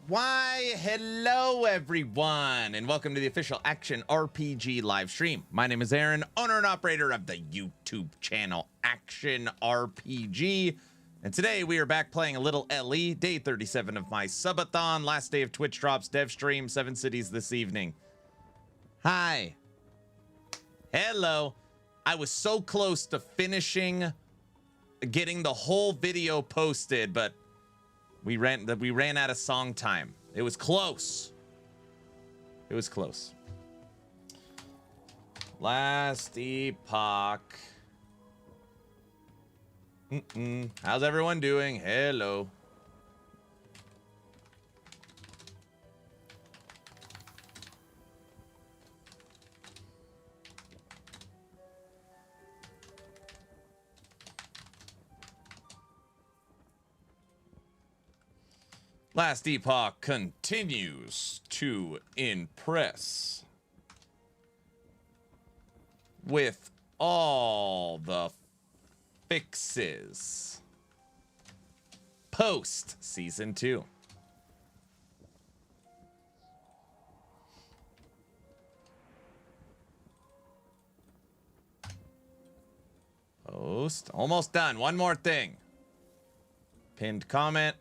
Why, hello everyone, and welcome to the official Action RPG live stream. My name is Aaron, owner and operator of the YouTube channel Action RPG, and today we are back playing a little LE, day 37 of my Sub-A-Thon, last day of Twitch drops, dev stream, 7 cities this evening. Hi. Hello. I was so close to finishing getting the whole video posted, but we ran out of song time. It was close. It was close. Last Epoch. How's everyone doing? Hello. Last Epoch continues to impress with all the fixes. Post Season 2. Post. Almost done. One more thing. Pinned comment.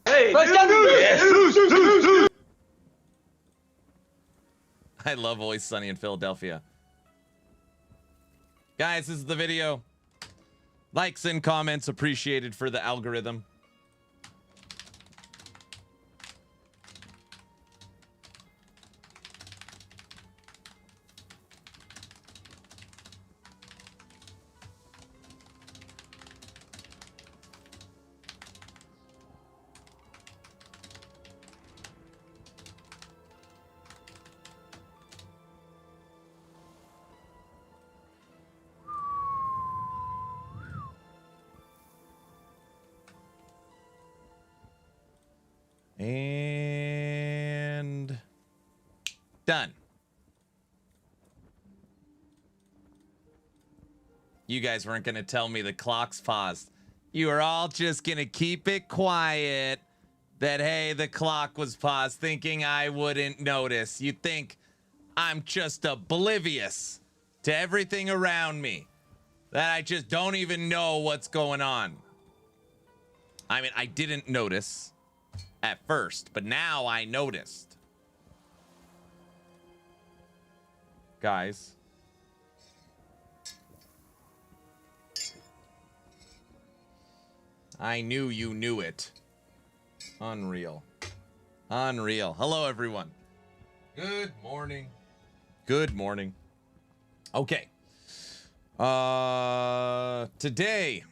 Hey, I love Always Sunny in Philadelphia. Guys, this is the video. Likes and comments appreciated for the algorithm. And done. You guys weren't going to tell me the clock's paused. You were all just going to keep it quiet that, hey, the clock was paused, thinking I wouldn't notice. You think I'm just oblivious to everything around me, that I just don't even know what's going on. I mean, I didn't notice at first, but now I noticed. Guys. I knew you knew it. Unreal. Unreal. Hello, everyone. Good morning. Good morning. Okay. Today,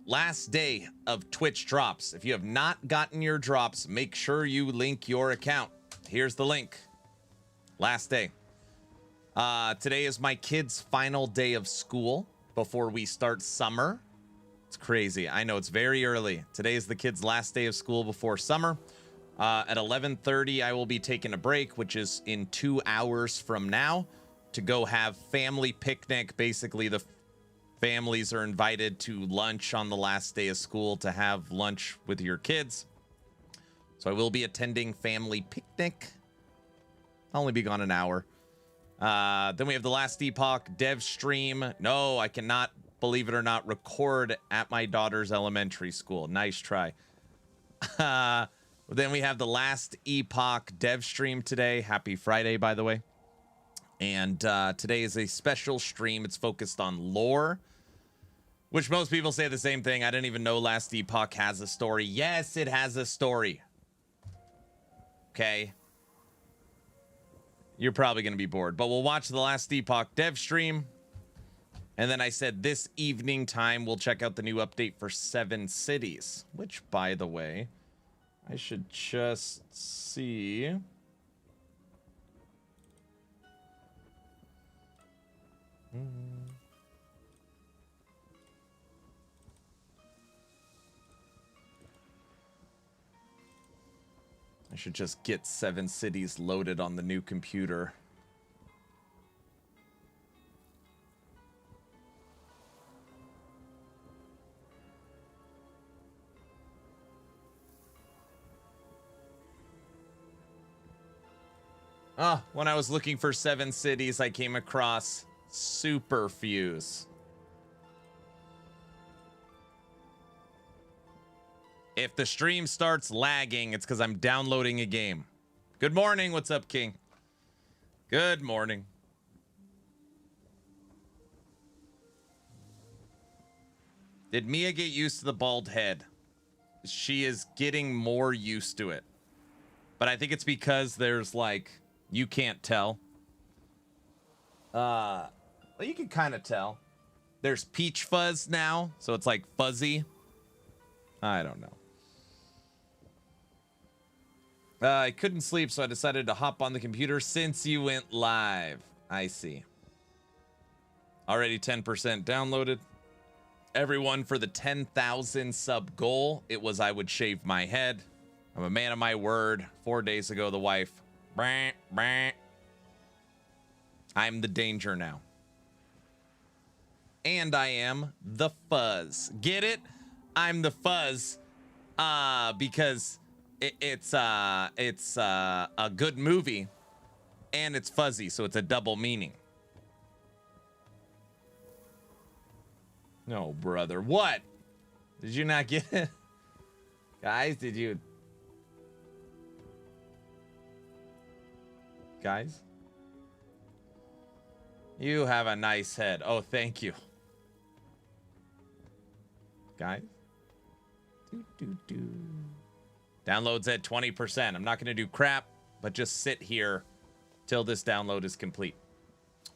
last day of Twitch drops. If you have not gotten your drops, make sure you link your account. Here's the link. Last day. Today is my kids' final day of school before we start summer. It's crazy. I know it's very early. Today is the kids' last day of school before summer. At 11:30, I will be taking a break, which is in 2 hours from now, to go have family picnic. Basically, the families are invited to lunch on the last day of school to have lunch with your kids. So I will be attending family picnic. I'll only be gone an hour. Then we have the last Epoch dev stream. No, I cannot, believe it or not, record at my daughter's elementary school. Nice try. Then we have the last Epoch dev stream today. Happy Friday, by the way. And today is a special stream. It's focused on lore, which most people say the same thing. I didn't even know Last Epoch has a story. Yes, it has a story. Okay. You're probably going to be bored, but we'll watch the Last Epoch dev stream. And then I said this evening time, we'll check out the new update for 7 cities, which, by the way, I should just see. I should just get 7 cities loaded on the new computer. Oh, when I was looking for 7 cities, I came across Superfuse. If the stream starts lagging, it's because I'm downloading a game. Good morning. What's up, King? Good morning. Did Mia get used to the bald head? She is getting more used to it. But I think it's because there's like, you can't tell. Well, you can kind of tell. There's peach fuzz now, so it's like fuzzy. I don't know. I couldn't sleep, so I decided to hop on the computer since you went live. I see. Already 10% downloaded. Everyone, for the 10,000 sub goal, it was I would shave my head. I'm a man of my word. 4 days ago, the wife. Brr, brr. I'm the danger now. And I am the fuzz. Get it? I'm the fuzz. Because it's a good movie. And it's fuzzy, so it's a double meaning. No, brother. What? Did you not get it? Guys, did you? Guys? You have a nice head. Oh, thank you. Guys? Download's at 20%. I'm not going to do crap, but just sit here till this download is complete.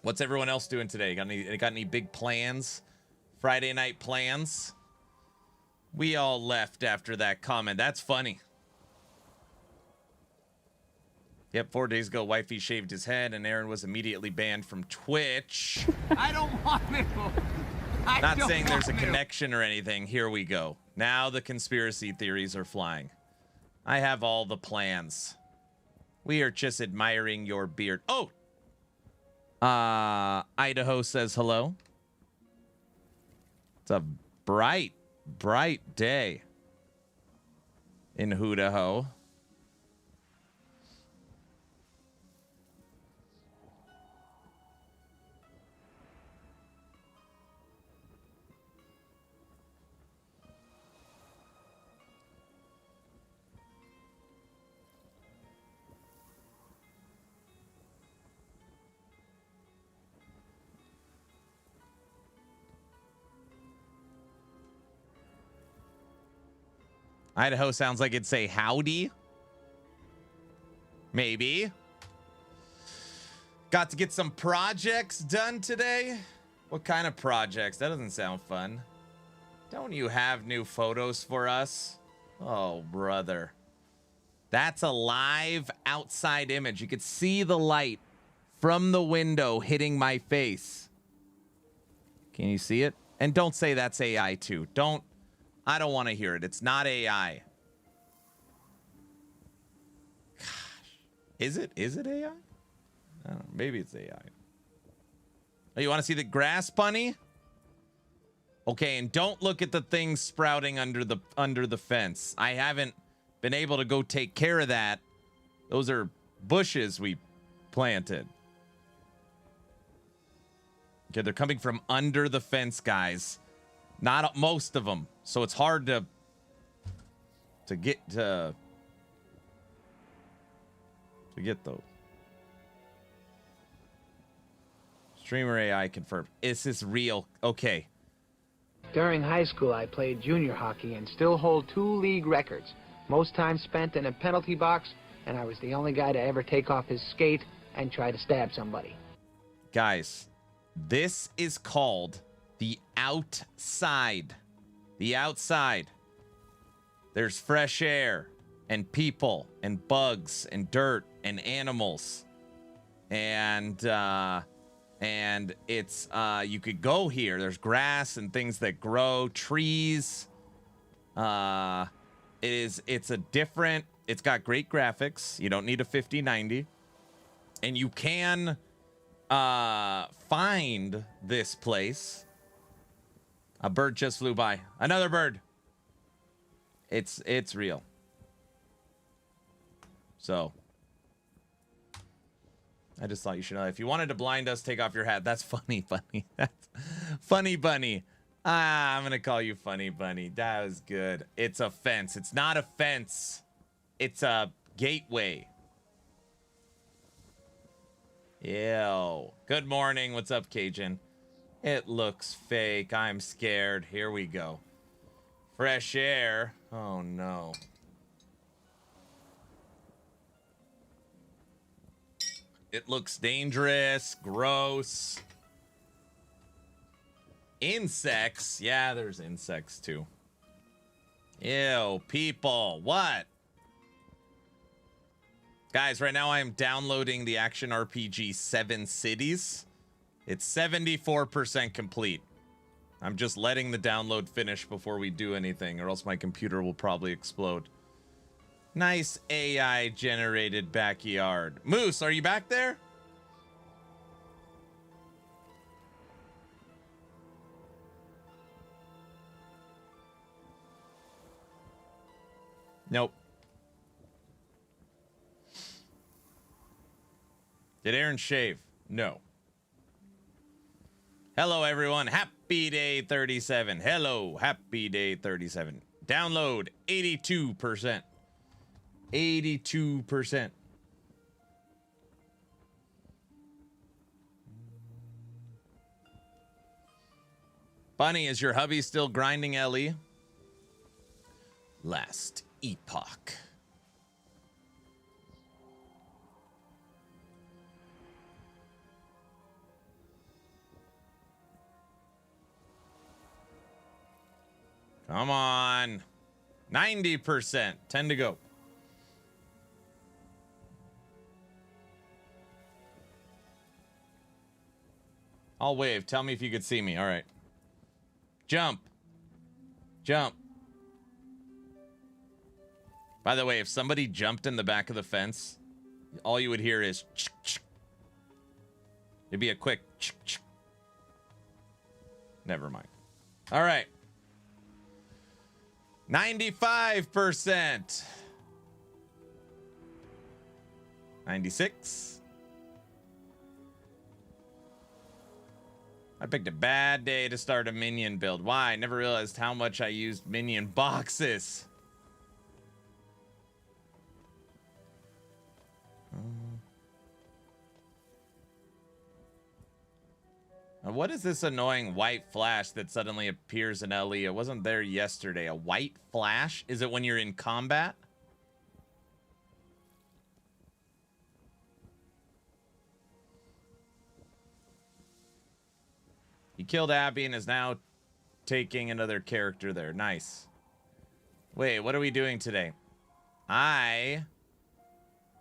What's everyone else doing today? Got any big plans? Friday night plans? We all left after that comment. That's funny. Yep, 4 days ago, wifey shaved his head, and Aaron was immediately banned from Twitch. I don't want to. Not saying there's a connection or anything. Here we go. Now the conspiracy theories are flying. I have all the plans. We are just admiring your beard. Oh! Idaho says hello. It's a bright, bright day in Idaho. Idaho sounds like it'd say howdy. Maybe. Got to get some projects done today. What kind of projects? That doesn't sound fun. Don't you have new photos for us? Oh, brother. That's a live outside image. You could see the light from the window hitting my face. Can you see it? And don't say that's AI too. I don't want to hear it. It's not AI. Gosh. Is it? Is it AI? I don't know. Maybe it's AI. Oh, you want to see the grass bunny? Okay, and don't look at the things sprouting under the fence. I haven't been able to go take care of that. Those are bushes we planted. Okay, they're coming from under the fence, guys. Not most of them, so it's hard to get those. Streamer AI confirmed. Is this real? Okay. During high school, I played junior hockey and still hold 2 league records. Most time spent in a penalty box, and I was the only guy to ever take off his skate and try to stab somebody. Guys, this is called the outside. The outside. There's fresh air and people and bugs and dirt and animals. And it's you could go here. There's grass and things that grow, trees. It's got great graphics. You don't need a 5090. And you can find this place. A bird just flew by. Another bird. It's real. So I just thought you should know. If you wanted to blind us, take off your hat. That's funny, Bunny. That's funny, Bunny. I'm going to call you Funny Bunny. That was good. It's a fence. It's not a fence. It's a gateway. Yo. Good morning. What's up, Cajun? It looks fake. I'm scared. Here we go. Fresh air. Oh, no. It looks dangerous. Gross. Insects. Yeah, there's insects too. Ew, people. What? Guys, right now I am downloading the action RPG 7 Cities. It's 74% complete. I'm just letting the download finish before we do anything, or else my computer will probably explode. Nice AI generated backyard. Moose, are you back there? Nope. Did Aaron shave? No. Hello, everyone. Happy day 37. Hello. Happy day 37. Download 82%. 82%. Bunny, is your hubby still grinding LE? Last Epoch. Come on. 90%. 10 to go. I'll wave. Tell me if you could see me. All right. Jump. Jump. By the way, if somebody jumped in the back of the fence, all you would hear is it'd be a quick never mind. All right. 95%. 96. I picked a bad day to start a minion build. Why? I never realized how much I used minion boxes. What is this annoying white flash that suddenly appears in LE? It wasn't there yesterday. A white flash? Is it when you're in combat? He killed Abby and is now taking another character there. Nice. Wait, what are we doing today? I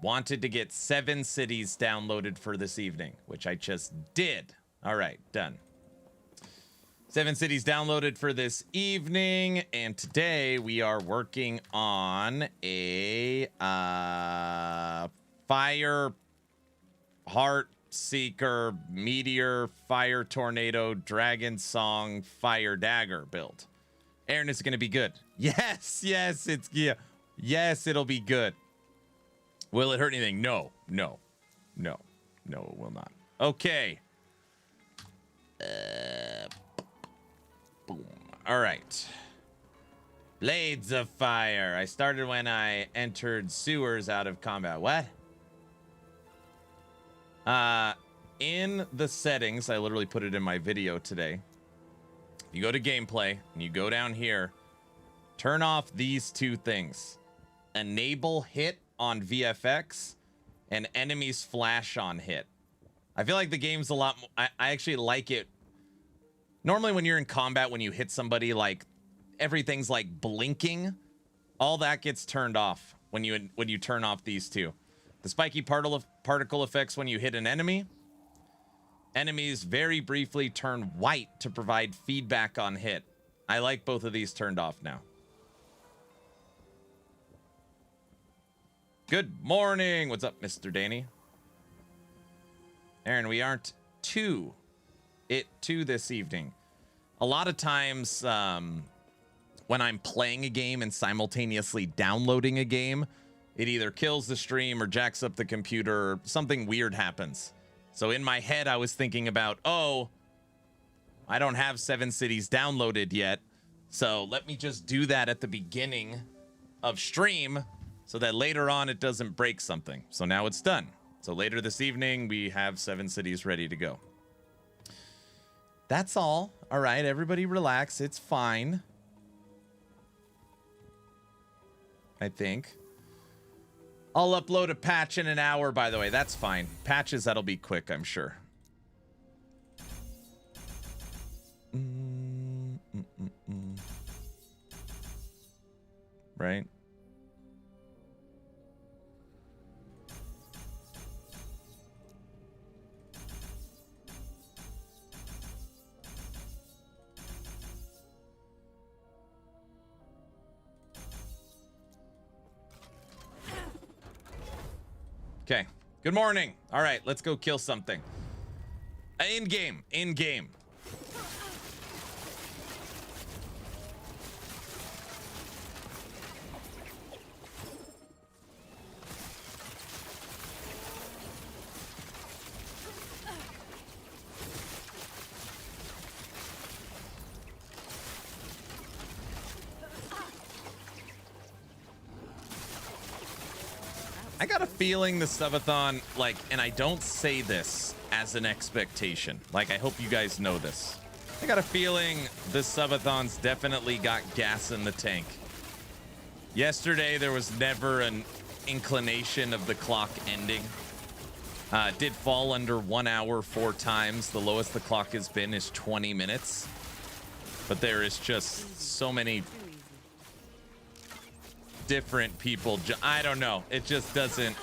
wanted to get 7 cities downloaded for this evening, which I just did. All right, done. 7 cities downloaded for this evening, and today we are working on a Fire Heart Seeker Meteor Fire Tornado Dragon Song Fire Dagger build. Aaron, is it going to be good? Yes, yes, it'll be good. Will it hurt anything? No, it will not. Okay. Boom. All right. Blades of Fire. I started when I entered sewers out of combat. What? In the settings, I literally put it in my video today. You go to gameplay and you go down here, turn off these 2 things. Enable hit on VFX and enemies flash on hit. I feel like the game's a lot more, I actually like it. Normally when you're in combat, when you hit somebody, like everything's like blinking, all that gets turned off when you turn off these 2. The spiky particle effects when you hit an enemy. Enemies very briefly turn white to provide feedback on hit. I like both of these turned off now. Good morning. What's up, Mr. Danny? Aaron, we aren't to this evening. A lot of times when I'm playing a game and simultaneously downloading a game, it either kills the stream or jacks up the computer or something weird happens. So in my head, I was thinking about, oh, I don't have 7 Cities downloaded yet. So let me just do that at the beginning of stream so that later on it doesn't break something. So now it's done. So later this evening, we have 7 Cities ready to go. That's all. All right, everybody relax. It's fine. I think. I'll upload a patch in an hour, by the way. That's fine. Patches, that'll be quick, I'm sure. Right? Okay. Good morning. All right, let's go kill something. In game. In game. I got a feeling the Sub-A-Thon, like, and I don't say this as an expectation. Like, I hope you guys know this. I got a feeling the Sub-A-Thon's definitely got gas in the tank. Yesterday, there was never an inclination of the clock ending. It did fall under 1 hour 4 times. The lowest the clock has been is 20 minutes. But there is just so many different people. I don't know. It just doesn't.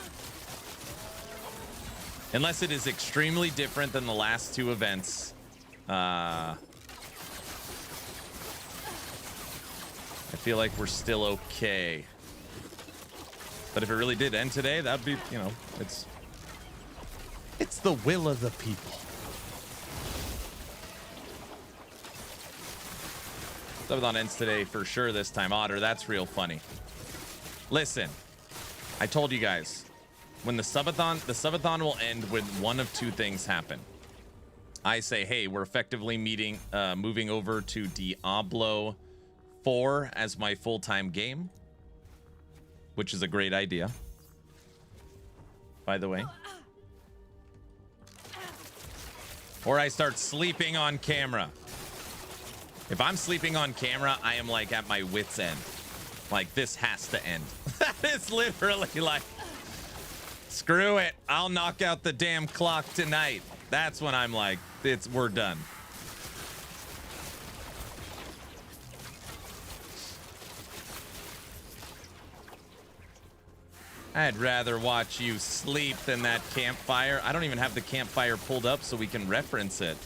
Unless it is extremely different than the last 2 events. I feel like we're still okay. But if it really did end today, that'd be, you know, it's the will of the people. Sub-A-Thon ends today for sure this time. Otter, that's real funny. Listen, I told you guys, when the Sub-A-Thon will end when one of 2 things happen. I say, hey, we're effectively moving over to Diablo 4 as my full-time game, which is a great idea, by the way. Or I start sleeping on camera. If I'm sleeping on camera, I am like at my wit's end. Like, this has to end. That is literally like, screw it. I'll knock out the damn clock tonight. That's when I'm like, we're done. I'd rather watch you sleep than that campfire. I don't even have the campfire pulled up so we can reference it.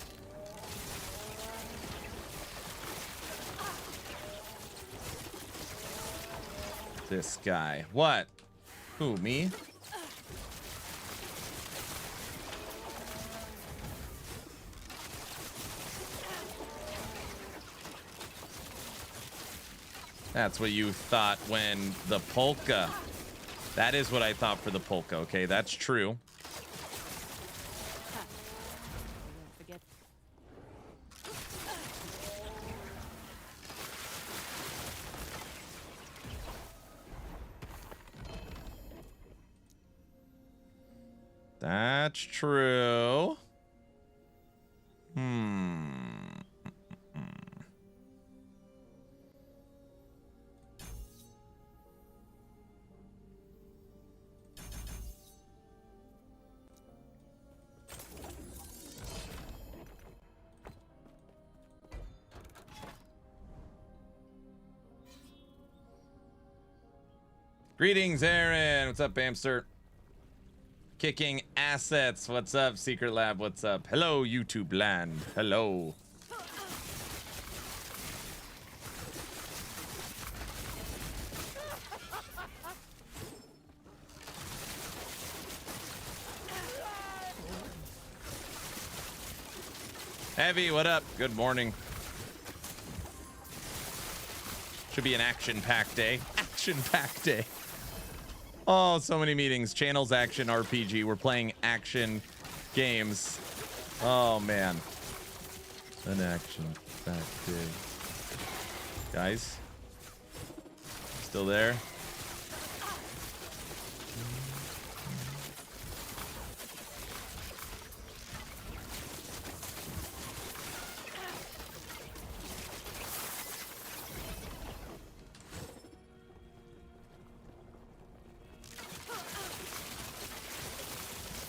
This guy. What? Who, me? That's what you thought when the polka. That is what I thought for the polka. Okay, that's true. That's true. Greetings, Aaron. What's up, Bamster? Kicking assets. What's up, Secret Lab? What's up? Hello, YouTube land. Hello. Heavy, what up? Good morning. Should be an action-packed day. Action-packed day. Oh, so many meetings. Channels action RPG. We're playing action games. Oh, man. An action back day. Guys? Still there?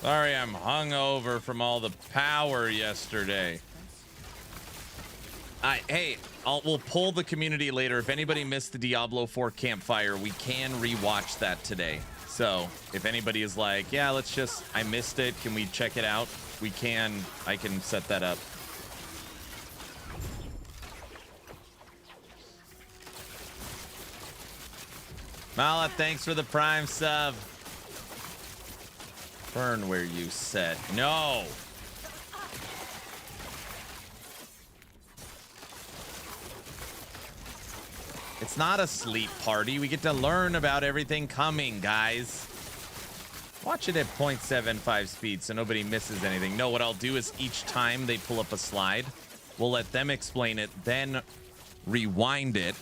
Sorry, I'm hungover from all the power yesterday. We'll pull the community later. If anybody missed the Diablo 4 campfire, we can rewatch that today. So if anybody is like, yeah, I missed it, can we check it out? We can. I can set that up. Mala, thanks for the Prime sub. Burn where you said. No. It's not a sleep party. We get to learn about everything coming, guys. Watch it at 0.75 speed so nobody misses anything. No, what I'll do is each time they pull up a slide, we'll let them explain it, then rewind it.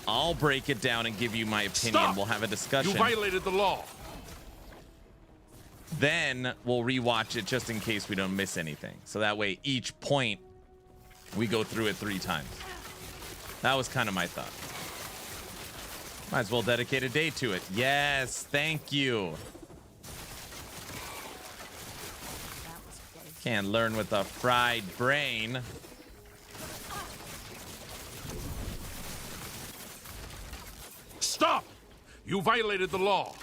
I'll break it down and give you my opinion. Stop! We'll have a discussion. You violated the law. Then we'll rewatch it just in case we don't miss anything. So that way, each point, we go through it 3 times. That was kind of my thought. Might as well dedicate a day to it. Yes, thank you. Can't learn with a fried brain. Stop! You violated the law.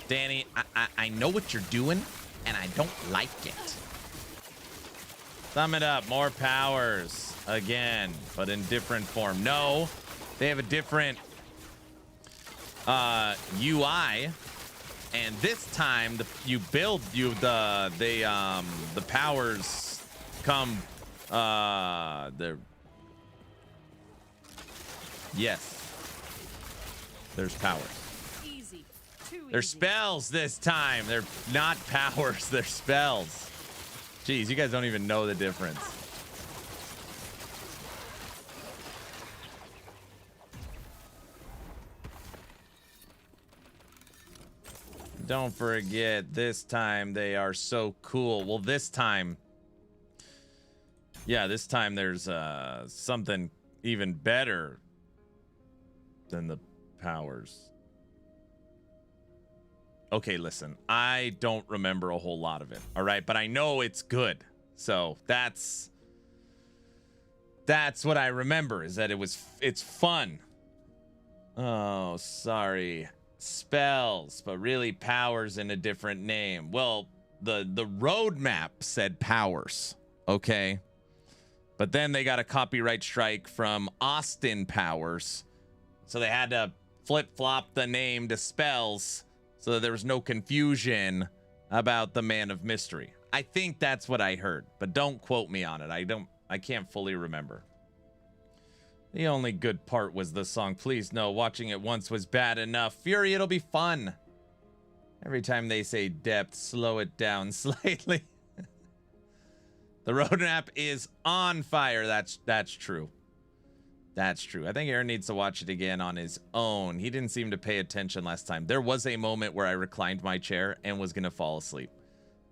Danny, I know what you're doing, and I don't like it. Sum it up. More powers. Again, but in different form. No, they have a different UI. And this time, the powers come, yes. There's powers. Easy. They're spells this time. They're not powers. They're spells. Jeez, you guys don't even know the difference. Don't forget, this time they are so cool. Well, this time, yeah, this time there's something even better than the powers. Okay, listen, I don't remember a whole lot of it, all right? But I know it's good. So that's what I remember, is that it's fun. Oh, sorry. Spells, but really powers in a different name. Well, the roadmap said powers, okay? But then they got a copyright strike from Austin Powers. So they had to flip-flop the name to spells so that there was no confusion about the Man of Mystery. I think that's what I heard, but don't quote me on it. I can't fully remember. The only good part was the song. Please, no, watching it once was bad enough. Fury, it'll be fun. Every time they say depth, slow it down slightly. The roadmap is on fire. That's true. That's true. I think Aaron needs to watch it again on his own. He didn't seem to pay attention last time. There was a moment where I reclined my chair and was going to fall asleep.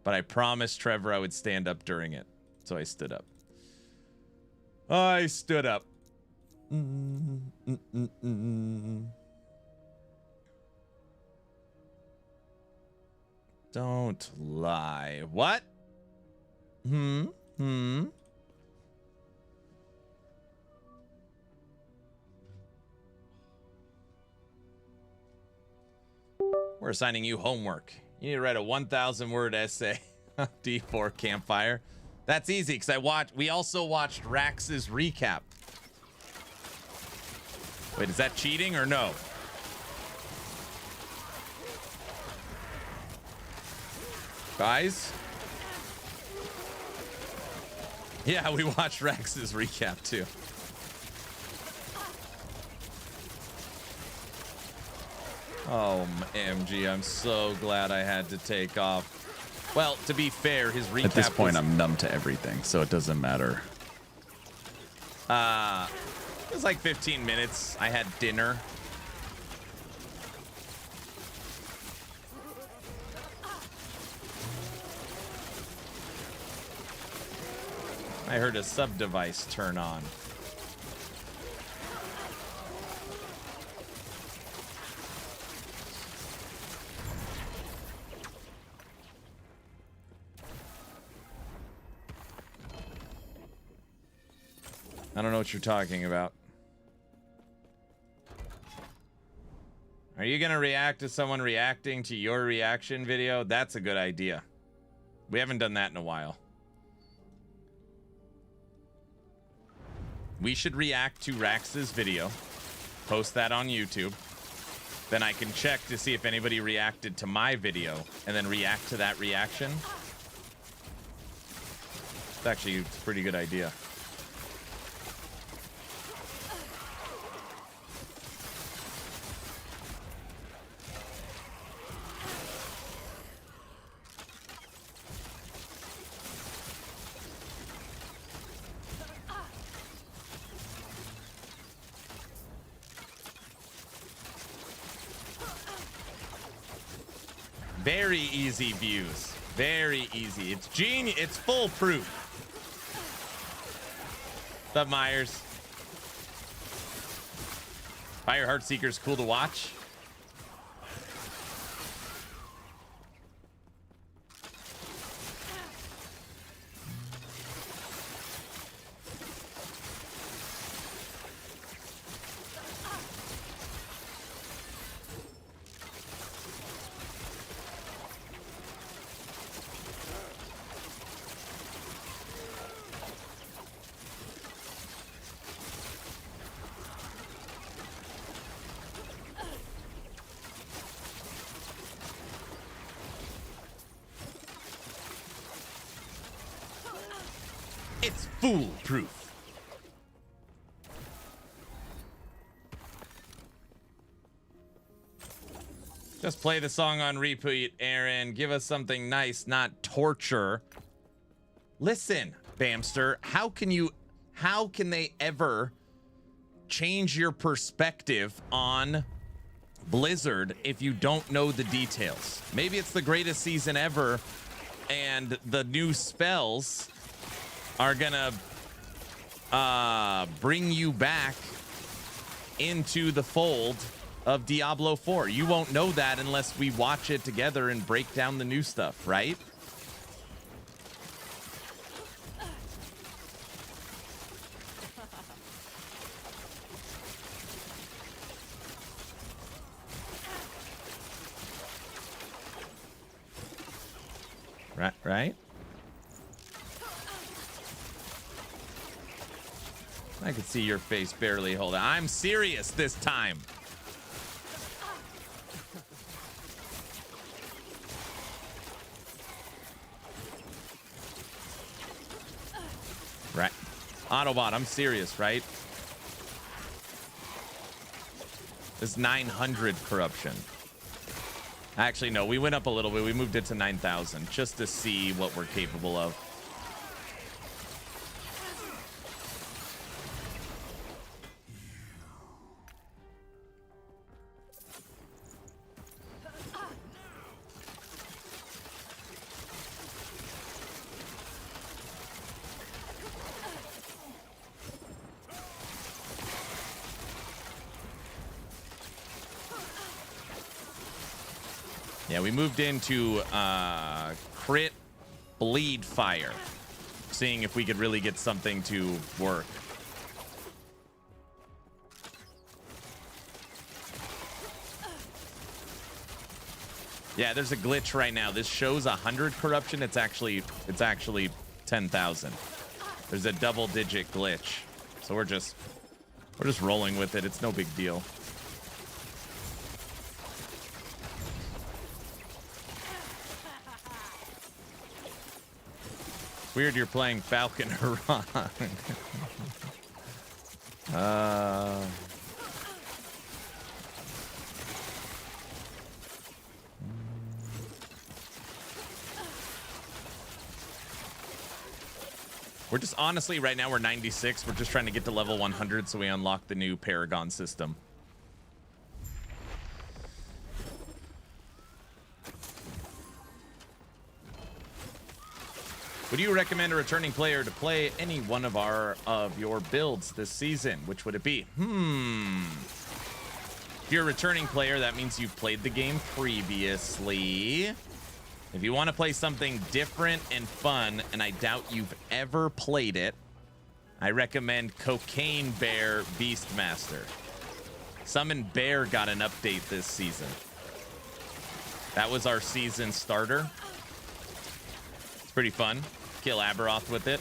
But I promised Trevor I would stand up during it. So I stood up. I stood up. Don't lie. What? We're assigning you homework. You need to write a 1,000-word essay on D4 Campfire. That's easy, because we also watched Rax's recap. Wait, is that cheating or no? Guys? Yeah, we watched Rax's recap too. Oh, MG, I'm so glad I had to take off. Well, to be fair, his recap At this point, was, I'm numb to everything, so it doesn't matter. it was like 15 minutes. I had dinner. I heard a sub device turn on. I don't know what you're talking about. Are you gonna react to someone reacting to your reaction video? That's a good idea. We haven't done that in a while. We should react to Rax's video, post that on YouTube. Then I can check to see if anybody reacted to my video and then react to that reaction. It's actually a pretty good idea. Very easy views. Very easy. It's genius. It's foolproof. What's up, Myers? Fire Heartseeker's cool to watch. It's foolproof. Just play the song on repeat, Aaron. Give us something nice, not torture. Listen, Bamster, how can they ever change your perspective on Blizzard if you don't know the details? Maybe it's the greatest season ever and the new spells are gonna bring you back into the fold of Diablo 4. You won't know that unless we watch it together and break down the new stuff, right? Right? I can see your face barely hold on. I'm serious this time. Right. Autobot, I'm serious, right? This 900 corruption. Actually, no, we went up a little bit. We moved it to 9,000 just to see what we're capable of. Yeah, we moved into crit bleed fire, seeing if we could really get something to work. Yeah, there's a glitch right now. This shows 100 corruption. It's actually 10,000. There's a double-digit glitch, so we're just rolling with it. It's no big deal. Weird you're playing Falcon wrong. We're just, honestly, right now we're 96. We're just trying to get to level 100 so we unlock the new Paragon system. Would you recommend a returning player to play any one of your builds this season? Which would it be? If you're a returning player, that means you've played the game previously. If you want to play something different and fun, and I doubt you've ever played it, I recommend Cocaine Bear Beastmaster. Summon Bear got an update this season. That was our season starter. It's pretty fun. Kill Aberoth with it.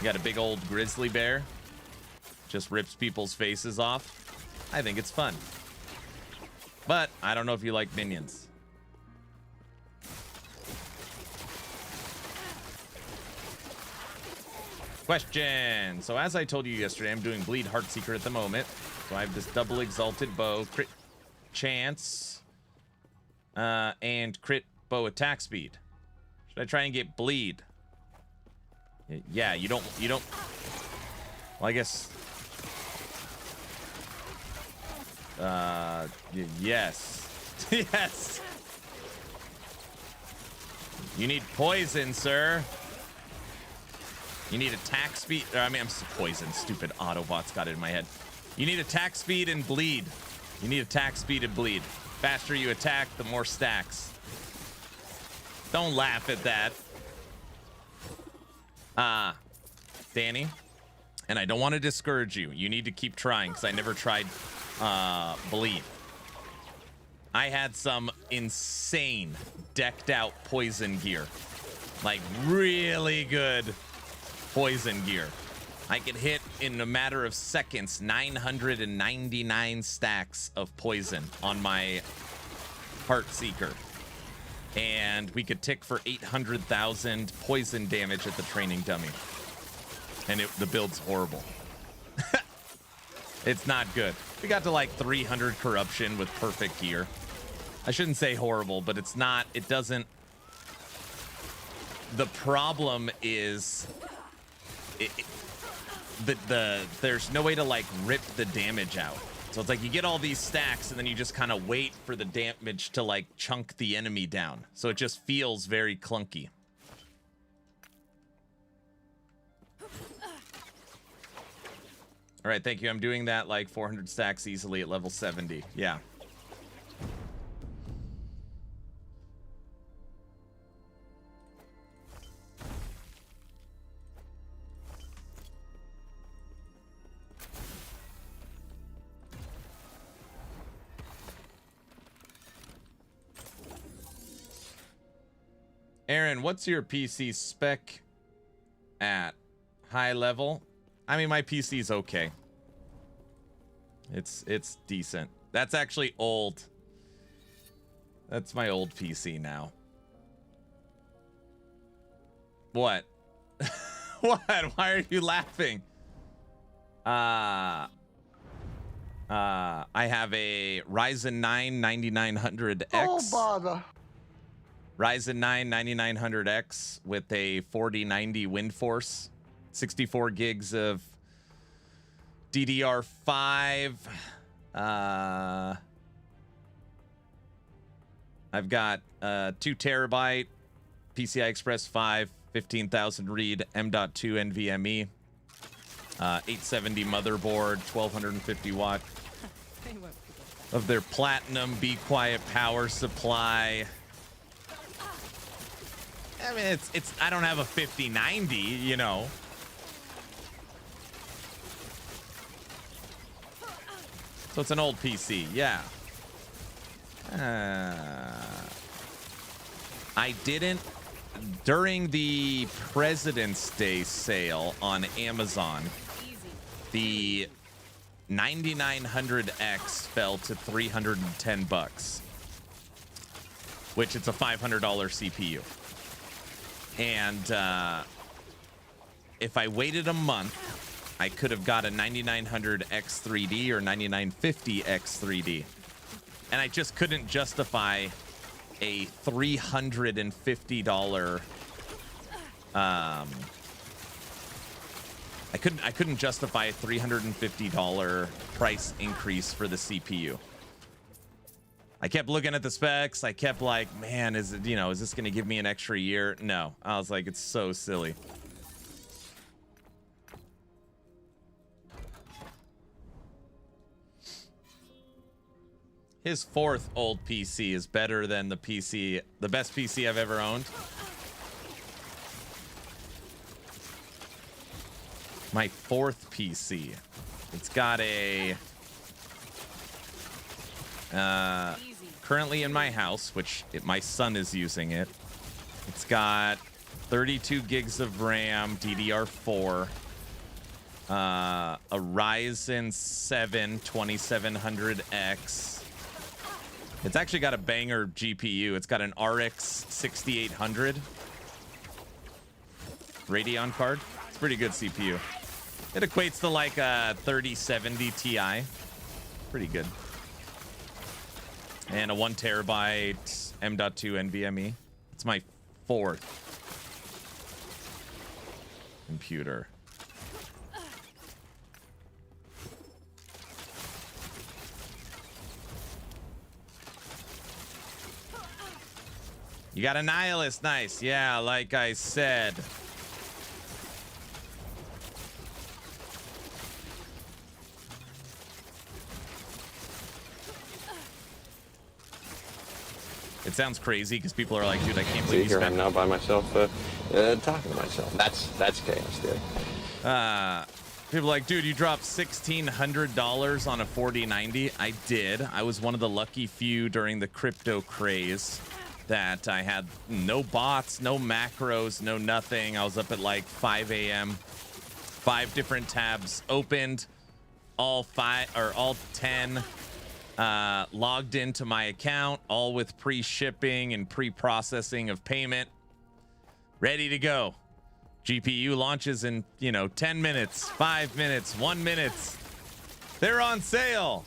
You got a big old grizzly bear. Just rips people's faces off. I think it's fun. But I don't know if you like minions. Question. So as I told you yesterday, I'm doing Bleed Heartseeker at the moment. So I have this double exalted bow, crit chance, and crit bow attack speed. Should I try and get bleed? Yeah, you don't. Well, I guess. Yes. Yes. You need poison, sir. You need attack speed. I mean, I'm poison. Stupid Autobots got it in my head. You need attack speed and bleed. You need attack speed and bleed. Faster you attack, the more stacks. Don't laugh at that. Danny, and I don't want to discourage you. You need to keep trying because I never tried bleed. I had some insane decked out poison gear, like really good poison gear. I could hit in a matter of seconds 999 stacks of poison on my Heartseeker. And we could tick for 800,000 poison damage at the training dummy. And the build's horrible. It's not good. We got to like 300 corruption with perfect gear. I shouldn't say horrible, but it's not, it doesn't. The problem is there's no way to like rip the damage out. So it's like you get all these stacks and then you just kind of wait for the damage to like chunk the enemy down. So it just feels very clunky. All right, thank you. I'm doing that like 400 stacks easily at level 70. Yeah. Aaron, what's your PC spec at? High level? I mean, my PC's okay. It's decent. That's actually old. That's my old PC now. What? What? Why are you laughing? I have a Ryzen 9 9900X. Oh, bother. Ryzen 9 9900X with a 4090 WindForce, 64 gigs of DDR5. I've got 2 terabyte PCI Express 5, 15,000 read M.2 NVMe, 870 motherboard, 1250 watt of their platinum Be Quiet power supply. I mean, it's I don't have a 5090, you know. So it's an old PC, yeah. I didn't, during the President's Day sale on Amazon, the 9900X fell to $310, which it's a $500 CPU. And if I waited a month, I could have got a 9900X3D or 9950X3D. And I just couldn't justify a $350 I couldn't justify a $350 price increase for the CPU. I kept looking at the specs. I kept like, man, is it, is this going to give me an extra year? No. I was like, it's so silly. His fourth old PC is better than the best PC I've ever owned. My fourth PC. It's got a currently in my house, which my son is using it. It's got 32 gigs of RAM, DDR4, a Ryzen 7 2700X. It's actually got a banger GPU. It's got an RX 6800 Radeon card. It's a pretty good CPU. It equates to like a 3070 Ti. Pretty good. And a 1 terabyte M.2 NVMe. It's my fourth computer. You got a nihilist, nice. Yeah, like I said. It sounds crazy because people are like, dude, I can't believe you here spent... I'm now by myself, talking to myself. That's chaos theory. People are like, dude, you dropped $1,600 on a 4090. I did. I was one of the lucky few during the crypto craze that I had no bots, no macros, no nothing. I was up at like 5 a.m. 5 different tabs opened, all 10 logged into my account, all with pre-shipping and pre-processing of payment, ready to go. GPU launches in 10 minutes, 5 minutes, 1 minute. They're on sale.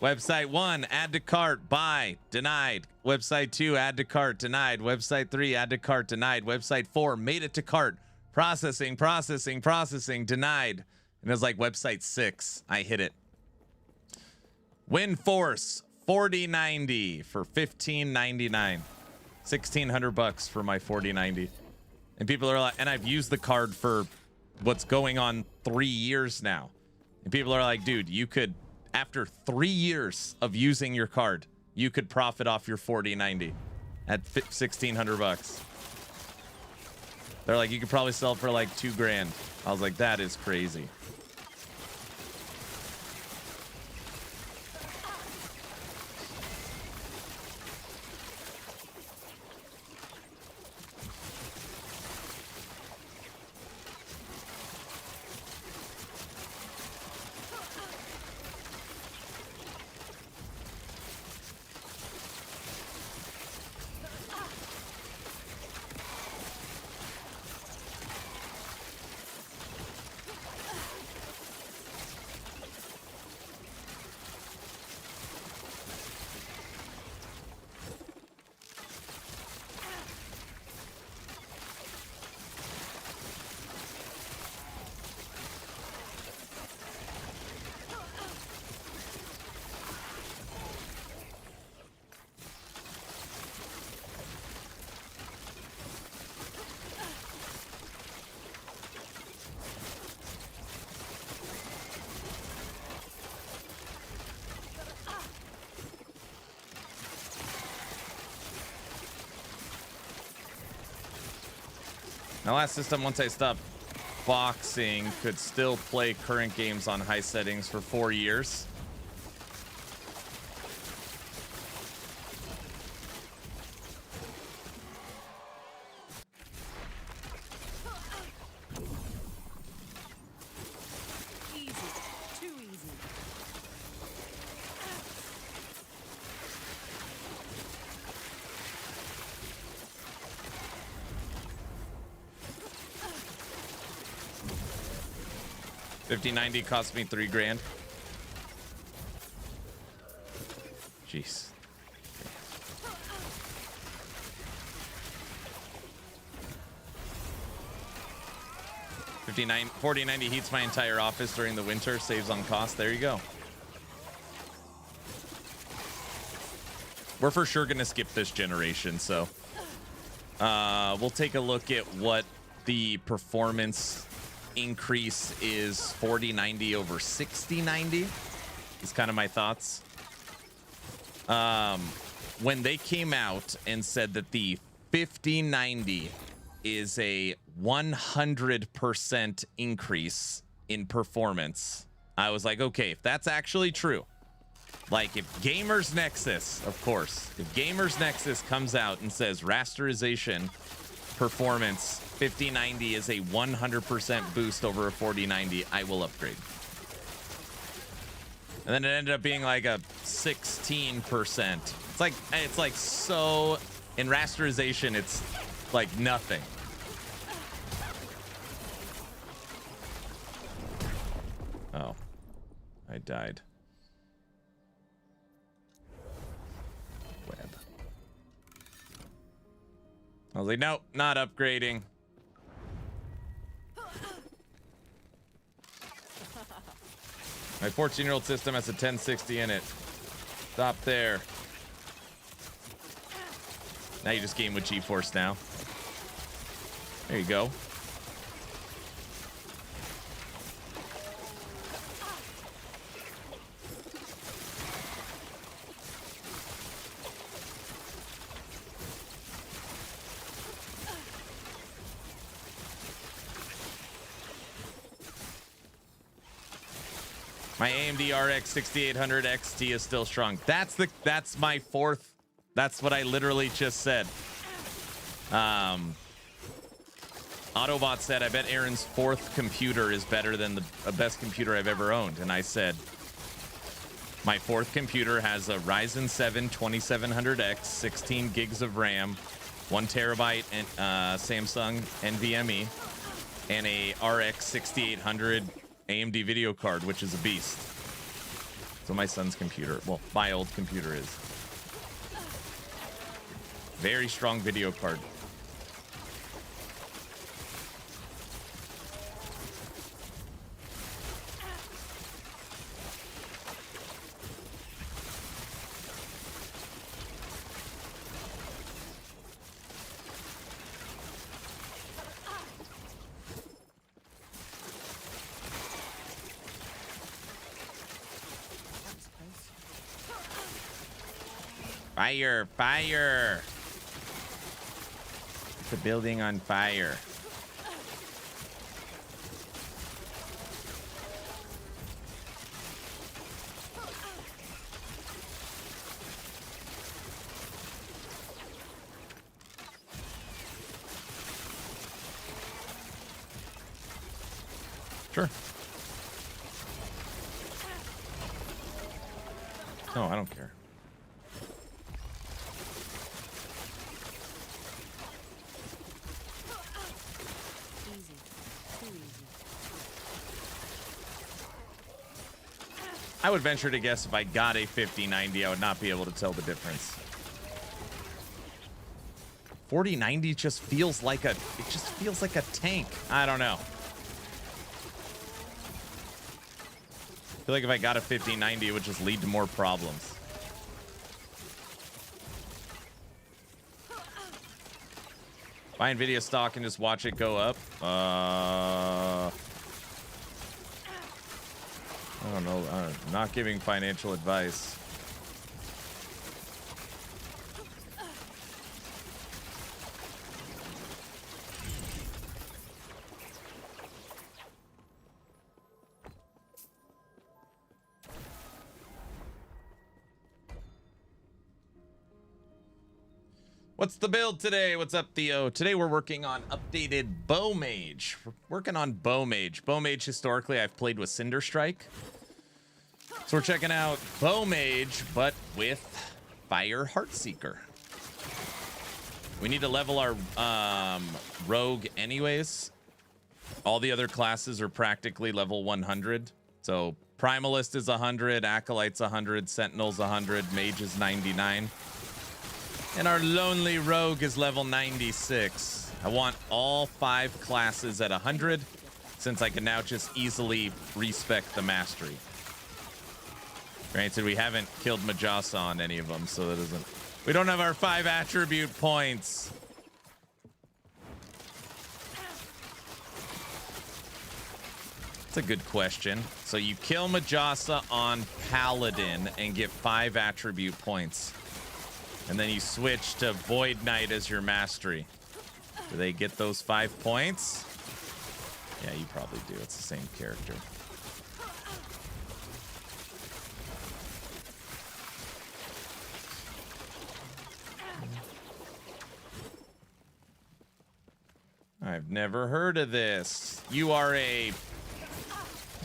Website 1, add to cart, buy, denied. Website 2, add to cart, denied. Website 3, add to cart, denied. Website 4, made it to cart, processing, denied. And it was like website 6. I hit it. WinForce 4090 for $1,599. $1,600 for my 4090. And people are like, and I've used the card for what's going on 3 years now. And people are like, dude, you could, after 3 years of using your card, you could profit off your 4090 at $1,600. They're like, you could probably sell for like $2,000. I was like, that is crazy. My last system, once I stopped boxing, could still play current games on high settings for 4 years. Easy. Too easy. $5090 cost me $3,000. Jeez. 4090 heats my entire office during the winter, saves on cost. There you go. We're for sure gonna skip this generation, so we'll take a look at what the performance increase is. 4090 over 6090 is kind of my thoughts. When they came out and said that the 5090 is a 100% increase in performance, I was like, okay, if that's actually true, like if Gamers Nexus, of course, if Gamers Nexus comes out and says rasterization performance 5090 is a 100% boost over a 4090, I will upgrade. And then it ended up being like a 16%. It's like so, in rasterization, it's like nothing. Oh, I died. Web. I was like, nope, not upgrading. My 14-year-old system has a 1060 in it. Stop there. Now you just game with GeForce now. There you go. My AMD RX 6800 XT is still strong. That's my fourth. That's what I literally just said. Autobot said, I bet Aaron's fourth computer is better than the best computer I've ever owned. And I said, my fourth computer has a Ryzen 7 2700X, 16 gigs of RAM, 1 terabyte and, Samsung NVMe, and a RX 6800 AMD video card, which is a beast. So my son's computer, well, my old computer is. Very strong video card. Fire! Fire! The building on fire. Sure. No, I don't care. I would venture to guess if I got a 5090, I would not be able to tell the difference. 4090 just feels like a tank. I don't know. I feel like if I got a 5090, it would just lead to more problems. Buy Nvidia stock and just watch it go up. I don't know. I'm not giving financial advice. What's the build today? What's up, Theo? Today we're working on updated Mage. We're working on Mage. Mage, historically, I've played with Cinder Strike. So we're checking out Mage, but with Fire Heartseeker. We need to level our Rogue anyways. All the other classes are practically level 100. So Primalist is 100, Acolyte's 100, Sentinel's 100, Mage is 99. And our Lonely Rogue is level 96. I want all 5 classes at 100. since I can now just easily respec the mastery. Granted, we haven't killed Majasa on any of them, so that doesn't... We don't have our 5 attribute points. That's a good question. So you kill Majasa on Paladin and get 5 attribute points. And then you switch to Void Knight as your mastery. Do they get those 5 points? Yeah, you probably do. It's the same character. I've never heard of this. You are a...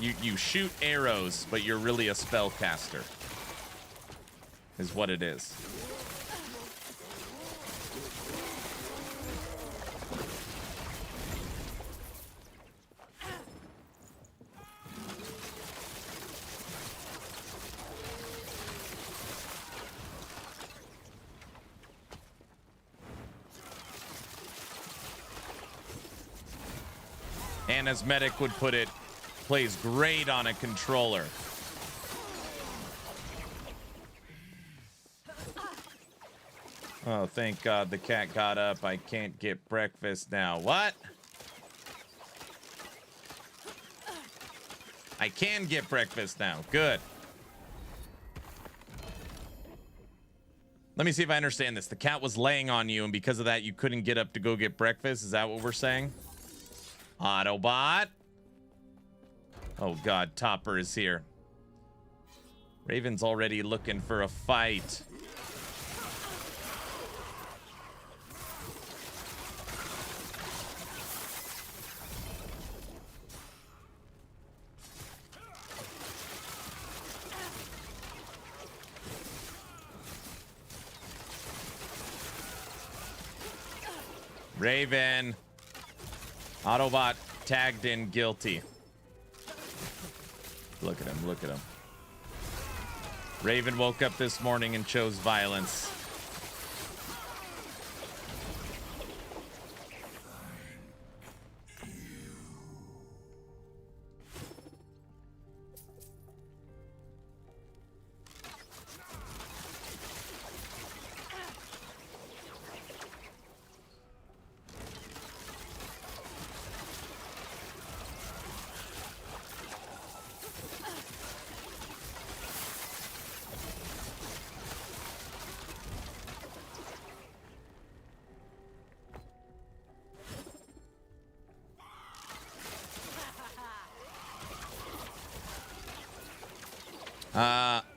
You shoot arrows, but you're really a spellcaster. Is what it is. And as Medic would put it, plays great on a controller. Oh, thank God the cat got up. I can't get breakfast now. What? I can get breakfast now. Good. Let me see if I understand this. The cat was laying on you, and because of that, you couldn't get up to go get breakfast. Is that what we're saying? Autobot. Oh God, Topper is here. Raven's already looking for a fight. Raven. Autobot tagged in guilty. Look at him, look at him. Raven woke up this morning and chose violence.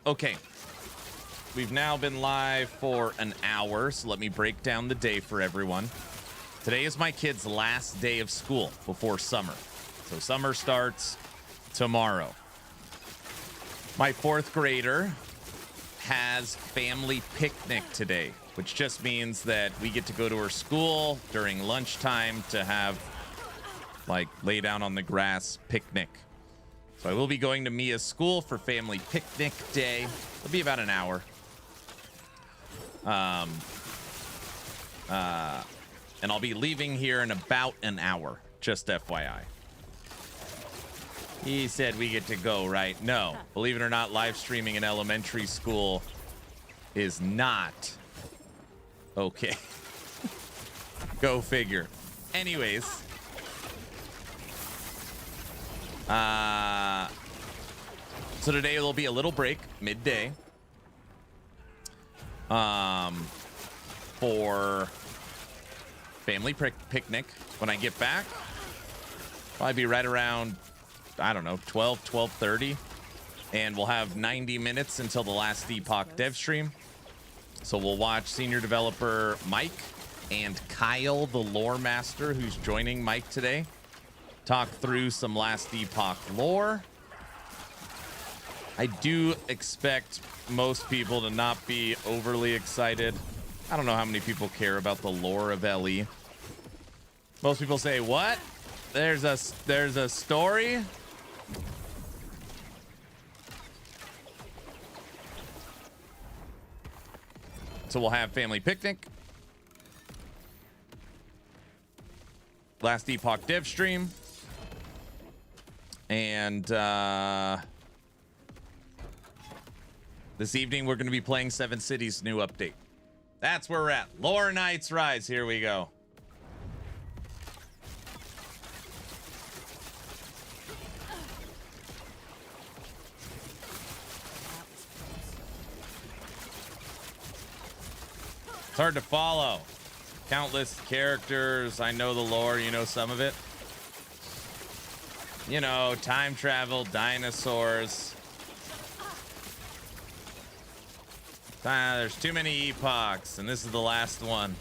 Okay. We've now been live for an hour, so let me break down the day for everyone. Today is my kid's last day of school before summer. So summer starts tomorrow. My 4th grader has family picnic today, which just means that we get to go to her school during lunchtime to have, like, lay down on the grass picnic. So I will be going to Mia's school for family picnic day. It'll be about an hour. And I'll be leaving here in about an hour, just FYI. He said we get to go, right? No, believe it or not, live streaming in elementary school is not okay. Go figure. Anyways. So today there'll be a little break midday for family picnic. When I get back, probably be right around, I don't know, 12:30, and we'll have 90 minutes until the last Epoch dev stream. So we'll watch senior developer Mike and Kyle, the lore master, who's joining Mike today, talk through some last Epoch lore. I do expect most people to not be overly excited. I don't know how many people care about the lore of LE. Most people say, what? There's a story? So we'll have family picnic. Last Epoch dev stream. And this evening, we're going to be playing Seven Cities' new update. That's where we're at. Lore Knights Rise. Here we go. It's hard to follow. Countless characters. I know the lore. You know some of it. You know, time travel, dinosaurs. There's too many epochs, and this is the last one.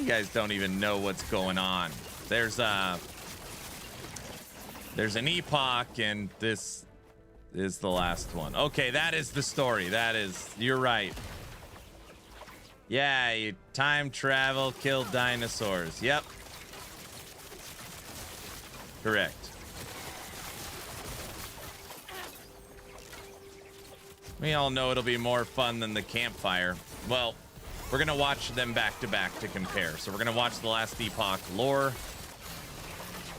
You guys don't even know what's going on. There's an epoch, and this is the last one. Okay, that is the story. You're right. Yeah, you time travel, kill dinosaurs. Yep. Correct. We all know it'll be more fun than the campfire. Well, we're going to watch them back to back to compare. So we're going to watch the last Epoch lore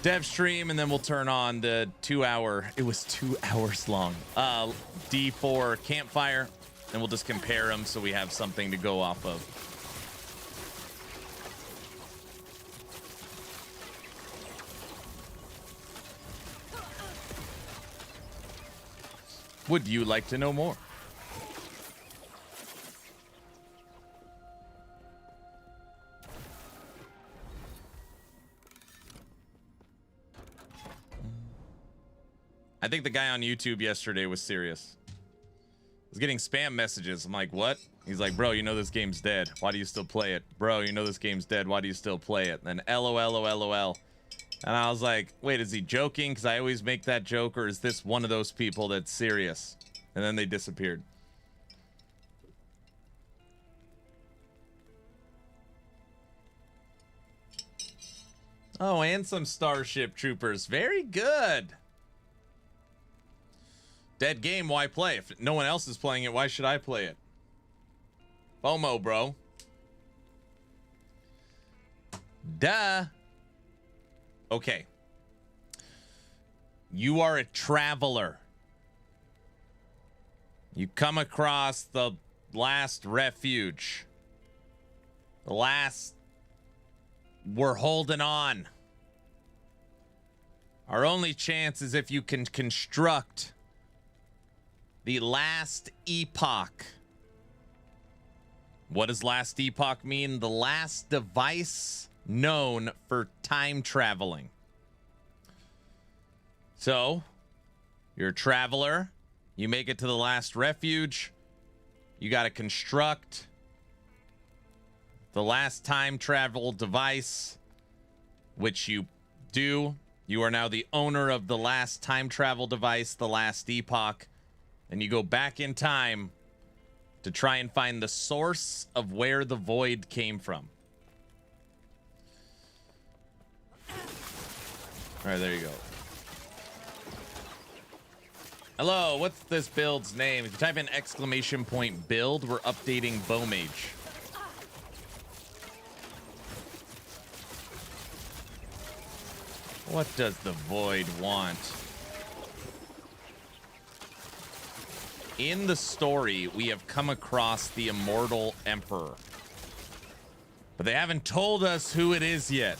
dev stream, and then we'll turn on the 2-hour, it was 2 hours long, D4 campfire, and we'll just compare them so we have something to go off of. Would you like to know more? I think the guy on YouTube yesterday was serious. I was getting spam messages. I'm like, what? He's like, bro, you know this game's dead. Why do you still play it? Bro, you know this game's dead. Why do you still play it? And then LOL. And I was like, wait, is he joking? Because I always make that joke, or is this one of those people that's serious? And then they disappeared. Oh, and some Starship Troopers. Very good. Dead game, why play? If no one else is playing it, why should I play it? FOMO, bro. Duh. Okay. You are a traveler. You come across the last refuge. The last... We're holding on. Our only chance is if you can construct the last epoch. What does last epoch mean? The last device known for time traveling. So, you're a traveler. You make it to the last refuge. You got to construct the last time travel device, which you do. You are now the owner of the last time travel device, the last epoch, and you go back in time to try and find the source of where the void came from. All right, there you go. Hello, what's this build's name? If you type in !build, we're updating Mage. What does the void want? In the story, we have come across the immortal emperor, but they haven't told us who it is yet.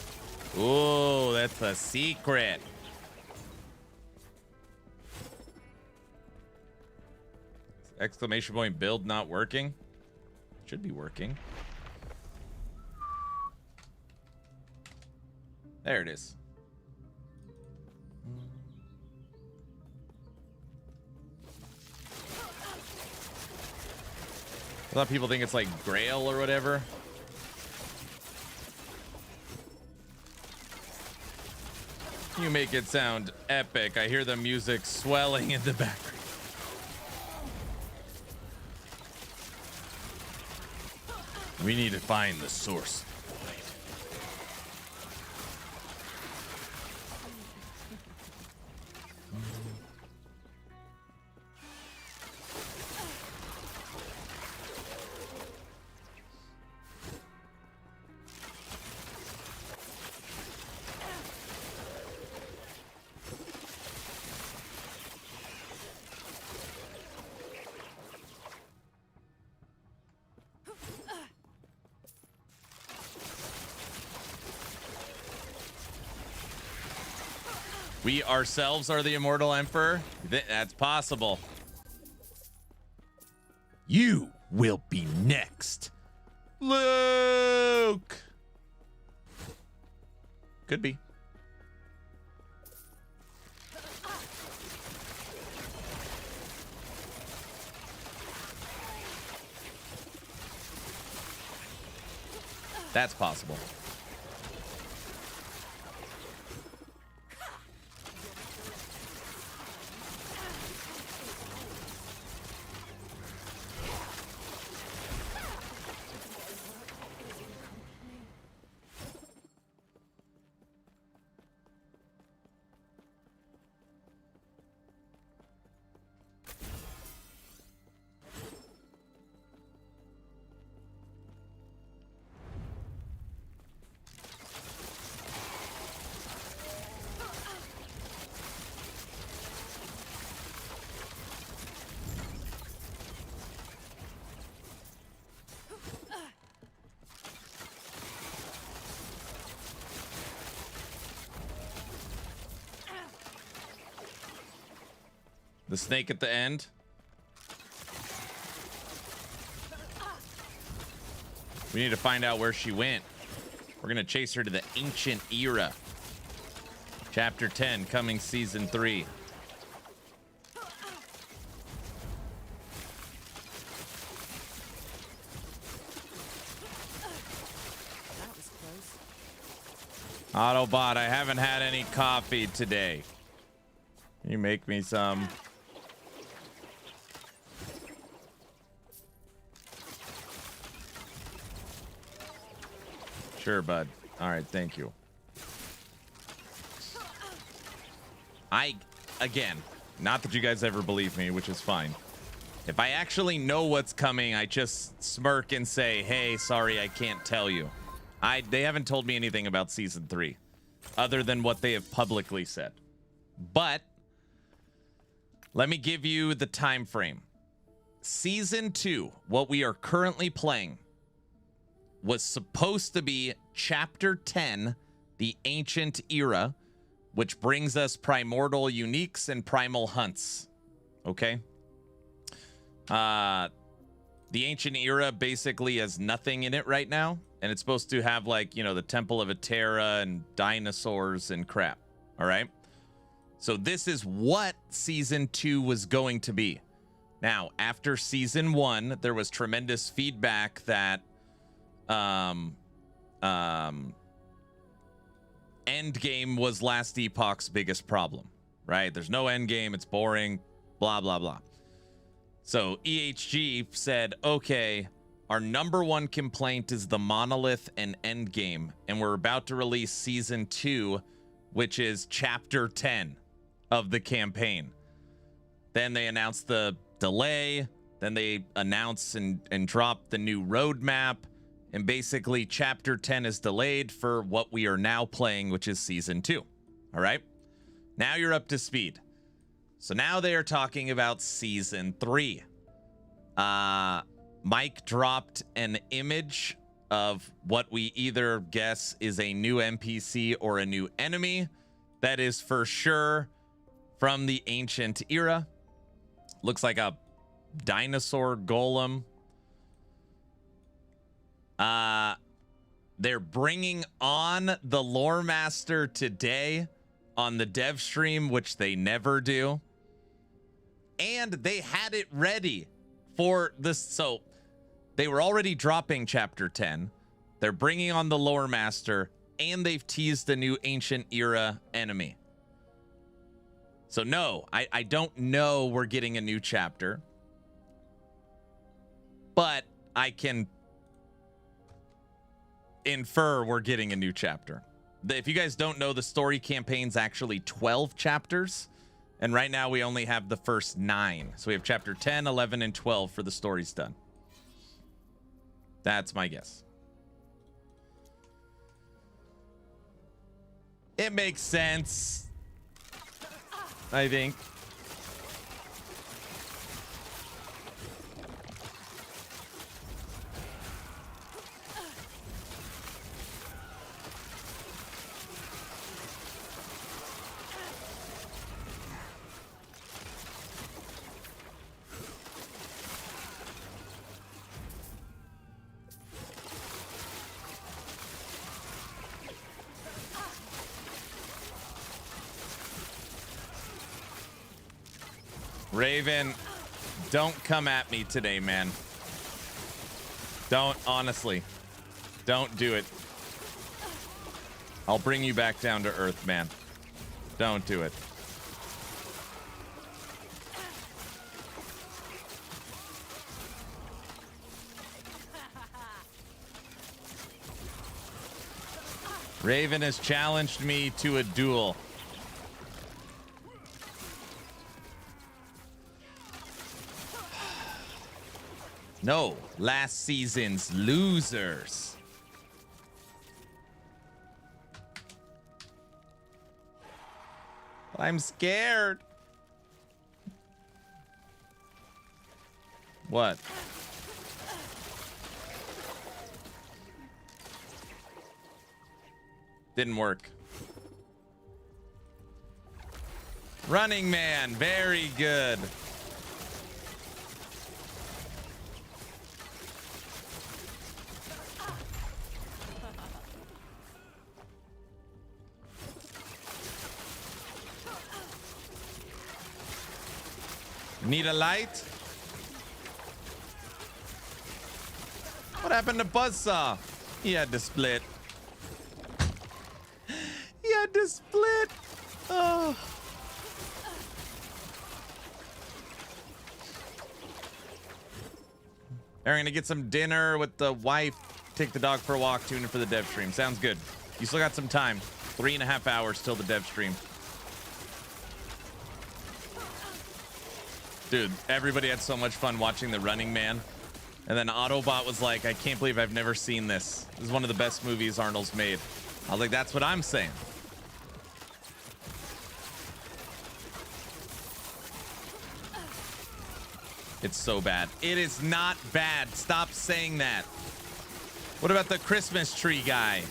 Ooh, that's a secret. !build not working? Should be working. There it is. A lot of people think it's like Grail or whatever. You make it sound epic. I hear the music swelling in the background. We need to find the source. We ourselves are the immortal emperor? That's possible. You will be next. Luke! Could be. That's possible. The snake at the end. We need to find out where she went. We're going to chase her to the ancient era. Chapter 10, coming season 3. That was close. Autobot, I haven't had any coffee today. Can you make me some? Sure, bud. All right, thank you. Again, not that you guys ever believe me, which is fine. If I actually know what's coming, I just smirk and say, hey, sorry, I can't tell you. They haven't told me anything about season 3, other than what they have publicly said. But let me give you the time frame. Season 2, what we are currently playing, was supposed to be Chapter 10, the Ancient Era, which brings us Primordial Uniques and Primal Hunts. Okay? The Ancient Era basically has nothing in it right now, and it's supposed to have, like, you know, the Temple of Atera and dinosaurs and crap. All right? So this is what Season 2 was going to be. Now, after Season 1, there was tremendous feedback that Endgame was Last Epoch's biggest problem, right? There's no endgame, it's boring, blah, blah, blah. So EHG said, okay, our number one complaint is the monolith and endgame, and we're about to release season 2, which is chapter 10 of the campaign. Then they announced the delay, then they announced and dropped the new roadmap. And basically, Chapter 10 is delayed for what we are now playing, which is Season 2. All right? Now you're up to speed. So now they are talking about Season 3. Mike dropped an image of what we either guess is a new NPC or a new enemy. That is for sure from the Ancient Era. Looks like a dinosaur golem. They're bringing on the Lore Master today on the dev stream, which they never do. And they had it ready for this. So they were already dropping Chapter 10. They're bringing on the Lore Master, and they've teased a new Ancient Era enemy. So no, I don't know we're getting a new chapter. But I can infer we're getting a new chapter. If you guys don't know, the story campaign's actually 12 chapters, and right now we only have the first 9. So we have chapter 10, 11, and 12 for the stories done. That's my guess. It makes sense, I think. Raven, don't come at me today, man. Don't, honestly. Don't do it. I'll bring you back down to earth, man. Don't do it. Raven has challenged me to a duel. No, last season's losers. I'm scared. What? Didn't work. Running Man, very good. Need a light? What happened to Buzzsaw? He had to split. He had to split. Oh. They're gonna get some dinner with the wife, take the dog for a walk, tune in for the dev stream. Sounds good. You still got some time. 3.5 hours till the dev stream. Dude, everybody had so much fun watching The Running Man. And then Autobot was like, I can't believe I've never seen this. This is one of the best movies Arnold's made. I was like, that's what I'm saying. It's so bad. It is not bad. Stop saying that. What about the Christmas tree guy?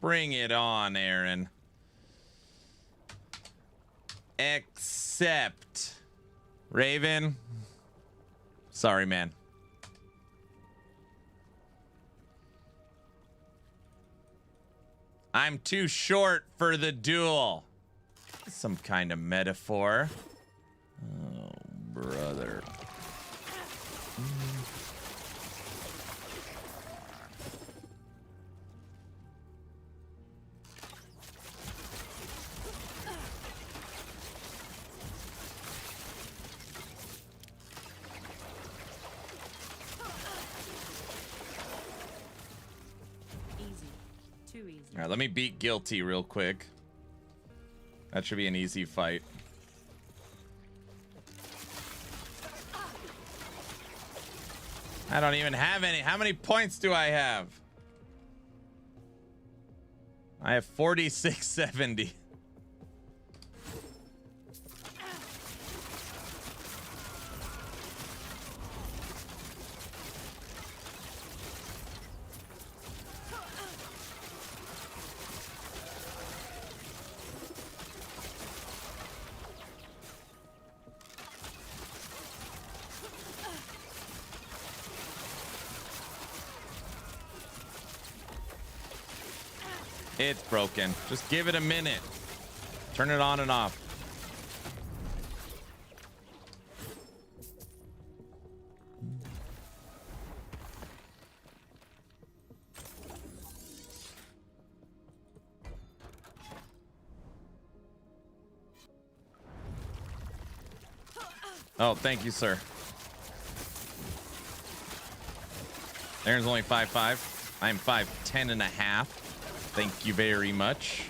Bring it on, Aaron. Except Raven. Sorry, man. I'm too short for the duel. Some kind of metaphor. Oh, brother. All right, let me beat Guilty real quick. That should be an easy fight. I don't even have any. How many points do I have? I have 4670. It's broken. Just give it a minute. Turn it on and off. Oh, thank you, sir. Aaron's only 5'5". I'm 5'10 and a half. Thank you very much.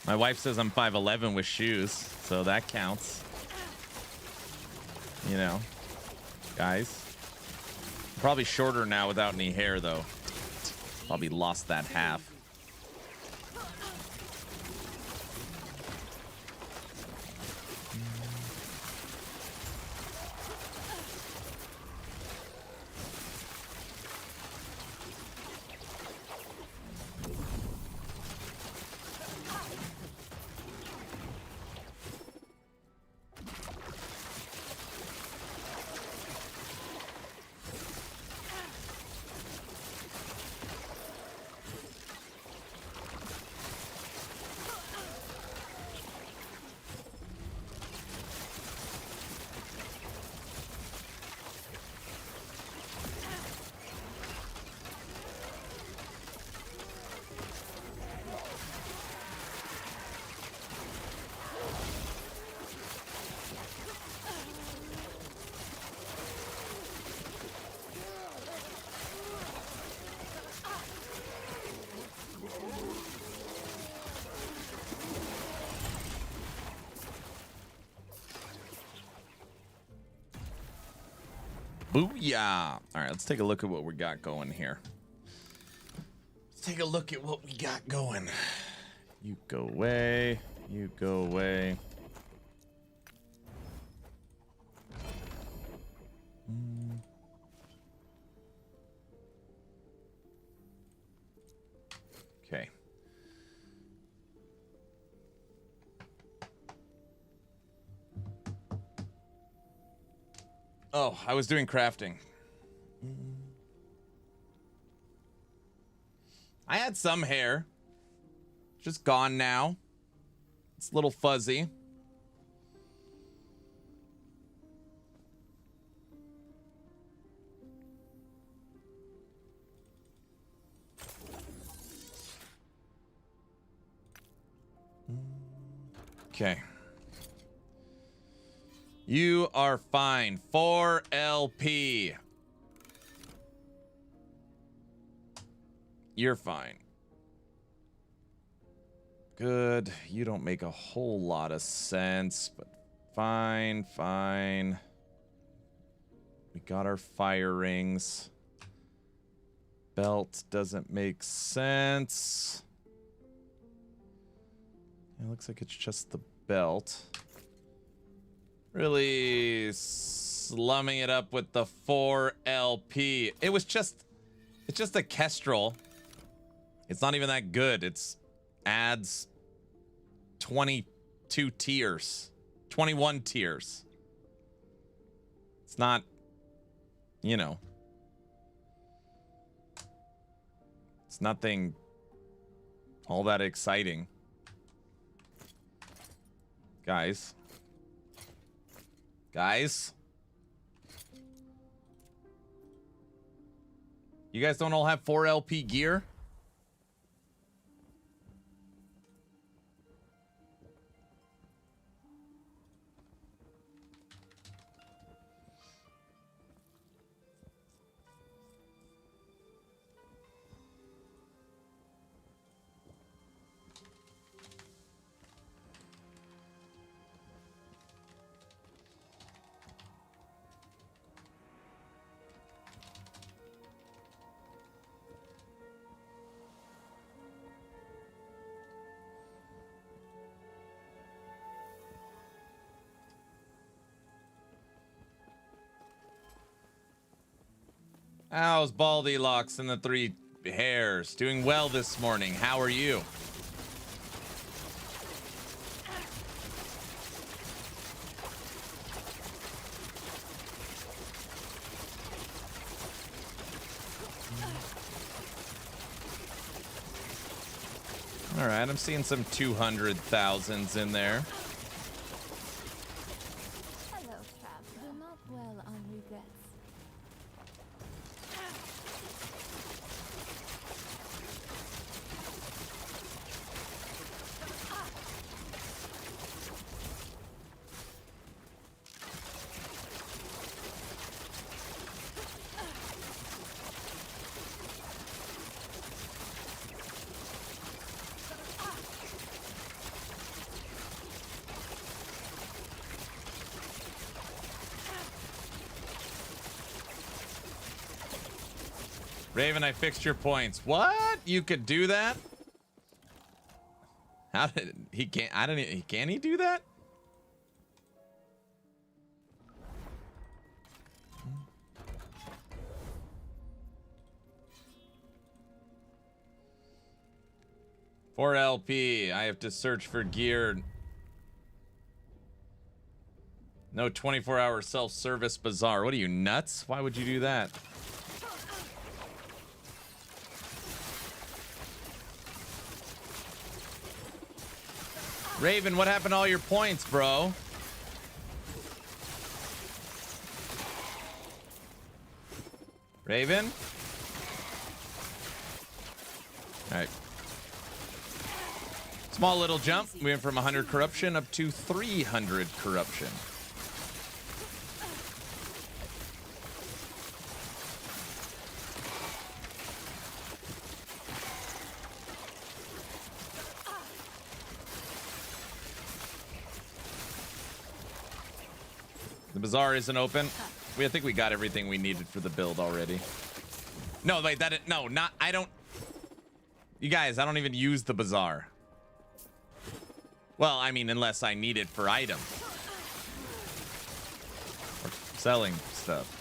My wife says I'm 5'11 with shoes, so that counts. You know, guys. I'm probably shorter now without any hair, though. Probably lost that half. Booyah. All right, let's take a look at what we got going here. Let's take a look at what we got going. You go away. You go away. Okay. Oh, I was doing crafting. I had some hair. Just gone now. It's a little fuzzy. Okay. You are fine. 4 LP. You're fine. Good. You don't make a whole lot of sense, but fine, fine. We got our fire rings. Belt doesn't make sense. It looks like it's just the belt. Really slumming it up with the 4 LP. It's just a Kestrel. It's not even that good. It's adds 22 tiers, 21 tiers. It's not, you know, it's nothing all that exciting. Guys. You guys don't all have 4 LP gear? How's Baldy Locks and the 3 hairs? Doing well this morning. How are you? All right, I'm seeing some 200,000s in there. Hello, traveler. Do not dwell on regrets. Raven, I fixed your points. What? You could do that? How did he can't? I don't. Can he do that? For LP, I have to search for gear. No 24-hour self-service bazaar. What are you, nuts? Why would you do that? Raven, what happened to all your points, bro? Raven? All right. Small little jump. We went from 100 corruption up to 300 corruption. The bazaar isn't open. I think we got everything we needed for the build already. No, wait, I don't. You guys, I don't even use the bazaar. Well, I mean, unless I need it for item. Or selling stuff.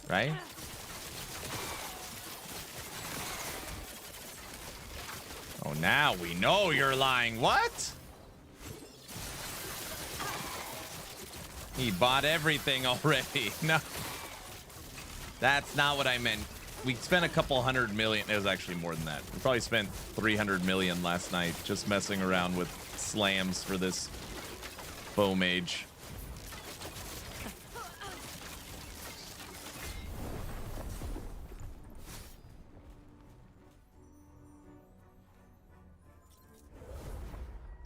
Right? Oh, now we know you're lying. What? He bought everything already. No. That's not what I meant. We spent a couple 100 million. It was actually more than that. We probably spent 300 million last night just messing around with slams for this bow mage.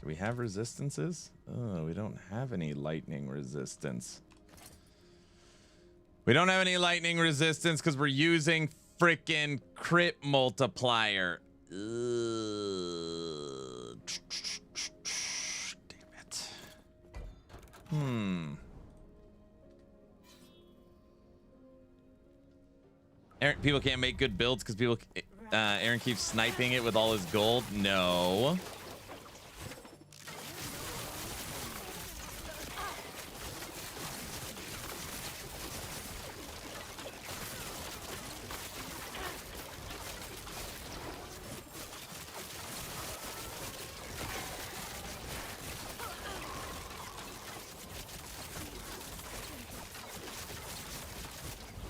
Do we have resistances? Oh, we don't have any lightning resistance. We don't have any lightning resistance because we're using frickin' crit multiplier. Damn it. Aaron, people can't make good builds because people. Aaron keeps sniping it with all his gold. No.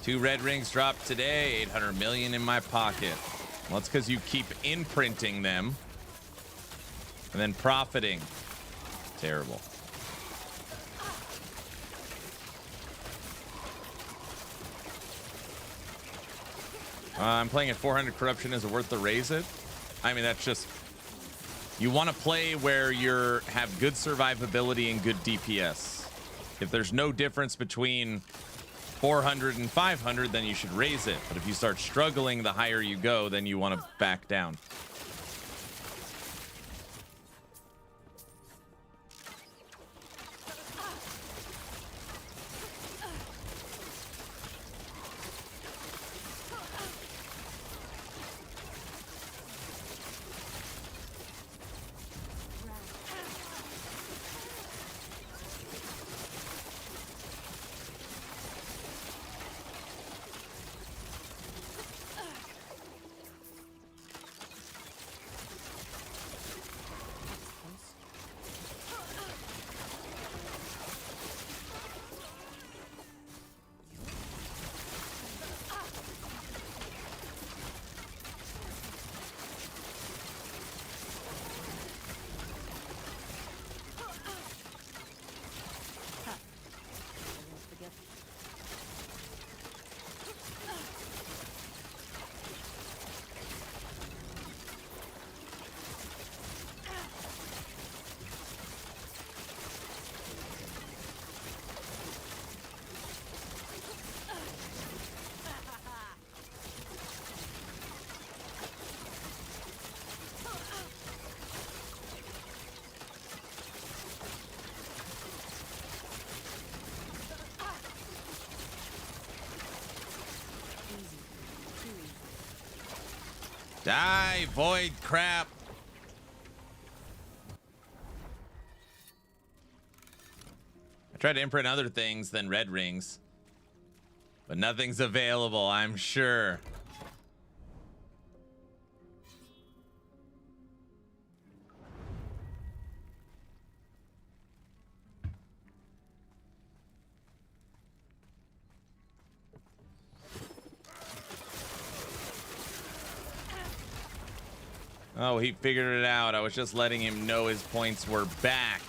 Two red rings dropped today, 800 million in my pocket. Well, it's because you keep imprinting them and then profiting. Terrible. I'm playing at 400 corruption. Is it worth to raise it? I mean, that's just... You want to play where you have good survivability and good DPS. If there's no difference between 400 and 500, then you should raise it. But if you start struggling, the higher you go, then you want to back down. Die, void crap. I tried to imprint other things than red rings, but nothing's available, I'm sure. Oh, he figured it out. I was just letting him know his points were back.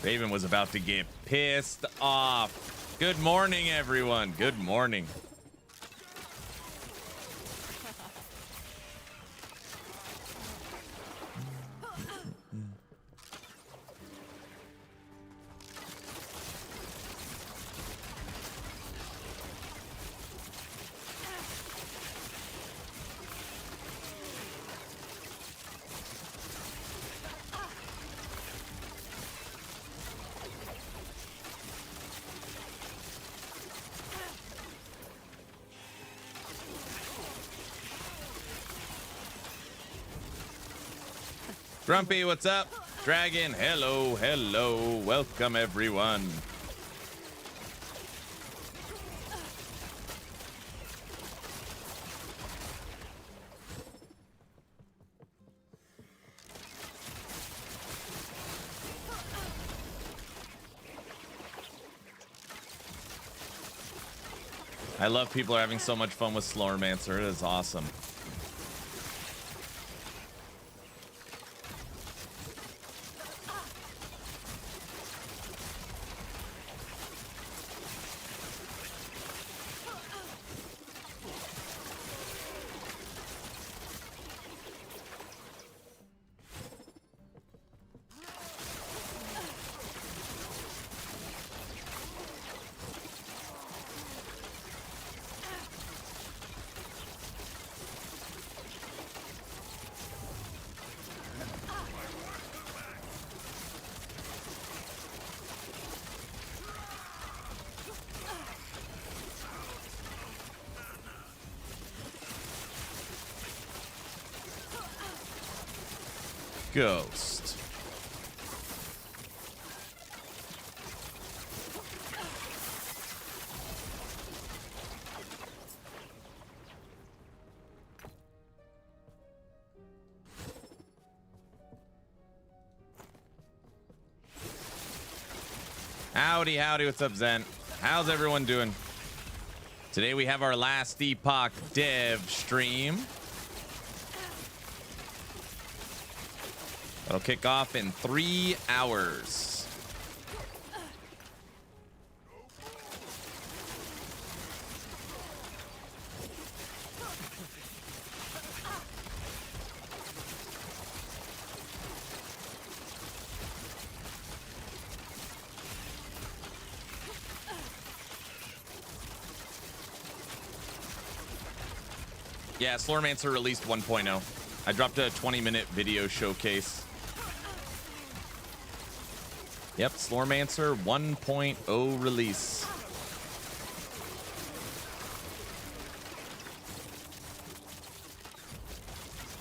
Raven was about to get pissed off. Good morning, everyone. Good morning. Grumpy, what's up? Dragon, hello, hello. Welcome, everyone. I love people are having so much fun with Slowromancer. It is awesome. Ghost. Howdy, howdy, what's up, Zen? How's everyone doing? Today we have our last Epoch dev stream. It'll kick off in 3 hours. Yeah, Slowromancer released 1.0. I dropped a 20-minute video showcase. Yep, Slowromancer 1.0 release.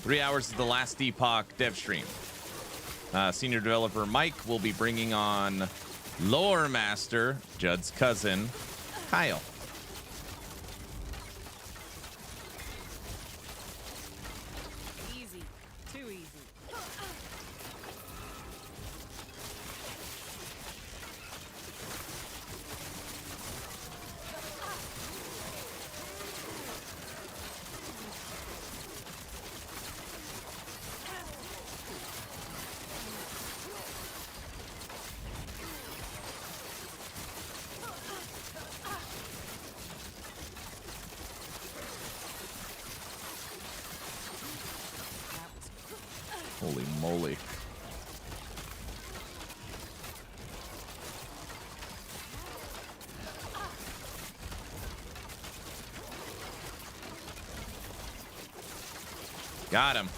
Three hours is the last Epoch dev stream. Senior developer Mike will be bringing on Lore Master, Judd's cousin, Kyle. Easy. Too easy. Holy moly. Got him.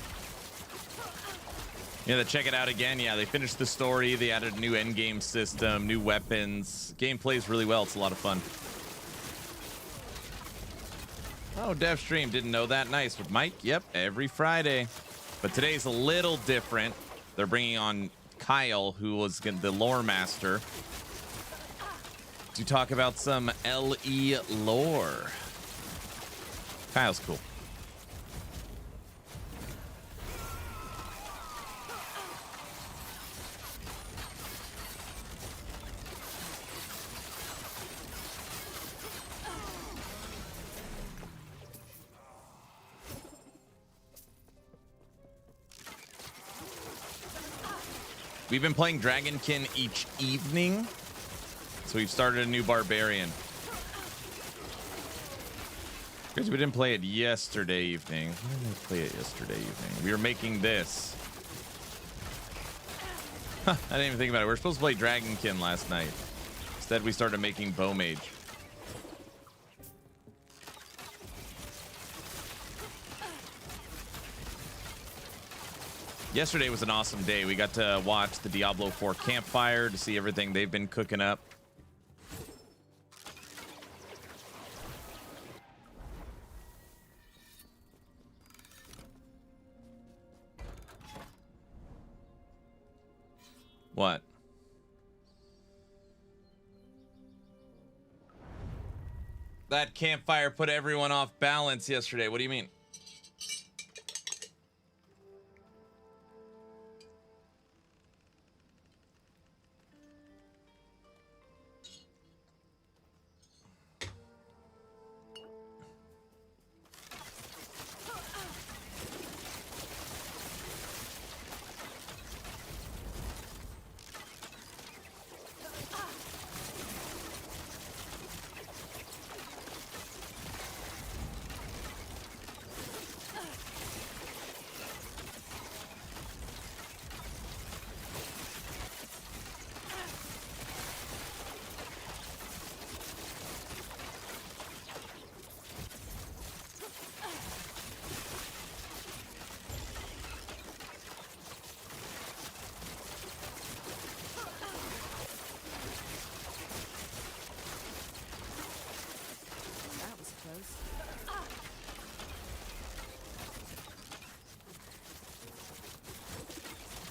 Yeah, to check it out again. Yeah, they finished the story. They added a new endgame system, new weapons. Game plays really well. It's a lot of fun. Oh, dev stream. Didn't know that. Nice. With Mike, yep, every Friday. But today's a little different. They're bringing on Kyle, who was the lore master, to talk about some LE lore. Kyle's cool. We've been playing Dragonkin each evening, so we've started a new barbarian. Because we didn't play it yesterday evening. Why didn't we play it yesterday evening? We were making this. Huh, I didn't even think about it. We were supposed to play Dragonkin last night. Instead, we started making Bow Mage. Yesterday was an awesome day. We got to watch the Diablo 4 campfire to see everything they've been cooking up. What? That campfire put everyone off balance yesterday. What do you mean? That was close.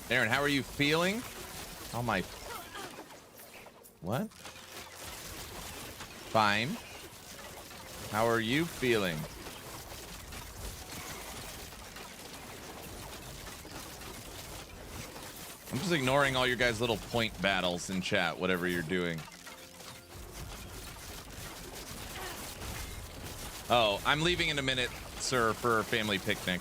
Aaron, how are you feeling? Oh my. What? Fine. How are you feeling? I'm just ignoring all your guys' little point battles in chat, whatever you're doing. Oh, I'm leaving in a minute, sir, for a family picnic.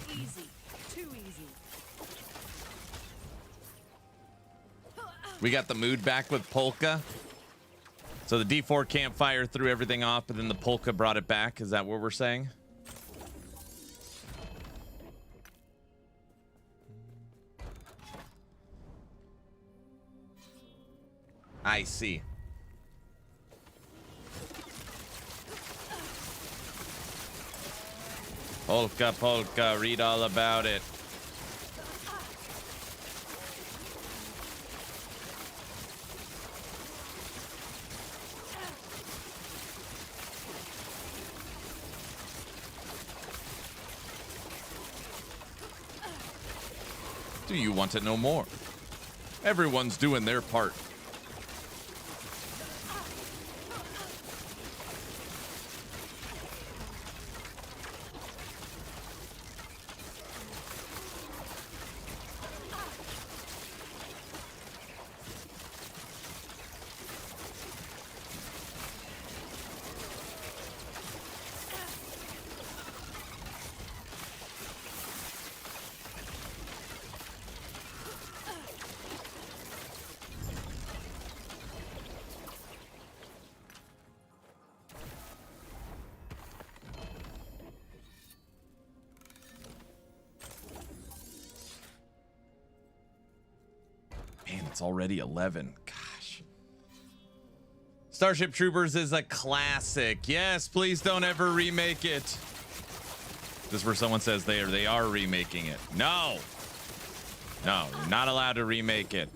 Easy. Too easy. We got the mood back with Polka. So the D4 campfire threw everything off, but then the Polka brought it back. Is that what we're saying? I see. Polka, polka, read all about it. Do you want to know more? Everyone's doing their part. Man, it's already 11. Gosh. Starship Troopers is a classic. Yes, please don't ever remake it. This is where someone says they are remaking it. No. No, you're not allowed to remake it.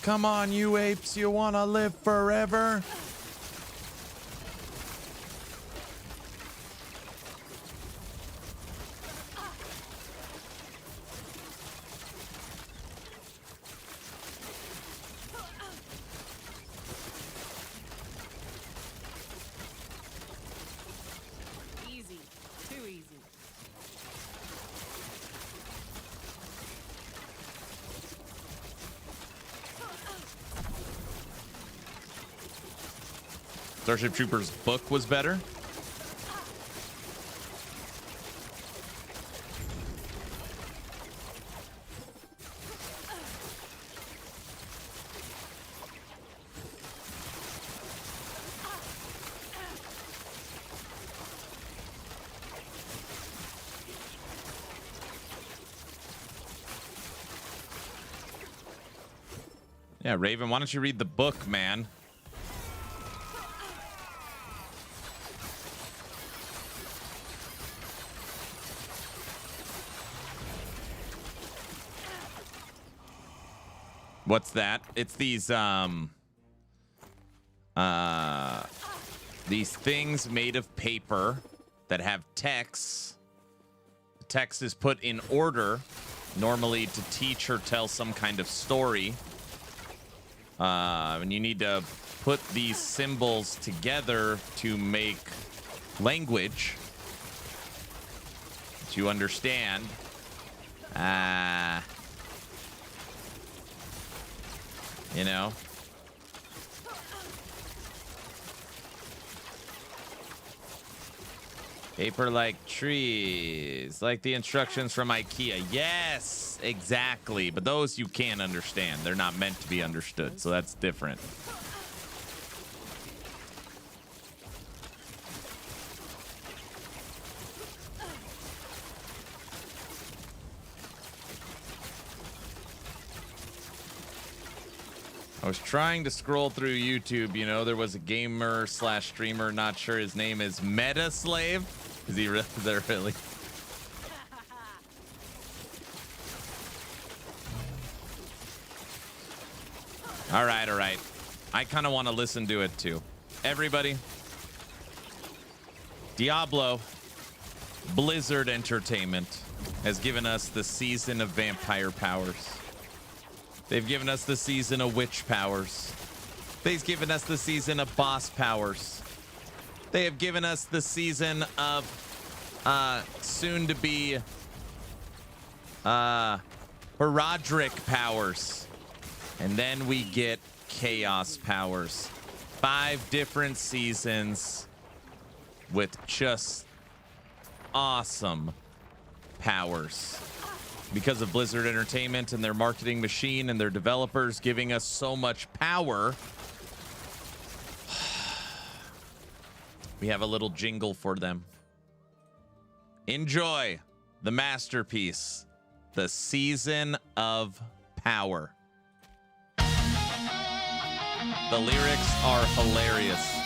Come on, you apes, you want to live forever? Easy. Too easy. Starship Troopers book was better. Yeah, Raven, why don't you read the book, man? What's that? It's these things made of paper that have text. The text is put in order, normally to teach or tell some kind of story. And you need to put these symbols together to make language that you understand. You know? Paper like trees, like the instructions from IKEA. Yes, exactly. But those you can't understand. They're not meant to be understood, so that's different. I was trying to scroll through YouTube. You know, there was a gamer / streamer, not sure his name is Meta Slave. Is he really? Is that really? All right, all right. I kind of want to listen to it too. Everybody, Diablo Blizzard Entertainment has given us the season of vampire powers. They've given us the season of witch powers. They've given us the season of boss powers. They have given us the season of soon to be Herodric powers. And then we get chaos powers. 5 different seasons with just awesome powers. Because of Blizzard Entertainment and their marketing machine and their developers giving us so much power, we have a little jingle for them. Enjoy the masterpiece, the Season of Power. The lyrics are hilarious.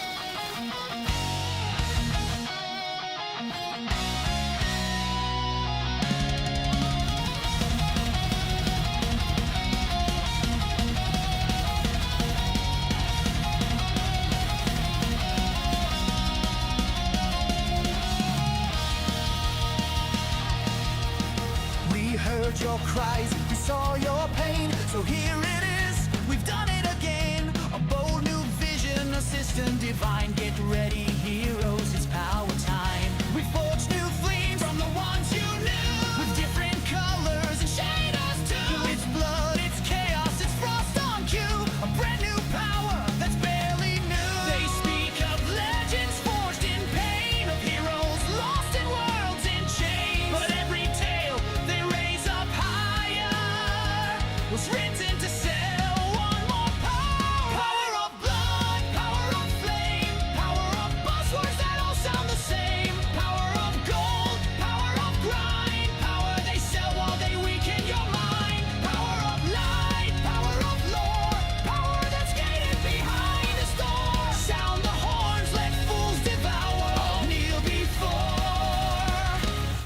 Heard your cries, we saw your pain, so here it is, we've done it again. A bold new vision, a system divine. Get ready, heroes, it's power time. We forged new flames from the ones you knew, with different colors and shaders too. It's blood, it's chaos, it's frost on cue. A brand new power that's barely new. They speak of legends forged in pain, of heroes lost in worlds in chains. But every tale they raise up higher was written to sell one more power. Power of blood, power of flame, power of buzzwords that all sound the same. Power of gold, power of grind, power they sell while they weaken your mind. Power of light, power of lore, power that's gated behind this door. Sound the horns, let fools devour, all kneel before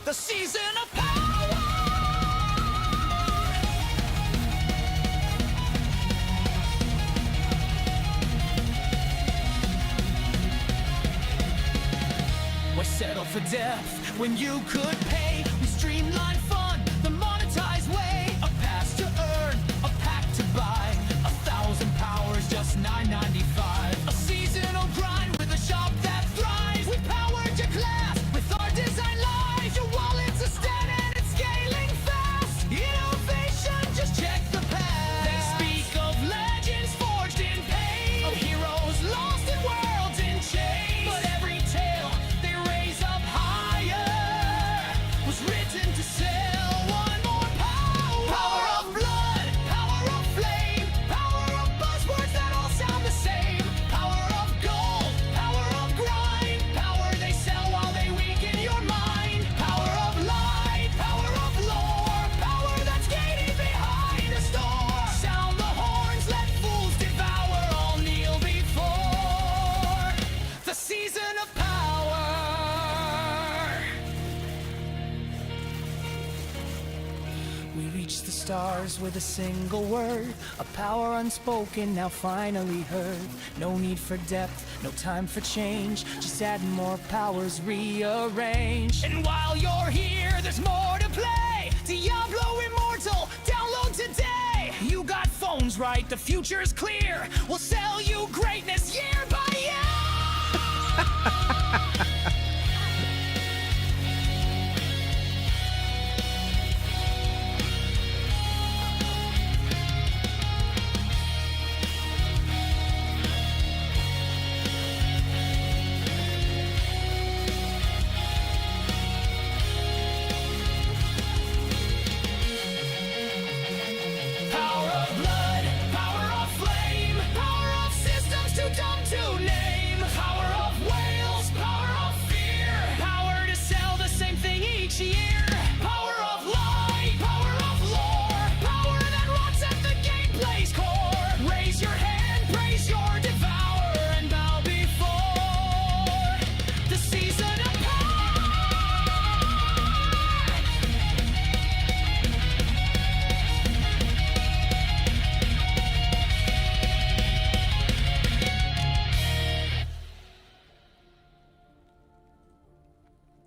the season of power. Why settle for death when you could pay? We streamline fun, the monetized way. A pass to earn, a pack to buy. 1,000 powers, just $9.95. A seasonal grind with a shop that thrives. We powered your class with our design lives. Your wallet's a stat and it's scaling fast. Innovation, just check the past. They speak of legends forged in pain, of heroes lost in worlds in chains. But every tale they raise up higher was written to sell We reach the stars with a single word, a power unspoken, now finally heard. No need for depth, no time for change, just add more powers, rearrange. And while you're here, there's more to play. Diablo Immortal, download today. You got phones right, the future's clear. We'll sell you greatness year by year.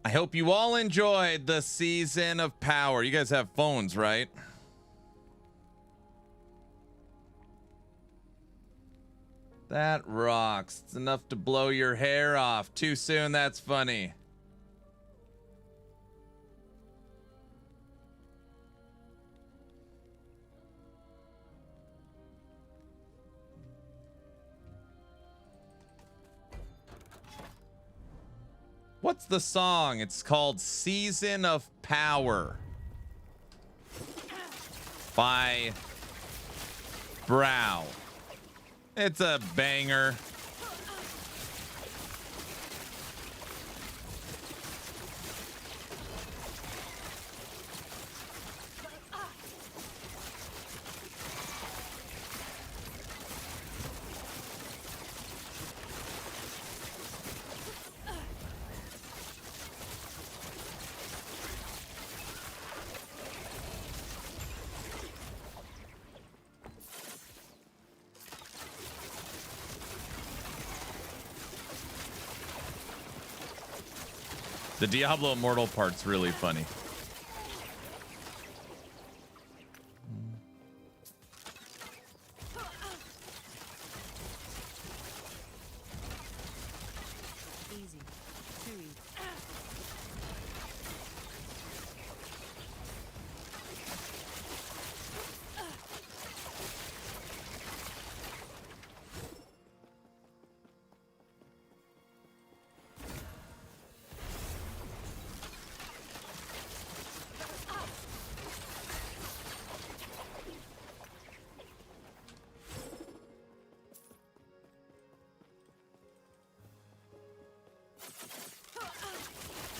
I hope you all enjoyed the Season of Power. You guys have phones, right? That rocks. It's enough to blow your hair off. Too soon, that's funny. What's the song? It's called Season of Power by Brow. It's a banger. The Diablo Immortal part's really funny. Easy. Too easy.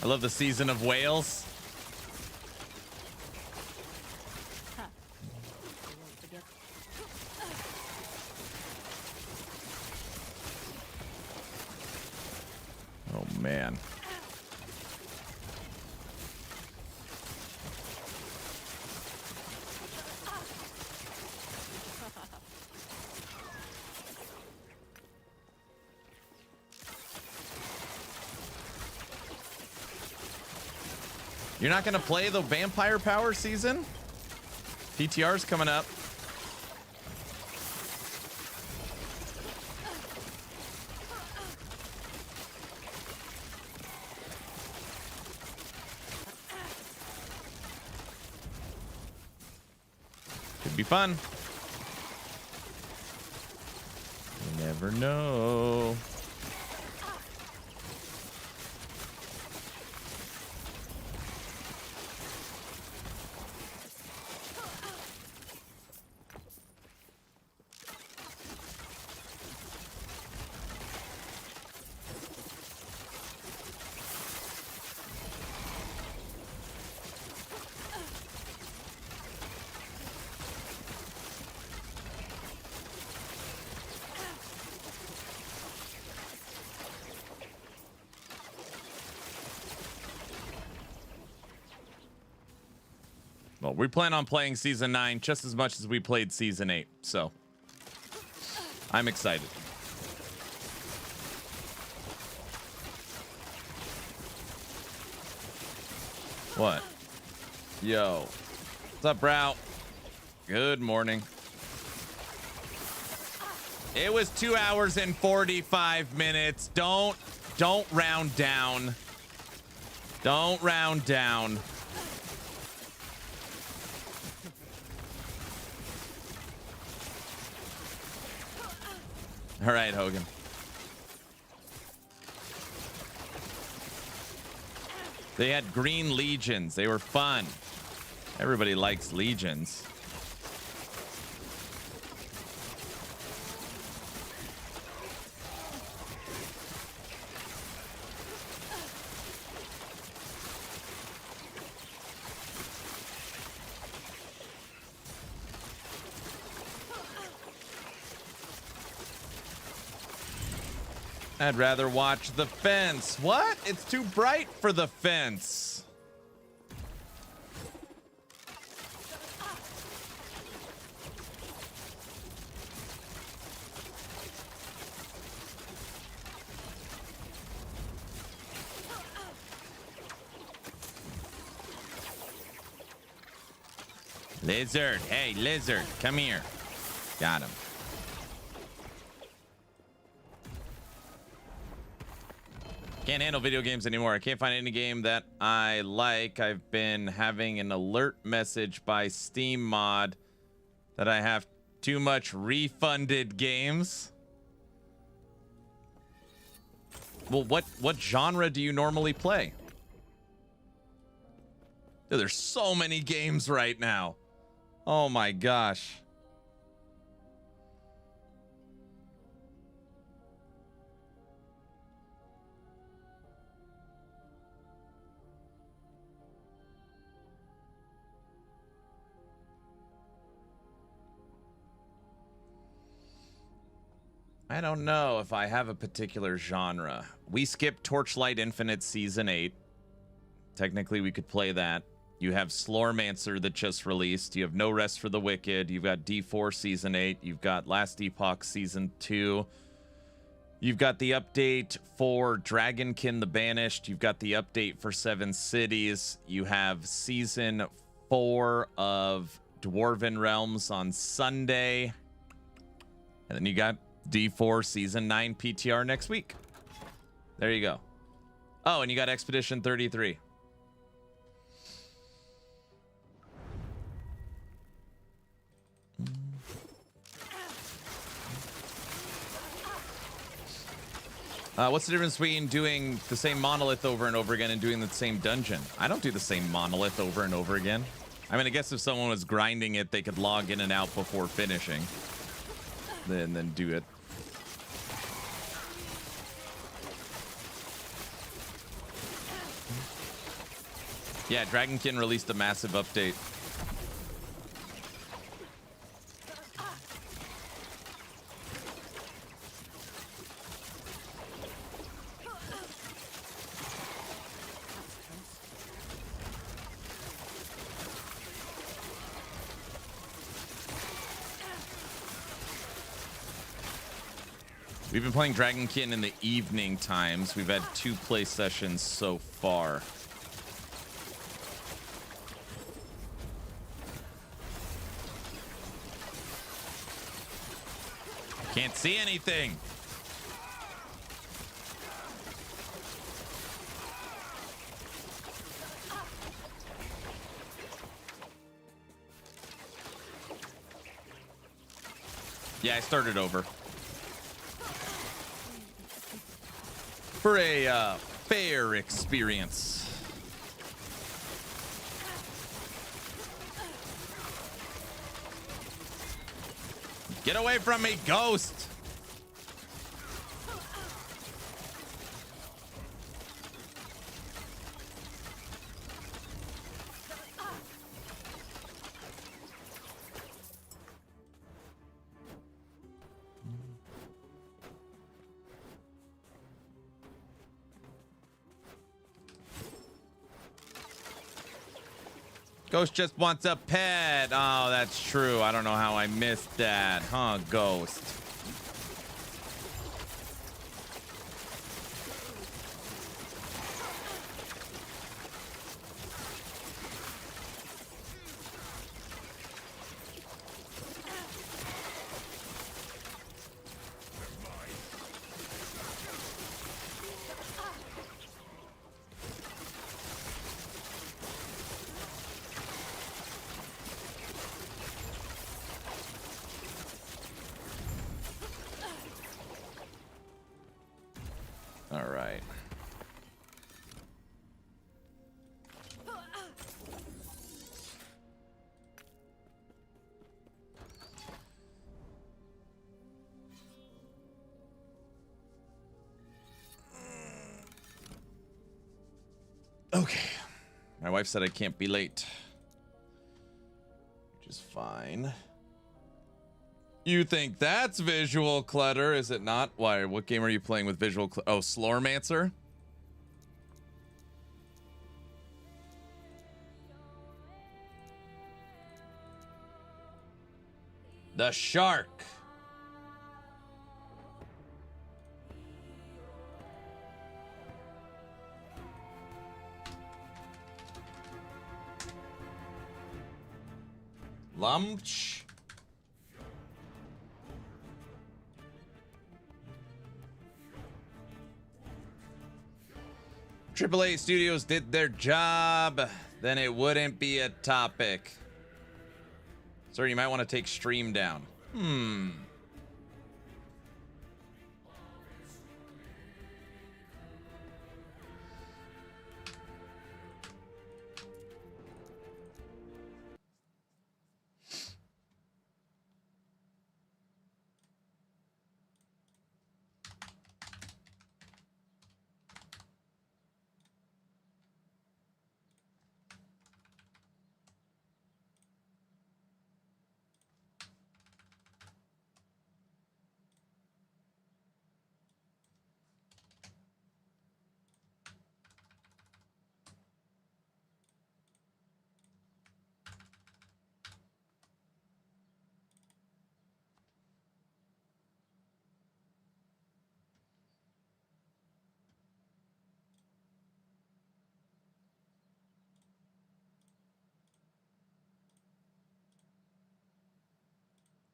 I love the Season of Whales. Oh man. You're not gonna play the Vampire Power season? PTR's coming up. Could be fun. You never know. Well, we plan on playing Season 9 just as much as we played Season 8, so I'm excited. What? Yo. What's up, Brow? Good morning. It was 2 hours and 45 minutes. Don't round down. Don't round down. All right, Hogan. They had green legions. They were fun. Everybody likes legions. I'd rather watch the fence. What? It's too bright for the fence. Lizard. Hey, lizard. Come here. Got him. Can't handle video games anymore. I can't find any game that I like. I've been having an alert message by Steam mod that I have too much refunded games. Well, what genre do you normally play? Dude, there's so many games right now. Oh my gosh. I don't know if I have a particular genre. We skipped Torchlight Infinite Season 8. Technically, we could play that. You have Slormancer that just released. You have No Rest for the Wicked. You've got D4 Season 8. You've got Last Epoch Season 2. You've got the update for Dragonkin the Banished. You've got the update for Seven Cities. You have Season 4 of Dwarven Realms on Sunday. And then you got D4 Season 9 PTR next week. There you go. Oh, and you got Expedition 33. What's the difference between doing the same monolith over and over again and doing the same dungeon? I don't do the same monolith over and over again. I mean, I guess if someone was grinding it, they could log in and out before finishing. Then do it. Yeah, Dragonkin released a massive update. We've been playing Dragonkin in the evening times. We've had 2 play sessions so far. Can't see anything. Yeah, I started over. For a fair experience. Get away from me, ghost! Ghost just wants a pet. Oh, that's true. I don't know how I missed that. Huh, Ghost? All right. Okay. My wife said I can't be late, which is fine. You think that's visual clutter, is it not? Why? What game are you playing with visual clutter? Oh, Slormancer? The shark. Lumch. AAA Studios did their job, then it wouldn't be a topic. Sir, you might want to take stream down.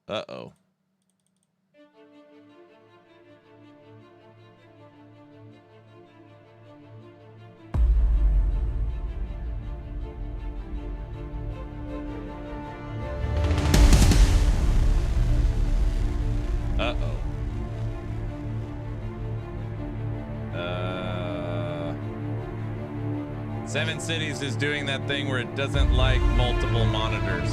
Uh-oh. Uh-oh. Seven Cities is doing that thing where it doesn't like multiple monitors.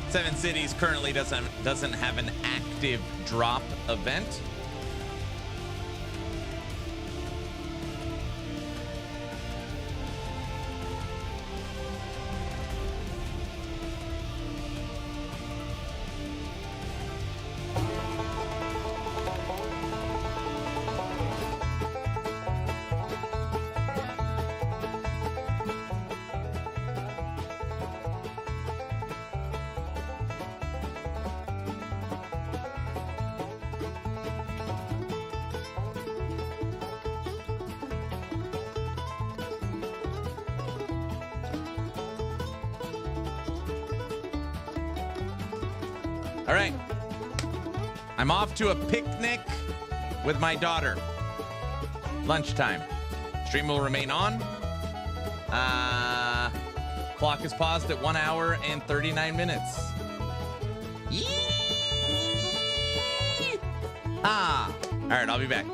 Seven Cities currently doesn't have an active drop event. All right. I'm off to a picnic with my daughter. Lunchtime. Stream will remain on. Clock is paused at 1 hour and 39 minutes. Yee! All right, I'll be back.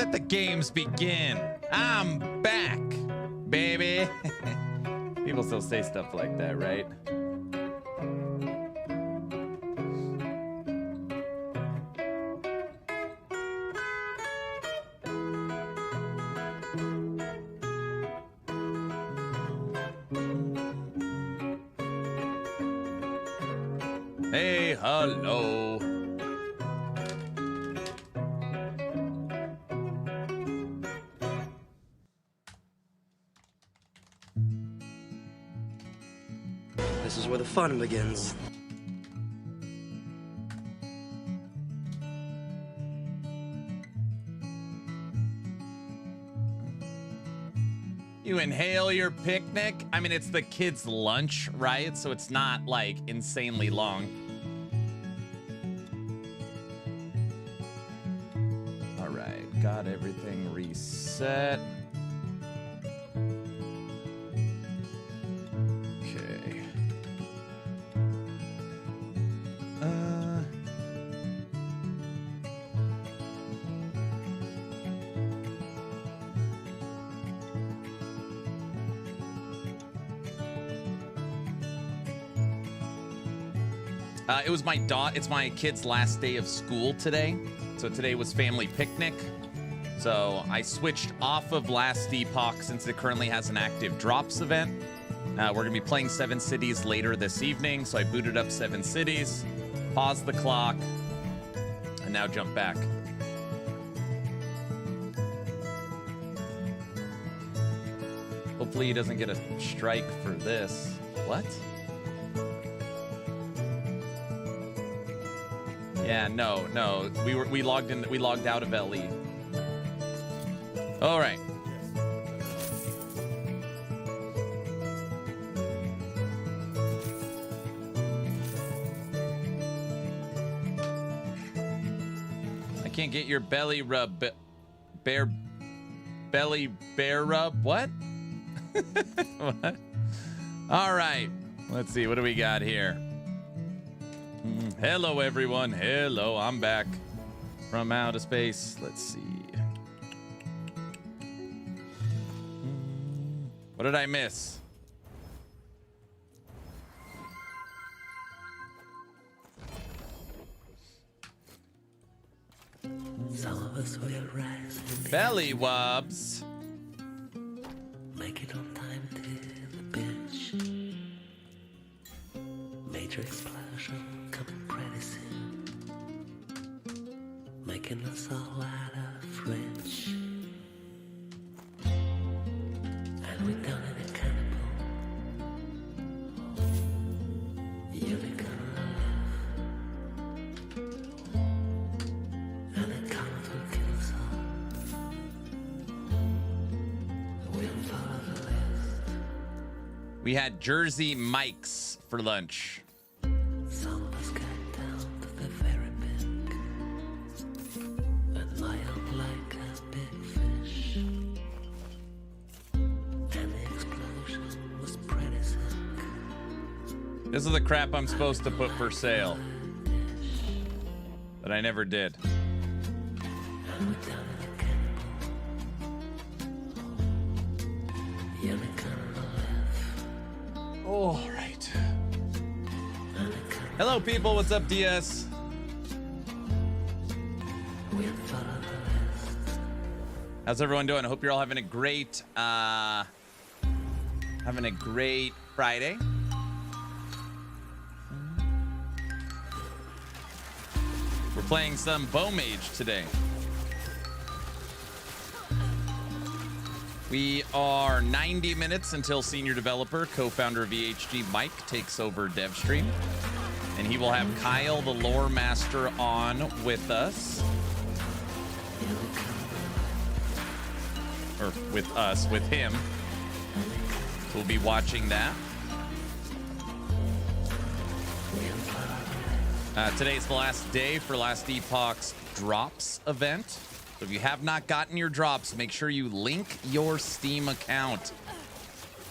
Let the games begin. I'm back, baby. People still say stuff like that, right? Hey, hello. This is where the fun begins. You inhale your picnic. I mean, it's the kids' lunch, right? So it's not like insanely long. All right, got everything reset. Okay. It's my kid's last day of school today. So today was family picnic. So I switched off of last Epoch since it currently has an active drops event. We're gonna be playing 7 Cities later this evening. So I booted up 7 Cities, paused the clock, and now jump back. Hopefully he doesn't get a strike for this. What? Yeah, no. We logged in. We logged out of LE. All right. I can't get your belly rub. Bear rub. What? What? All right. Let's see. What do we got here? Hello, everyone. Hello, I'm back from outer space. Let's see. What did I miss? Some of us will rise. Belly wobs. Make it on time to the bitch. Major explosion coming pretty soon. Making us all out of French. And we done it a cannibal. Unicorn alive. And it comes will kill us all. We'll follow the list. We had Jersey Mike's for lunch. Some of us got down to the very pink. And my up like a big fish. And the explosion was pretty sick. This is the crap I'm supposed to put for sale. But I never did. And we done it a cannibal. Unicorn alive. All right. Hello, people. What's up, DS? We'll follow the list. How's everyone doing? I hope you're all having a great Friday. We're playing some Mage today. We are 90 minutes until senior developer, co-founder of VHG, Mike, takes over DevStream. And he will have Kyle, the lore master, on with us. Or with us, with him. We'll be watching that. Today's the last day for last Epoch's drops event. So if you have not gotten your drops, make sure you link your Steam account.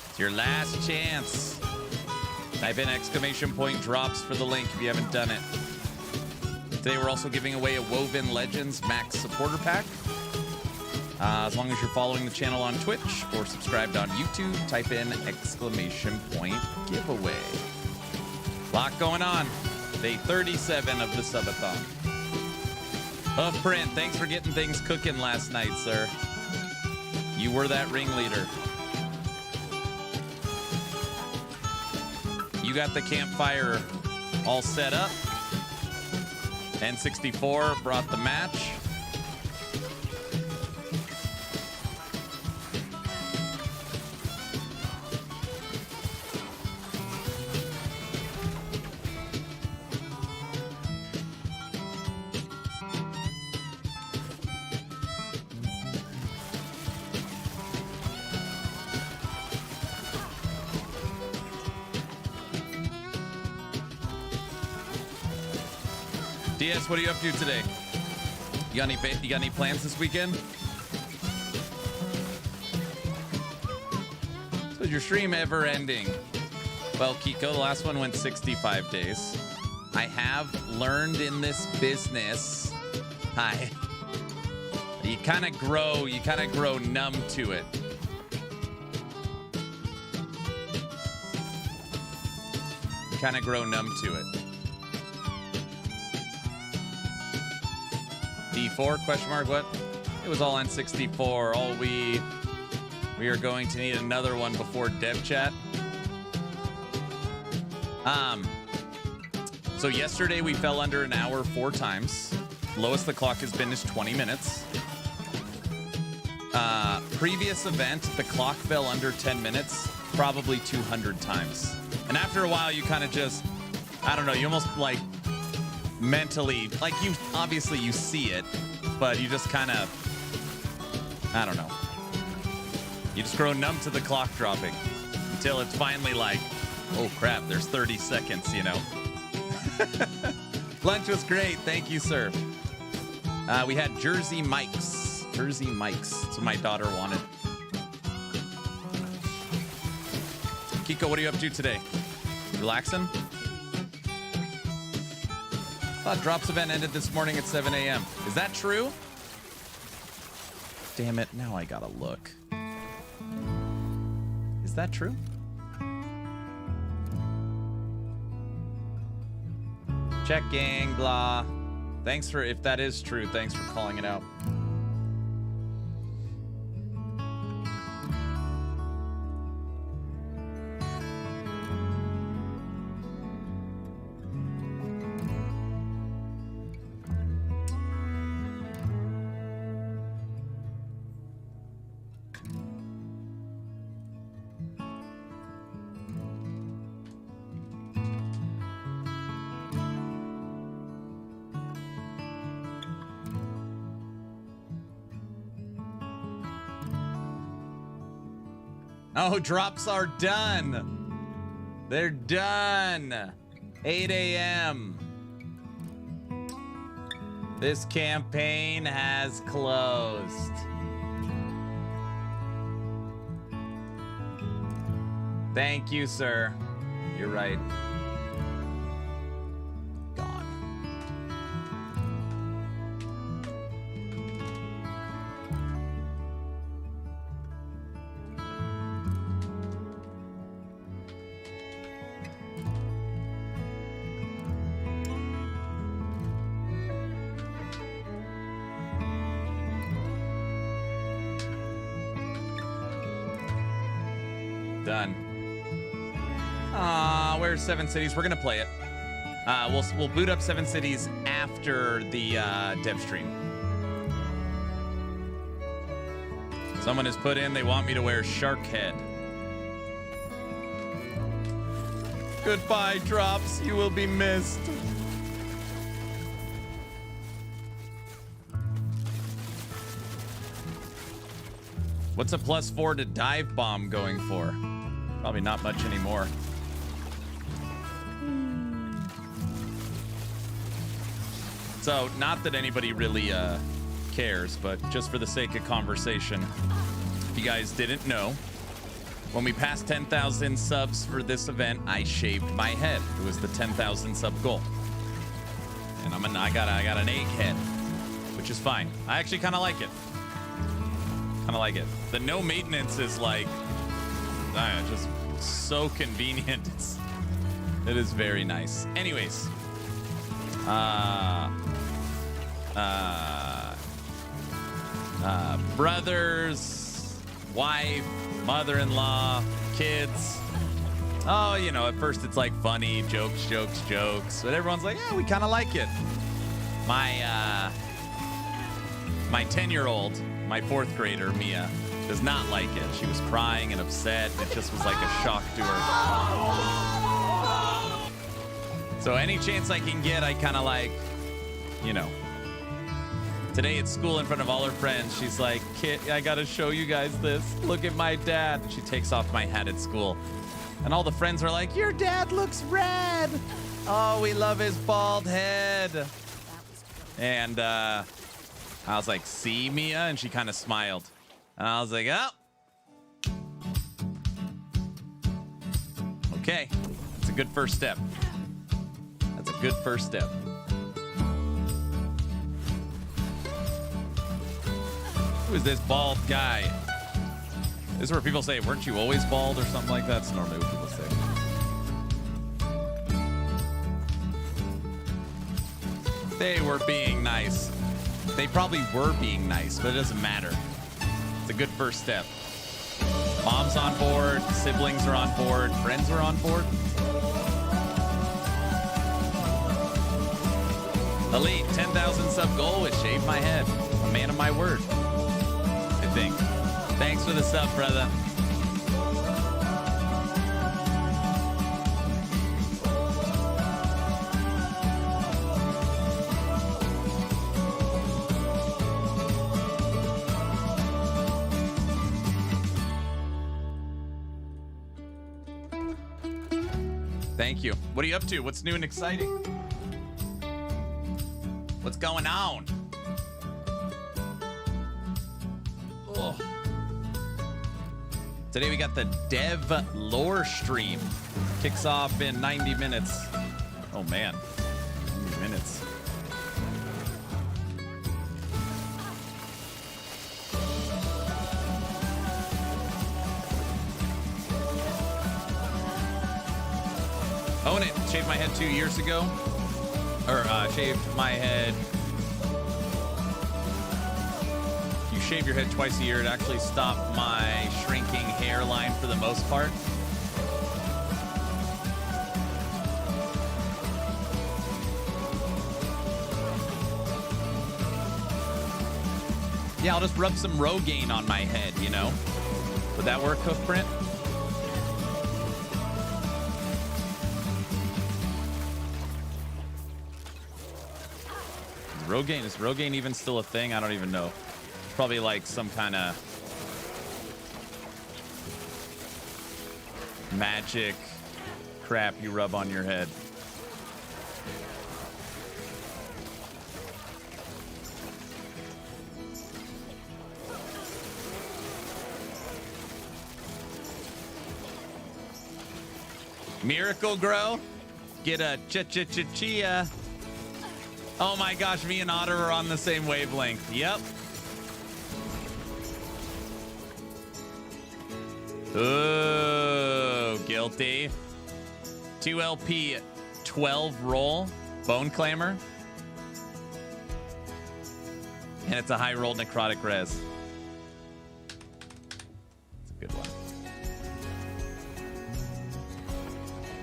It's your last chance. Type in !drops for the link if you haven't done it. Today we're also giving away a Woven Legends Max Supporter Pack. As long as you're following the channel on Twitch or subscribed on YouTube, type in !giveaway. Lot going on. Day 37 of the Sub-A-Thon. Of Print, thanks for getting things cooking last night, sir. You were that ringleader. You got the campfire all set up. N64 brought the match. DS, what are you up to today? You got any plans this weekend? So is your stream ever ending? Well, Kiko, the last one went 65 days. I have learned in this business, you kind of grow numb to it. You kind of grow numb to it. D4 question mark what? It was all on 64. All we are going to need another one before dev chat. So yesterday we fell under an hour 4 times. Lowest the clock has been is 20 minutes. Previous event, the clock fell under 10 minutes, probably 200 times. And after a while, you kind of just, I don't know, you almost like mentally, like you, obviously you see it, but you just kind of, I don't know. You just grow numb to the clock dropping until it's finally like, oh crap, there's 30 seconds, you know? Lunch was great. Thank you, sir. We had Jersey Mike's. Jersey Mike's. That's what my daughter wanted. Kiko, what are you up to today? Relaxing? Thought Drops event ended this morning at 7 a.m. Is that true? Damn it, now I gotta look. Is that true? Checking, blah. Thanks for, if that is true, thanks for calling it out. Oh, drops are done. They're done. 8 a.m. This campaign has closed. Thank you, sir. You're right. Gone. Done. Where's Seven Cities? We're gonna play it. We'll boot up Seven Cities after the dev stream. Someone has put in they want me to wear shark head. Goodbye, Drops. You will be missed. What's a +4 to dive bomb going for? Probably not much anymore. So, not that anybody really cares, but just for the sake of conversation, if you guys didn't know, when we passed 10,000 subs for this event, I shaved my head. It was the 10,000 sub goal, and I got an egg head, which is fine. I actually kind of like it. Kind of like it. The no maintenance is like, just so convenient. It is very nice. Anyways, brothers, wife, mother-in-law, kids. Oh, you know, at first it's like funny, jokes. But everyone's like, yeah, we kind of like it. My 10-year-old, my 4th grader, Mia, does not like it. She was crying and upset. It just was like a shock to her. So any chance I can get, I kind of like, you know. Today at school in front of all her friends, she's like, Kit, I got to show you guys this. Look at my dad. She takes off my hat at school. And all the friends are like, your dad looks rad. Oh, we love his bald head. And I was like, see, Mia? And she kind of smiled. And I was like, oh. Okay. That's a good first step. That's a good first step. Who is this bald guy? This is where people say, weren't you always bald or something like that? That's normally what people say. They were being nice. They probably were being nice, but it doesn't matter. It's a good first step. Mom's on board, siblings are on board, friends are on board. Elite, 10,000 sub goal with Shave My Head. A man of my word, I think. Thanks for the sub, brother. Thank you. What are you up to? What's new and exciting? What's going on? Oh. Today we got the Dev Lore stream. Kicks off in 90 minutes. Oh man, 90 minutes. Own it. Shaved my head 2 years ago. Or shaved my head. You shave your head twice a year. It actually stopped my shrinking hairline for the most part. Yeah, I'll just rub some Rogaine on my head, you know? Would that work, Cookprint? Is Rogaine even still a thing? I don't even know. Probably like some kind of magic crap you rub on your head. Miracle Grow? Get a chia. Oh my gosh, me and Otter are on the same wavelength. Yep. Ooh, guilty. 2 LP, 12 roll, Bone Clamor. And it's a high roll necrotic res. It's a good one.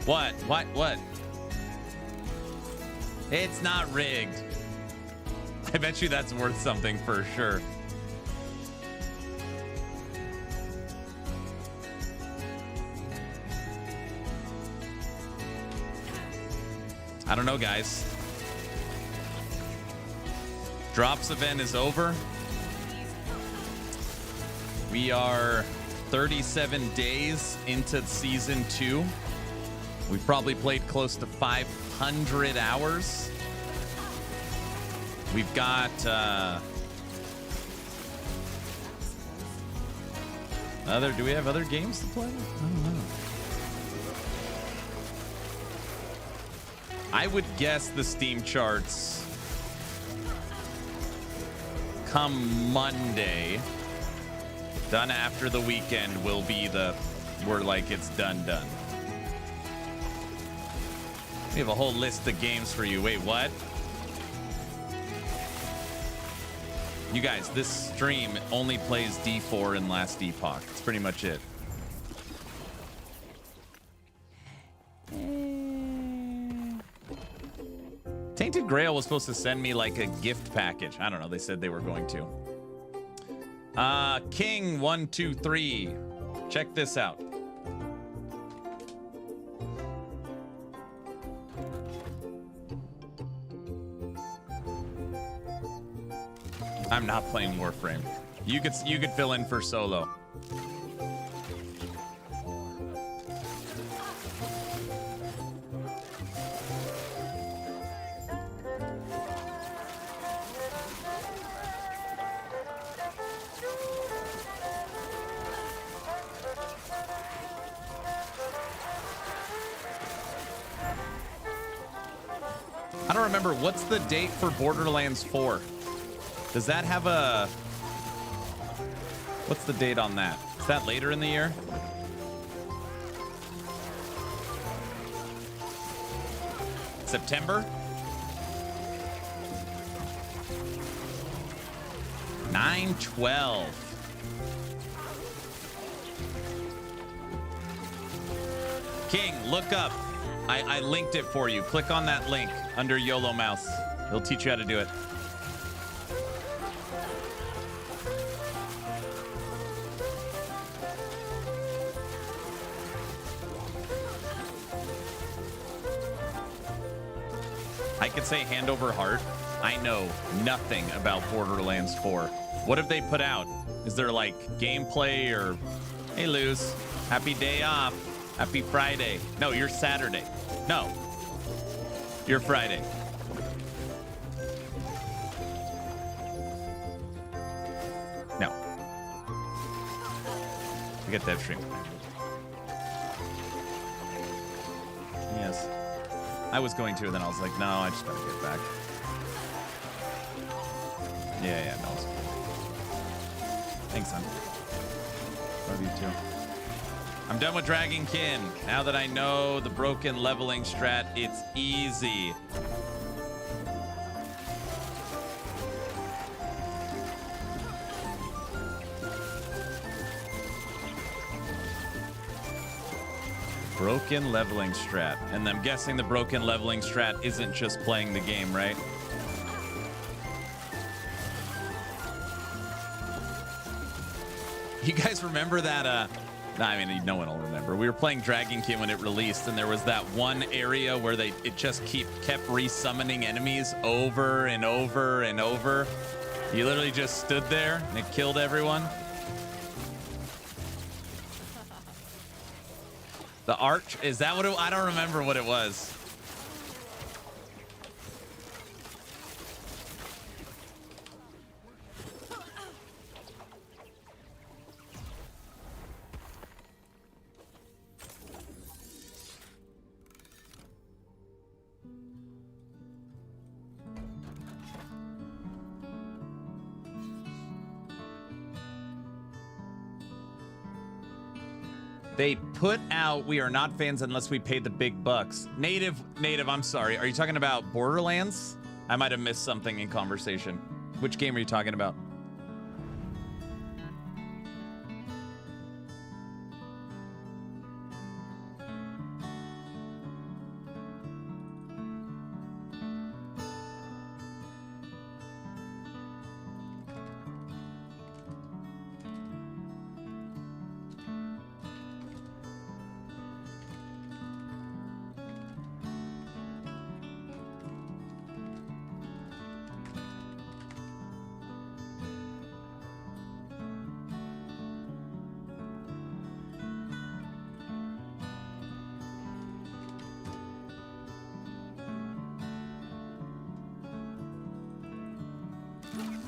What? It's not rigged. I bet you that's worth something for sure. I don't know, guys. Drops event is over. We are 37 days into season 2. We've probably played close to 500 hours. We've got do we have other games to play? I don't know. I would guess the Steam charts come Monday Done after the weekend will be we're like, it's done. We have a whole list of games for you. Wait, what? You guys, this stream only plays D4 and Last Epoch. That's pretty much it. Tainted Grail was supposed to send me like a gift package. I don't know. They said they were going to. King 123. Check this out. I'm not playing Warframe. You could fill in for solo. I don't remember. What's the date for Borderlands 4? Does that have a... What's the date on that? Is that later in the year? September? 9/12. King, look up. I linked it for you. Click on that link under YOLO Mouse. It'll teach you how to do it. I could say hand over heart. I know nothing about Borderlands 4. What have they put out? Is there like gameplay or, hey Luz, happy day off, happy Friday. No, you're Saturday. No, you're Friday. No. Forget that stream. Yes. I was going to, and then I was like, no, I just gotta get back. Yeah, no. Thanks, son. Love you too. I'm done with Dragonkin. Now that I know the broken leveling strat, it's easy. Broken leveling strat. And I'm guessing the broken leveling strat isn't just playing the game, right? You guys remember that, I mean, no one will remember. We were playing Dragonkin when it released, and there was that one area where it just kept resummoning enemies over and over and over. You literally just stood there, and it killed everyone. The Arch, is that what I don't remember what it was. They put out, we are not fans unless we pay the big bucks. Native, I'm sorry. Are you talking about Borderlands? I might have missed something in conversation. Which game are you talking about?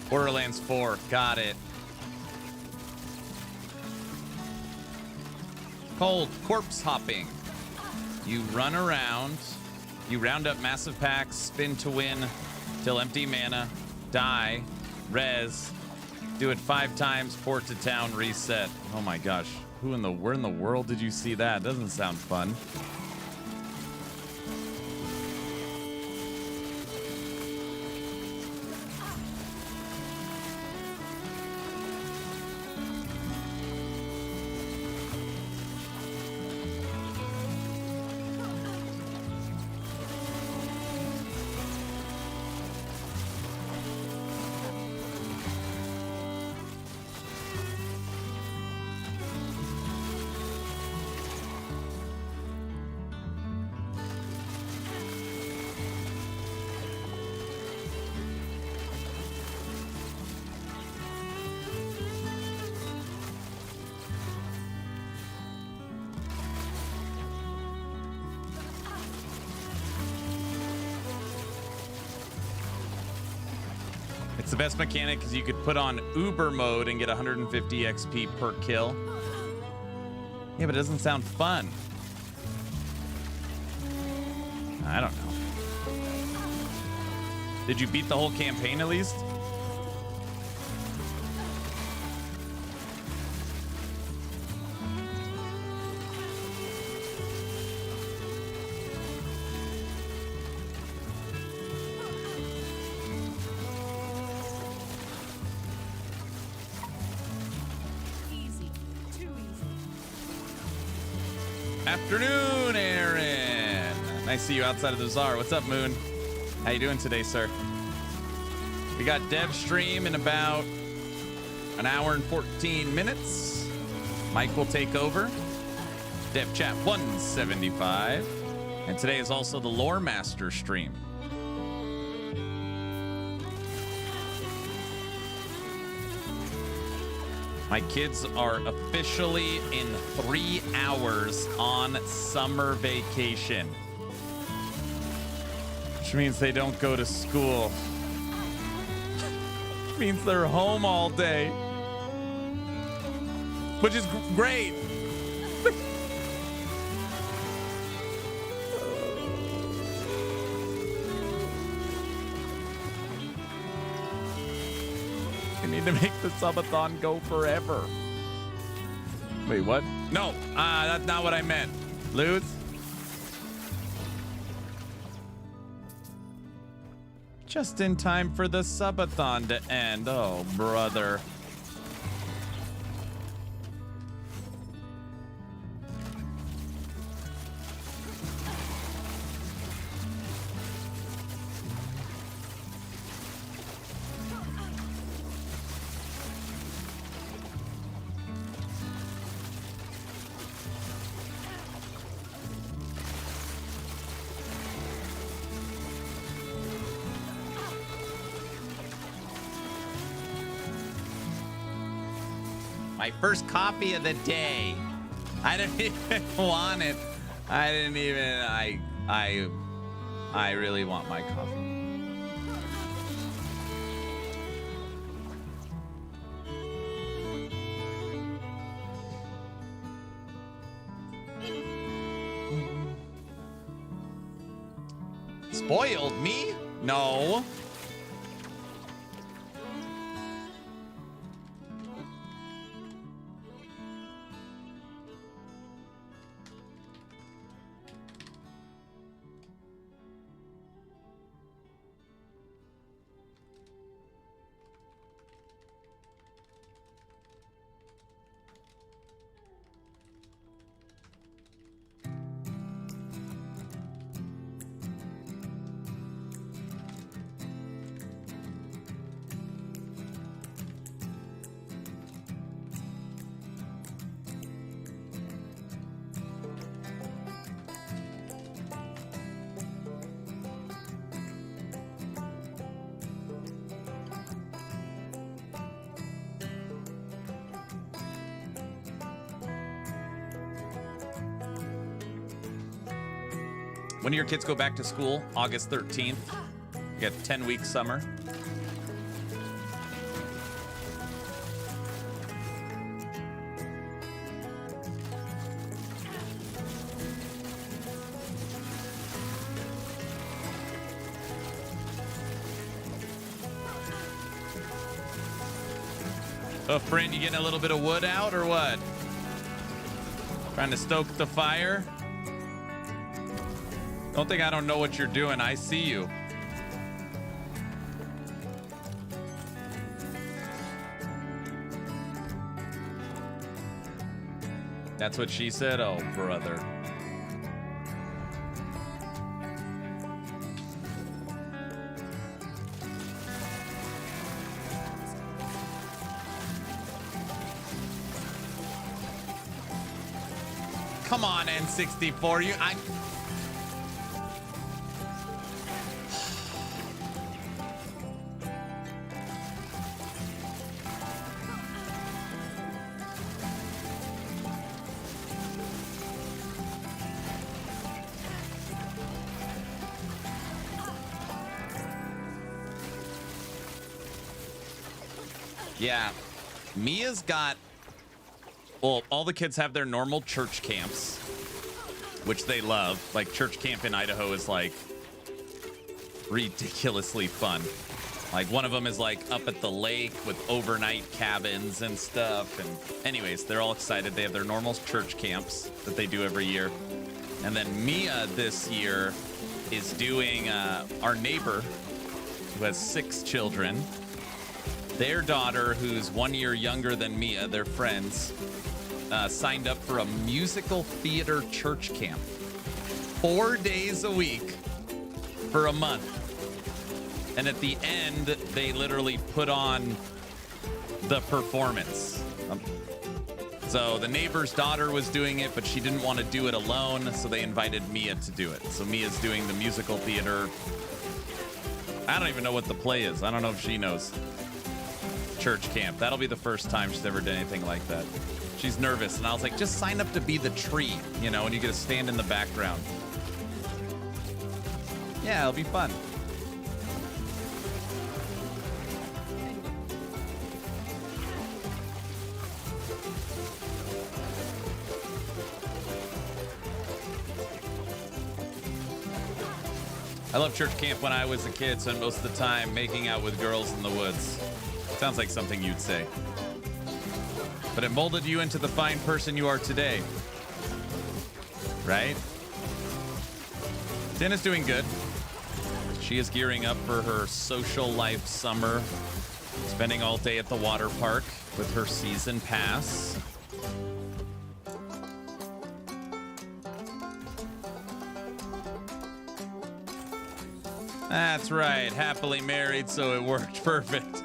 Borderlands 4, got it. Cold corpse hopping. You run around, you round up massive packs, spin to win, till empty mana, die, res, Do it 5 times, port to town, reset. Oh my gosh. Where in the world did you see that? Doesn't sound fun. It's the best mechanic because you could put on Uber mode and get 150 XP per kill. Yeah, but it doesn't sound fun. I don't know. Did you beat the whole campaign at least? Afternoon, Aaron. Nice to see you outside of the Czar. What's up, Moon? How you doing today, sir? We got dev stream in about an hour and 14 minutes. Mike will take over. Dev chat 175. And today is also the Lore Master stream. My kids are officially in 3 hours on summer vacation, which means they don't go to school. Which means they're home all day, which is great. Need to make the Sub-A-Thon go forever. Wait, what? No, that's not what I meant. Lose. Just in time for the Sub-A-Thon to end. Oh, brother. My first copy of the day. I didn't even want it. I didn't even. I really want my coffee. Spoiled me? No. When do your kids go back to school? August 13th. You got 10 weeks summer. Oh, friend, you getting a little bit of wood out or what? Trying to stoke the fire? Don't think I don't know what you're doing. I see you. That's what she said? Oh, brother. Come on, N64. Yeah, Mia's got, well, all the kids have their normal church camps, which they love. Like, church camp in Idaho is like ridiculously fun. Like, one of them is like up at the lake with overnight cabins and stuff. And anyways, they're all excited. They have their normal church camps that they do every year. And then Mia this year is doing our neighbor who has 6 children. Their daughter, who's 1 year younger than Mia, they're friends, signed up for a musical theater church camp. 4 days a week for a month. And at the end, they literally put on the performance. So the neighbor's daughter was doing it, but she didn't want to do it alone, so they invited Mia to do it. So Mia's doing the musical theater. I don't even know what the play is. I don't know if she knows. Church camp. That'll be the first time she's ever done anything like that. She's nervous, and I was like, just sign up to be the tree, you know, and you get to stand in the background. Yeah, it'll be fun. I loved church camp when I was a kid, spent most of the time making out with girls in the woods. Sounds like something you'd say. But it molded you into the fine person you are today. Right? Dana's doing good. She is gearing up for her social life summer, spending all day at the water park with her season pass. That's right, happily married, so it worked perfect.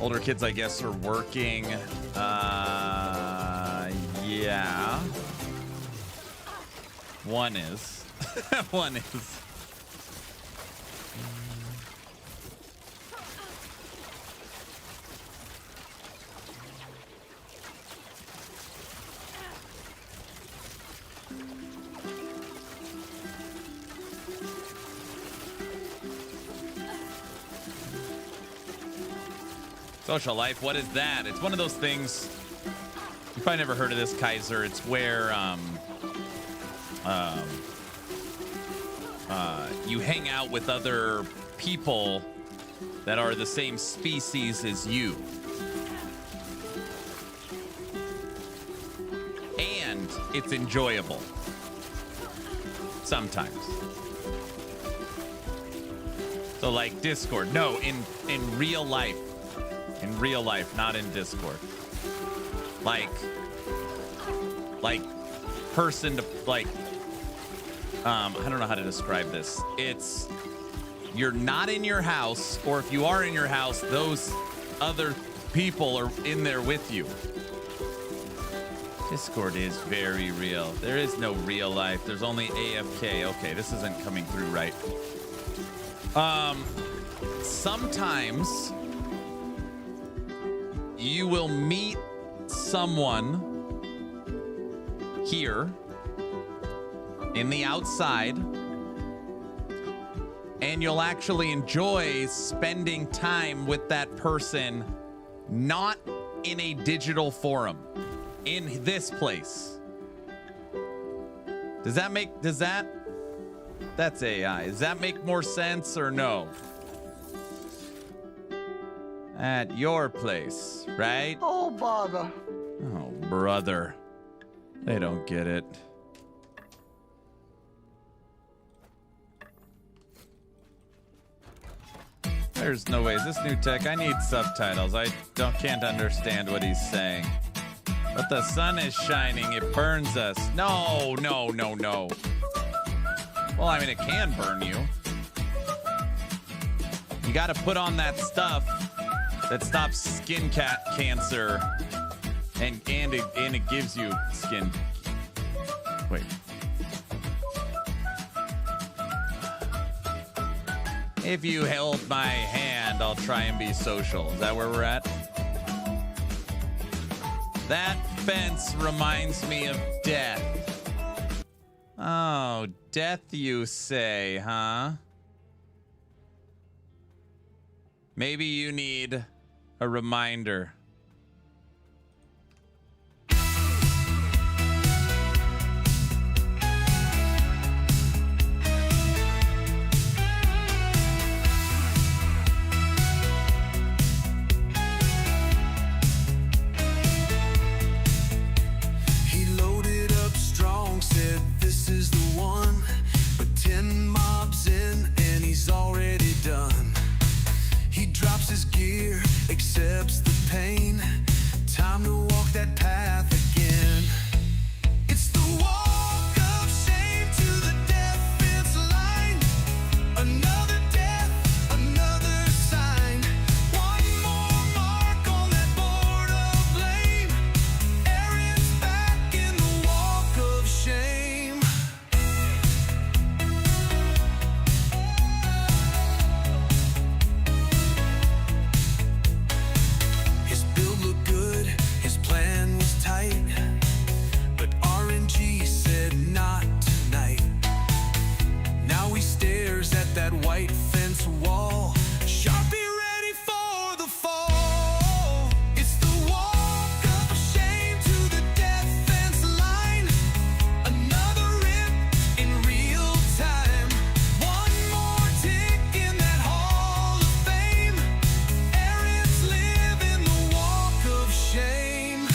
Older kids, I guess, are working. Yeah. One is. One is. Social life, what is that? It's one of those things. You probably never heard of this, Kaiser. It's where you hang out with other people that are the same species as you. And it's enjoyable. Sometimes. So like Discord. No, in real life. In real life, not in Discord. Like person to like, I don't know how to describe this. It's, you're not in your house, or if you are in your house, those other people are in there with you. Discord is very real. There is no real life. There's only AFK. Okay, this isn't coming through right. you will meet someone here in the outside, and you'll actually enjoy spending time with that person, not in a digital forum, in this place. That's AI. Does that make more sense or no? At your place, right? Oh, bother. Oh, brother. They don't get it. There's no way. Is this new tech? I need subtitles. I can't understand what he's saying. But the sun is shining. It burns us. No, no, no, no. Well, I mean, it can burn you. You got to put on that stuff that stops skin cancer, and it gives you skin. Wait. If you held my hand, I'll try and be social. Is that where we're at? That fence reminds me of death. Oh, death, you say, huh? Maybe you need a reminder. He loaded up strong, said this is the one. But 10 mobs in and he's already done. He drops his gear, accepts the pain. Time to walk that path again. It's the walk of shame to the death fence line. Another death, another sign. One more mark on that board of blame. Aaron's back in the walk of shame. His build looked good, his plan was tight, but RNG said not tonight. Now he stares at that white fence wall, Sharpie ready for the fall. It's the walk of shame to the death fence line. Another rip in real time. One more tick in that hall of fame. Aaron's living the walk of shame.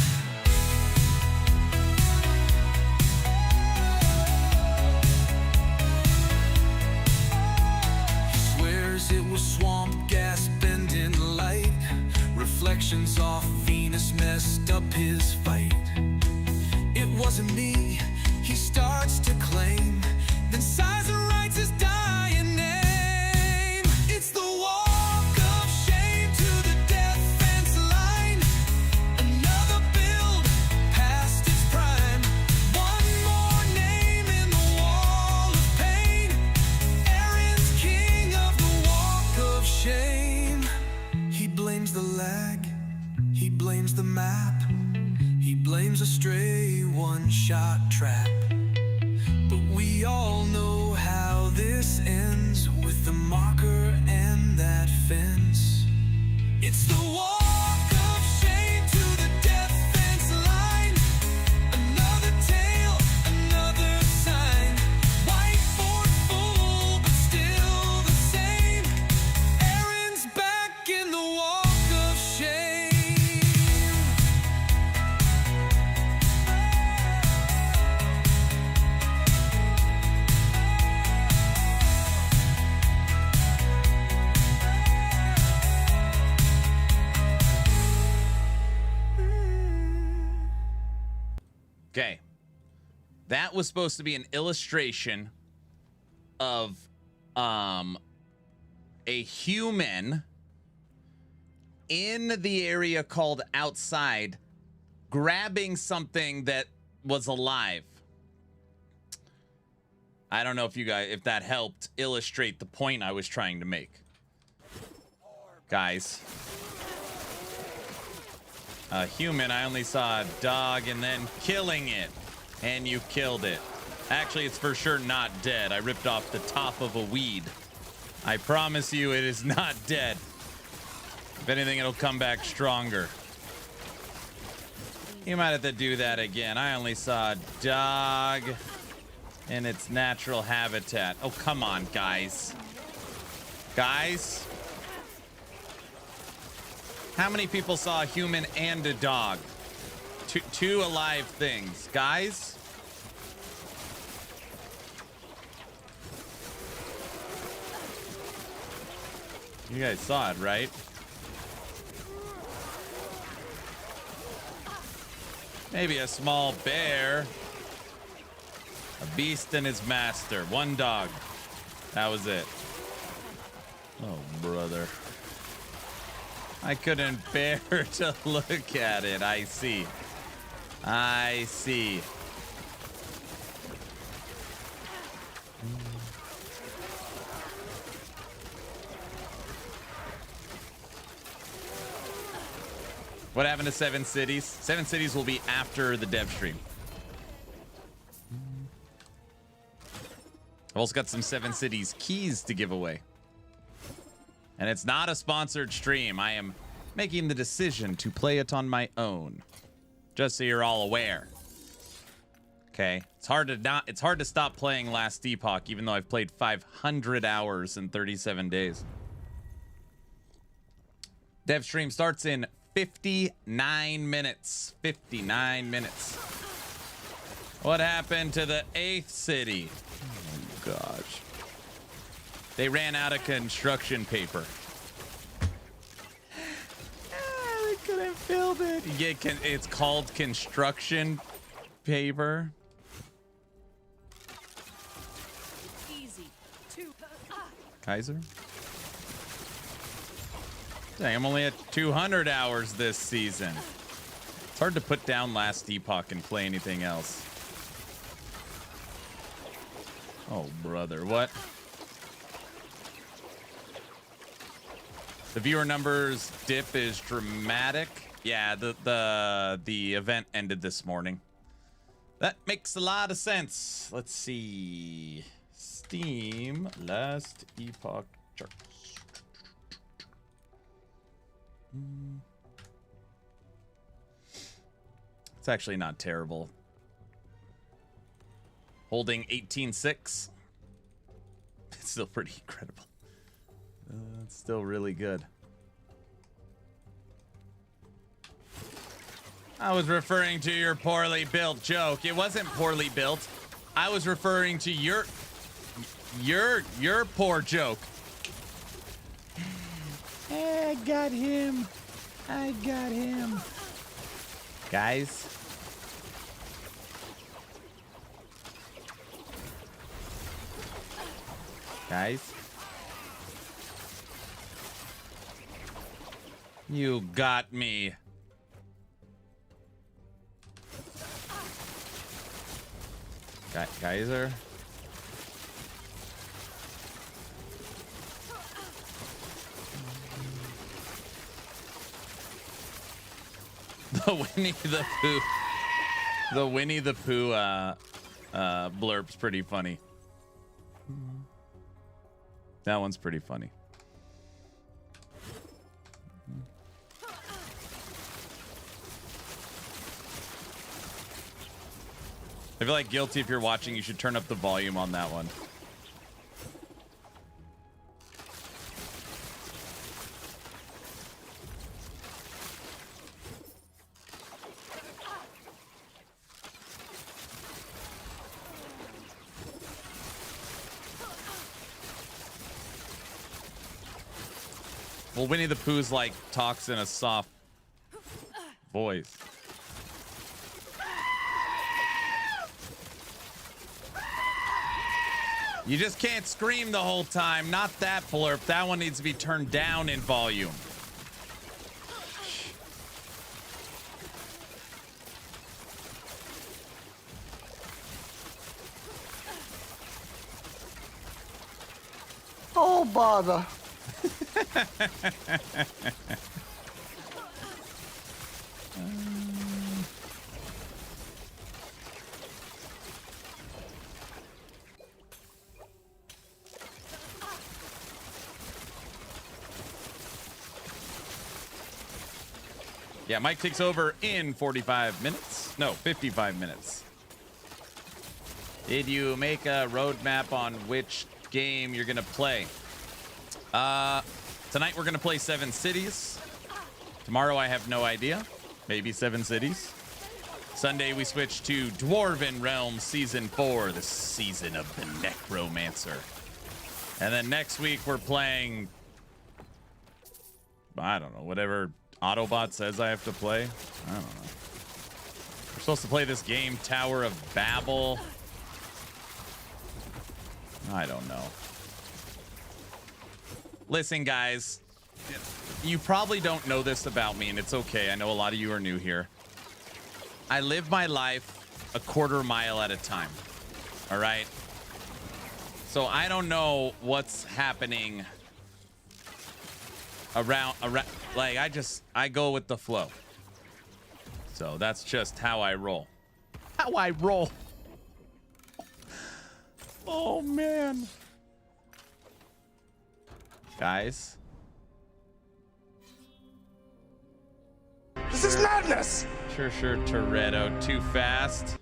He swears it was swamp gas bending light. Reflections off Venus messed up his fight. It wasn't me, he starts to claim. Then sighs and writes his dying name. It's the walk of shame to the death fence line. Another build past its prime. One more name in the wall of pain. Aaron's king of the walk of shame. He blames the lag, he blames the map, he blames a stray one-shot trap. But we all know how this ends, with the marker and that fence. It's the walk of shame to the death fence line. Another tale, another sign. Whiteboard full, but still the same. Aaron's back in the walk of shame. Okay. That was supposed to be an illustration of a human in the area called outside grabbing something that was alive. I don't know if that helped illustrate the point I was trying to make. Guys. A human, I only saw a dog and then killing it. And you killed it. Actually, it's for sure not dead. I ripped off the top of a weed. I promise you it is not dead. If anything, it'll come back stronger. You might have to do that again. I only saw a dog in its natural habitat. Oh, come on, guys. Guys? How many people saw a human and a dog? Two alive things. Guys? You guys saw it, right? Maybe a small bear. A beast and his master. One dog. That was it. Oh, brother. I couldn't bear to look at it. I see. I see. What happened to Seven Cities? Seven Cities will be after the dev stream. I've also got some Seven Cities keys to give away. And it's not a sponsored stream. I am making the decision to play it on my own. Just so you're all aware. Okay. It's hard to stop playing Last Epoch, even though I've played 500 hours in 37 days. Dev stream starts in 59 minutes. 59 minutes. What happened to the 8th city? Oh, gosh. They ran out of construction paper. They couldn't build it. Yeah, it's called construction paper. Easy. Kaiser? Dang, I'm only at 200 hours this season. It's hard to put down Last Epoch and play anything else. Oh, brother, what? The viewer numbers dip is dramatic. Yeah, the event ended this morning. That makes a lot of sense. Let's see. Steam Last Epoch charts. It's actually not terrible. Holding 18.6. It's still pretty incredible. It's still really good. I was referring to your poorly built joke. It wasn't poorly built. I was referring to your poor joke. I got him. I got him. Guys. Guys. You got me. Geyser. The Winnie the Pooh. The Winnie the Pooh blurp's pretty funny. That one's pretty funny. I feel like guilty if you're watching, you should turn up the volume on that one. Well, Winnie the Pooh's like talks in a soft voice. You just can't scream the whole time. Not that blurb. That one needs to be turned down in volume. Oh, bother. Yeah, Mike takes over in 45 minutes. No, 55 minutes. Did you make a roadmap on which game you're going to play? Tonight we're going to play 7 Cities. Tomorrow I have no idea. Maybe 7 Cities. Sunday we switch to Dwarven Realms Season 4, the season of the Necromancer. And then next week we're playing, I don't know, whatever Autobot says I have to play. I don't know. We're supposed to play this game, Tower of Babel. I don't know. Listen, guys, you probably don't know this about me, and it's okay. I know a lot of you are new here. I live my life a quarter mile at a time. All right? So I don't know what's happening around like I go with the flow. So that's just how I roll. How I roll. Oh man. Guys. This is madness! Sure, Toretto. Too fast.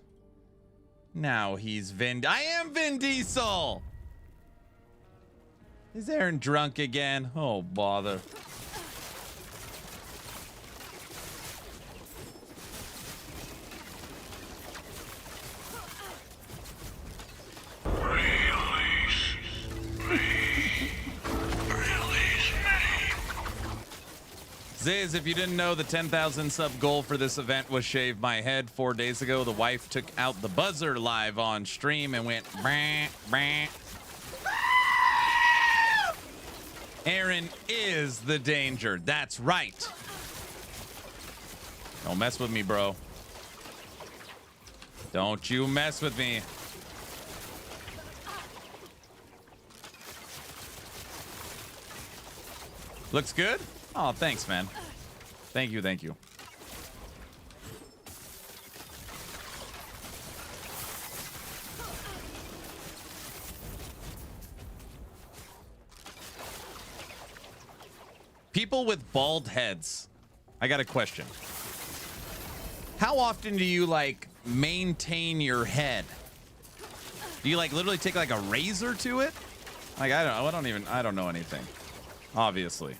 Now he's I am Vin Diesel! Is Aaron drunk again? Oh, bother. Ziz, if you didn't know, the 10,000 sub goal for this event was shave my head 4 days ago. The wife took out the buzzer live on stream and went bah, bah. Aaron is the danger. That's right. Don't mess with me, bro. Don't you mess with me. Looks good? Oh, thanks, man. Thank you, thank you. People with bald heads. I got a question. How often do you like maintain your head? Do you like literally take like a razor to it? Like I don't know anything. Obviously.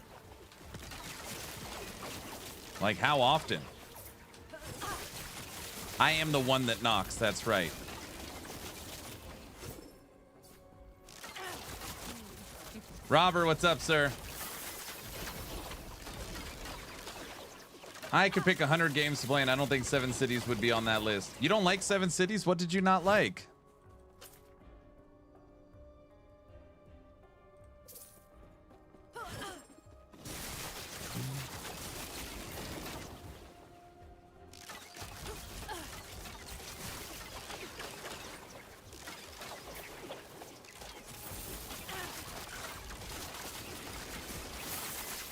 Like how often? I am the one that knocks, that's right. Robert, what's up, sir? I could pick 100 games to play, and I don't think 7 Cities would be on that list. You don't like 7 Cities? What did you not like?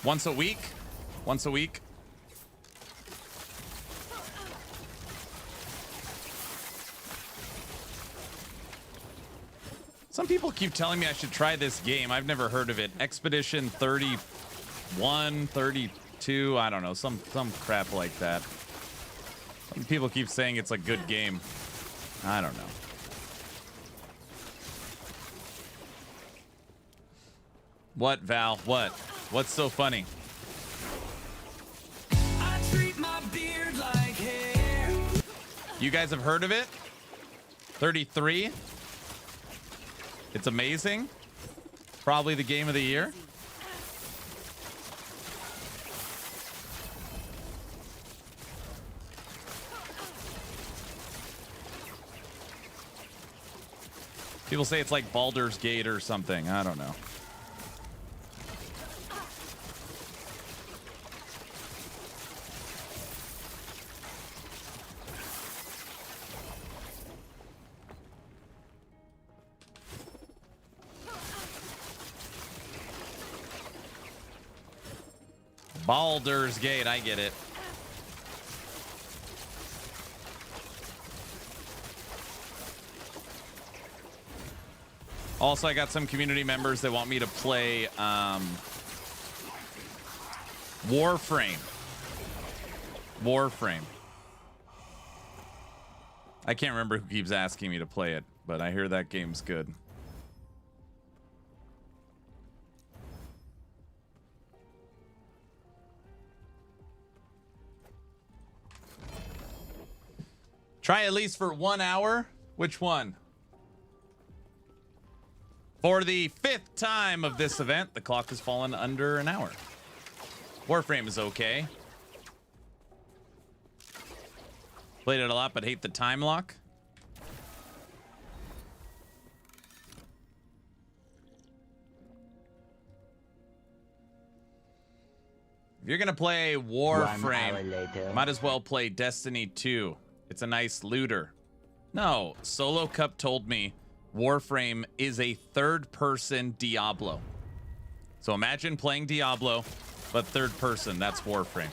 Once a week? Once a week? Some people keep telling me I should try this game. I've never heard of it. Expedition 31, 32, I don't know, some crap like that. Some people keep saying it's a good game. I don't know. What, Val? What? What's so funny? I treat my beard like hair. You guys have heard of it? 33? It's amazing. Probably the game of the year. People say it's like Baldur's Gate or something. I don't know. Baldur's Gate, I get it. Also, I got some community members that want me to play Warframe. Warframe. I can't remember who keeps asking me to play it, but I hear that game's good. Try at least for 1 hour. Which one? For the 5th time of this event, the clock has fallen under an hour. Warframe is okay. Played it a lot, but hate the time lock. If you're gonna play Warframe, might as well play Destiny 2. It's a nice looter. No, Solo Cup told me Warframe is a third-person Diablo. So imagine playing Diablo, but third person. That's Warframe.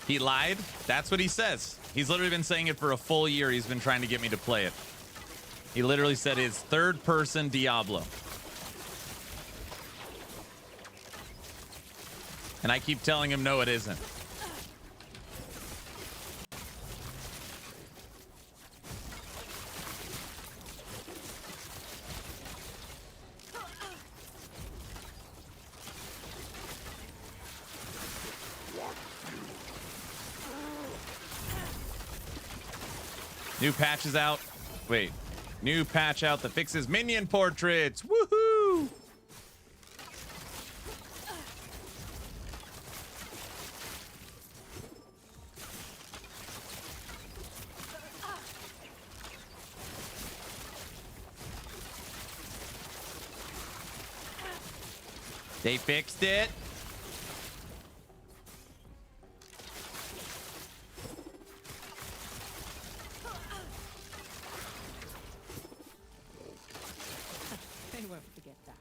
He lied? That's what he says. He's literally been saying it for a full year. He's been trying to get me to play it. He literally said it's third-person Diablo. And I keep telling him, no, it isn't. New patch is out. Wait. New patch out that fixes minion portraits. Woohoo! They fixed it. They won't forget that.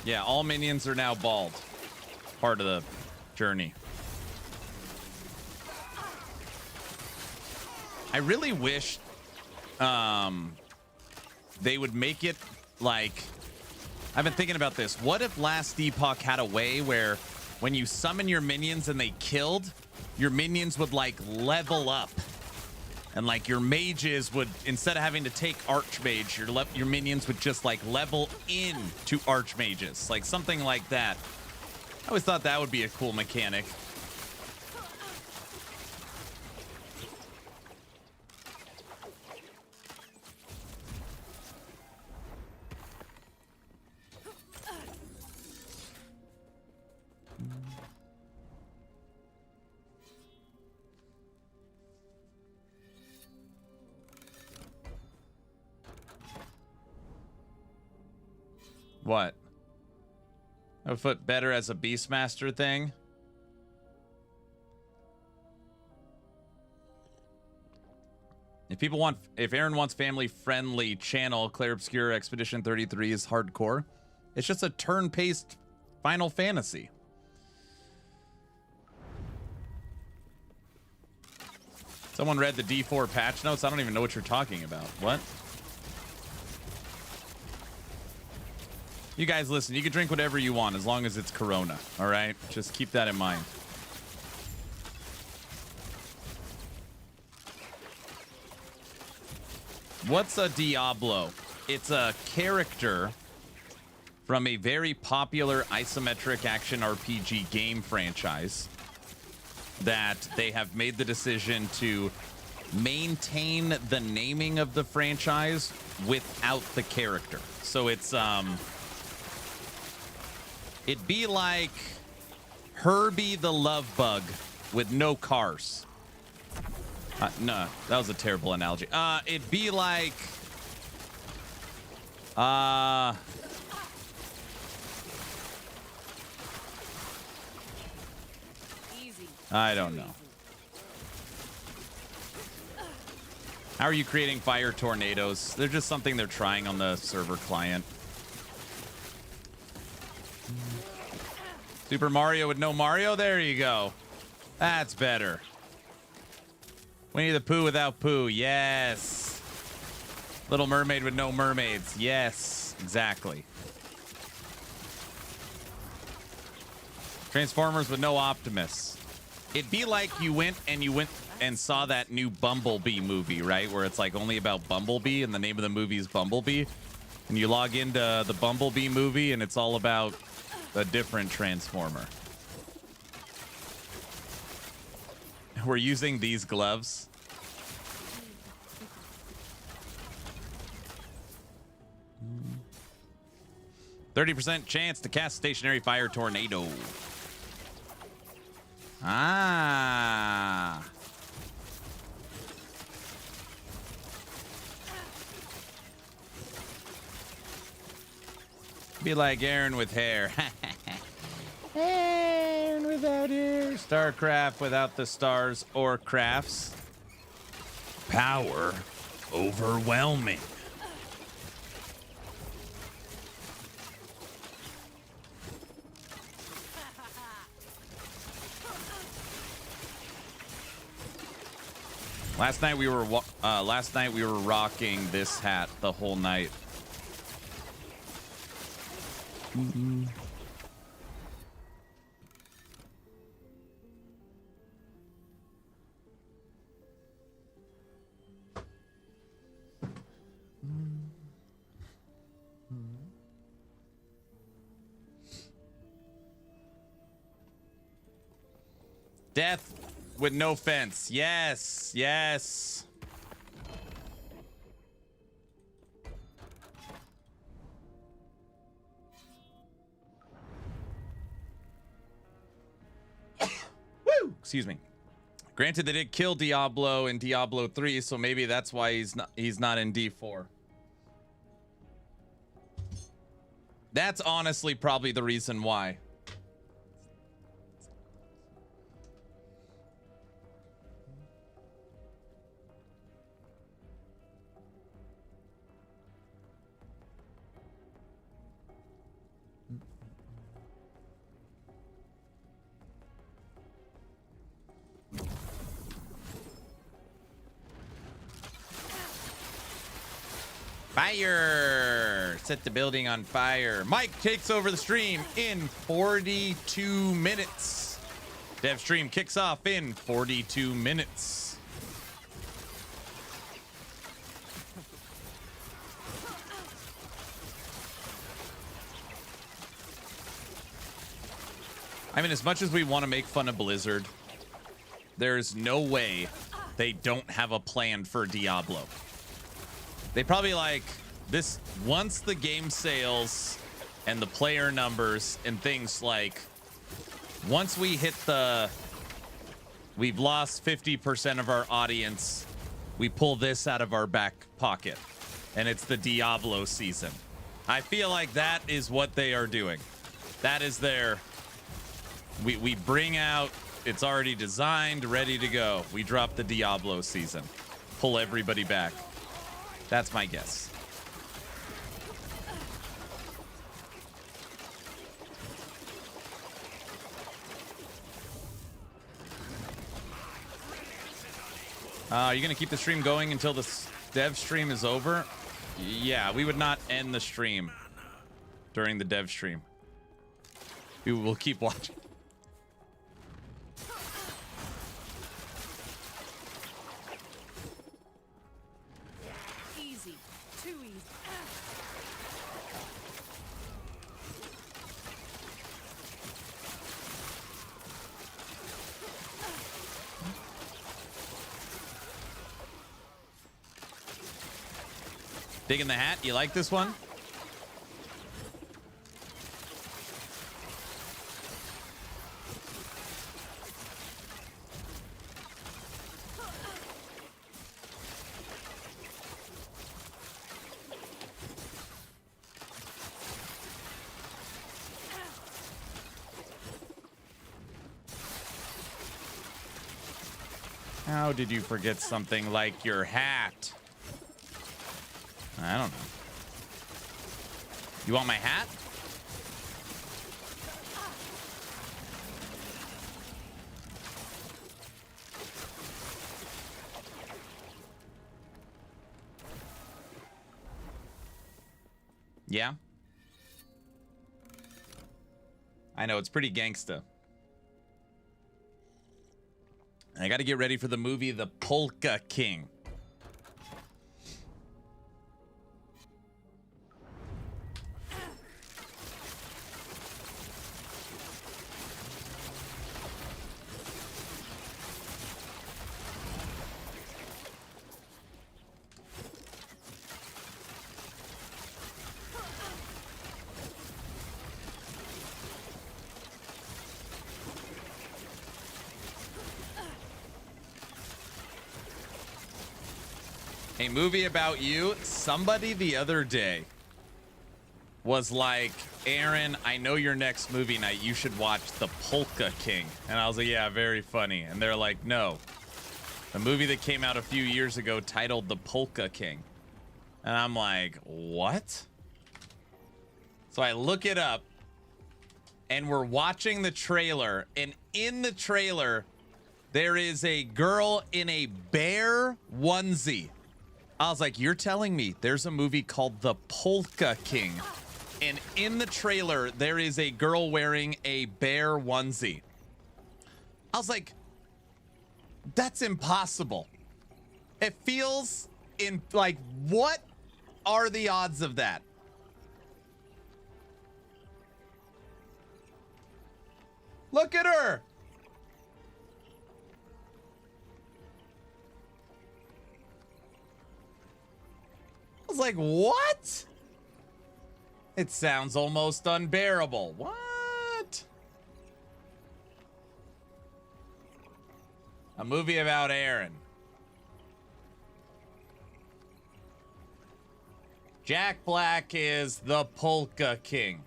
Yeah, all minions are now bald. Part of the journey. I really wish they would make it like, I've been thinking about this. What if last Epoch had a way where when you summon your minions and they killed, your minions would like level up? And like your mages would, instead of having to take Archmage, your minions would just like level in to Archmages. Like something like that. I always thought that would be a cool mechanic. What? I would put better as a Beastmaster thing. If Aaron wants family-friendly channel, Claire Obscure Expedition 33 is hardcore. It's just a turn-paced Final Fantasy. Someone read the D4 patch notes. I don't even know what you're talking about. What? You guys, listen, you can drink whatever you want as long as it's Corona, all right? Just keep that in mind. What's a Diablo? It's a character from a very popular isometric action RPG game franchise that they have made the decision to maintain the naming of the franchise without the character. So it's it'd be like Herbie the Love Bug with no cars. No, that was a terrible analogy. It'd be like Easy. I don't know. How are you creating fire tornadoes? They're just something they're trying on the server client. Super Mario with no Mario? There you go. That's better. Winnie the Pooh without Pooh. Yes. Little Mermaid with no mermaids. Yes, exactly. Transformers with no Optimus. It'd be like you went and saw that new Bumblebee movie, right? Where it's like only about Bumblebee and the name of the movie is Bumblebee. And you log into the Bumblebee movie and it's all about a different Transformer. We're using these gloves. Mm. 30% chance to cast stationary fire tornado. Ah. Be like Aaron with hair. Aaron without hair. StarCraft without the stars or crafts. Power overwhelming. Last night we were rocking this hat the whole night. Mm-mm. Death with no fence. Yes, yes. Woo! Excuse me. Granted, they did kill Diablo in Diablo 3, so maybe that's why he's not in D4. That's honestly probably the reason why. Fire! Set the building on fire. Mike takes over the stream in 42 minutes. Dev stream kicks off in 42 minutes. I mean, as much as we want to make fun of Blizzard, there's no way they don't have a plan for Diablo. They probably like this once the game sales and the player numbers and things like once we hit we've lost 50% of our audience, we pull this out of our back pocket and it's the Diablo season. I feel like that is what they are doing. That is we bring out, it's already designed, ready to go. We drop the Diablo season, pull everybody back. That's my guess. Are you going to keep the stream going until the dev stream is over? Yeah, we would not end the stream during the dev stream. We will keep watching. Digging the hat? You like this one? How did you forget something like your hat? I don't know. You want my hat? Yeah. I know, it's pretty gangsta. I got to get ready for the movie The Polka King. A movie about you. Somebody the other day was like, Aaron, I know your next movie night. You should watch The Polka King. And I was like, yeah, very funny. And they're like, no. The movie that came out a few years ago titled The Polka King. And I'm like, what? So I look it up and we're watching the trailer. And in the trailer, there is a girl in a bear onesie. I was like, you're telling me there's a movie called The Polka King, and in the trailer, there is a girl wearing a bear onesie. I was like, that's impossible. It feels in like, what are the odds of that? Look at her. I was like, what? It sounds almost unbearable. What? A movie about Aaron. Jack Black is the Polka King.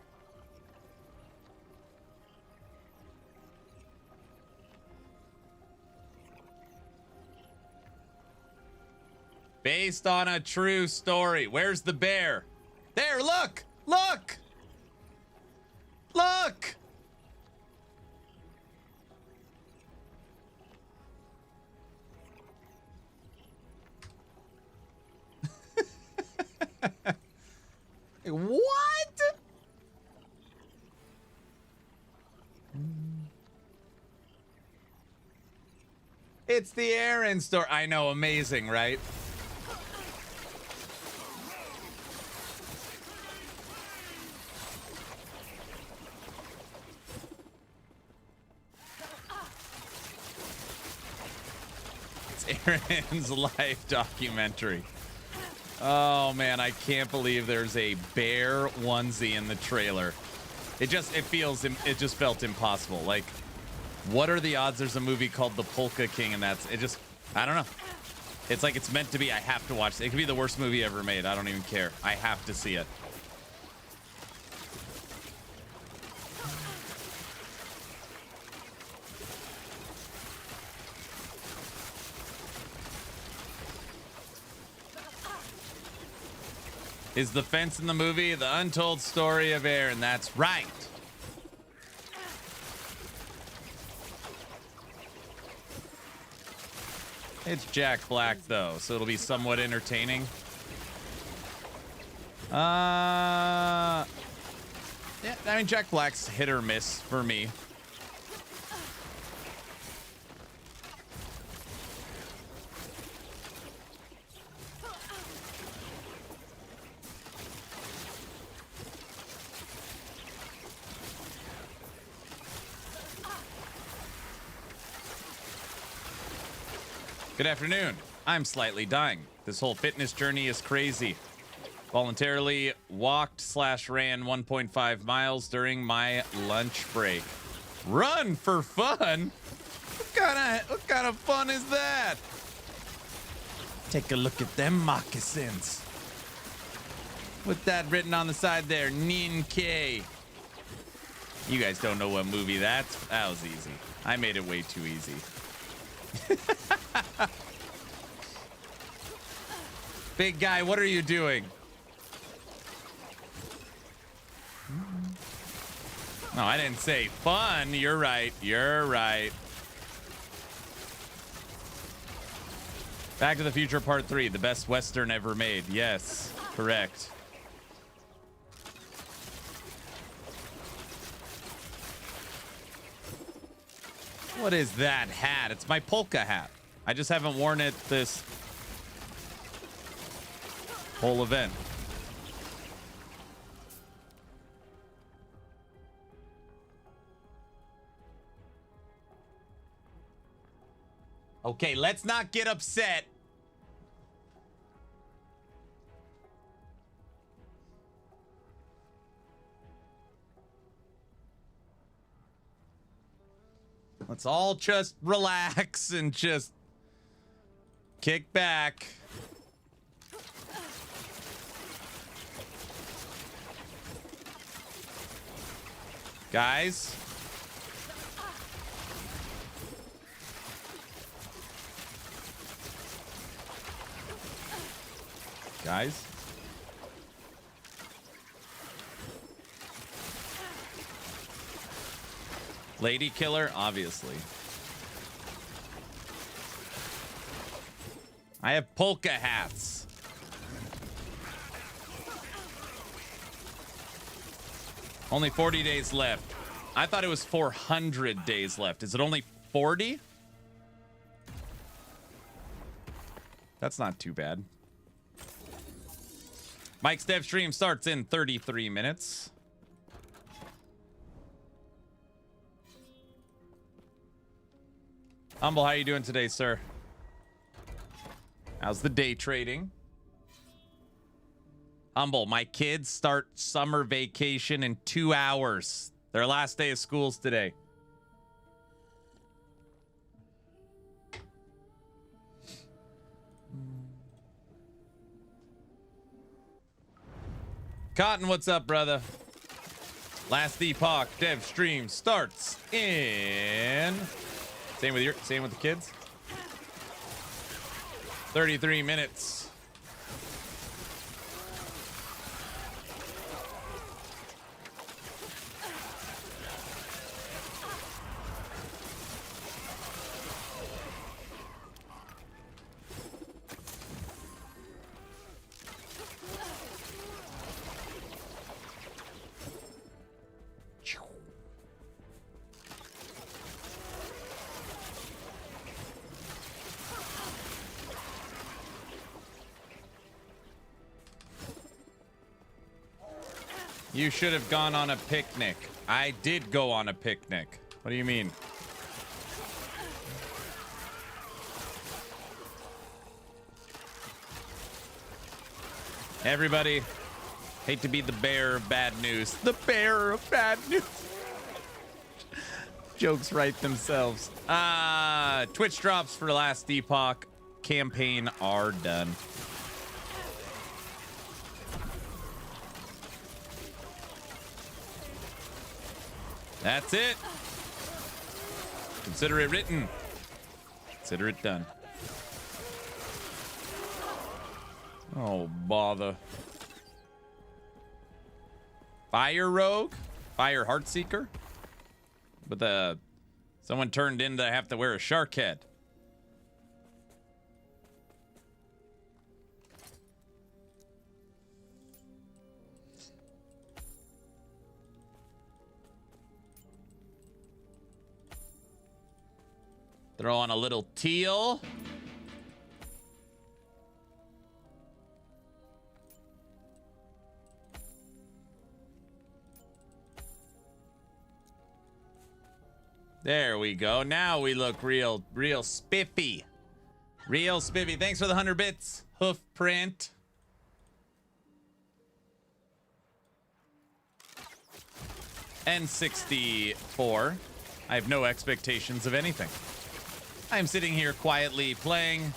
Based on a true story. Where's the bear? There, look! Look! Look! What? It's the Aaron story. I know, amazing, right? Aaron's life documentary. Oh man, I can't believe there's a bear onesie in the trailer. It just felt impossible. Like, what are the odds there's a movie called The Polka King and I don't know. It's like it's meant to be. I have to watch it. It could be the worst movie ever made. I don't even care. I have to see it. Is the fence in the movie the untold story of Aaron? That's right. It's Jack Black, though, so it'll be somewhat entertaining. Yeah, I mean, Jack Black's hit or miss for me. Good afternoon. I'm slightly dying. This whole fitness journey is crazy. Voluntarily walked/ran 1.5 miles during my lunch break. Run for fun? What kind of fun is that? Take a look at them moccasins. With that written on the side there, Nin-K. You guys don't know what movie that was easy. I made it way too easy. Big guy, what are you doing? No, I didn't say fun. You're right. You're right. Back to the Future Part 3, the best Western ever made. Yes, correct. What is that hat? It's my polka hat. I just haven't worn it this whole event. Okay, let's not get upset. Let's all just relax and just kick back. Guys. Guys. Lady killer, obviously. I have polka hats. Only 40 days left. I thought it was 400 days left. Is it only 40? That's not too bad. Mike's dev stream starts in 33 minutes. Humble, how you doing today, sir? How's the day trading? Humble, my kids start summer vacation in 2 hours. Their last day of school's today. Cotton, what's up, brother? Last Epoch dev stream starts in... Same with the kids? 33 minutes. You should have gone on a picnic. I did go on a picnic. What do you mean? Everybody, hate to be the bearer of bad news. The bearer of bad news. Jokes write themselves. Twitch drops for Last Epoch campaign are done. That's it. Consider it written. Consider it done. Oh, bother. Fire Rogue? Fire Heartseeker? But someone turned in to have to wear a shark head. Throw on a little teal. There we go. Now we look real spiffy. Real spiffy. Thanks for the 100 bits. Hoof print. N64. I have no expectations of anything. I'm sitting here quietly playing,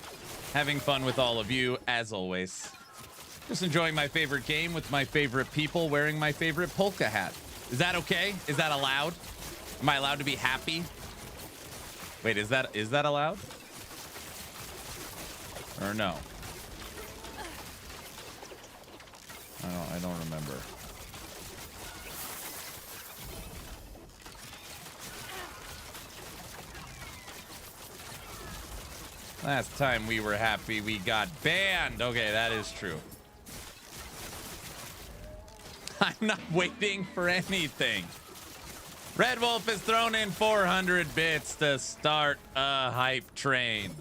having fun with all of you, as always. Just enjoying my favorite game with my favorite people, wearing my favorite polka hat. Is that okay? Is that allowed? Am I allowed to be happy? Wait, is that allowed? Or no? I don't remember. Last time we were happy, we got banned. Okay, that is true. I'm not waiting for anything. Red Wolf has thrown in 400 bits to start a hype train.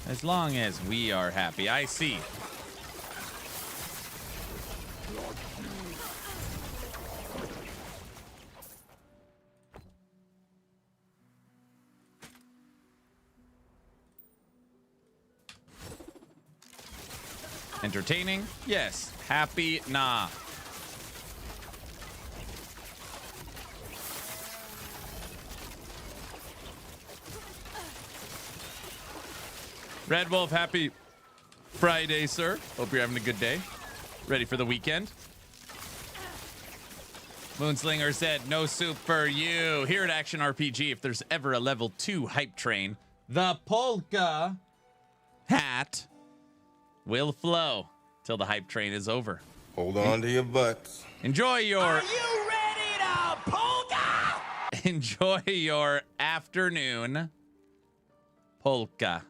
As long as we are happy. I see. Entertaining? Yes. Happy? Nah. Red Wolf, happy Friday, sir. Hope you're having a good day. Ready for the weekend. Moonslinger said, no soup for you. Here at Action RPG, if there's ever a level 2 hype train, the polka hat will flow till the hype train is over. Hold on to your butts. Enjoy your... Are you ready to polka? Enjoy your afternoon polka.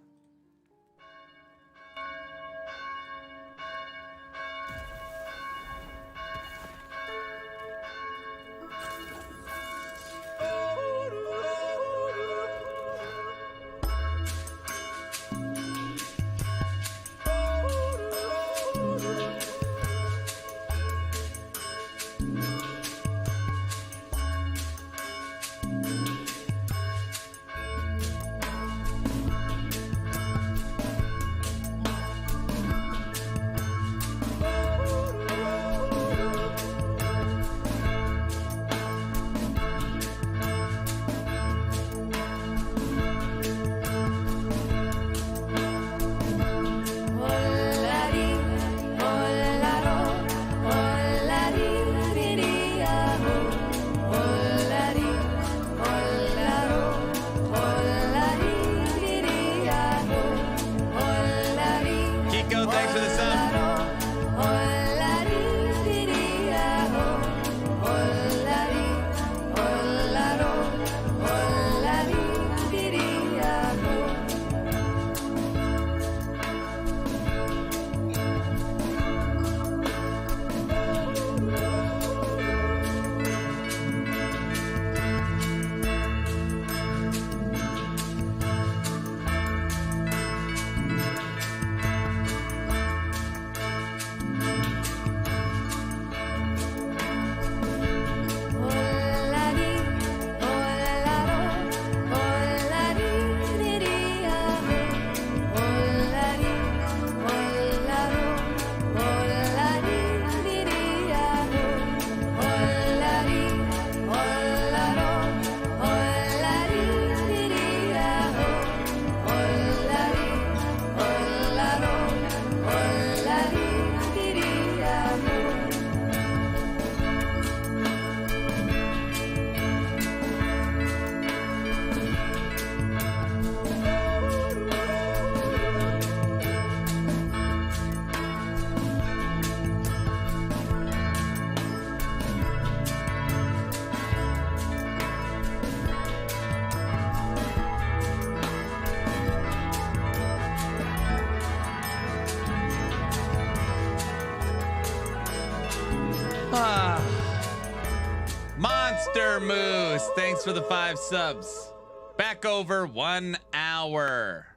Monster Moose, thanks for the 5 subs. Back over 1 hour.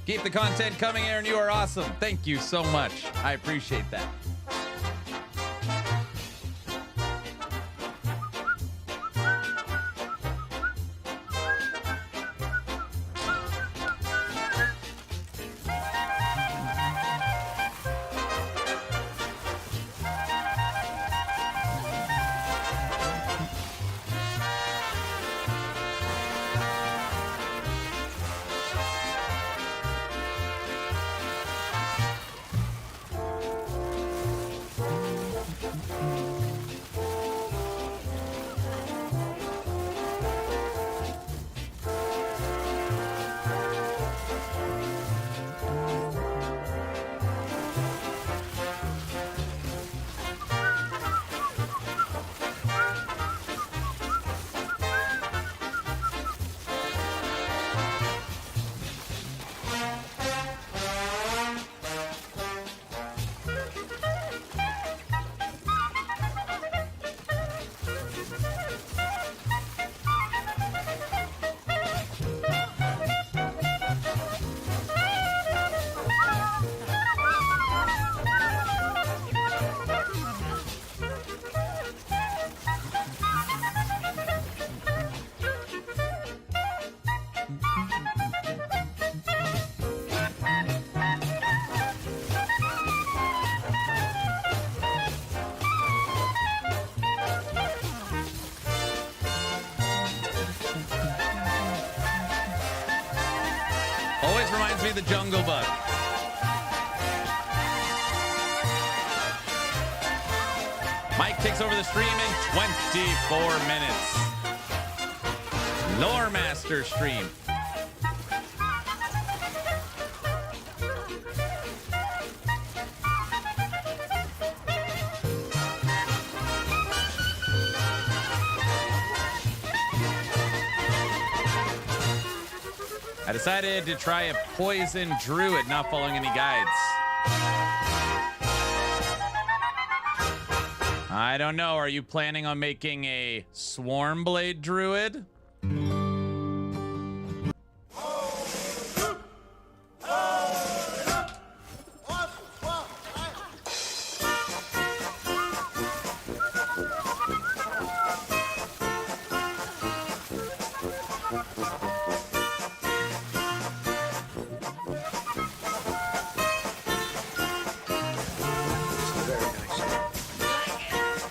Keep the content coming, Aaron. You are awesome. Thank you so much. I appreciate that. reminds me of the Jungle Book. Mike takes over the stream in 24 minutes. Lore Master stream. I decided to try a poison druid, not following any guides. I don't know. Are you planning on making a swarm blade druid?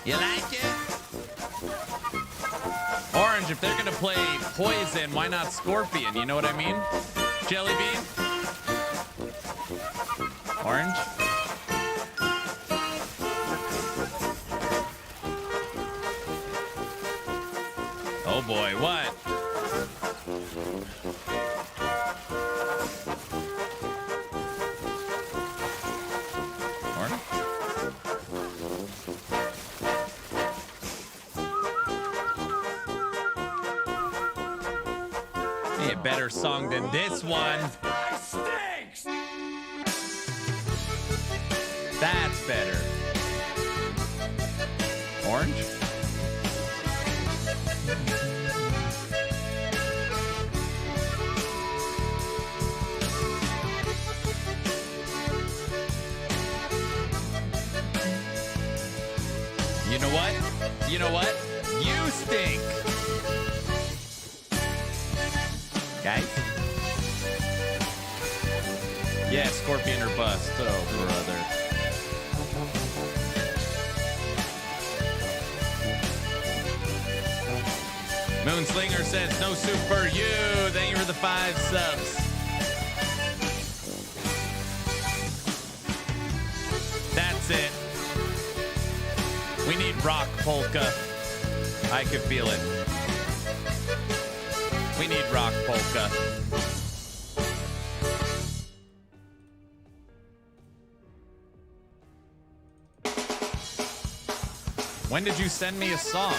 You like it? Orange, if they're gonna play poison, why not scorpion? You know what I mean? Jelly bean? Orange? Oh boy, what? Orange? A better song than this one. That's better. Orange? You know what? You know what? You stink. Guys? Yeah, scorpion or bust. Oh, brother. Moonslinger says, no soup for you. Thank you for the 5 subs. That's it. We need rock polka. I can feel it. We need rock polka. When did you send me a song?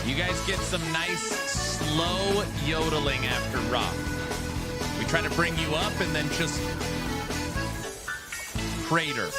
You guys get some nice slow yodeling after rock. We try to bring you up and then just crater.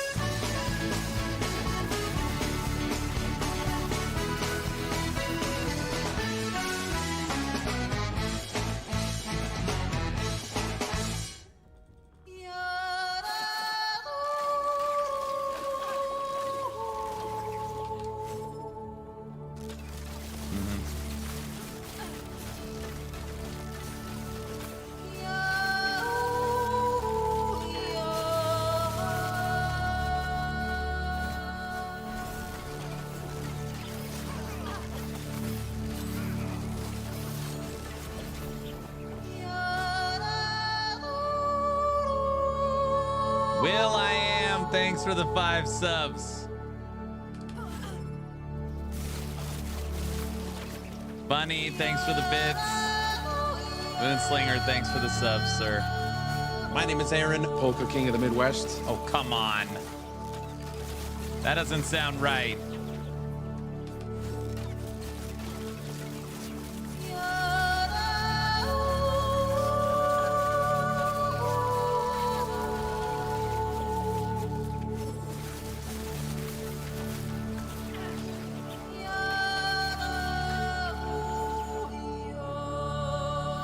Will I am, thanks for the 5 subs. Bunny, thanks for the bits. Moonslinger, thanks for the subs, sir. My name is Aaron, Polka King of the Midwest. Oh, come on. That doesn't sound right.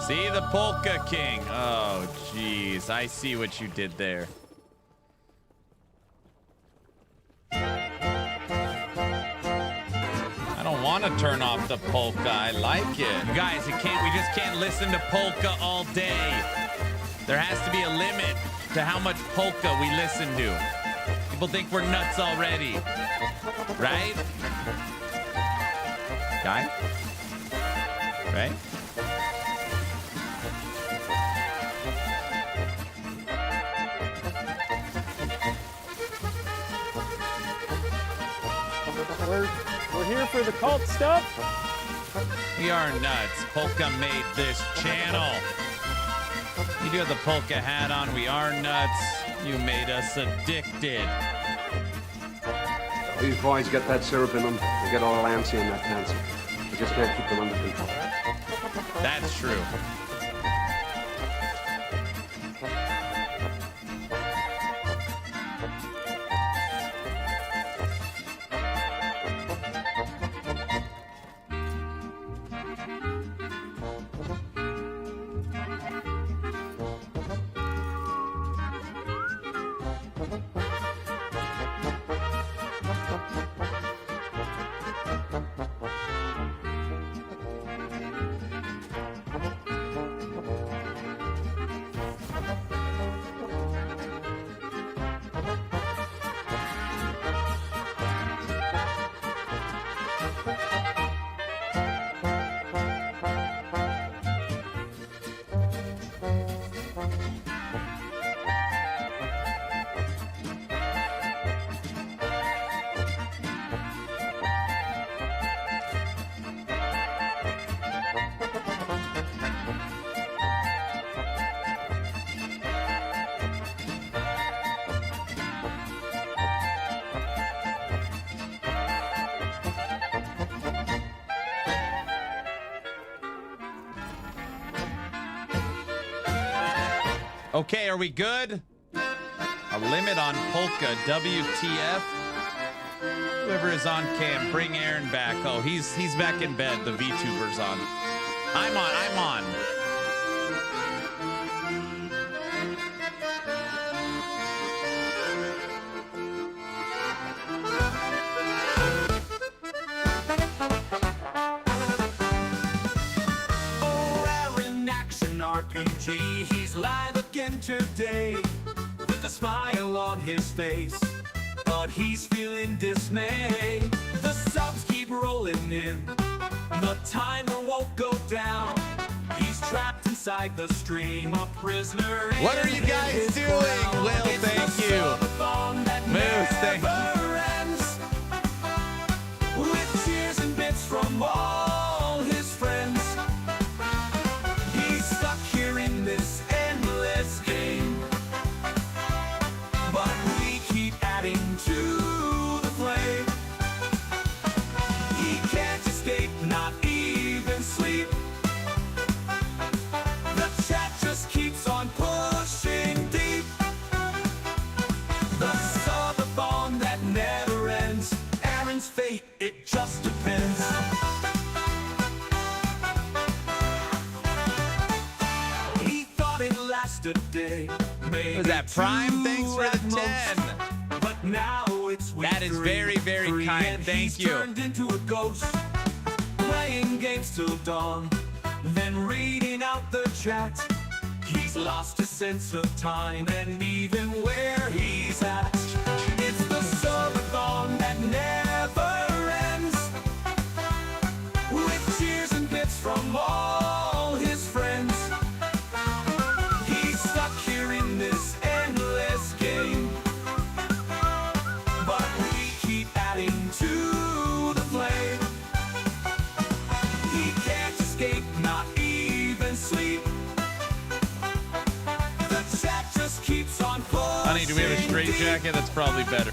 See the Polka King. Oh, jeez. I see what you did there. I don't want to turn off the polka. I like it. You guys, we just can't listen to polka all day. There has to be a limit to how much polka we listen to. People think we're nuts already. Right? Guy? Right? We're here for the cult stuff. We are nuts. Polka made this channel. You do have the polka hat on. We are nuts. You made us addicted. These boys get that syrup in them. They get all antsy in that cancer. You just can't keep them under control. That's true. Okay, are we good? A limit on polka. WTF? Whoever is on cam, bring Aaron back. Oh, he's back in bed. The VTuber's on. I'm on. Oh, Aaron Action RPG, he's live again today with a smile on his face, but he's feeling dismay. The subs keep rolling in, the timer won't go down. He's trapped inside the stream, a prisoner. What are you guys doing? Will, thank you. Moose, thank you. With cheers and bits from all his friends, he's stuck here in this endless game. But we keep adding to the flame. He can't escape, not even sleep. The chat just keeps on pushing deep. The Sub-A-Thon that never ends. Aaron's fate, it just depends. He thought it lasted a day. Was that Prime? Thanks for the 10. But now it's week That is very, very three, kind. and Thank he's you. Turned into a ghost, playing games till dawn, then reading out the chat. He's lost his sense of time and even where he's at. It's the Sub-A-Thon that never ends, with cheers and bits from all his friends. He's stuck here in this endless game, but we keep adding to the flame. He can't escape, not even sleep. The chat just keeps on pushing. Honey, do we have a straight deep. jacket? That's probably better.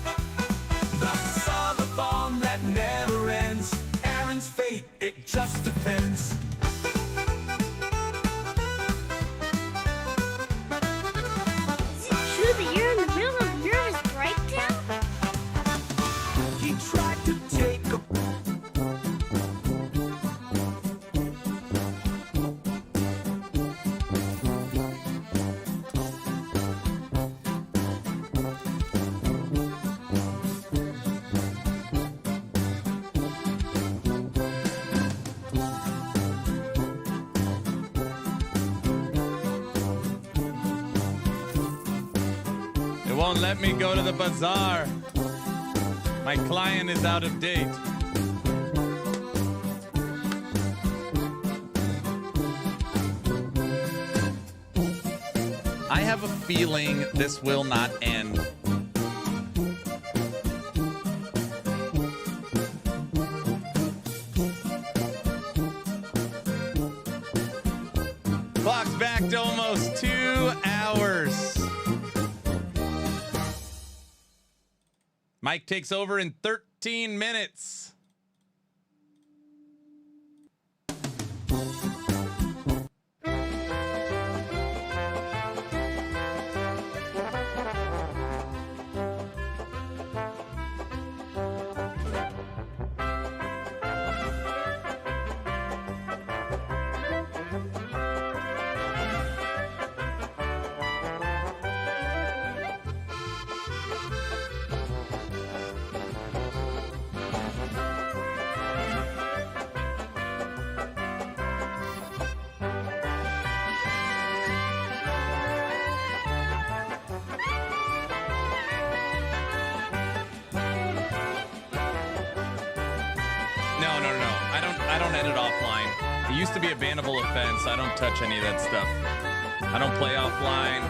The Sub-A-Thon that never ends. Aaron's fate, it just depends. Is it true that you're in the middle of a nervous breakdown? He tried to take a won't let me go to the bazaar. My client is out of date. I have a feeling this will not end. Clock's back to almost 2 hours. Mike takes over in 13 minutes. I don't edit offline. It used to be a bannable offense. I don't touch any of that stuff. I don't play offline.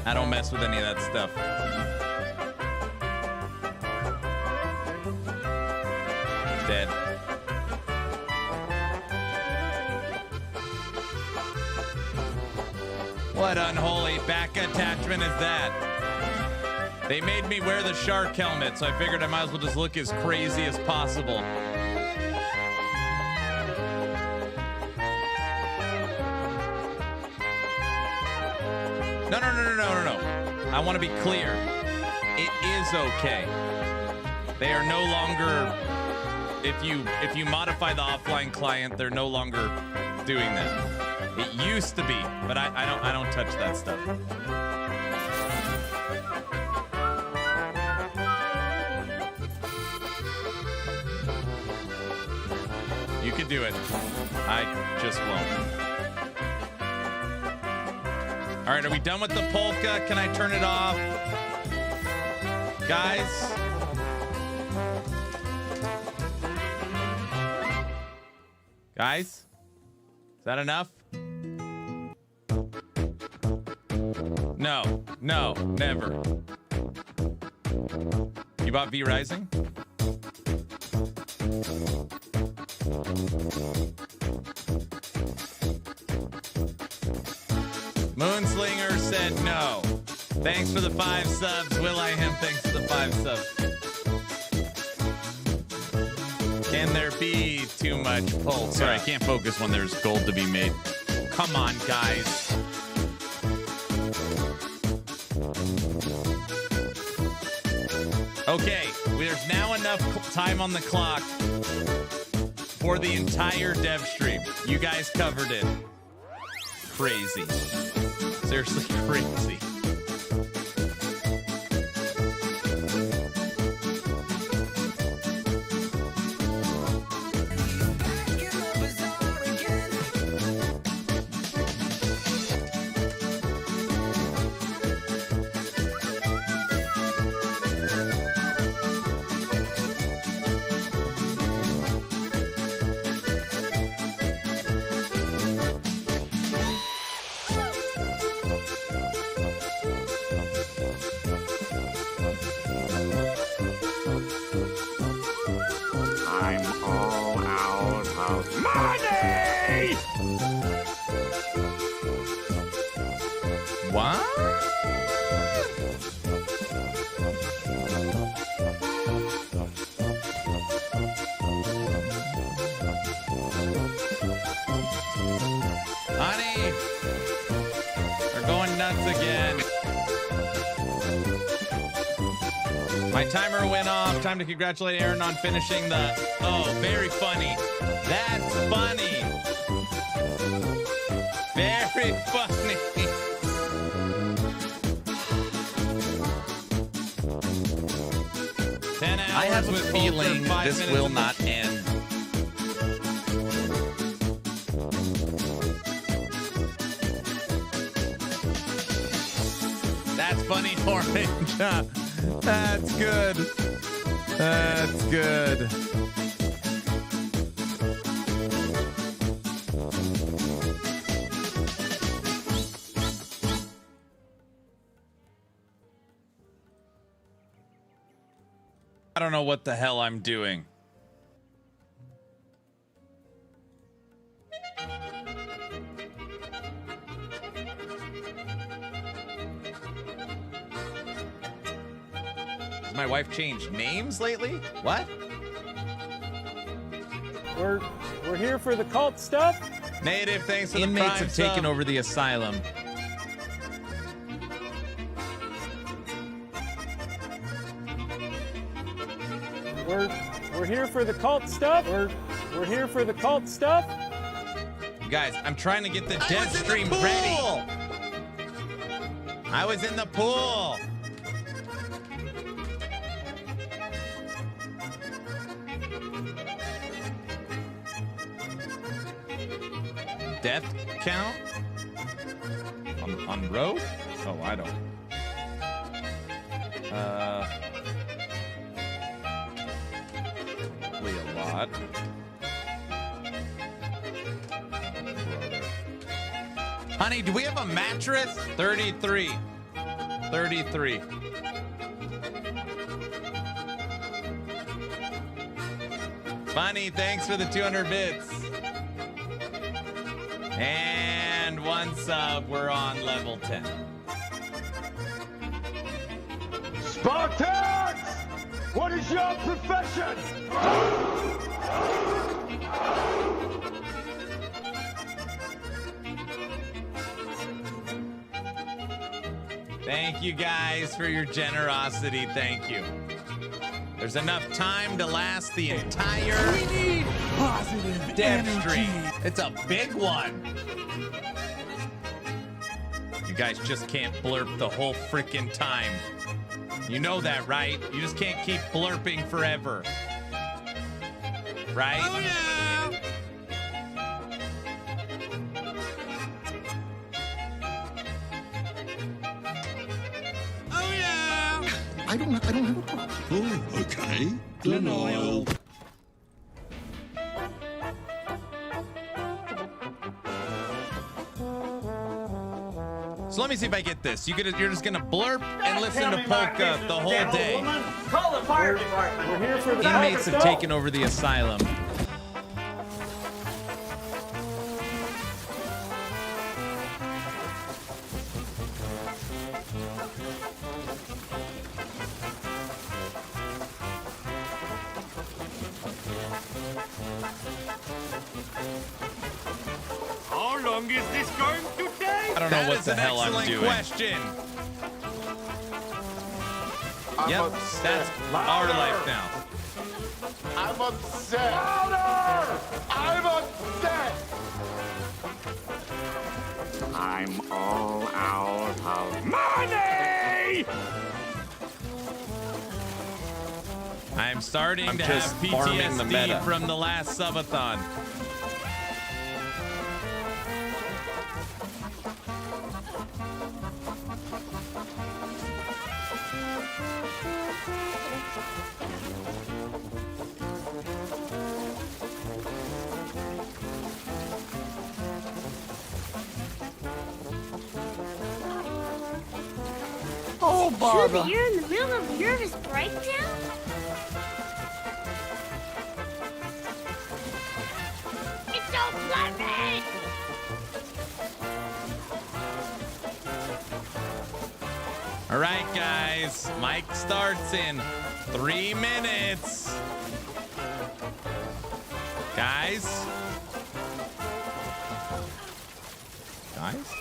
I don't mess with any of that stuff. Dead. What unholy back attachment is that? They made me wear the shark helmet, so I figured I might as well just look as crazy as possible. No. I want to be clear. It is okay. They are no longer, if you modify the offline client, they're no longer doing that. It used to be, but I don't touch that stuff. You could do it. I just won't. All right, are we done with the polka? Can I turn it off? Guys? Guys? Is that enough? No, never. You bought V Rising? Moonslinger said no. Thanks for the 5 subs. Will.i.am, thanks for the 5 subs. Can there be too much polka? Sorry, I can't focus when there's gold to be made. Come on, guys. Okay, there's now enough time on the clock for the entire dev stream. You guys covered it. Crazy. Seriously crazy. Timer went off. Time to congratulate Aaron on finishing the... Oh, very funny. That's funny. Very funny. I have a feeling this will not end. That's funny, Orange. That's good. That's good. I don't know what the hell I'm doing. Has my wife changed names lately? What? We're here for the cult stuff. Native, thanks for the Inmates prime have taken sub. over the asylum. We're here for the cult stuff. We're here for the cult stuff. Guys, I'm trying to get the dev stream ready. I was in the pool. Death count on road? Oh, I don't. Probably a lot. Honey, do we have a mattress? 33. 33. Bunny, thanks for the 200 bits. And one sub, we're on level 10. Spartans! What is your profession? Thank you guys for your generosity. Thank you. There's enough time to last the entire Positive dev stream. It's a big one. You guys just can't blurp the whole freaking time. You know that, right? You just can't keep blurping forever. Right? Oh, yeah. Oh, yeah. I don't have a problem. Oh, okay. Denial. So let me see if I get this. You're just gonna blurp and listen to polka the whole day. Call the fire department. We're here for the Inmates have taken over the asylum. How long is this going to take? I don't know what the hell I'm doing. Question. Yep, that's our life now. I'm upset. Louder! I'm upset. I'm all out of money. I'm starting to just have farming the meta. PTSD from the last Sub-A-Thon. Oh, Barbara. True that you're in the middle of a nervous breakdown? It's so funny! All right, guys. Mike starts in 3 minutes. Guys? Guys?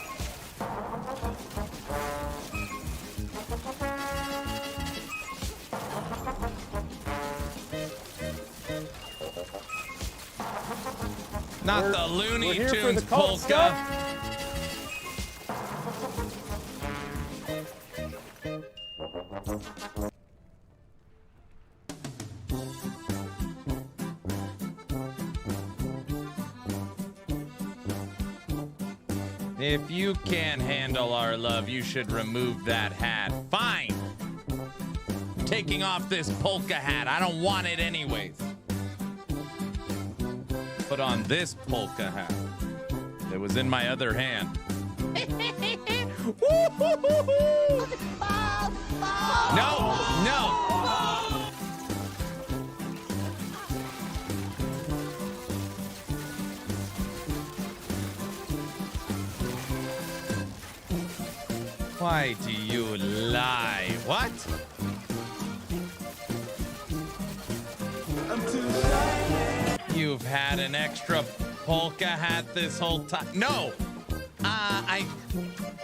Not the Looney Tunes polka. If you can't handle our love, you should remove that hat. Fine. I'm taking off this polka hat. I don't want it anyways. Put on this polka hat that was in my other hand. No. Why do you lie? What? I'm too shy. You've had an extra polka hat this whole time. No.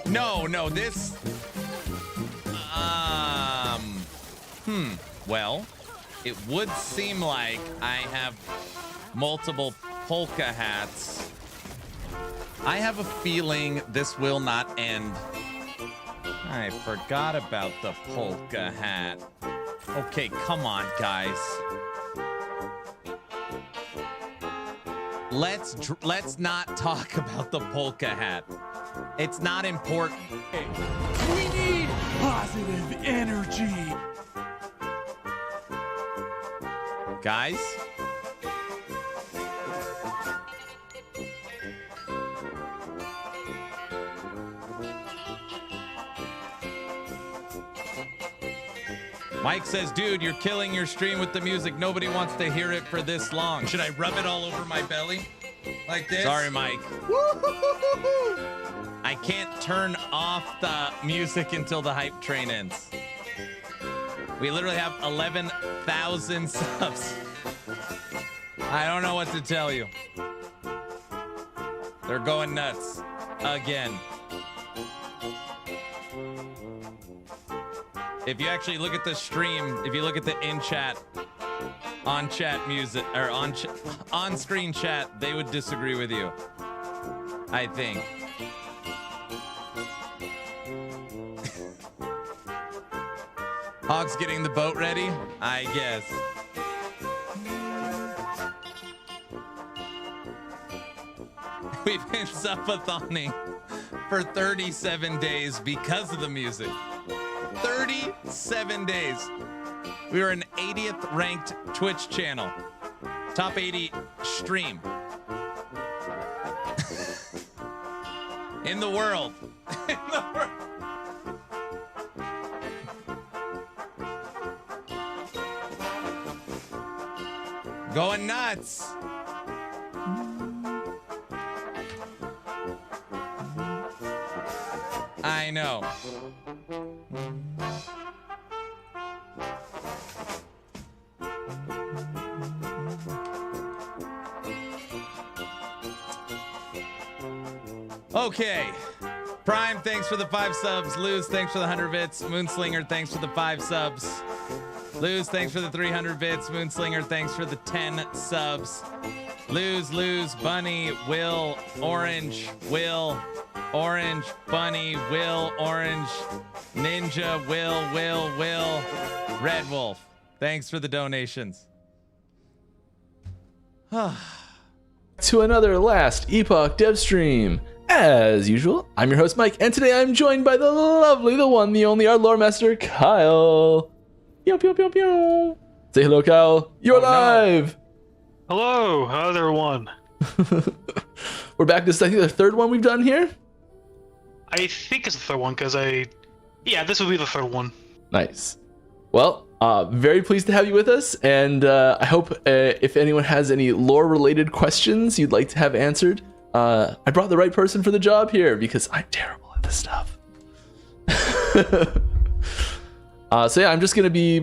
No, this. Well, it would seem like I have multiple polka hats. I have a feeling this will not end. I forgot about the polka hat. Okay, come on, guys. Let's not talk about the polka hat. It's not important. We need positive energy. Guys? Mike says, dude, you're killing your stream with the music. Nobody wants to hear it for this long. Should I rub it all over my belly? Like this? Sorry, Mike. I can't turn off the music until the hype train ends. We literally have 11,000 subs. I don't know what to tell you. They're going nuts again. If you actually look at the stream, if you look at the in-chat, on-chat music, or on-screen chat, they would disagree with you. I think. Hog's getting the boat ready? I guess. We've been Sub-A-Thoning for 37 days because of the music. 37 days. We were an 80th ranked Twitch channel. Top 80 stream. In the world. In the world. Going nuts. I know. Okay. Prime, thanks for the 5 subs. Luz, thanks for the 100 bits. Moonslinger, thanks for the 5 subs. Luz, thanks for the 300 bits. Moonslinger, thanks for the 10 subs. Luz, Bunny, Will, Orange, Bunny, Will, Orange, Ninja, Will, Red Wolf. Thanks for the donations. To another Last Epoch dev stream. As usual, I'm your host Mike, and today I'm joined by the lovely, the one, the only, our lore master, Kyle. Pew, pew, pew, pew. Say hello, Kyle. You're live. No. Hello, how's everyone? We're back. This is, I think, the third one we've done here. I think it's the third one because this would be the third one. Nice. Well, very pleased to have you with us, and I hope if anyone has any lore-related questions you'd like to have answered, I brought the right person for the job here because I'm terrible at this stuff. So yeah, I'm gonna be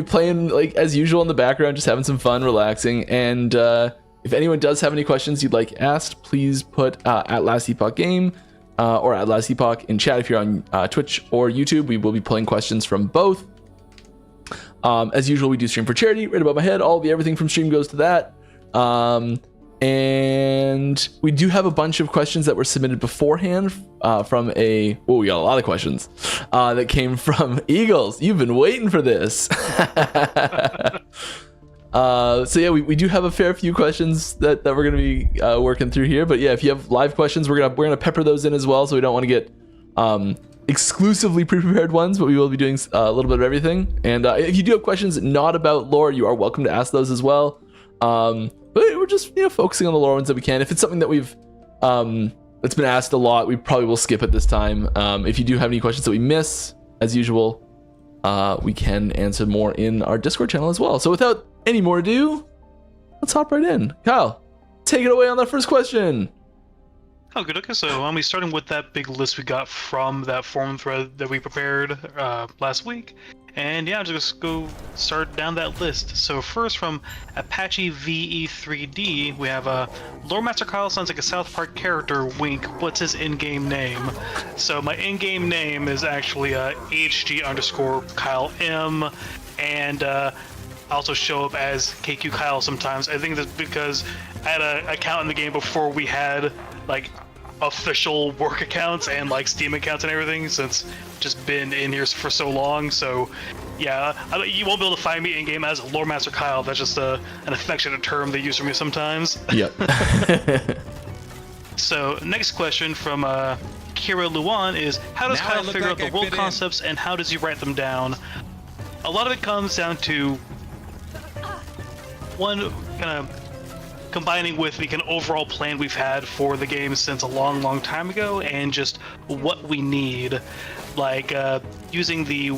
playing like as usual in the background, just having some fun, relaxing. And if anyone does have any questions you'd like asked, please put at Last Epoch Game or at Last Epoch in chat if you're on Twitch or YouTube. We will be pulling questions from both. As usual, we do stream for charity. Right above my head, everything from stream goes to that. And we do have a bunch of questions that were submitted beforehand from we got a lot of questions that came from Eagles. You've been waiting for this. So yeah, we do have a fair few questions that we're gonna be working through here. But yeah, if you have live questions, we're gonna pepper those in as well. So we don't want to get exclusively pre-prepared ones, but we will be doing a little bit of everything. And if you do have questions not about lore, you are welcome to ask those as well. But we're just focusing on the lore ones that we can. If it's something that we've that's been asked a lot, we probably will skip it this time. If you do have any questions that we miss, as usual, we can answer more in our Discord channel as well. So without any more ado, let's hop right in. Kyle, take it away on that first question. Oh, good. Okay, so I'll be starting with that big list we got from that forum thread that we prepared last week. And yeah, just go start down that list. So first from Apache VE3D, we have Lore Master Kyle sounds like a South Park character, wink, what's his in-game name? So my in-game name is actually HG_Kyle M, and I also show up as KQ Kyle sometimes. I think that's because I had an account in the game before we had like official work accounts and like Steam accounts and everything, since just been in here for so long. So yeah, you won't be able to find me in game as Lore Master Kyle. That's just an affectionate term they use for me sometimes. Yep. So next question from Kira Luan is, how does Kyle figure out the world concepts and how does he write them down? A lot of it comes down to one kind of combining with the kind of overall plan we've had for the game since a long time ago, and just what we need, like using the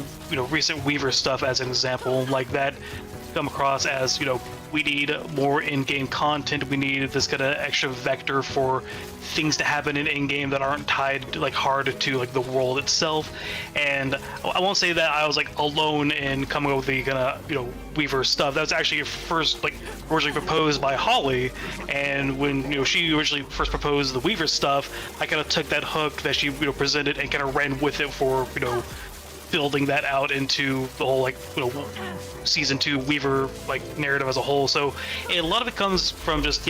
recent Weaver stuff as an example, like that come across as we need more in-game content. We need this kind of extra vector for things to happen in-game that aren't tied like hard to like the world itself. And I won't say that I was like alone in coming up with the kind of Weaver stuff. That was actually first like originally proposed by Holly, and when she originally first proposed the Weaver stuff, I kind of took that hook that she presented and kind of ran with it for building that out into the whole like season 2 Weaver like narrative as a whole. So a lot of it comes from just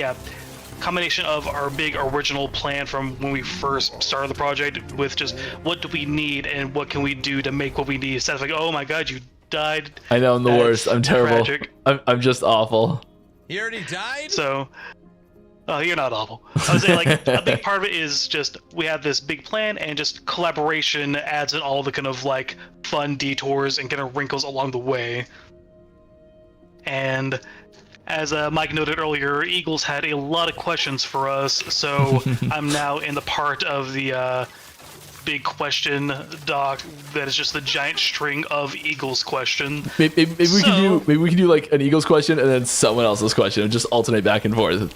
combination of our big original plan from when we first started the project, with just what do we need and what can we do to make what we need, instead of like, oh my god, you died. I know, I'm the worst. I'm terrible. Tragic. I'm just awful. He already died? So you're not awful. I would say like a big part of it is just we have this big plan, and just collaboration adds in all the kind of like fun detours and kind of wrinkles along the way. And as Mike noted earlier, Eagles had a lot of questions for us, so I'm now in the part of the big question doc that is just the giant string of Eagles question. Maybe we can do like an Eagles question and then someone else's question and just alternate back and forth.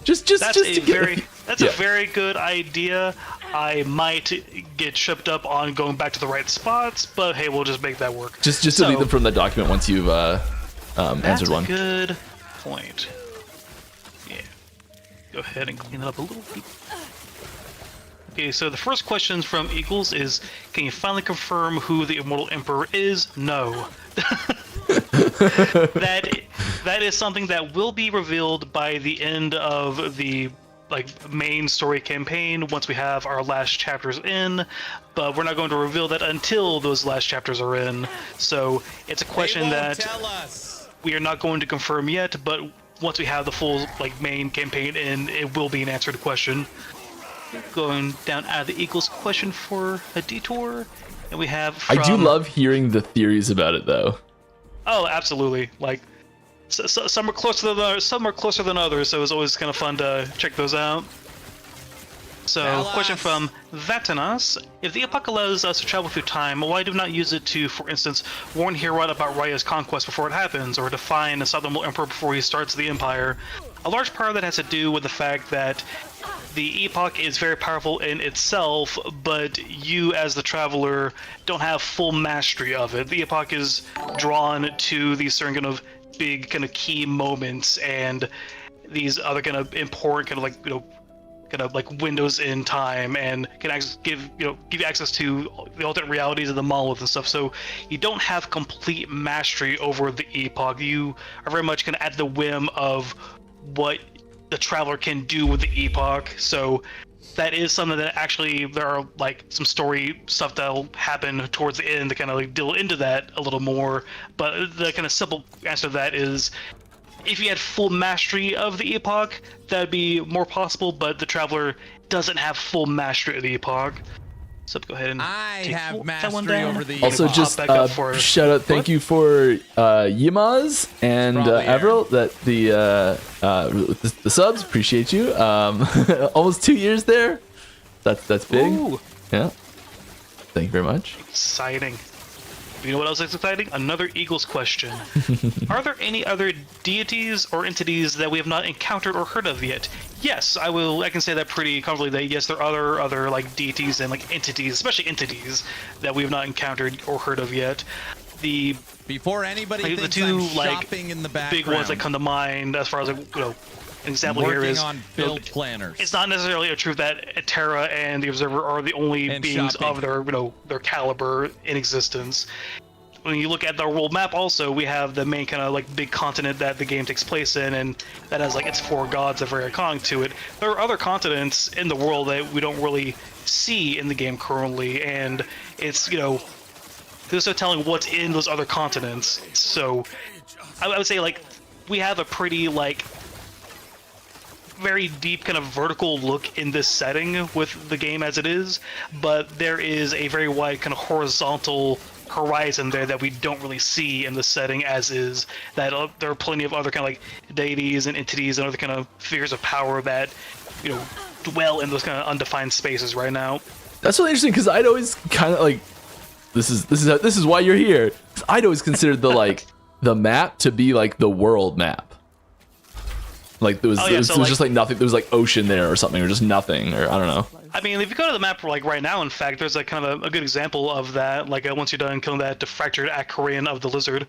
That's a very good idea. I might get tripped up on going back to the right spots, but hey, we'll just make that work. Just delete them from the document once you've answered one. That's a good point. Yeah. Go ahead and clean it up a little bit. Okay, so the first question from Eagles is, can you finally confirm who the Immortal Emperor is? No. That is something that will be revealed by the end of the main story campaign, once we have our last chapters in, but we're not going to reveal that until those last chapters are in. So it's a question that we are not going to confirm yet, but once we have the full main campaign in, it will be an answered question. Going down out of the Eagles question for a detour, and we have from... I do love hearing the theories about it though. Oh, absolutely. Some are closer than others, some are closer than others, so it's always kind of fun to check those out. So, question from Vatanas. If the Epoch allows us to travel through time, why do we not use it to, for instance, warn Herod about Raya's conquest before it happens, or to find a Southern Emperor before he starts the Empire? A large part of that has to do with the fact that the Epoch is very powerful in itself, but you as the traveler don't have full mastery of it. The Epoch is drawn to these certain kind of big kind of key moments and these other kind of important kind of windows in time, and can give you access to the alternate realities of the monolith and stuff. So you don't have complete mastery over the Epoch. You are very much kind of at the whim of what the traveler can do with the Epoch. So that is something that actually there are like some story stuff that'll happen towards the end to kind of like deal into that a little more. But the kind of simple answer to that is, if you had full mastery of the Epoch, that'd be more possible. But the Traveler doesn't have full mastery of the Epoch. So go ahead and I take have that one mastery down. over the Also, Epoch. just shout out, thank you for Yimaz and Avril, that the subs. Appreciate you. Almost 2 years there. That's big. Ooh. Yeah. Thank you very much. Exciting. You know what else is exciting? Another Eagles question. Are there any other deities or entities that we have not encountered or heard of yet? Yes, I can say that pretty comfortably that yes, there are other like deities and like entities, especially entities, that we have not encountered or heard of yet. Before anybody like, thinks the two I'm like shopping in the big background, ones that come to mind as far as like, an example working here is on build planners. It's not necessarily a truth that Terra and the Observer are the only And beings shopping. of their caliber in existence. When you look at the world map, also we have the main kind of like big continent that the game takes place in, and that has like its 4 gods that are very iconic to it. There are other continents in the world that we don't really see in the game currently, and it's there's no telling what's in those other continents. So I would say like we have a pretty like very deep kind of vertical look in this setting with the game as it is, but there is a very wide kind of horizontal horizon there that we don't really see in the setting as is. That there are plenty of other kind of like deities and entities and other kind of spheres of power that dwell in those kind of undefined spaces right now. That's really interesting, because I'd always kind of like this is why you're here. I'd always considered the map to be like the world map. Like there was just like nothing. There was like ocean there or something, or just nothing, or I don't know. I mean, if you go to the map like right now, in fact, there's a kind of a good example of that. Like once you're done killing that fractured Acarian of the lizard.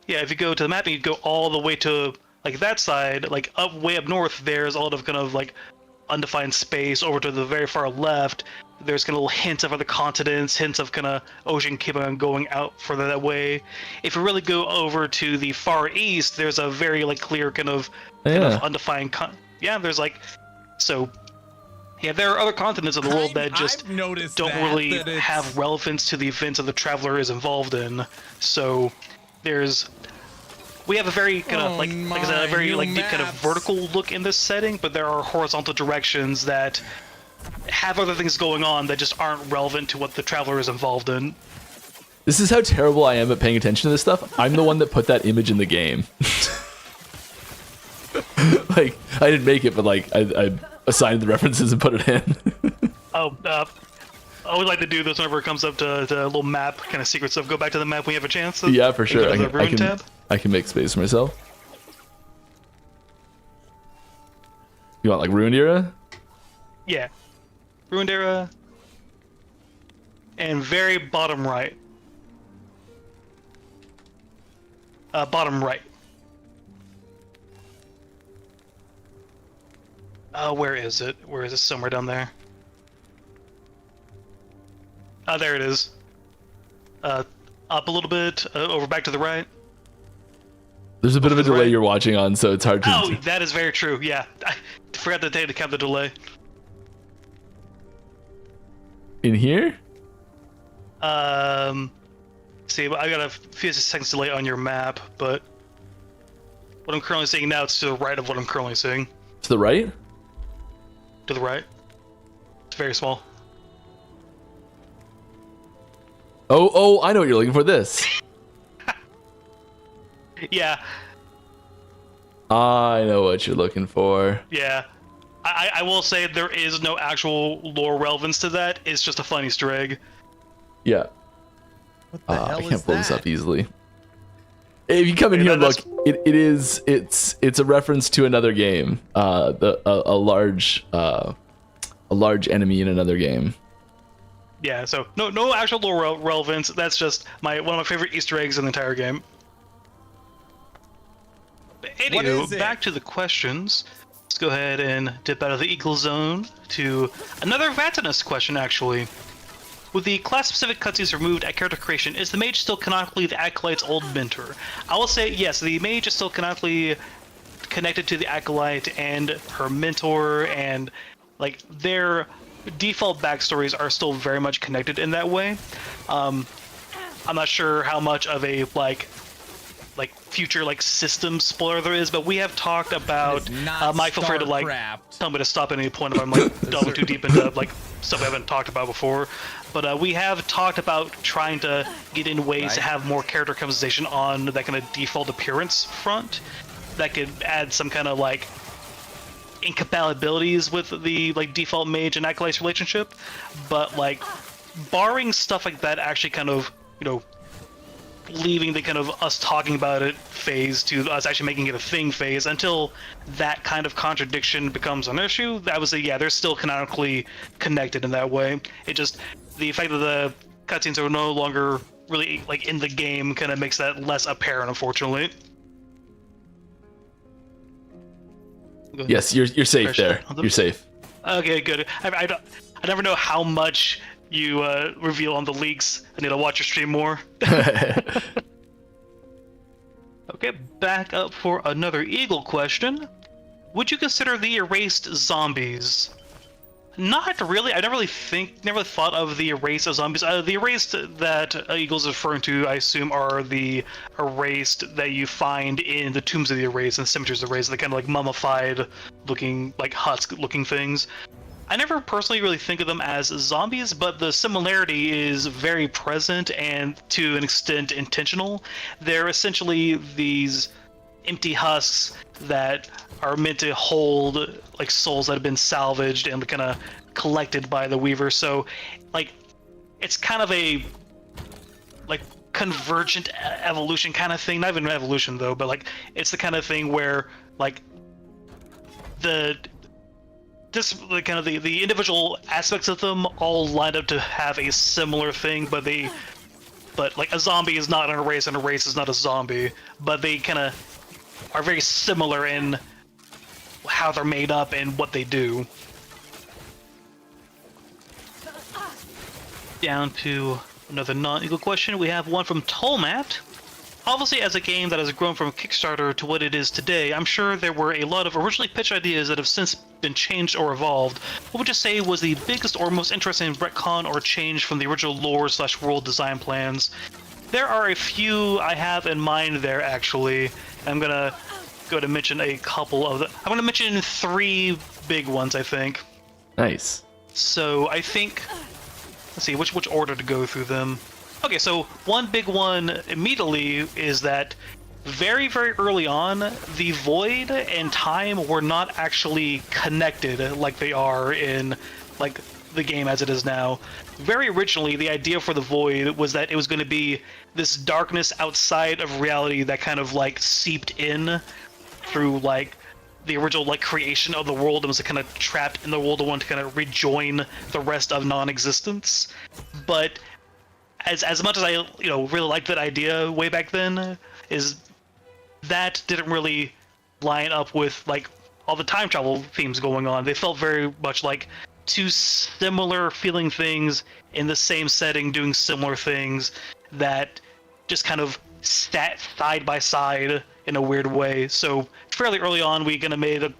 Yeah, if you go to the map and you go all the way to like that side, like way up north, there's a lot of kind of like undefined space. Over to the very far left, there's kind of little hints of other continents, hints of kind of ocean keeping on going out further that way. If you really go over to the far east, there's a very like clear kind of undefined there's like there are other continents of the world that just don't really have relevance to the events that the Traveler is involved in. So we have a very kind of like I said, a very like deep kind of vertical look in this setting, but there are horizontal directions that have other things going on that just aren't relevant to what the Traveler is involved in. This is how terrible I am at paying attention to this stuff. I'm the one that put that image in the game. Like, I didn't make it, but like I assigned the references and put it in. I would like to do this whenever it comes up to a little map kind of secret stuff. Go back to the map when you have a chance. Yeah, for sure. I can make space for myself. You want like Ruined Era? Yeah. Ruined Era. And very bottom right. Bottom right. Where is it? Where is it? Somewhere down there. There it is. Up a little bit, over back to the right. There's a bit of a delay you're watching on, so it's hard to... Oh, that is very true, yeah. I forgot to take into account the delay. In here? See, I got a few seconds delay on your map, but what I'm currently seeing now, it's to the right of what I'm currently seeing. To the right? To the right. It's very small. Oh, I know what you're looking for. This. Yeah. I know what you're looking for. Yeah. I will say there is no actual lore relevance to that. It's just a fun Easter egg. Yeah. What the hell I can't is pull that? this up easily. If you come in here and look, it's a reference to another game. A large enemy in another game. Yeah, so no actual lore relevance. That's just one of my favorite Easter eggs in the entire game. But anywho, back to the questions. Let's go ahead and dip out of the Eagle Zone to another Vatinus question, actually. With the class-specific cutscenes removed at character creation, is the Mage still canonically the Acolyte's old mentor? I will say yes, the Mage is still canonically connected to the Acolyte and her mentor, and like their default backstories are still very much connected in that way. I'm not sure how much of a like future like system spoiler there is, but we have talked about. Mike, feel free to like tell me to stop at any point if I'm like delving too deep into like stuff I haven't talked about before. But we have talked about trying to get in ways to have more character customization on that kind of default appearance front that could add some kind of like incompatibilities with the like default Mage and Acolyte relationship. But like barring stuff like that actually kind of, you know, leaving the kind of us talking about it phase to us actually making it a thing phase, until that kind of contradiction becomes an issue, I would say, yeah, they're still canonically connected in that way. It just, the fact that the cutscenes are no longer really like in the game kind of makes that less apparent, unfortunately. Yes, you're safe there. You're safe. Okay, good. I never know how much you reveal on the leaks. I need to watch your stream more. Okay, back up for another Eagle question. Would you consider the erased zombies? Not really. I never really thought of the erased as zombies. The erased that Eagle's referring to, I assume, are the erased that you find in the tombs of the erased and cemeteries of the erased, the kind of like mummified looking, like husk looking things. I never personally really think of them as zombies, but the similarity is very present and to an extent intentional. They're essentially these empty husks that are meant to hold like souls that have been salvaged and kind of collected by the Weaver. So like it's kind of a like convergent evolution kind of thing. Not even evolution though, but like it's the kind of thing where like the individual aspects of them all lined up to have a similar thing, but like a zombie is not an erase and a race is not a zombie, but they kind of are very similar in how they're made up and what they do. Down to another non-Eagle question. We have one from Tolmat. Obviously, as a game that has grown from Kickstarter to what it is today, I'm sure there were a lot of originally pitched ideas that have since been changed or evolved. What would you say was the biggest or most interesting retcon or change from the original lore/world design plans? There are a few I have in mind there, actually. I'm gonna go to mention a couple of them. I'm gonna mention 3 big ones, I think. Nice. So I think, let's see, which order to go through them. Okay, so one big one immediately is that very, very early on, the Void and Time were not actually connected like they are in like the game as it is now. Very originally, the idea for the Void was that it was going to be this darkness outside of reality that kind of like seeped in through like the original like creation of the world and was kind of trapped in the world and wanted to kind of rejoin the rest of non-existence. But as much as I really liked that idea way back then, is that didn't really line up with like all the time travel themes going on. They felt very much like two similar feeling things in the same setting doing similar things that just kind of sat side by side in a weird way. So fairly early on, we kind of made a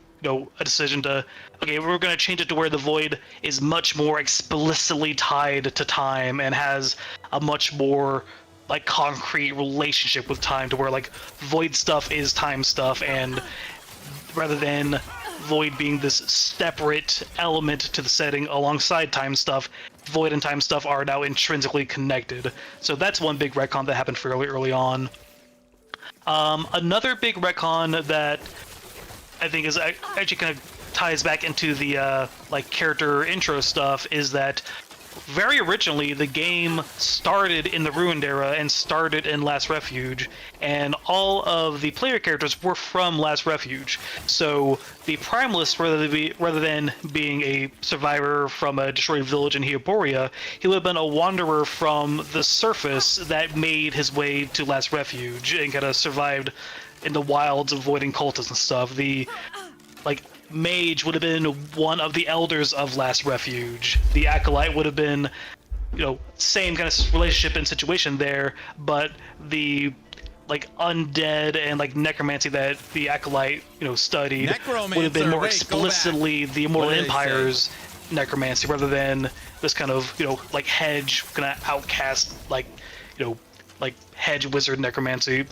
decision to, okay, we're going to change it to where the Void is much more explicitly tied to time and has a much more like concrete relationship with time, to where like Void stuff is time stuff, and rather than Void being this separate element to the setting alongside time stuff, Void and time stuff are now intrinsically connected. So that's one big retcon that happened fairly early on. Another big retcon that I think is actually kind of ties back into the like character intro stuff is that very originally the game started in the Ruined Era and started in Last Refuge, and all of the player characters were from Last Refuge. So the Primalist, rather than being a survivor from a destroyed village in Heoboria, he would have been a wanderer from the surface that made his way to Last Refuge and kind of survived in the wilds, avoiding cultists and stuff. The like Mage would have been one of the elders of Last Refuge. The Acolyte would have been, same kind of relationship and situation there, but the like undead and like necromancy that the Acolyte, studied Necromancer, would have been more wait, explicitly the Immortal What did they Empire's necromancy rather than this kind of, like hedge kind of outcast, like, like hedge wizard necromancy.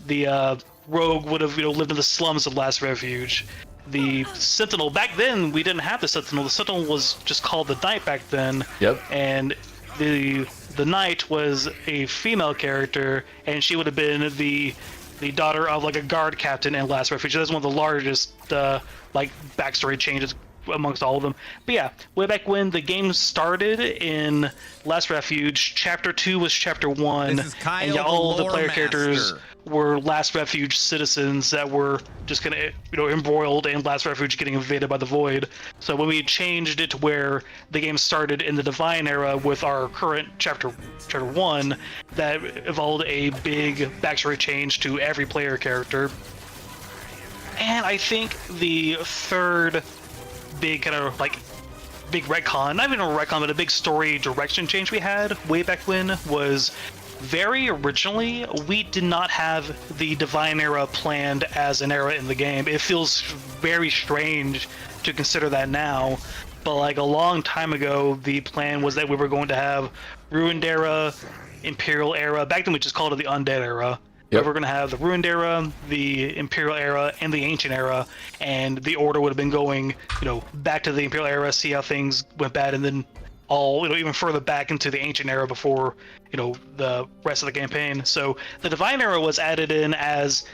The rogue would have, lived in the slums of Last Refuge. The Sentinel, back then we didn't have the Sentinel. The Sentinel was just called the Knight back then. Yep. And the Knight was a female character, and she would have been the daughter of like a guard captain in Last Refuge. That's one of the largest like backstory changes amongst all of them. But yeah, way back when the game started in Last Refuge, Chapter 2 was Chapter 1, Kyle, and yeah, all of the lore player master. characters were Last Refuge citizens that were just kind of, embroiled in Last Refuge getting invaded by the Void. So when we changed it to where the game started in the Divine Era with our current Chapter 1, that evolved a big backstory change to every player character. And I think the third big kind of like big retcon, not even a retcon, but a big story direction change we had way back when was very originally we did not have the Divine Era planned as an era in the game. It feels very strange to consider that now, but like a long time ago the plan was that we were going to have Ruined Era, Imperial Era. Back then we just called it the Undead Era. Yep. We're going to have the Ruined Era, the Imperial Era, and the Ancient Era, and the order would have been going, back to the Imperial Era, see how things went bad, and then all, even further back into the Ancient Era before, the rest of the campaign. So the Divine Era was added in as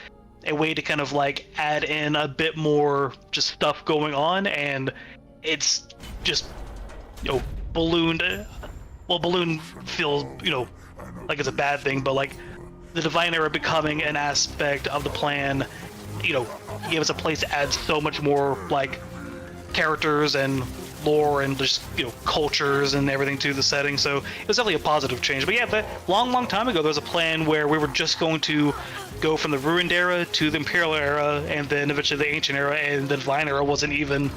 a way to kind of like add in a bit more just stuff going on, and it's just, ballooned. Well, balloon feels, like it's a bad thing, but like, the Divine Era becoming an aspect of the plan, gave us a place to add so much more like characters and lore and just cultures and everything to the setting. So it was definitely a positive change. But yeah, but long time ago there was a plan where we were just going to go from the Ruined Era to the Imperial Era and then eventually the Ancient Era, and the Divine Era wasn't even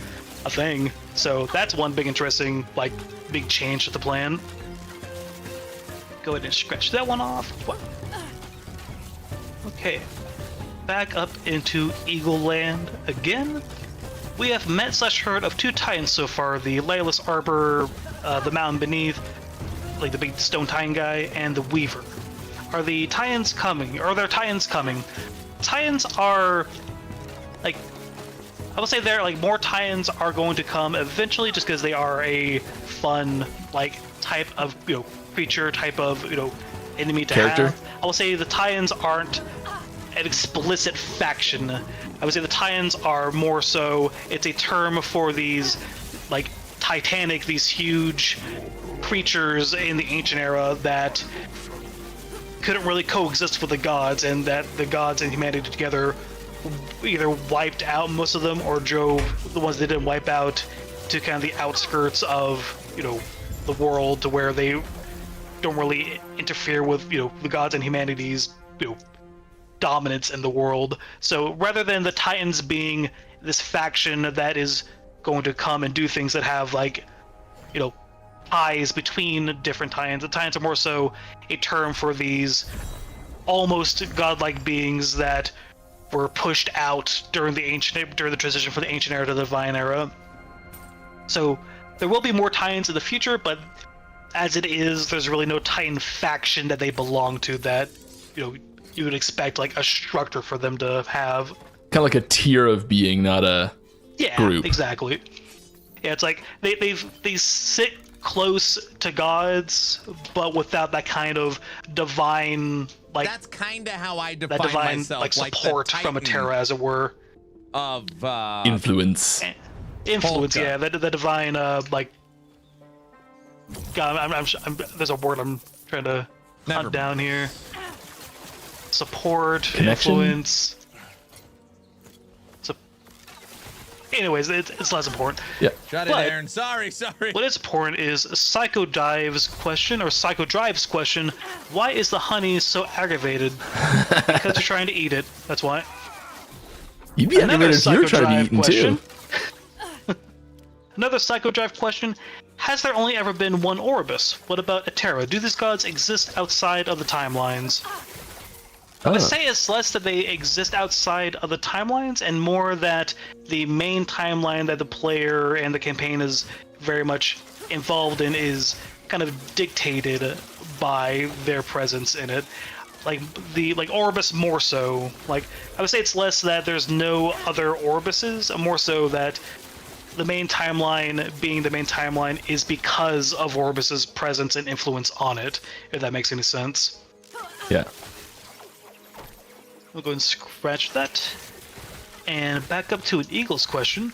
a thing. So that's one big interesting like big change to the plan. Go ahead and scratch that one off. What? Okay, back up into Eagle Land again. We have met / heard of 2 Titans so far, the Lightless Arbor, the Mountain Beneath, like the big stone Titan guy, and the Weaver. Are the Titans coming? Are there Titans coming? Titans are, like, I would say they're, like, more Titans are going to come eventually just because they are a fun, like, type of, creature, type of, enemy to Character? have. I will say the Titans aren't an explicit faction. I would say the Titans are more so, it's a term for these, like, Titanic, these huge creatures in the Ancient Era that couldn't really coexist with the gods, and that the gods and humanity together either wiped out most of them or drove the ones they didn't wipe out to kind of the outskirts of, the world, to where they don't really interfere with, the gods and humanity's, dominance in the world. So rather than the Titans being this faction that is going to come and do things that have like, ties between different Titans, the Titans are more so a term for these almost godlike beings that were pushed out during the transition from the Ancient Era to the Divine Era. So there will be more Titans in the future, but as it is, there's really no Titan faction that they belong to that, you would expect like a structure for them to have. Kind of like a tier of being, not a group. Exactly. Yeah, it's like they sit close to gods, but without that kind of divine, like, that's kind of how I define that divine myself, like support from a Terra, as it were. Of influence. Influence, Polka. yeah. The divine, like. God, I'm there's a word I'm trying to hunt down here. Support, Connection? influence. Anyways, it's less important. Yeah. Shut it, Aaron. Sorry. What is important is Psycho Drive's question, why is the honey so aggravated? Because you're trying to eat it, that's why. You'd be aggravated if you were trying to be eaten too. Another Psycho Drive question. Has there only ever been one Orbis? What about Eterra? Do these gods exist outside of the timelines? I would say it's less that they exist outside of the timelines and more that the main timeline that the player and the campaign is very much involved in is kind of dictated by their presence in it. Like Orbis more so. Like I would say it's less that there's no other Orbises, more so that the main timeline being the main timeline is because of Orbis's presence and influence on it, if that makes any sense. Yeah. We'll go and scratch that. And back up to an Eagles question.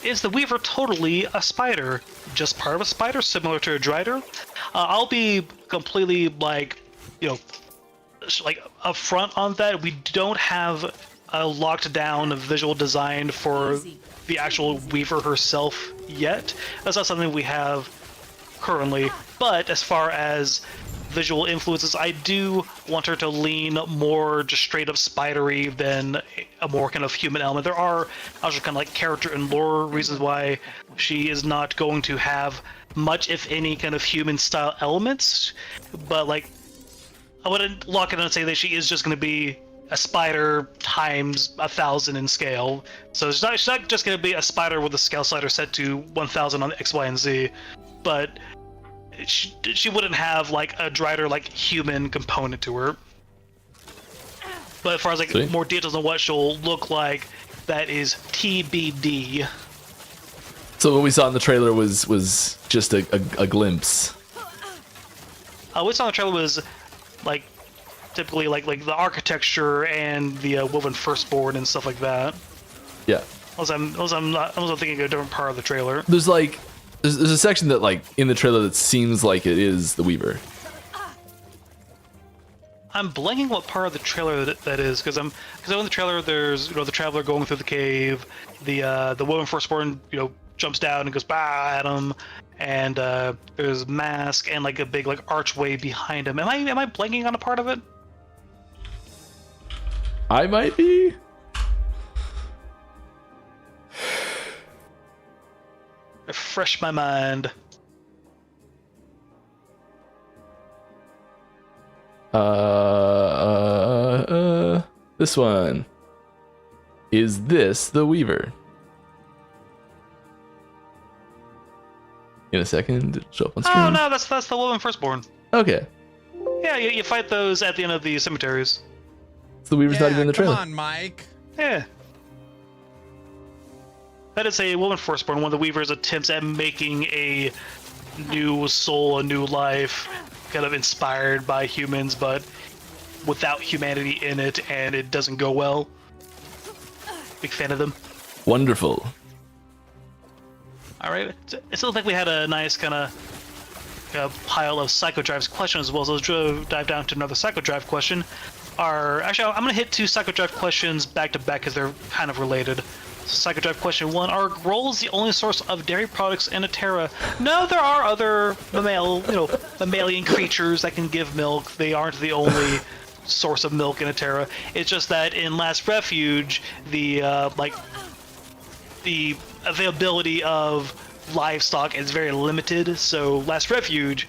Is the Weaver totally a spider? Just part of a spider, similar to a Drider? I'll be completely, like, upfront on that. We don't have a locked down visual design for the actual Weaver herself yet. That's not something we have currently. But as far as visual influences, I do want her to lean more just straight up spidery than a more kind of human element. There are also kind of like character and lore reasons why she is not going to have much, if any, kind of human style elements. But like, I wouldn't lock it in and say that she is just going to be a spider times 1,000 in scale. So she's not just going to be a spider with a scale slider set to 1,000 on X, Y, and Z, but she wouldn't have like a Drider like human component to her. But as far as like more details on what she'll look like, that is TBD. So what we saw in the trailer was just a glimpse. What we saw in the trailer was like typically like the architecture and the woven firstborn and stuff like that. Yeah. I'm thinking of a different part of the trailer. There's a section that like in the trailer that seems like it is the Weaver. I'm blanking what part of the trailer that is, because in the trailer there's the Traveler going through the cave, the woman firstborn jumps down and goes bah at him, and there's Mask and like a big like archway behind him. Am I blanking on a part of it? I might be. Refresh my mind. This one. Is this the Weaver? In a second, it'll show up on screen. Oh no, that's the woman firstborn. Okay. Yeah, you fight those at the end of the cemeteries. So the Weaver's not even in the trailer. Come on, Mike. Yeah. That is a woman firstborn. One of the Weaver's attempts at making a new soul, a new life, kind of inspired by humans, but without humanity in it, and it doesn't go well. Big fan of them. Wonderful. All right, it looks like we had a nice kind of pile of Psychodrive's questions as well. So let's dive down to another Psychodrive question. Actually, I'm gonna hit two Psychodrive questions back to back because they're kind of related. Psychodrive question 1: Are grolls the only source of dairy products in Terra? No, there are other mammalian creatures that can give milk. They aren't the only source of milk in Terra. It's just that in Last Refuge, the availability of livestock is very limited. So in Last Refuge,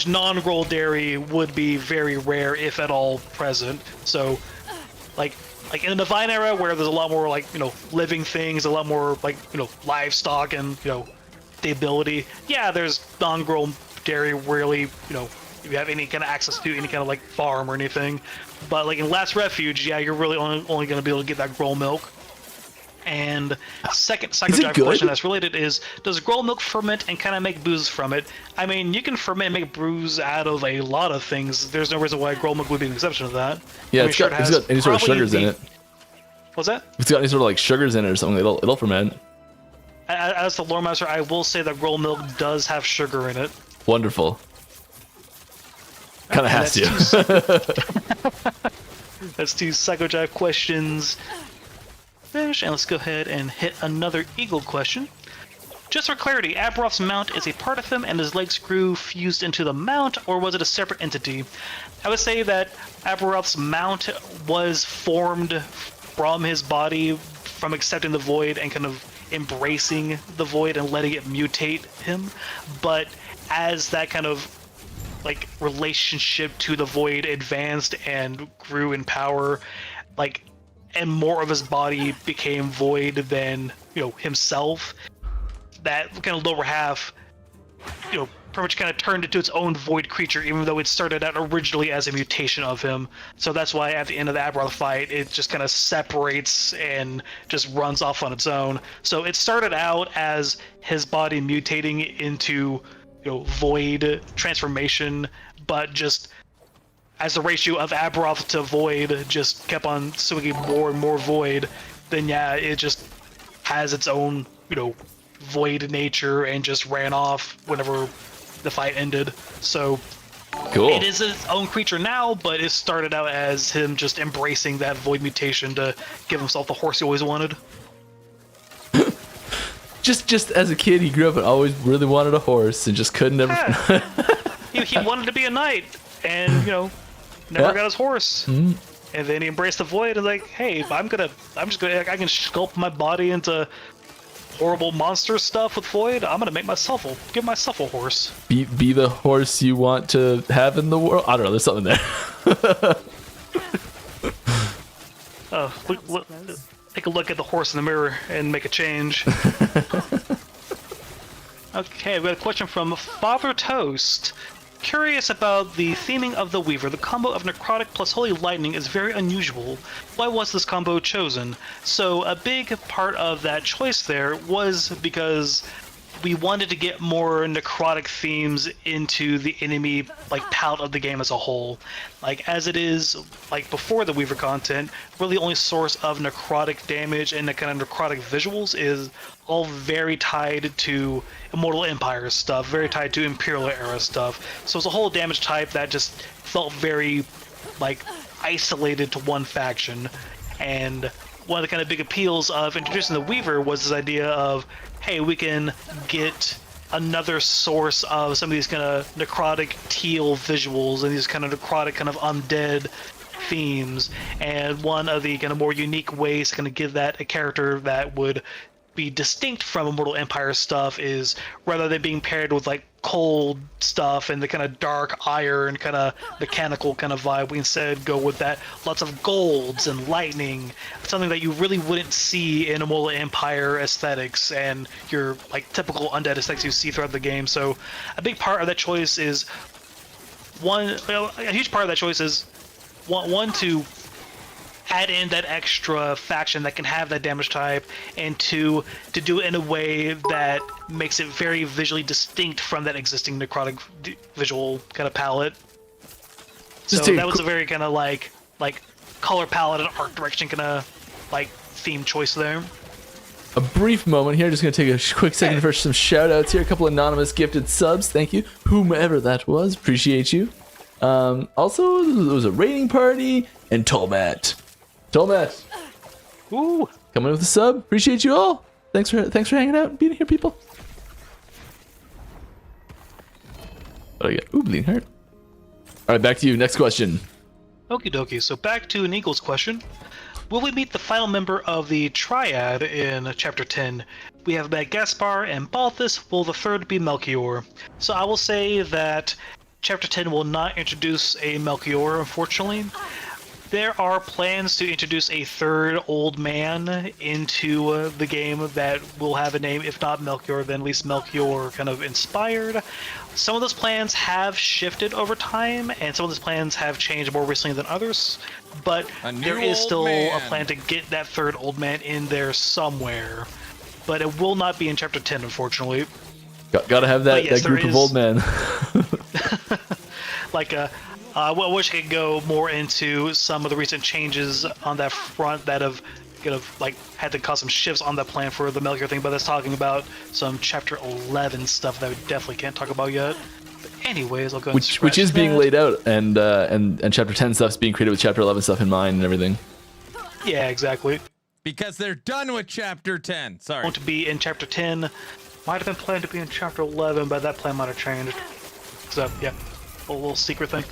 non-groll dairy would be very rare, if at all present. So, like in the Divine Era, where there's a lot more living things, a lot more livestock and the ability. Yeah, there's non-groll dairy rarely if you have any kind of access to any kind of farm or anything. But in Last Refuge, yeah, you're really only going to be able to get that groll milk. And second Psychodrive question that's related is, does groll milk ferment and kind of make booze from it? I mean, you can ferment and make booze out of a lot of things. There's no reason why groll milk would be an exception to that. Yeah, it's got any sort of sugars in it. What's that? If it's got any sort of sugars in it or something, it'll ferment. As the lore master, I will say that groll milk does have sugar in it. Wonderful. Kind of has to. That's two Psychodrive questions. And let's go ahead and hit another Eagle question. Just for clarity, Aberoth's mount is a part of him and his legs grew fused into the mount, or was it a separate entity? I would say that Aberoth's mount was formed from his body, from accepting the void and kind of embracing the void and letting it mutate him. But as that kind of like relationship to the Void advanced and grew in power, like, and more of his body became Void than, you know, himself, that kind of lower half, you know, pretty much kind of turned into its own Void creature, even though it started out originally as a mutation of him. So that's why at the end of the Aberoth fight, it just kind of separates and just runs off on its own. So it started out as his body mutating into, you know, Void transformation, but just as the ratio of Aberoth to Void just kept on swinging more and more Void, then yeah, it just has its own, you know, Void nature and just ran off whenever the fight ended. So cool. It is its own creature now, but it started out as him just embracing that Void mutation to give himself the horse he always wanted. Just as a kid, he grew up and always really wanted a horse and just couldn't ever. Yeah. he wanted to be a knight, and you know, never got his horse. And then he embraced the Void and like, hey, I can sculpt my body into horrible monster stuff with Void. I'm gonna give myself a horse. Be the horse you want to have in the world. I don't know. There's something there. Look, take a look at the horse in the mirror and make a change. Okay, we got a question from Father Toast. Curious about the theming of the Weaver. The combo of Necrotic plus Holy Lightning is very unusual. Why was this combo chosen? So a big part of that choice there was because we wanted to get more necrotic themes into the enemy like palette of the game as a whole. Like as it is, like before the Weaver content, really the only source of necrotic damage and the kind of necrotic visuals is all very tied to Immortal Empire stuff, very tied to Imperial era stuff. So it's a whole damage type that just felt very like isolated to one faction. And one of the kind of big appeals of introducing the Weaver was this idea of, hey, we can get another source of some of these kind of necrotic teal visuals and these kind of necrotic kind of undead themes. And one of the kind of more unique ways to kind of give that a character that would be distinct from Immortal Empire stuff is, rather than being paired with like cold stuff and the kind of dark iron kind of mechanical kind of vibe, we instead go with that lots of golds and lightning, something that you really wouldn't see in Immortal Empire aesthetics and your like typical undead aesthetics you see throughout the game. So a big part of that choice is a huge part of that choice is one to add in that extra faction that can have that damage type, and two, to do it in a way that makes it very visually distinct from that existing necrotic visual kind of palette. So that was a very kind of like color palette and art direction kind of like theme choice there. A brief moment here, just gonna take a quick second for some shout outs here. A couple anonymous gifted subs, thank you, whomever that was, appreciate you. Also, there was a raiding party and Tolmat. Ooh, coming with a sub. Appreciate you all. Thanks for hanging out and being here, people. What do I got? Ooh, bleeding heart. All right, back to you. Next question. Okie dokie. So back to an Eagles question. Will we meet the final member of the Triad in Chapter 10? We have Bad Gaspar and Balthus. Will the third be Melchior? So I will say that Chapter 10 will not introduce a Melchior, unfortunately. There are plans to introduce a third old man into the game that will have a name, if not Melchior, then at least Melchior kind of inspired. Some of those plans have shifted over time, and some of those plans have changed more recently than others, but there is still a plan to get that third old man in there somewhere. But it will not be in Chapter 10, unfortunately. Gotta have that, yes, that group of old men. I wish I could go more into some of the recent changes on that front that have kind of like had to cause some shifts on that plan for the Melchior thing, but that's talking about some Chapter 11 stuff that we definitely can't talk about yet. But anyways, I'll go which is being laid out, and Chapter 10 stuff's being created with Chapter 11 stuff in mind and everything. Yeah, exactly. Because they're done with Chapter 10. Sorry. Want to be in Chapter 10. Might have been planned to be in Chapter 11, but that plan might have changed. So, yeah, a little secret thing.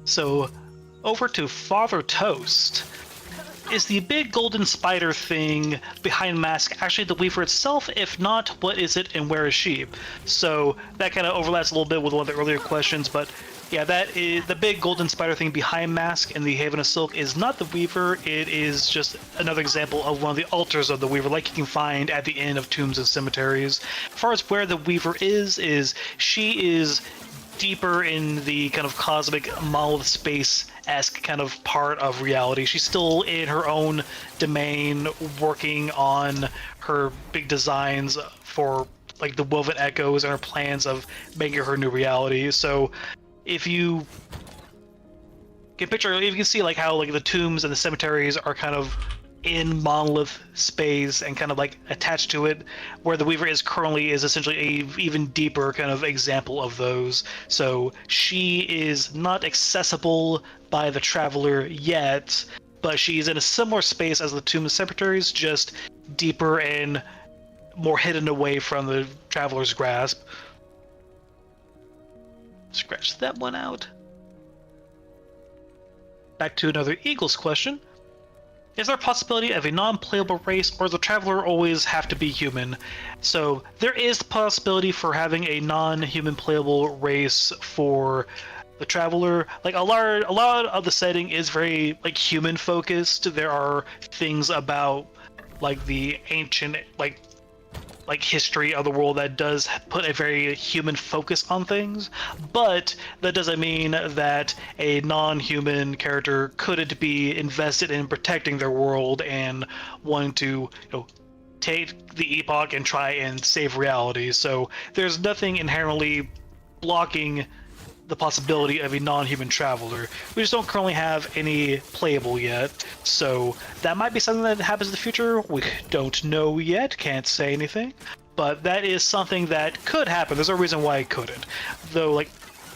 So, over to Father Toast. is the big golden spider thing behind Mask actually the Weaver itself? If not, what is it and where is she? So that kind of overlaps a little bit with one of the earlier questions, but yeah, that is the big golden spider thing behind Mask in the Haven of Silk is not the Weaver. It is just another example of one of the altars of the Weaver, like you can find at the end of tombs and cemeteries. As far as where the Weaver is she is deeper in the kind of cosmic monolith space-esque kind of part of reality. She's still in her own domain, working on her big designs for like the woven echoes and her plans of making her new reality. So if you can picture, if you can see like how like the tombs and the cemeteries are kind of in monolith space and kind of like attached to it, where the Weaver is currently is essentially a even deeper kind of example of those. So she is not accessible by the Traveler yet, but she's in a similar space as the tombs and cemeteries, just deeper and more hidden away from the Traveler's grasp. Scratch that one out. Back to another Eagles question. Is there a possibility of a non-playable race, or does the Traveler always have to be human? So there is the possibility for having a non-human playable race for the Traveler. Like a lot of the setting is very like human focused. There are things about like the ancient like history of the world that does put a very human focus on things, but that doesn't mean that a non-human character couldn't be invested in protecting their world and wanting to, take the Epoch and try and save reality. So there's nothing inherently blocking the possibility of a non-human Traveler. We just don't currently have any playable yet, so that might be something that happens in the future. We don't know yet, can't say anything, but that is something that could happen. There's no reason why it couldn't, though. Like,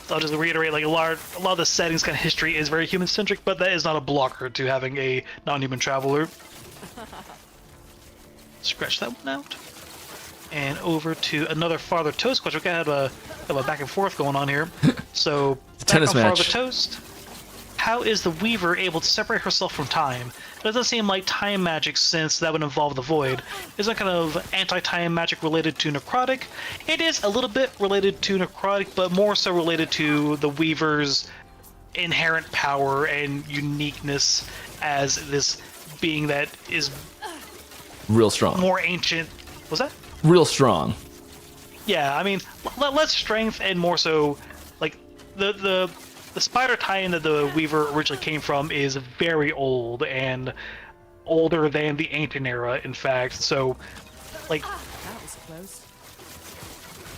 I'll just reiterate, like a lot of the settings kind of history is very human-centric, but that is not a blocker to having a non-human Traveler. Scratch that one out. And over to another Father Toast question. We kind of have a back and forth going on here. So, tennis back on match. Father Toast, how is the Weaver able to separate herself from time? It doesn't seem like time magic, since that would involve the Void. Is that kind of anti-time magic related to necrotic? It is a little bit related to necrotic, but more so related to the Weaver's inherent power and uniqueness as this being that is real strong. More ancient. Was that? Real strong. Yeah, I mean, less strength and more so, like, the spider tie-in that the Weaver originally came from is very old and older than the Ancient Era, in fact. So, like, That was close.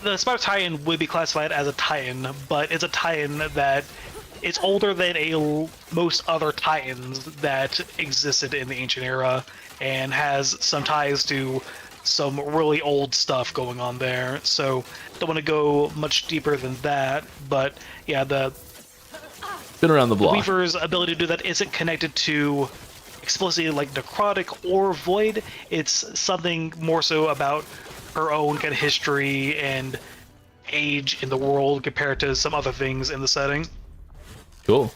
the spider tie-in would be classified as a tie-in, but it's a tie-in that it's older than most other tie-ins that existed in the Ancient Era and has some ties to some really old stuff going on there. So don't want to go much deeper than that, but yeah, the been around the block. Weaver's ability to do that isn't connected to explicitly like necrotic or void. It's something more so about her own kind of history and age in the world compared to some other things in the setting. Cool.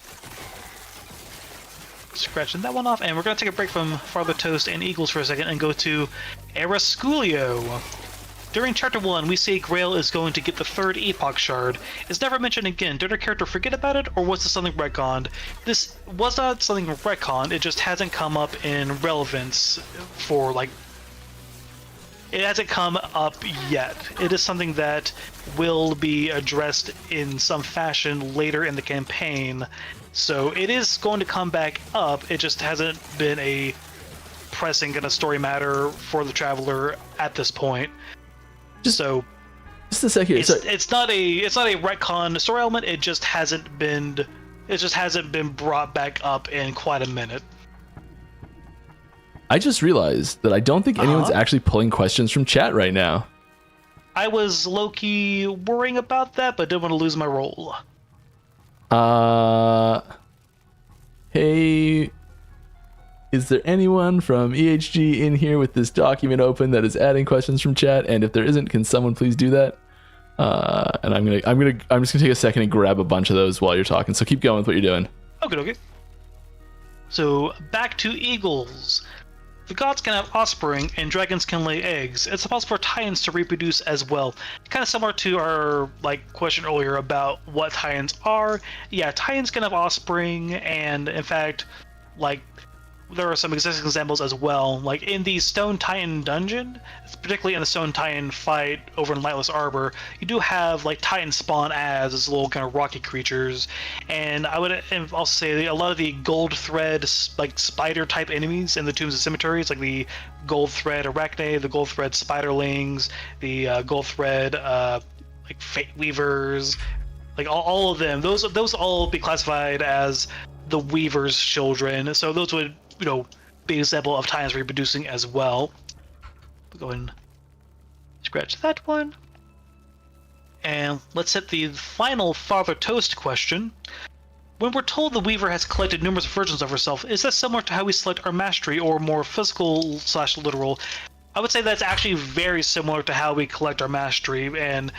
Scratching that one off, and we're going to take a break from Father Toast and Eagles for a second and go to Erasculio. During Chapter 1, we see Grail is going to get the third Epoch Shard. It's never mentioned again. Did our character forget about it, or was this something retconned? This was not something retconned, it just hasn't come up in relevance for, like... It hasn't come up yet. It is something that will be addressed in some fashion later in the campaign. So it is going to come back up, it just hasn't been a pressing kind of story matter for the Traveler at this point. Just a second. It's not a retcon story element, it just hasn't been brought back up in quite a minute. I just realized that I don't think anyone's actually pulling questions from chat right now. I was low-key worrying about that, but didn't want to lose my role. Hey, is there anyone from EHG in here with this document open that is adding questions from chat? And if there isn't, can someone please do that? And I'm just gonna take a second and grab a bunch of those while you're talking. So keep going with what you're doing. Okay. So back to eagles. The gods can have offspring, and dragons can lay eggs. It's possible for Titans to reproduce as well. Kind of similar to our question earlier about what Titans are. Yeah, Titans can have offspring, and in fact, there are some existing examples as well. Like in the Stone Titan dungeon, particularly in the Stone Titan fight over in Lightless Arbor, you do have Titan spawn as little kind of rocky creatures. And I would also say a lot of the gold thread spider type enemies in the Tombs and Cemeteries, like the gold thread arachne, the gold thread spiderlings, the gold thread fate weavers, all of them, those all be classified as the Weaver's children. So those would be an example of Titans reproducing as well. We'll go and scratch that one. And let's hit the final Father Toast question. When we're told the Weaver has collected numerous versions of herself, is that similar to how we select our mastery, or more physical/literal? I would say that's actually very similar to how we collect our mastery, and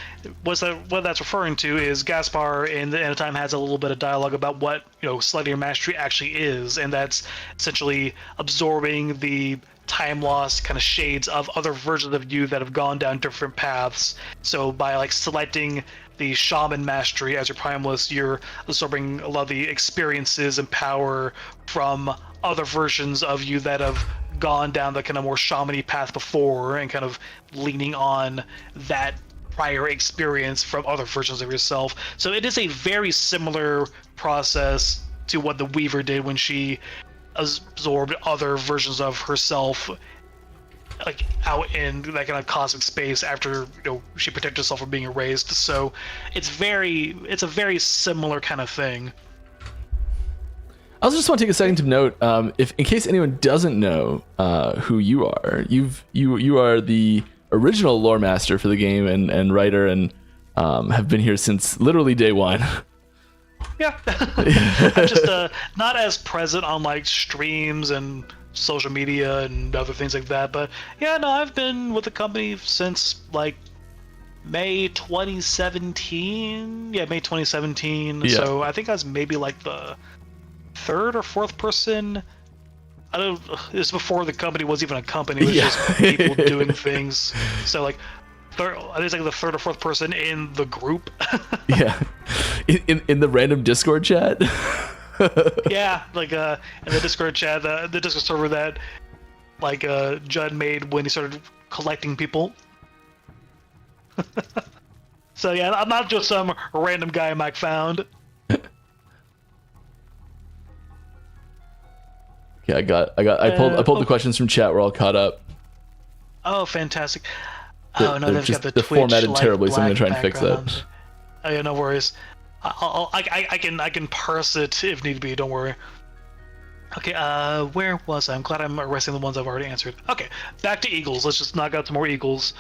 what that's referring to is Gaspar in the end of time has a little bit of dialogue about what selecting your mastery actually is, and that's essentially absorbing the time lost kind of shades of other versions of you that have gone down different paths. So by selecting the shaman mastery as your primalist, you're absorbing a lot of the experiences and power from other versions of you that have gone down the kind of more shamany path before, and kind of leaning on that prior experience from other versions of yourself. So it is a very similar process to what the Weaver did when she absorbed other versions of herself out in that kind of cosmic space after she protected herself from being erased. So it's a very similar kind of thing. I also just want to take a second to note, if in case anyone doesn't know who you are, you are the original lore master for the game and writer, and have been here since literally day one. Yeah, I'm just not as present on streams and social media and other things like that. But yeah, no, I've been with the company since May 2017. Yeah, May 2017. Yeah. So I think I was maybe the third or fourth person. I don't. This before the company was even a company. It was just people doing things. So I think it's the third or fourth person in the group. Yeah, in the random Discord chat. Yeah, in the Discord chat, the Discord server that Judd made when he started collecting people. So yeah, I'm not just some random guy Mike found. Yeah, I pulled the questions from chat. We're all caught up. Oh, fantastic. Oh no, they've got the Twitch formatted terribly, so I'm gonna try and fix that. Oh yeah, no worries. I can parse it if need be. Don't worry. Okay, where was I? I'm glad I'm erasing the ones I've already answered. Okay, back to eagles. Let's just knock out some more eagles.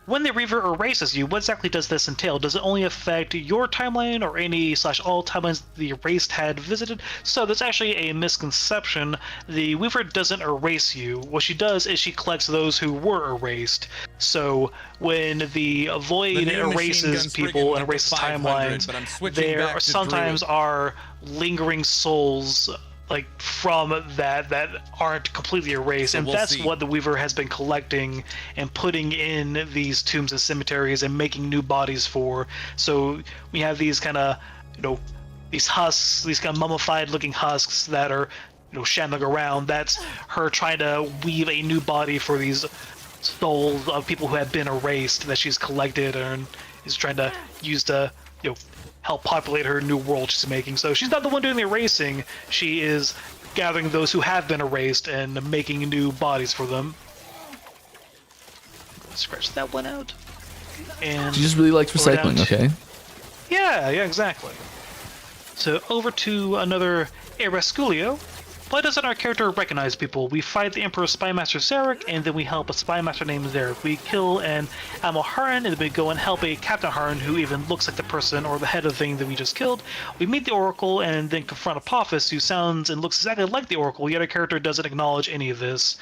When the Reaver erases you, what exactly does this entail? Does it only affect your timeline or any/all timelines the erased had visited? So that's actually a misconception. The Weaver doesn't erase you. What she does is she collects those who were erased. So when the Void erases people and erases timelines, there sometimes are lingering souls from that aren't completely erased, so and that's what the Weaver has been collecting and putting in these tombs and cemeteries and making new bodies for. So we have these kind of these husks, these kind of mummified looking husks that are shambling around. That's her trying to weave a new body for these souls of people who have been erased that she's collected and is trying to use to help populate her new world she's making. So she's not the one doing the erasing. She is gathering those who have been erased and making new bodies for them. Scratch that one out. And she just really likes recycling, okay? Yeah, exactly. So over to another Erasculio. Why doesn't our character recognize people? We fight the Emperor Spymaster Zarek, and then we help a Spymaster named Zarek. We kill an Admiral Harren, and then we go and help a Captain Harren who even looks like the person or the head of the thing that we just killed. We meet the Oracle, and then confront Apophis, who sounds and looks exactly like the Oracle, yet our character doesn't acknowledge any of this.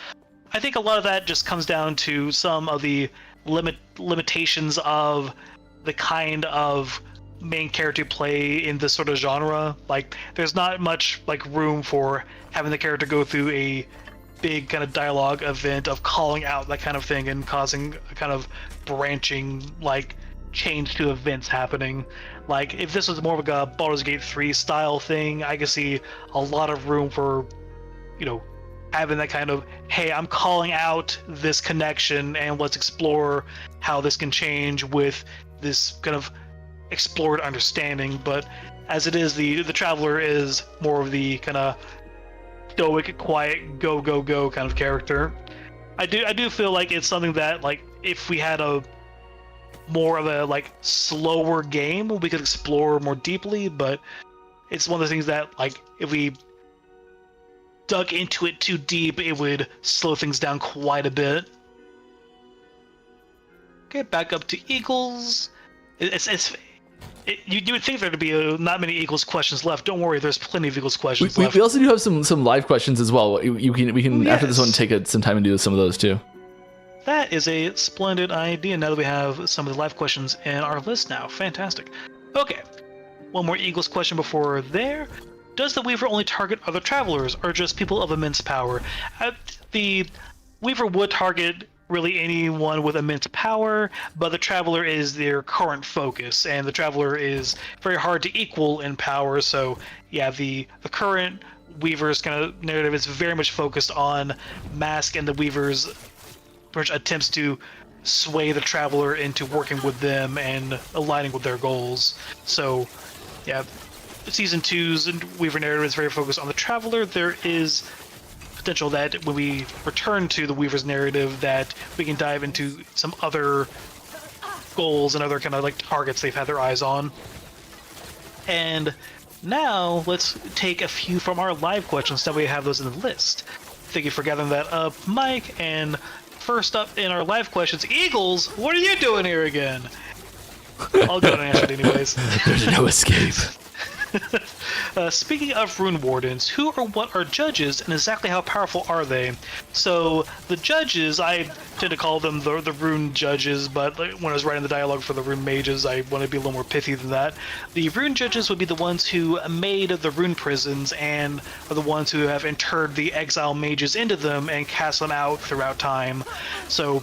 I think a lot of that just comes down to some of the limitations of the kind of main character play in this sort of genre. Like, there's not much like room for having the character go through a big kind of dialogue event of calling out that kind of thing and causing a kind of branching like change to events happening. Like, if this was more of like a Baldur's Gate 3 style thing, I could see a lot of room for, you know, having that kind of, hey, I'm calling out this connection and let's explore how this can change with this kind of explored understanding. But as it is, the Traveler is more of the kind of stoic, quiet, go kind of character. I do feel like it's something that, like, if we had a more of a like slower game, we could explore more deeply. But it's one of the things that, like, if we dug into it too deep, it would slow things down quite a bit. Okay, back up to Eagles. You would think there'd be not many Eagles questions left. Don't worry, there's plenty of Eagles questions left. We also do have some live questions as well. We can Yes. after this one take some time and do some of those too. That is a splendid idea. Now that we have some of the live questions in our list now, fantastic. Okay, one more Eagles question before there. Does the Weaver only target other travelers, or just people of immense power? The Weaver would target really anyone with immense power, but the Traveler is their current focus, and the Traveler is very hard to equal in power. So yeah, the current Weaver's kind of narrative is very much focused on Mask and the Weaver's attempts to sway the Traveler into working with them and aligning with their goals. So yeah, Season 2's Weaver narrative is very focused on the Traveler. There is potential that when we return to the Weaver's narrative that we can dive into some other goals and other kind of like targets they've had their eyes on. And now let's take a few from our live questions, that we have those in the list. Thank you for gathering that up, Mike. And first up in our live questions, Eagles, what are you doing here again? I'll go and answer it anyways. There's no escape. Speaking of Rune Wardens, who or what are judges, and exactly how powerful are they? So the judges, I tend to call them the Rune judges, but when I was writing the dialogue for the Rune Mages, I want to be a little more pithy than that. The Rune judges would be the ones who made the Rune prisons and are the ones who have interred the exile mages into them and cast them out throughout time. So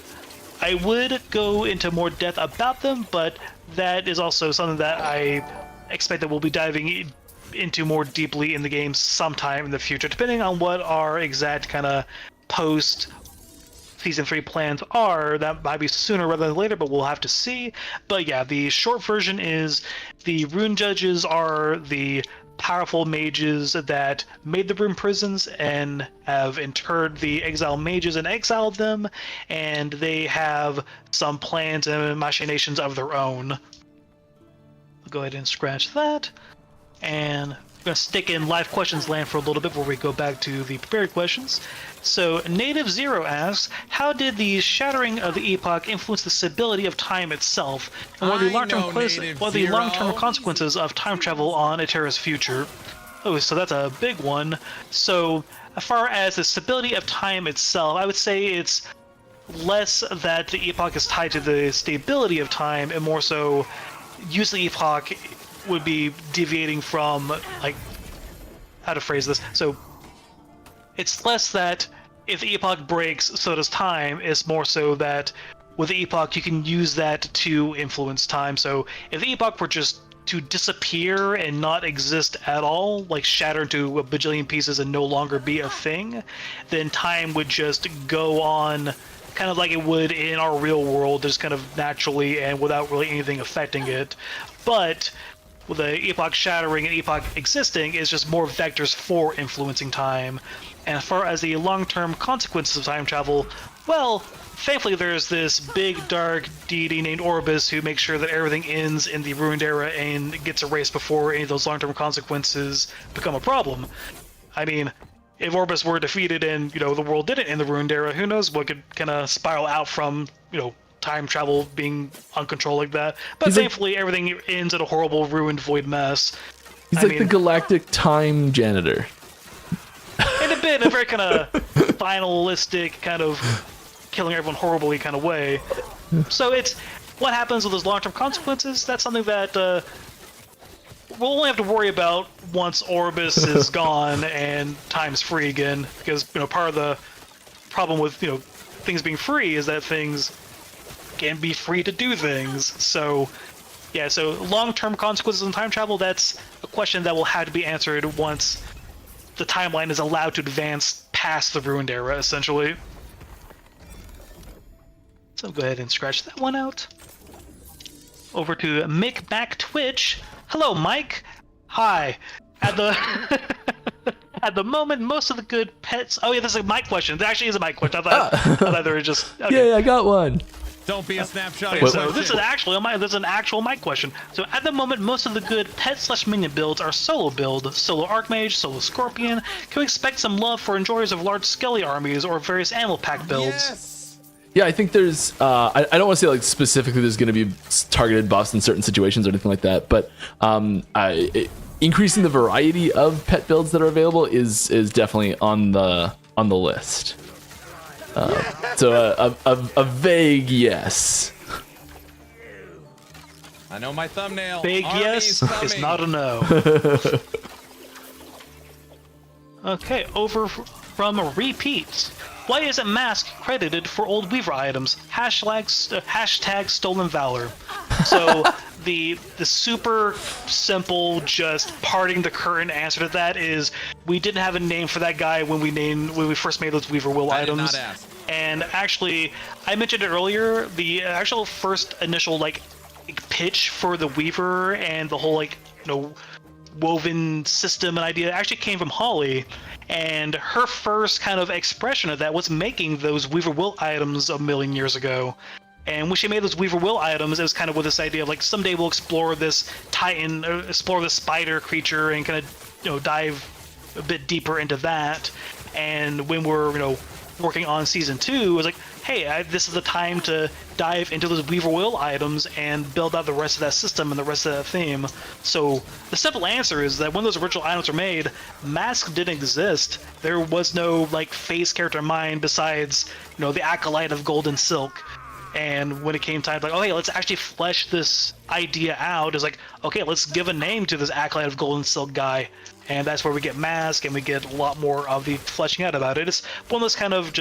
I would go into more depth about them, but that is also something that I expect that we'll be diving into more deeply in the game sometime in the future, depending on what our exact kind of post Season 3 plans are. That might be sooner rather than later, but we'll have to see. But yeah, the short version is the Rune Judges are the powerful mages that made the Rune prisons and have interred the exile mages and exiled them, and they have some plans and machinations of their own. Go ahead and scratch that, and we're going to stick in live questions land for a little bit before we go back to the prepared questions. So Native Zero asks, how did the shattering of the Epoch influence the stability of time itself, and what are the long-term consequences of time travel on Eterra's future? Oh, so that's a big one. So as far as the stability of time itself, I would say it's less that the Epoch is tied to the stability of time, and more so usually Epoch would be deviating from, like, how to phrase this. So it's less that if the Epoch breaks, so does time. It's more so that with the Epoch, you can use that to influence time. So if the Epoch were just to disappear and not exist at all, like shatter into a bajillion pieces and no longer be a thing, then time would just go on kind of like it would in our real world, just kind of naturally and without really anything affecting it. But with the Epoch shattering and Epoch existing, is just more vectors for influencing time. And as far as the long-term consequences of time travel, well, thankfully there's this big dark deity named Orbis who makes sure that everything ends in the Ruined Era and gets erased before any of those long-term consequences become a problem. I mean, if Orbis were defeated and, you know, the world didn't end the Ruined Era, who knows what could kind of spiral out from, you know, time travel being uncontrolled like that. But thankfully, everything ends in a horrible, ruined, void mess. He's like the galactic time janitor. In a bit, a very kind of finalistic, kind of killing everyone horribly kind of way. So it's what happens with those long-term consequences. That's something that we'll only have to worry about once Orbis is gone and time's free again, because part of the problem with things being free is that things can be free to do things. So yeah, so long-term consequences in time travel, that's a question that will have to be answered once the timeline is allowed to advance past the Ruined Era, essentially. So go ahead and scratch that one out. Over to Mick Back Twitch. Hello, Mike. Hi. At the at the moment, most of the good pets. Oh yeah, this is a Mike question. There actually is a Mike question. I thought they were just. Okay. Yeah, I got one. Don't be a snapshot. Okay, so this is an actual Mike question. So at the moment, most of the good pet/minion builds are solo build, solo Archmage, solo Scorpion. Can we expect some love for enjoyers of large skelly armies or various animal pack builds? Yes. Yeah, I think there's. I don't want to say like specifically there's going to be targeted buffs in certain situations or anything like that, but increasing the variety of pet builds that are available is definitely on the list. So a vague yes. I know my thumbnail. Vague yes is not a no. Okay, over from repeats. Why isn't Mask credited for old Weaver items? Hashtag stolen valor. So the super simple, just parting the curtain answer to that is we didn't have a name for that guy when we first made those Weaver Will items. Did not ask. And actually, I mentioned it earlier. The actual initial pitch for the Weaver and the whole woven system and idea actually came from Holly. And her first kind of expression of that was making those Weaver Will items a million years ago. And when she made those Weaver Will items, it was kind of with this idea of someday we'll explore this Titan, explore this spider creature, and kind of dive a bit deeper into that. And when we're working on season 2, it was like, hey, this is the time to dive into those Weaver Will items and build out the rest of that system and the rest of that theme. So the simple answer is that when those original items were made, Mask didn't exist. There was no face character in mind besides the Acolyte of Golden Silk. And when it came time oh hey, let's actually flesh this idea out, it's okay, let's give a name to this Acolyte of Golden Silk guy. And that's where we get Mask, and we get a lot more of the fleshing out about it. It's one of those kind of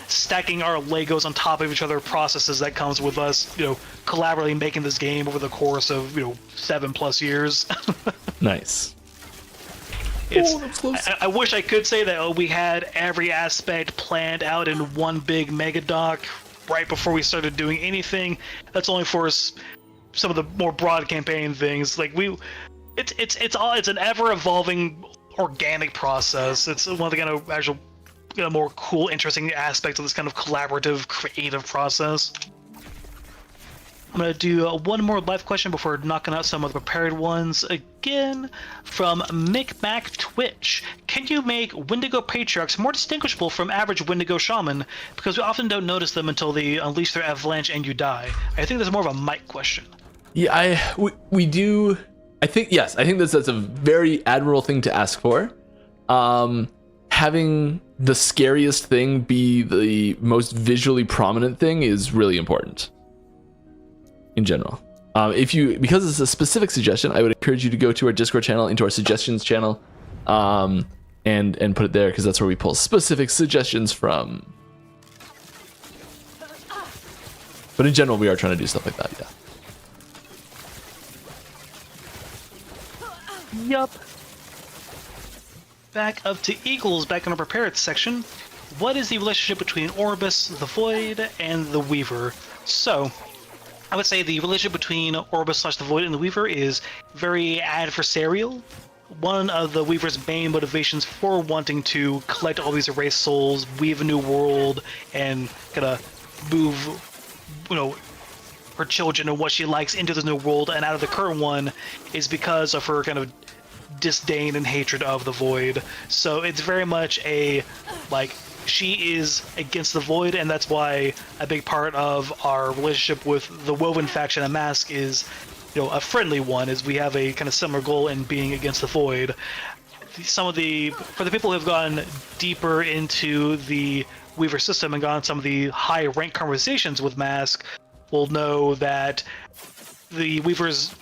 stacking our Legos on top of each other processes that comes with us, collaboratively making this game over the course of 7+ years. Nice. That's close. I wish I could say that we had every aspect planned out in one big mega doc right before we started doing anything. That's only for some of the more broad campaign things. It's an ever-evolving organic process. It's one of the kind of actual more cool, interesting aspects of this kind of collaborative, creative process. I'm going to do one more live question before knocking out some of the prepared ones. Again, from Mick Mac Twitch. Can you make Wendigo Patriarchs more distinguishable from average Wendigo Shaman? Because we often don't notice them until they unleash their avalanche and you die. I think that's more of a Mike question. Yeah, we do... I think that's a very admirable thing to ask for. Having the scariest thing be the most visually prominent thing is really important in general. Because it's a specific suggestion, I would encourage you to go to our Discord channel, into our suggestions channel, and put it there, because that's where we pull specific suggestions from. But in general, we are trying to do stuff like that, yeah. Yup. Back up to Eagles, back in our prepared section. What is the relationship between Orbis, the Void, and the Weaver? So, I would say the relationship between Orbis/the Void and the Weaver is very adversarial. One of the Weaver's main motivations for wanting to collect all these erased souls, weave a new world, and kind of move, her children and what she likes into the new world and out of the current one is because of her kind of disdain and hatred of the Void. So it's very much she is against the Void, and that's why a big part of our relationship with the Woven faction and Mask is, a friendly one, is we have a kind of similar goal in being against the Void. For the people who have gone deeper into the Weaver system and gone some of the high rank conversations with Mask, will know that the Weaver's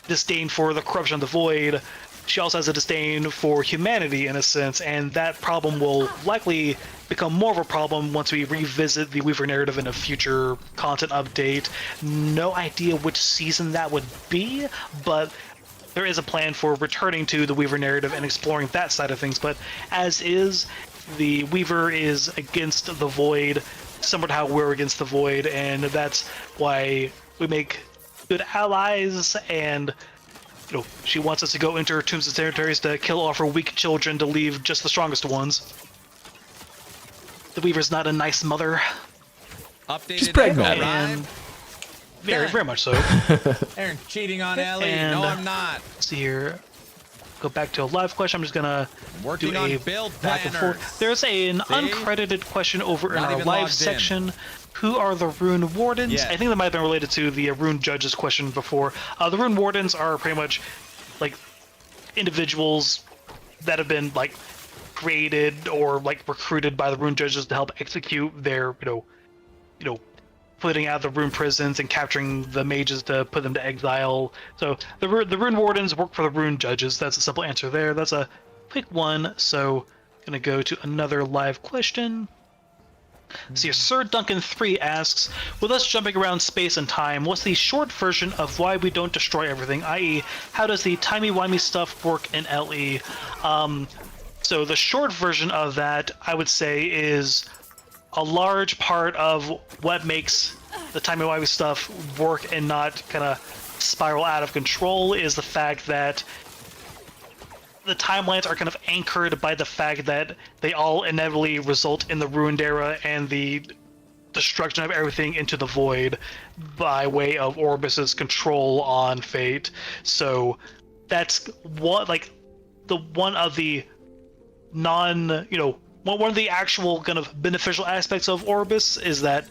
disdain for the corruption of the void, she also has a disdain for humanity in a sense, and that problem will likely become more of a problem once we revisit the Weaver narrative in a future content update. No idea which season that would be, but there is a plan for returning to the Weaver narrative and exploring that side of things. But as is, the Weaver is against the void, similar to how we're against the void, and that's why we make good allies. And she wants us to go into her tombs and cemeteries to kill off her weak children to leave just the strongest ones. The Weaver's not a nice mother. Updated. She's pragmatic. And very much so. Aaron cheating on Ellie. No, I'm not. See here. Go back to a live question. I'm just gonna working do on a build back and planners. forth. There's an uncredited question over in Not our even live logged in. section. Who are the Rune Wardens? Yeah. I think that might have been related to the Rune Judges question before. The Rune Wardens are pretty much like individuals that have been like created or like recruited by the Rune Judges to help execute their, putting out the Rune prisons and capturing the mages to put them to exile. So the Rune Wardens work for the Rune Judges. That's a simple answer there. That's a quick one. So gonna go to another live question. See, Sir Duncan 3 asks, with us jumping around space and time, what's the short version of why we don't destroy everything? I.e., how does the timey-wimey stuff work in LE? So the short version of that, I would say, is a large part of what makes the timey-wimey stuff work and not kind of spiral out of control is the fact that the timelines are kind of anchored by the fact that they all inevitably result in the Ruined Era and the destruction of everything into the void by way of Orbis's control on fate. So that's what, like, one of the one of the actual kind of beneficial aspects of Orbis is that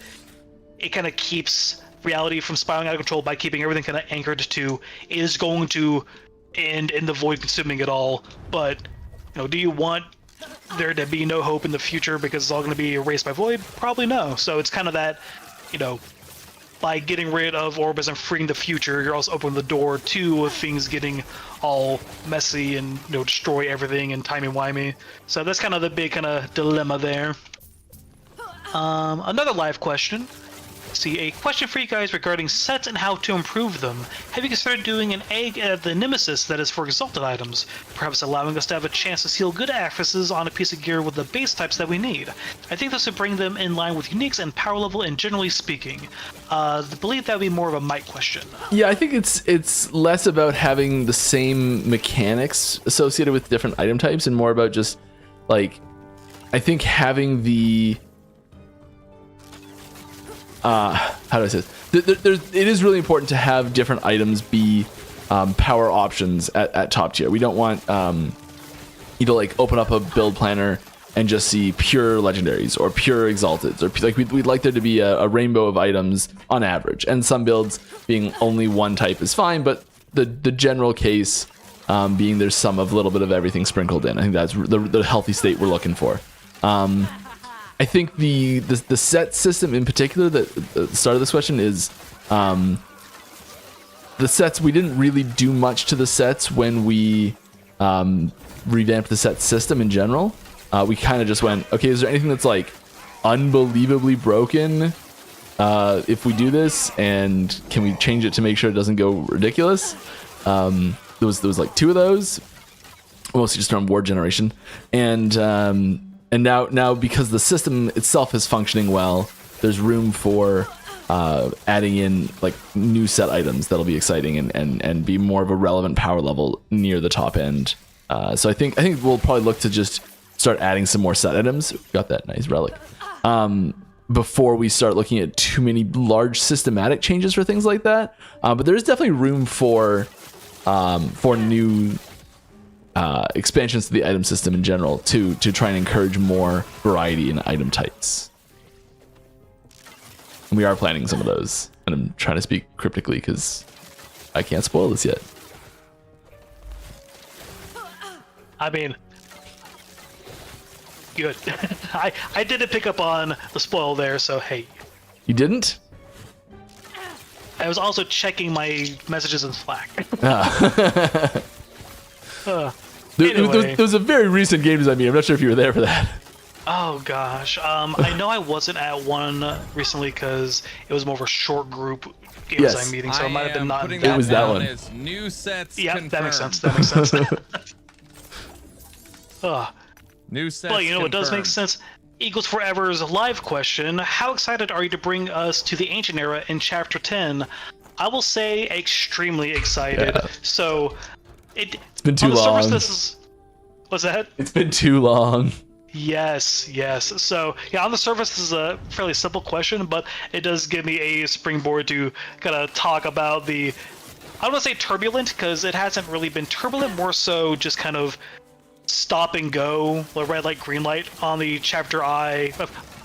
it kind of keeps reality from spiraling out of control by keeping everything kind of anchored to is going to end in the void consuming it all. But do you want there to be no hope in the future because it's all going to be erased by void? Probably no. So it's kind of that, by getting rid of Orbis and freeing the future, you're also opening the door to things getting all messy and destroy everything and timey-wimey. So that's kind of the big kind of dilemma there. Another live question. See, a question for you guys regarding sets and how to improve them. Have you considered doing an egg at the Nemesis that is for exalted items? Perhaps allowing us to have a chance to seal good actresses on a piece of gear with the base types that we need. I think this would bring them in line with uniques and power level and generally speaking. I believe that would be more of a Mike question. Yeah, I think it's less about having the same mechanics associated with different item types and more about just, like, I think having the... how do I say this? It is really important to have different items be power options at top tier. We don't want you to like open up a build planner and just see pure legendaries or pure exalteds, or like we'd like there to be a rainbow of items on average. And some builds being only one type is fine, but the general case being there's some of a little bit of everything sprinkled in. I think that's the healthy state we're looking for. I think the set system in particular, that the start of this question is the sets. We didn't really do much to the sets when we revamped the set system in general. We kind of just went, okay, is there anything that's like unbelievably broken if we do this, and can we change it to make sure it doesn't go ridiculous? There was like 2 of those, mostly just around ward generation, and now because the system itself is functioning well, there's room for adding in like new set items that'll be exciting and be more of a relevant power level near the top end. So I think we'll probably look to just start adding some more set items. Got that nice relic. Before we start looking at too many large systematic changes for things like that. But there's definitely room for new expansions to the item system in general to try and encourage more variety in item types. And we are planning some of those, and I'm trying to speak cryptically because I can't spoil this yet. I mean, good. I didn't pick up on the spoil there, so hey. You didn't? I was also checking my messages in Slack. There was a very recent game design meeting. I'm not sure if you were there for that. Oh gosh, I know I wasn't at one recently because it was more of a short group game design meeting, so it might have been not. It was that one. New sets. Yeah, confirmed. that makes sense. That makes sense. New sets. But you know what does make confirmed. sense? Eagles Forever's live question: how excited are you to bring us to the Ancient Era in Chapter 10? I will say extremely excited. Yeah. So, it's been too long. What's that? It's been too long. Yes. So, yeah, on the surface, this is a fairly simple question, but it does give me a springboard to kind of talk about the, I don't want to say turbulent, because it hasn't really been turbulent, more so just kind of stop and go, like red light, green light on the Chapter I,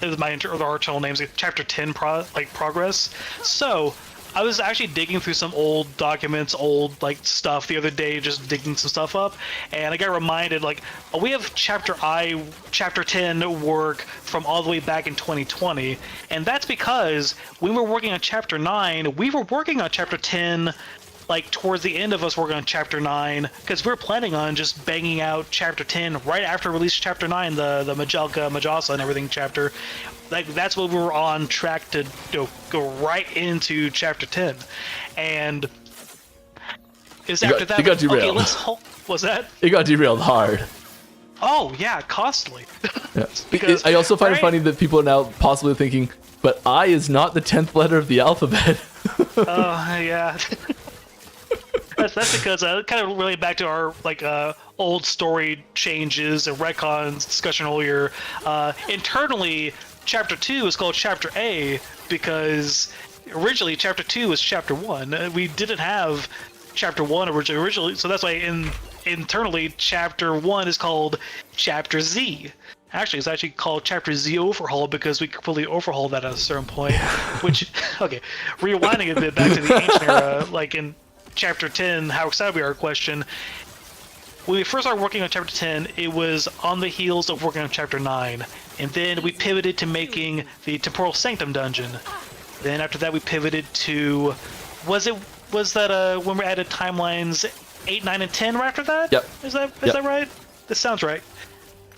this is my original names, Chapter 10 progress. So, I was actually digging through some old documents, old stuff the other day, just digging some stuff up, and I got reminded we have Chapter 10 work from all the way back in 2020, and that's because when we were working on Chapter 9, we were working on Chapter 10 towards the end of us working on Chapter 9, because we were planning on just banging out Chapter 10 right after release Chapter 9, the Majalka, Majasa, and everything chapter. That's what we were on track to go right into Chapter 10, and it's after that. It got derailed. Okay, let's hold. What's that? It got derailed hard. Oh yeah, costly. Yeah. Because, I also find it funny that people are now possibly thinking, but I is not the 10th letter of the alphabet. Oh yeah. That's because kind of related back to our old story changes and retcons discussion earlier. Internally, Chapter 2 is called Chapter A because originally Chapter 2 was Chapter 1. We didn't have Chapter 1 originally, so that's why internally Chapter 1 is called Chapter Z. Actually, it's actually called Chapter Z Overhaul because we completely overhauled that at a certain point. Which, okay, rewinding a bit back to the ancient era, in Chapter 10, how excited we are question. When we first started working on Chapter 10, it was on the heels of working on Chapter 9. And then we pivoted to making the Temporal Sanctum dungeon. Then after that we pivoted to... Was that when we added timelines 8, 9, and 10 right after that? Yep. Is that right? This sounds right.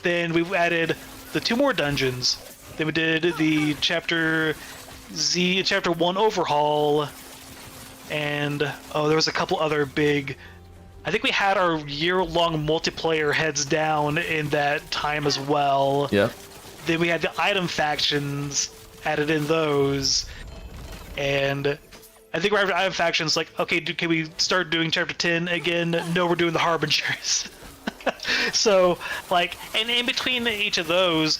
Then we added the 2 more dungeons. Then we did the Chapter 1 overhaul. And there was a couple other big... I think we had our year-long multiplayer heads down in that time as well. Yeah. Then we had the item factions added in those. And I think right after item factions, okay, can we start doing Chapter 10 again? No, we're doing the Harbingers. So, and in between each of those,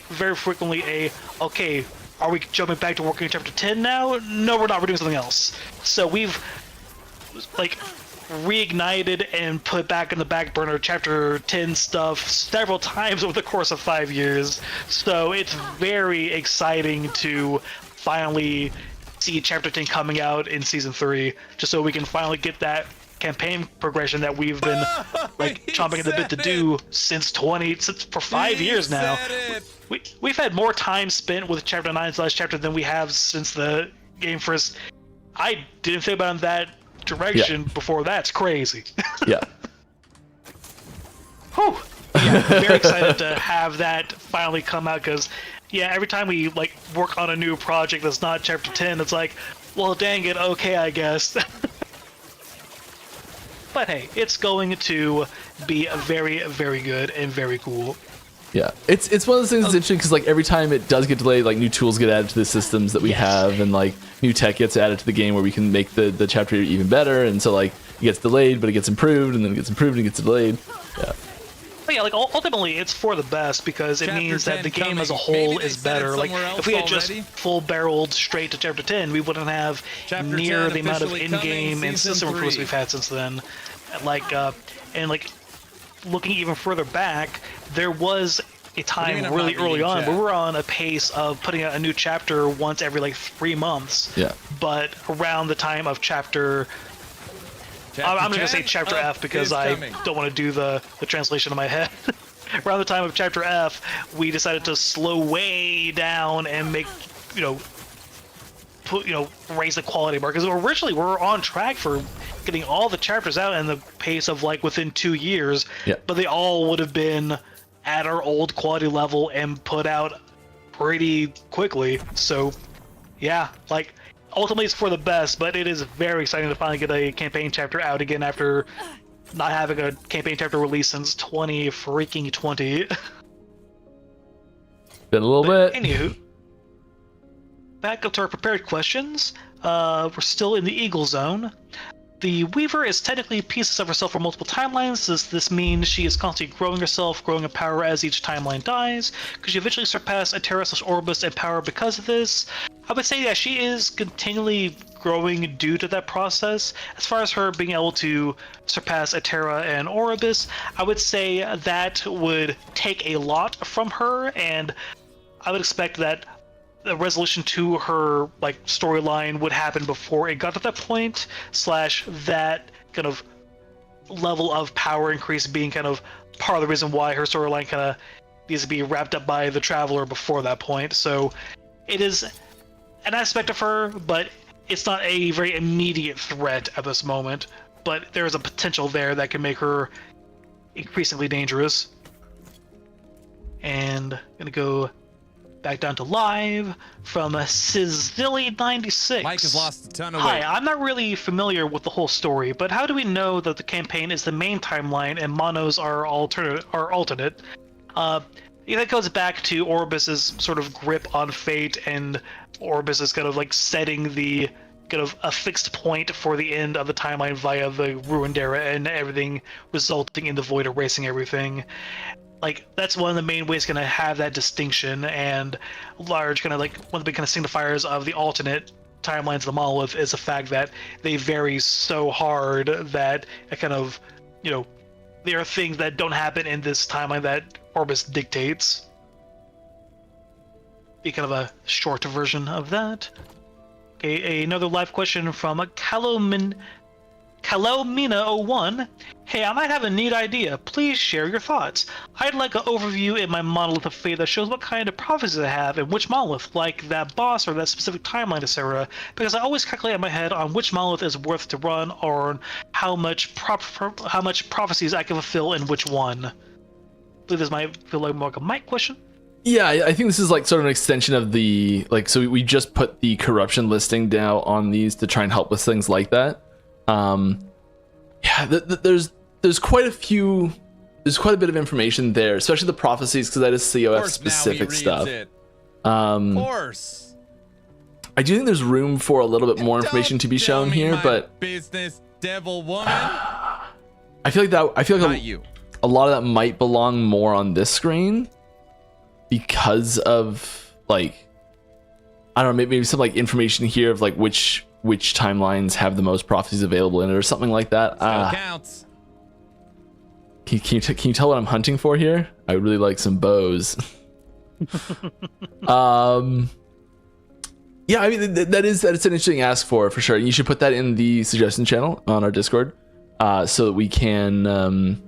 very frequently okay, are we jumping back to working on Chapter 10 now? No, we're not. We're doing something else. So we've, reignited and put back in the back burner Chapter 10 stuff several times over the course of 5 years. So it's very exciting to finally see Chapter 10 coming out in Season 3, just so we can finally get that campaign progression that we've been chomping at the bit to do since for 5 years now. We've had more time spent with Chapter 9/Chapter than we have since the game first. I didn't think about it in that direction before. That's crazy. Yeah. Whew. Yeah, very excited to have that finally come out because, every time we work on a new project that's not Chapter 10, it's well, dang it, okay, I guess. But hey, it's going to be very, very good and very cool. Yeah, it's one of those things that's interesting because every time it does get delayed, new tools get added to the systems that we have, and new tech gets added to the game where we can make the chapter even better. And so it gets delayed, but it gets improved, and then it gets improved and it gets delayed. Yeah. But yeah, ultimately it's for the best because it means that the game as a whole is better. If we had just full-barreled straight to Chapter 10, we wouldn't have near the amount of in-game and system improvements we've had since then. Looking even further back, there was a time really early on where we were on a pace of putting out a new chapter once every 3 months. Yeah. But around the time of I'm going to say Chapter F because I don't want to do the translation in my head. Around the time of Chapter F, we decided to slow way down and make, raise the quality bar, because originally we were on track for getting all the chapters out in the pace of like within 2 years, but they all would have been at our old quality level and put out pretty quickly. So yeah, like ultimately it's for the best, but it is very exciting to finally get a campaign chapter out again after not having a campaign chapter released since 2020. Been a little bit. Anywho, back up to our prepared questions. We're still in the Eagle Zone. The Weaver is technically pieces of herself for multiple timelines. Does this mean she is constantly growing herself, growing in power as each timeline dies? Could she eventually surpass Atera/Orbis in power because of this? I would say that she is continually growing due to that process. As far as her being able to surpass Atera and Orbis, I would say that would take a lot from her, and I would expect that the resolution to her like storyline would happen before it got to that point, / that kind of level of power increase being kind of part of the reason why her storyline kind of needs to be wrapped up by the Traveler before that point. So it is an aspect of her, but it's not a very immediate threat at this moment. But there is a potential there that can make her increasingly dangerous. And I'm gonna go back down to live from Sizzilly96. Mike has lost a ton of Hi, weight. I'm not really familiar with the whole story, but how do we know that the campaign is the main timeline and monos are alternate? That goes back to Orbis's sort of grip on fate, and Orbis is kind of like setting the kind of a fixed point for the end of the timeline via the Ruined Era and everything resulting in the Void erasing everything. Like, that's one of the main ways gonna have that distinction, and large kind of like one of the big kind of signifiers of the alternate timelines of the monolith is the fact that they vary so hard that it kind of, there are things that don't happen in this timeline that Orbis dictates. Be kind of a short version of that. Okay, another live question from Kalomina01. Hey, I might have a neat idea. Please share your thoughts. I'd like an overview in my Monolith of Fate that shows what kind of prophecies I have and which monolith, like that boss or that specific timeline, etc. Because I always calculate in my head on which monolith is worth to run, or how much prophecies I can fulfill in which one. I believe this might feel like more like a Mike question. Yeah, I think this is like sort of an extension of the so we just put the corruption listing down on these to try and help with things like that. There's quite a few. There's quite a bit of information there, especially the prophecies, because that is COF specific stuff. Of course. I do think there's room for a little bit more information to be shown here, but business devil woman. I feel like a lot of that might belong more on this screen because of I don't know, maybe some information here of which timelines have the most prophecies available in it or something like that. Counts. Can you tell what I'm hunting for here? I would really like some bows. Yeah, I mean that's an interesting ask for sure. You should put that in the suggestion channel on our Discord, so that we can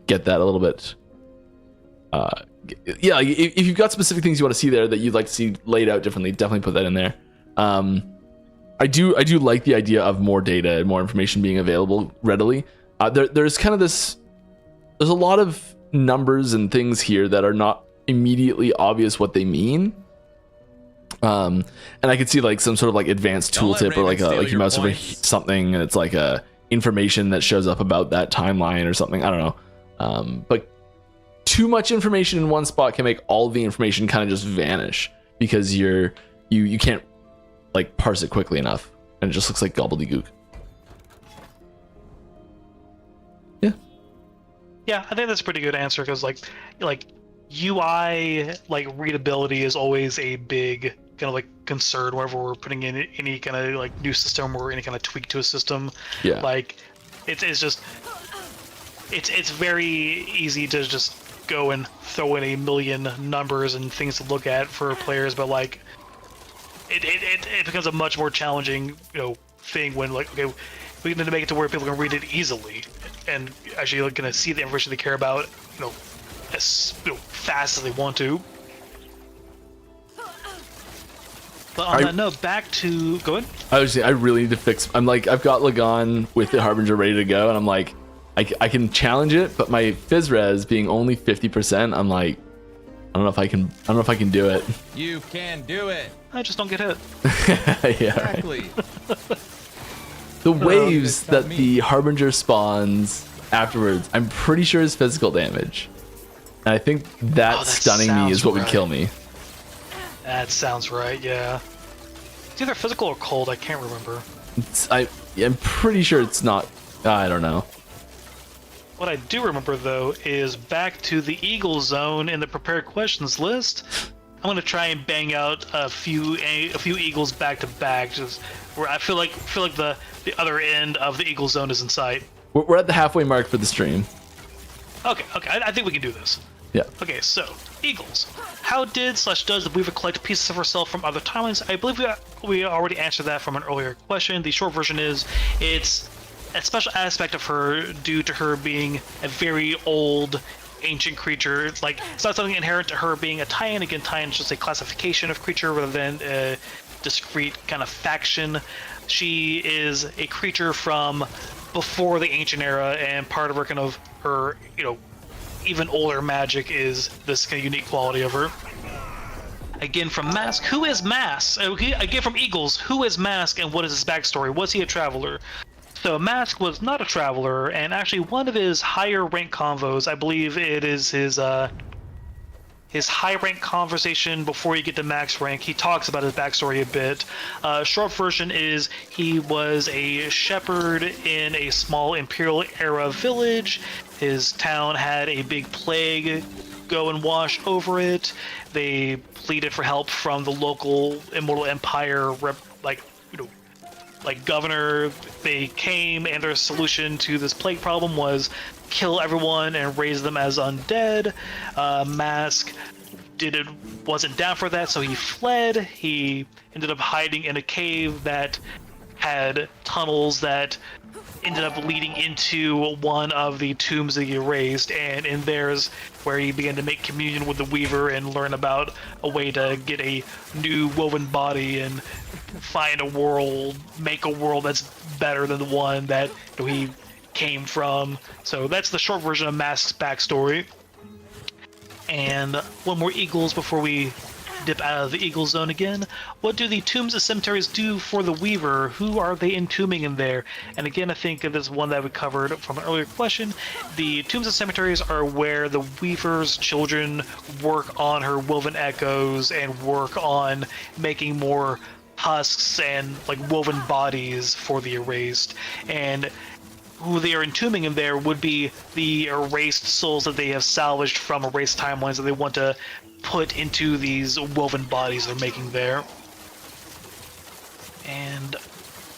get that a little bit. Yeah, if you've got specific things you want to see there that you'd like to see laid out differently, definitely put that in there. I do like the idea of more data and more information being available readily. There's kind of this. There's a lot of numbers and things here that are not immediately obvious what they mean. And I could see some sort of advanced tooltip or you mouse over something and it's a information that shows up about that timeline or something. I don't know. But too much information in one spot can make all the information kind of just vanish because you can't parse it quickly enough and it just looks like gobbledygook. Yeah, I think that's a pretty good answer because UI readability is always a big kind of concern whenever we're putting in any kind of new system or any kind of tweak to a system. Yeah. It's very easy to just go and throw in a million numbers and things to look at for players, but it becomes a much more challenging thing when okay, we need to make it to where people can read it easily and actually gonna see the information they care about as fast as they want to. But on that note, back to go ahead. I really need to fix. I've got Lagon with the Harbinger ready to go, and I'm like, I can challenge it, but my Fizz res being only 50%, I'm like, I don't know if I can do it. You can do it. I just don't get hit. Yeah. Exactly. The waves that the Harbinger spawns afterwards, I'm pretty sure is physical damage. And I think that stunning me is what would kill me. That sounds right, yeah. It's either physical or cold, I can't remember. I'm pretty sure it's not. I don't know. What I do remember, though, is back to the Eagle Zone in the prepared questions list. I'm going to try and bang out a few Eagles back to back, just where I feel like the other end of the Eagle Zone is in sight. We're at the halfway mark for the stream. Okay, I think we can do this. Yeah. Okay, so Eagles. How did/does the Weaver collect pieces of herself from other timelines? I believe we already answered that from an earlier question. The short version is it's a special aspect of her due to her being a very old ancient creature. It's like it's not something inherent to her being a Titan. Again, Titan is just a classification of creature rather than a discrete kind of faction. She is a creature from before the ancient era, and part of her kind of her, even older magic is this kind of unique quality of her. Again from Mask, who is Mask? Again from Eagles, who is Mask and what is his backstory? Was he a traveler? So Mask was not a traveler, and actually one of his higher rank convos, I believe it is his high rank conversation before you get to max rank, he talks about his backstory a bit. Short version is he was a shepherd in a small Imperial era village. His town had a big plague go and wash over it. They pleaded for help from the local Immortal Empire governor. They came, and their solution to this plague problem was kill everyone and raise them as undead. Mask wasn't down for that, so he fled. He ended up hiding in a cave that had tunnels that ended up leading into one of the tombs that he erased, and in there's where he began to make communion with the Weaver and learn about a way to get a new woven body and make a world that's better than the one that he came from. So that's the short version of Mask's backstory. And one more Eagles before we dip out of the Eagle Zone again. What do the tombs and cemeteries do for the Weaver? Who are they entombing in there? And again, I think this is one that we covered from an earlier question. The tombs and cemeteries are where the Weaver's children work on her woven echoes and work on making more husks and woven bodies for the erased. And who they are entombing in there would be the erased souls that they have salvaged from erased timelines that they want to put into these woven bodies they're making there. And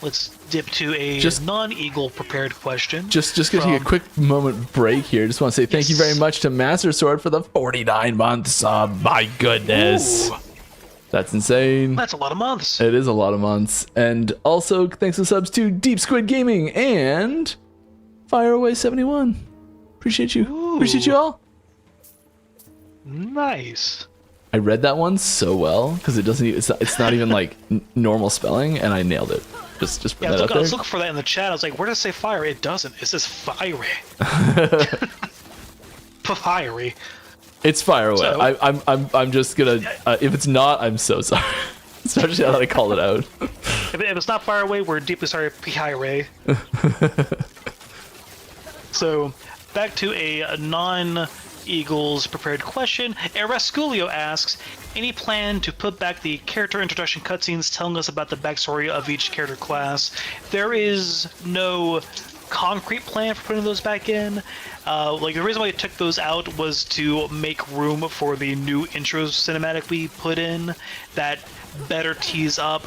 let's dip to a non-Eagle prepared question. Just gonna take a quick moment break here. Just want to say thank you very much to Master Sword for the 49-month sub. My goodness. Ooh. That's insane. That's a lot of months. It is a lot of months. And also thanks to subs to Deep Squid Gaming and Fireaway71. Appreciate you. Ooh. Appreciate you all. Nice. I read that one so well because it's not even normal spelling, and I nailed it. Just put that out there. I was looking for that in the chat. I was like, where does it say fire? It doesn't. It says fiery. Fiery. It's Fireaway. So, I'm just gonna. If it's not, I'm so sorry. Especially now that I called it out. If it's not Fireaway, we're deeply sorry. Pihire. So, back to a non-Eagles prepared question. Erasculio asks, any plan to put back the character introduction cutscenes telling us about the backstory of each character class? There is no concrete plan for putting those back in. The reason why I took those out was to make room for the new intro cinematic we put in that better tease up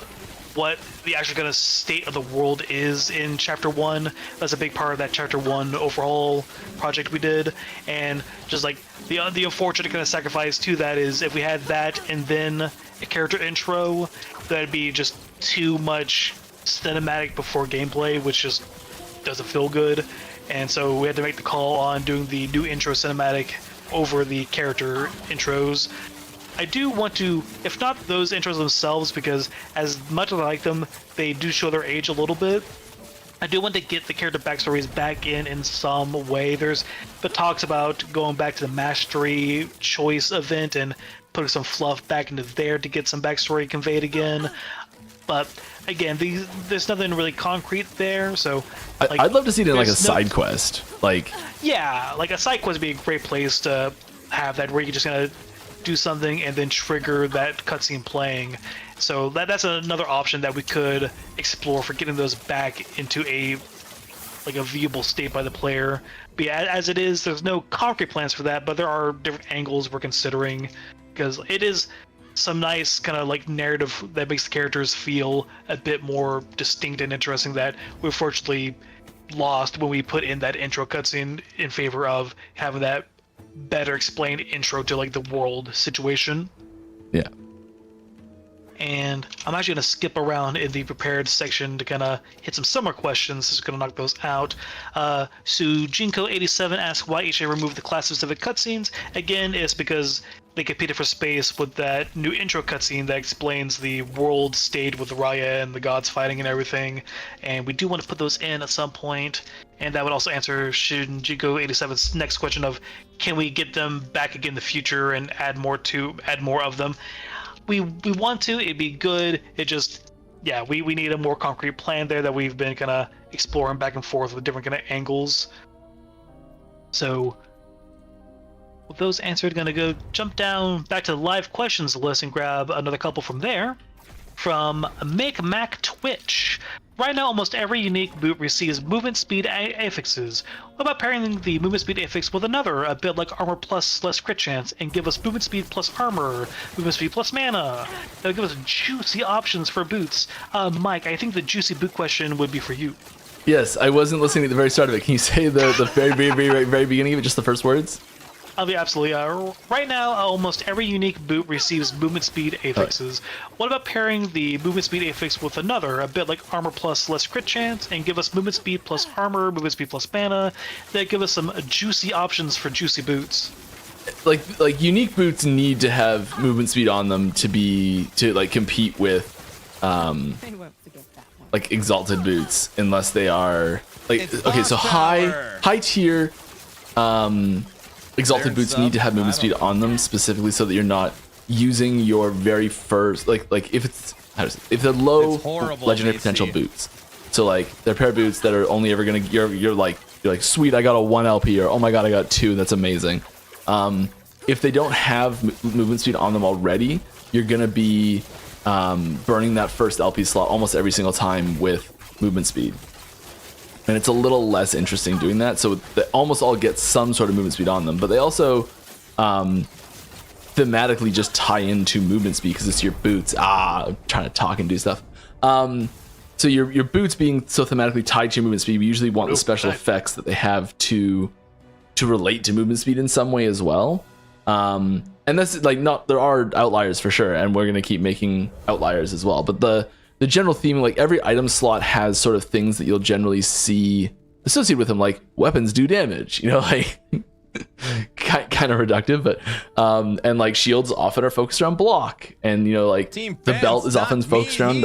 what the actual kind of state of the world is in Chapter 1. That's a big part of that Chapter 1 overhaul project we did. And just the unfortunate kind of sacrifice to that is if we had that and then a character intro, that'd be just too much cinematic before gameplay, which just doesn't feel good. And so we had to make the call on doing the new intro cinematic over the character intros. I do want to, if not those intros themselves, because as much as I like them, they do show their age a little bit. I do want to get the character backstories back in some way. There's the talks about going back to the Mastery Choice event and putting some fluff back into there to get some backstory conveyed again. But again, there's nothing really concrete there, so like, I'd love to see it in like a side quest. Like, yeah, like a side quest would be a great place to have that, where you're just gonna do something and then trigger that cutscene playing. So that's another option that we could explore for getting those back into a viewable state by the player. But yeah, as it is, there's no concrete plans for that, but there are different angles we're considering, because it is some nice kind of like narrative that makes the characters feel a bit more distinct and interesting that we fortunately lost when we put in that intro cutscene in favor of having that better explained intro to like the world situation. Yeah. And I'm actually going to skip around in the prepared section to kind of hit some summer questions. Just going to knock those out. So Jinko87 asks why each remove the class-specific cutscenes. Again, it's because they competed for space with that new intro cutscene that explains the world state with Raya and the gods fighting and everything. And we do want to put those in at some point. And that would also answer Jinko87's next question of, can we get them back again in the future and add more of them? We want to, it'd be good. It just, yeah, we need a more concrete plan there that we've been kind of exploring back and forth with different kind of angles. So with those answered, gonna go jump down back to the live questions list and grab another couple from there. From Make Mac Twitch. Right now, almost every unique boot receives movement speed affixes. What about pairing the movement speed affix with another, a bit like armor plus less crit chance, and give us movement speed plus armor, movement speed plus mana? That would give us juicy options for boots. Mike, I think the juicy boot question would be for you. Yes, I wasn't listening at the very start of it. Can you say the very beginning of it, just the first words? I'll be absolutely. Right now, almost every unique boot receives movement speed affixes. Right. What about pairing the movement speed affix with another, a bit like armor plus less crit chance, and give us movement speed plus armor, movement speed plus mana, that give us some juicy options for juicy boots? Like unique boots need to have movement speed on them to like compete with like exalted boots, unless they are like, okay, so high tier exalted boots need to have movement speed on them, specifically so that you're not using your very first like if they're low legendary potential boots. So like they're pair boots that are only ever gonna you're like sweet, I got a 1 LP, or oh my god, I got 2, that's amazing. If they don't have movement speed on them already, you're gonna be burning that first LP slot almost every single time with movement speed. And it's a little less interesting doing that, so they almost all get some sort of movement speed on them, but they also thematically just tie into movement speed because it's your boots. I'm trying to talk and do stuff. So your boots being so thematically tied to your movement speed, we usually want the special effects that they have to relate to movement speed in some way as well. And that's like, not, there are outliers for sure, and we're gonna keep making outliers as well. But the general theme, like every item slot has sort of things that you'll generally see associated with them, like weapons do damage, you know, like kind of reductive, but and like shields often are focused around block, and you know, like the belt is often focused around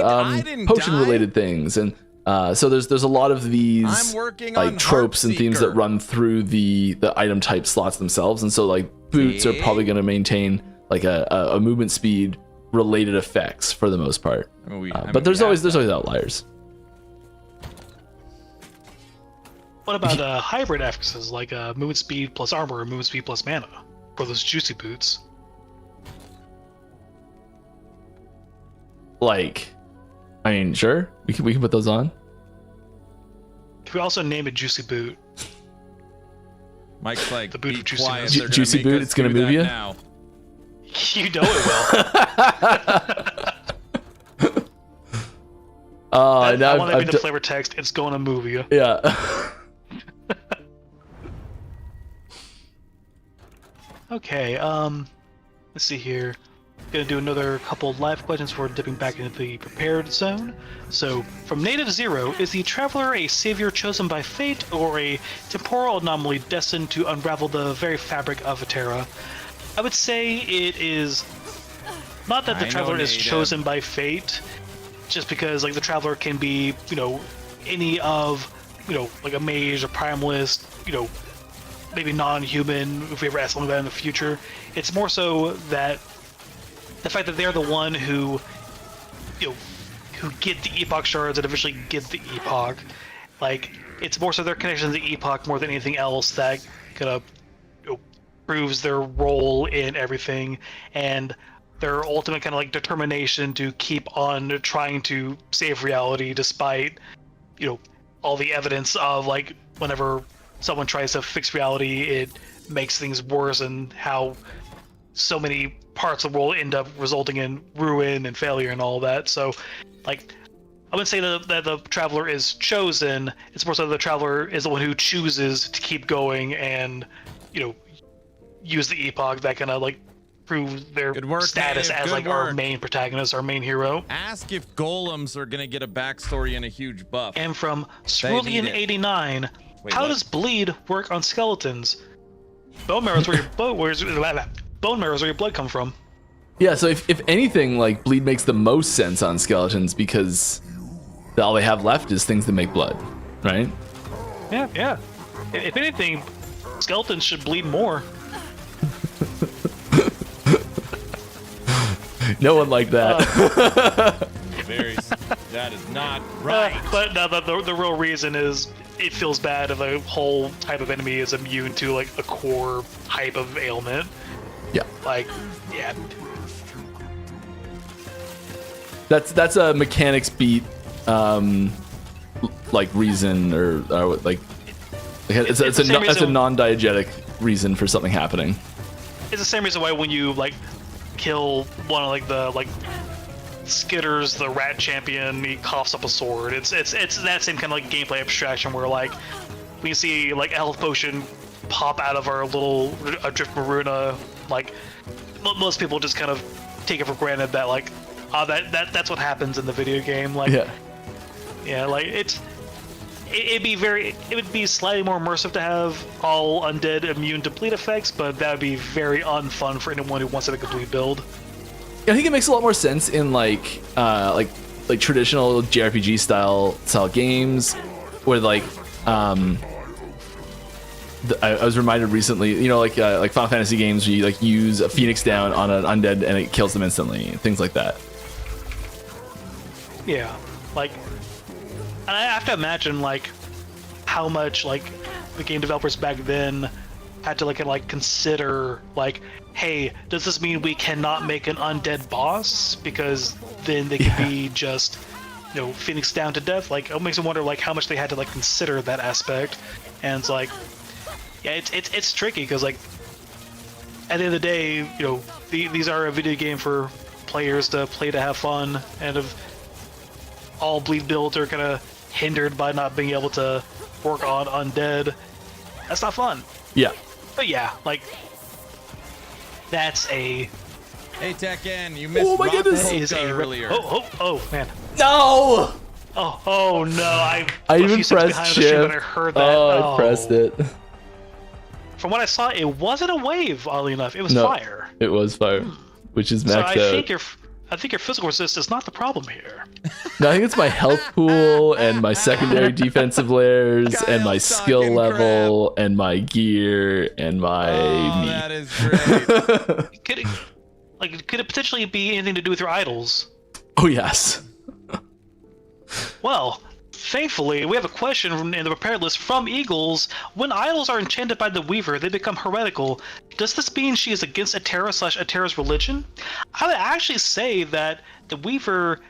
potion related things, and so there's a lot of these like tropes and themes that run through the item type slots themselves, and so like boots are probably going to maintain like a movement speed related effects for the most part. But there's always outliers. What about hybrid affixes like movement speed plus armor or movement speed plus mana for those juicy boots? Like, I mean, sure, we can put those on. Can we also name a juicy boot? Mike's like, the boot be of juicy quiet, juicy boot, it's gonna move you. Now. You know it will. I want to be the flavor text. It's going to move you. Yeah. Okay. Let's see here. Gonna do another couple live questions before dipping back into the prepared zone. So, from Native Zero, is the Traveler a savior chosen by fate, or a temporal anomaly destined to unravel the very fabric of Terra? I would say it is Not that the I know, Traveler is Native. chosen by fate, just because like the Traveler can be, any of, like a Mage, a Primalist, maybe non-human, if we ever ask something like that in the future. It's more so that the fact that they're the one who get the Epoch shards and eventually get the Epoch, like, it's more so their connection to the Epoch more than anything else that kind of proves their role in everything, and their ultimate kind of like determination to keep on trying to save reality despite, all the evidence of like whenever someone tries to fix reality, it makes things worse, and how so many parts of the world end up resulting in ruin and failure and all that. So, like, I wouldn't say that the Traveler is chosen. It's more so the Traveler is the one who chooses to keep going and, use the Epoch that kind of like prove their status as like our main protagonist, our main hero. Ask if golems are gonna get a backstory and a huge buff. And from Cerulean89, how does bleed work on skeletons? Bone marrow is where your blood come from. Yeah, so if anything, like, bleed makes the most sense on skeletons because all they have left is things that make blood, right? Yeah. If anything, skeletons should bleed more. No one liked that. That is not right. But no, the real reason is it feels bad if a whole type of enemy is immune to like a core type of ailment. Yeah. Like, yeah. That's a mechanics beat, like reason or like it's a non-diegetic reason for something happening. It's the same reason why when you like kill one of like the Skitters, the rat champion, he coughs up a sword. It's that same kind of like gameplay abstraction where like we see like a health potion pop out of our little Drift Maruna. Like most people just kind of take it for granted that like that's what happens in the video game. Like yeah, like it would be slightly more immersive to have all undead immune to bleed effects, but that would be very unfun for anyone who wants to make a bleed build. I think it makes a lot more sense in like traditional JRPG style games, where like I was reminded recently, like Final Fantasy games where you like use a Phoenix down on an undead and it kills them instantly, things like that. Yeah, like, and I have to imagine like how much like the game developers back then had to like consider like, hey, does this mean we cannot make an undead boss because then they could be just Phoenix down to death? Like, it makes me wonder like how much they had to like consider that aspect. And it's like, yeah, it's tricky because like at the end of the day, these are a video game for players to play to have fun, and if all bleed builds are kind of hindered by not being able to work on undead, that's not fun. Yeah. But yeah, like, that's a... Hey, Tekken, you missed my goodness. earlier. Oh, man. No! Oh no, I even pressed shift. I heard that. I pressed it. From what I saw, it wasn't a wave, oddly enough. It was fire. It was fire, which is maxed out. I think your physical resistance is not the problem here. No, I think it's my health pool and my secondary defensive layers and my skill level and my gear and my meat. That is great. Could it potentially be anything to do with your idols? Oh yes. Well, thankfully, we have a question in the prepared list from Eagles. When idols are enchanted by the Weaver, they become heretical. Does this mean she is against Atera/Atera's religion? I would actually say that the Weaver,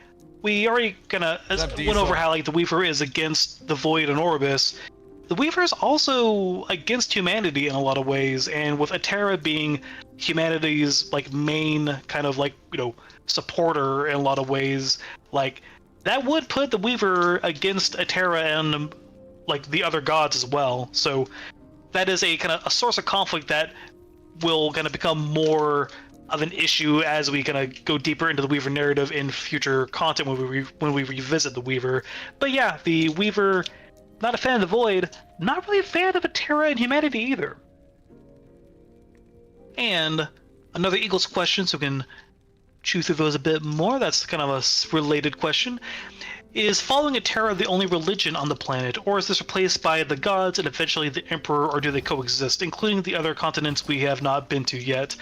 we already kind of went over how like the Weaver is against the Void and Orbis. The Weaver is also against humanity in a lot of ways, and with Atera being humanity's like main kind of like supporter in a lot of ways, like that would put the Weaver against Atera and like the other gods as well. So that is a kind of a source of conflict that will kind of become more of an issue as we kind of go deeper into the Weaver narrative in future content when we revisit the Weaver. But yeah, the Weaver, not a fan of the Void, not really a fan of Atera and humanity either. And another Eagles question, so we can chew through those a bit more. That's kind of a related question. Is following Atera the only religion on the planet, or is this replaced by the gods and eventually the Emperor, or do they coexist, including the other continents we have not been to yet?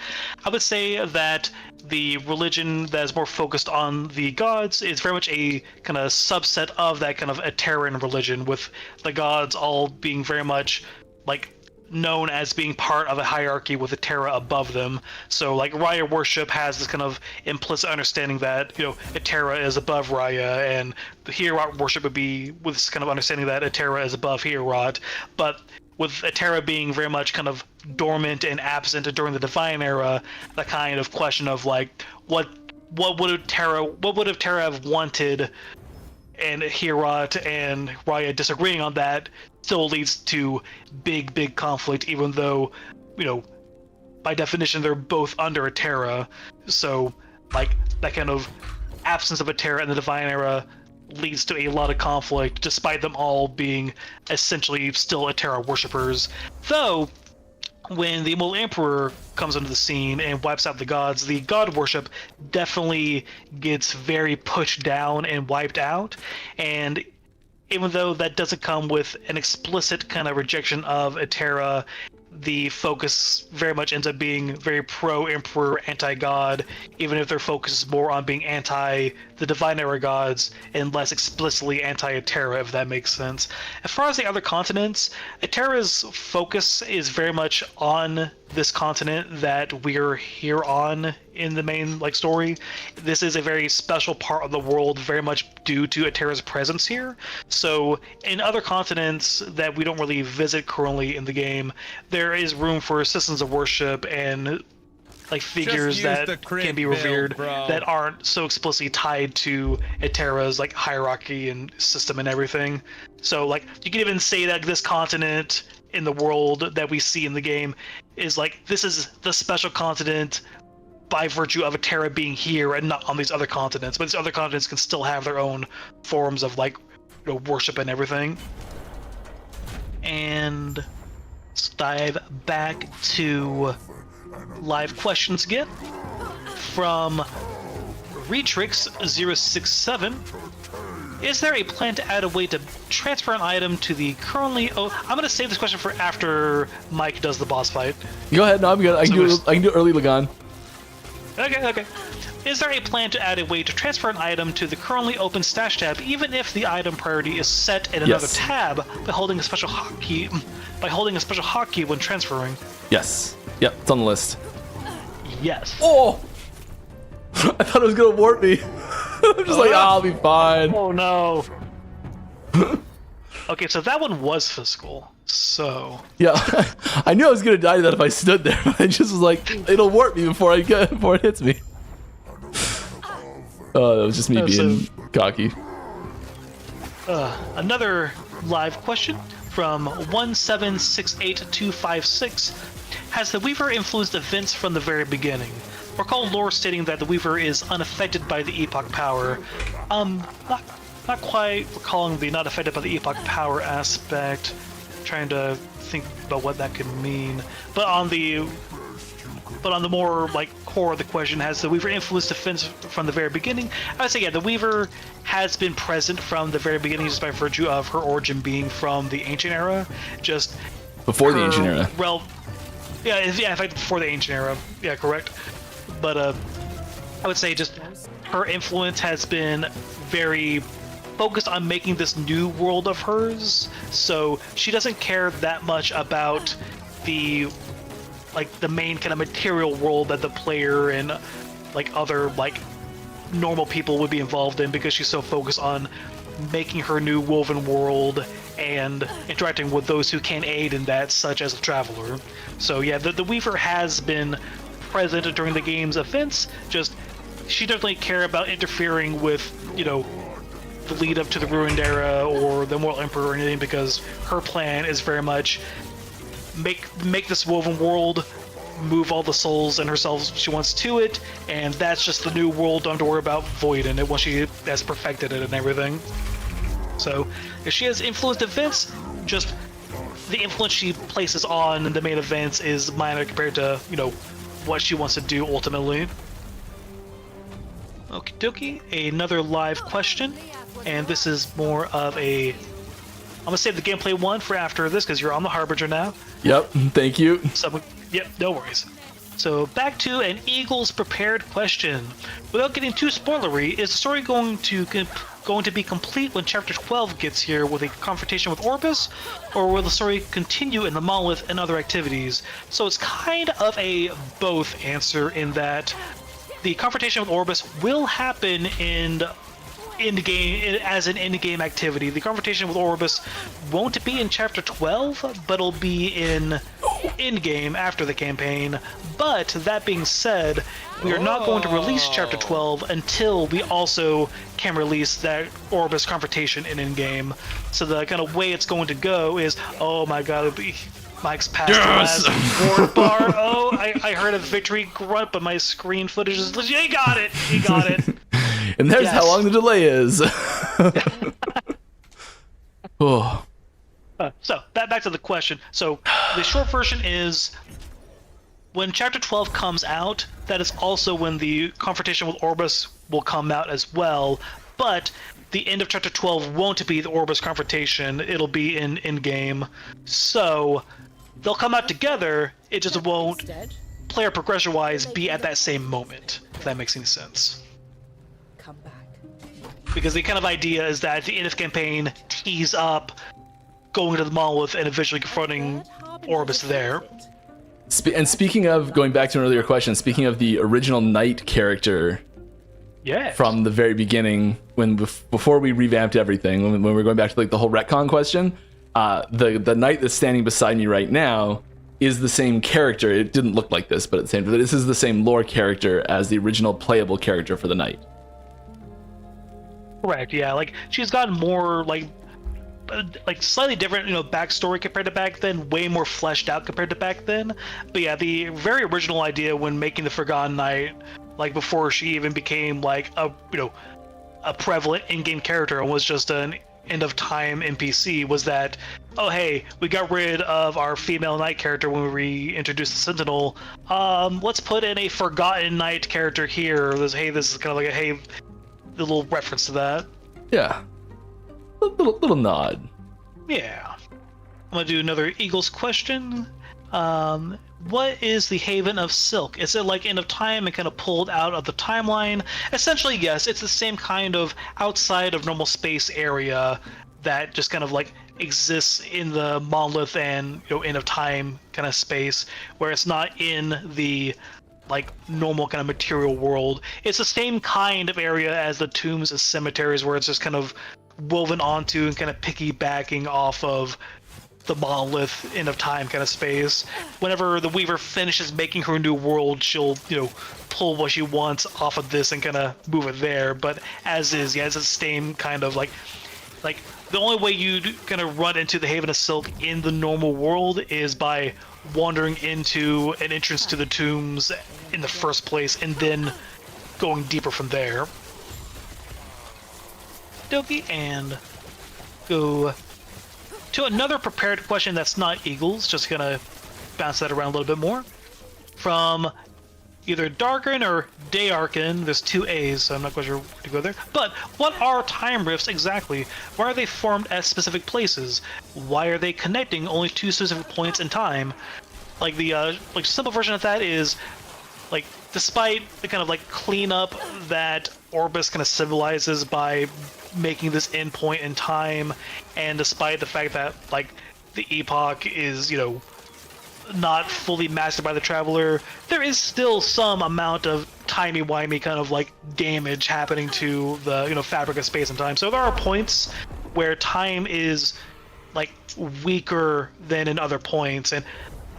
I would say that the religion that is more focused on the gods is very much a kind of subset of that kind of Ateran religion, with the gods all being very much like known as being part of a hierarchy with Atera above them. So like Raya worship has this kind of implicit understanding that, you know, Atera is above Raya, and the Hierot worship would be with this kind of understanding that Atera is above Hierot. But with Atera being very much kind of dormant and absent during the Divine Era, the kind of question of like what would Atera have wanted, and Hierot and Raya disagreeing on that still leads to big conflict, even though, you know, by definition they're both under Atera. So like that kind of absence of Atera in the Divine Era leads to a lot of conflict, despite them all being essentially still Atera worshippers. Though when the Immortal Emperor comes into the scene and wipes out the gods, the god worship definitely gets very pushed down and wiped out. And even though that doesn't come with an explicit kind of rejection of Atera, the focus very much ends up being very pro-Emperor, anti-God, even if their focus is more on being anti the Divine Era gods and less explicitly anti-Atera, if that makes sense. As far as the other continents, Atera's focus is very much on this continent that we're here on in the main like story. This is a very special part of the world, very much due to Atera's presence here. So in other continents that we don't really visit currently in the game, there is room for systems of worship and like figures that can be revered that aren't so explicitly tied to Atera's like hierarchy and system and everything. So like you can even say that this continent in the world that we see in the game is like, this is the special continent by virtue of Atera being here and not on these other continents. But these other continents can still have their own forms of like, you know, worship and everything. And let's dive back to live questions again from Retrix067. Is there a plan to add a way to transfer an item to the currently... I'm going to save this question for after Mike does the boss fight. Go ahead. No, I'm good. I can do early Lagan. Okay. Is there a plan to add a way to transfer an item to the currently open stash tab, even if the item priority is set in another tab, by holding a special hotkey when transferring? Yes. Yep, it's on the list. Yes. Oh! I thought it was going to warp me. I'm just I'll be fine. Oh no. Okay, so that one was physical. So yeah, I knew I was gonna die to that if I stood there. But I just was like, it'll warp me before it hits me. Oh, that was just me being cocky. Another live question from 1768256. Has the Weaver influenced events from the very beginning? Recall lore stating that the Weaver is unaffected by the Epoch power. Not quite recalling the not affected by the Epoch power aspect. Trying to think about what that could mean. But on the more like core of the question, has the Weaver influenced events from the very beginning? I would say yeah, the Weaver has been present from the very beginning, just by virtue of her origin being from the Ancient Era. Just before the Ancient Era. Well, yeah, in fact, before the Ancient Era. Yeah, correct. But I would say just her influence has been very focused on making this new world of hers. So she doesn't care that much about the main kind of material world that the player and like other like normal people would be involved in, because she's so focused on making her new woven world and interacting with those who can aid in that, such as a traveler. So yeah, the Weaver has been present during the game's events. Just she doesn't really care about interfering with, you know, the lead up to the Ruined Era or the Immortal Emperor or anything, because her plan is very much make this woven world, move all the souls and herself she wants to it, and that's just the new world. Don't have to worry about voiding it once she has perfected it and everything. So if she has influenced events, just the influence she places on the main events is minor compared to, you know, what she wants to do ultimately. Okie dokie. Another live question, and this is more of a. I'm gonna save the gameplay one for after this because you're on the Harbinger now. Yep. Thank you. Yep. No worries. So back to an Eagles prepared question. Without getting too spoilery, is the story going to be complete when Chapter 12 gets here with a confrontation with Orbis, or will the story continue in the Monolith and other activities? So it's kind of a both answer in that the confrontation with Orbis will happen in game as an in-game activity. The confrontation with Orbis won't be in Chapter 12, but it'll be in-game after the campaign. But that being said, we are not going to release Chapter 12 until we also can release that Orbis confrontation in-game. So the kind of way it's going to go is, oh my god, it'll be Mike's past the last ward bar. Oh, I heard a victory grunt, but my screen footage is. He got it. He got it. And there's how long the delay is. Oh. So back to the question. So the short version is when Chapter 12 comes out, that is also when the confrontation with Orbis will come out as well. But the end of Chapter 12 won't be the Orbis confrontation. It'll be in-game. So they'll come out together. It just won't, player progression-wise, be at that same moment. If that makes any sense. Because the kind of idea is that at the end of the campaign, tease up going to the Monolith and eventually confronting Orbis there. And speaking of, going back to an earlier question, speaking of the original Knight character from the very beginning, before we revamped everything, when we're going back to like the whole retcon question, the Knight that's standing beside me right now is the same character. It didn't look like this, but at the same time, this is the same lore character as the original playable character for the Knight. Correct, yeah. Like, she's gotten more, like slightly different, backstory compared to back then, way more fleshed out compared to back then. But yeah, the very original idea when making the Forgotten Knight, like, before she even became, like, a prevalent in-game character and was just an end-of-time NPC, was that, oh, hey, we got rid of our female Knight character when we reintroduced the Sentinel. Let's put in a Forgotten Knight character here. This is kind of like a, the little reference to that. Yeah. A little nod. Yeah. I'm gonna do another Eagles question. What is the Haven of Silk? Is it like End of Time and kind of pulled out of the timeline? Essentially, yes. It's the same kind of outside of normal space area that just kind of like exists in the Monolith and End of Time kind of space, where it's not in the like normal kind of material world. It's the same kind of area as the tombs and cemeteries, where it's just kind of woven onto and kind of piggybacking off of the Monolith End of Time kind of space. Whenever the Weaver finishes making her new world, she'll pull what she wants off of this and kind of move it there. But as is, yeah, it's the same kind of like the only way you kind of run into the Haven of Silk in the normal world is by wandering into an entrance to the tombs in the first place and then going deeper from there. Dokie, and go to another prepared question that's not Eagles, just gonna bounce that around a little bit more. From either Darken or Dayarken, there's two A's, so I'm not quite sure where to go there. But what are time rifts exactly? Why are they formed at specific places? Why are they connecting only two specific points in time? Like the simple version of that is, like, despite the kind of like cleanup that Orbis kind of civilizes by making this endpoint in time, and despite the fact that like the Epoch is not fully mastered by the Traveler, there is still some amount of timey-wimey kind of like damage happening to the fabric of space and time. So there are points where time is like weaker than in other points, and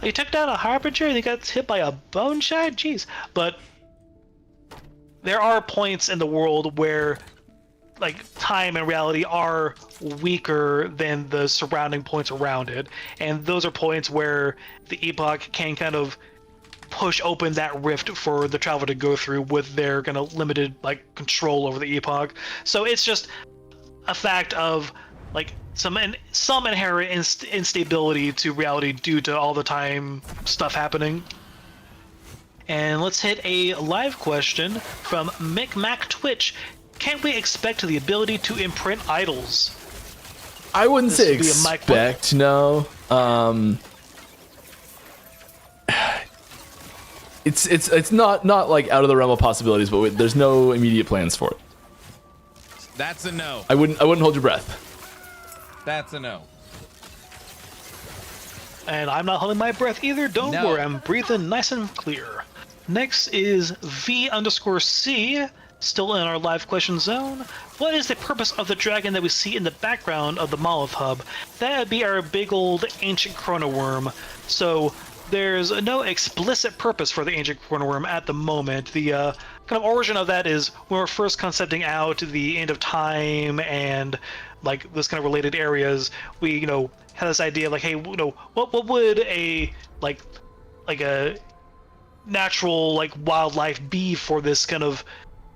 he took down a Harbinger and he got hit by a bone shard? Jeez. But there are points in the world where like time and reality are weaker than the surrounding points around it, and those are points where the Epoch can kind of push open that rift for the Traveler to go through with their kind of limited like control over the Epoch. So it's just a fact of like some inherent instability to reality due to all the time stuff happening. And let's hit a live question from Micmac Twitch. Can we expect the ability to imprint idols? I wouldn't say expect, no. It's not like out of the realm of possibilities, but there's no immediate plans for it. That's a no. I wouldn't hold your breath. That's a no. And I'm not holding my breath either. Don't No. worry, I'm breathing nice and clear. Next is V_C, still in our live question zone. What is the purpose of the dragon that we see in the background of the Molotov hub? That would be our big old ancient chrono worm. So there's no explicit purpose for the ancient chrono worm at the moment. The kind of origin of that is when we're first concepting out the end of time and like this kind of related areas, we had this idea of like, hey, what would a like a natural like wildlife be for this kind of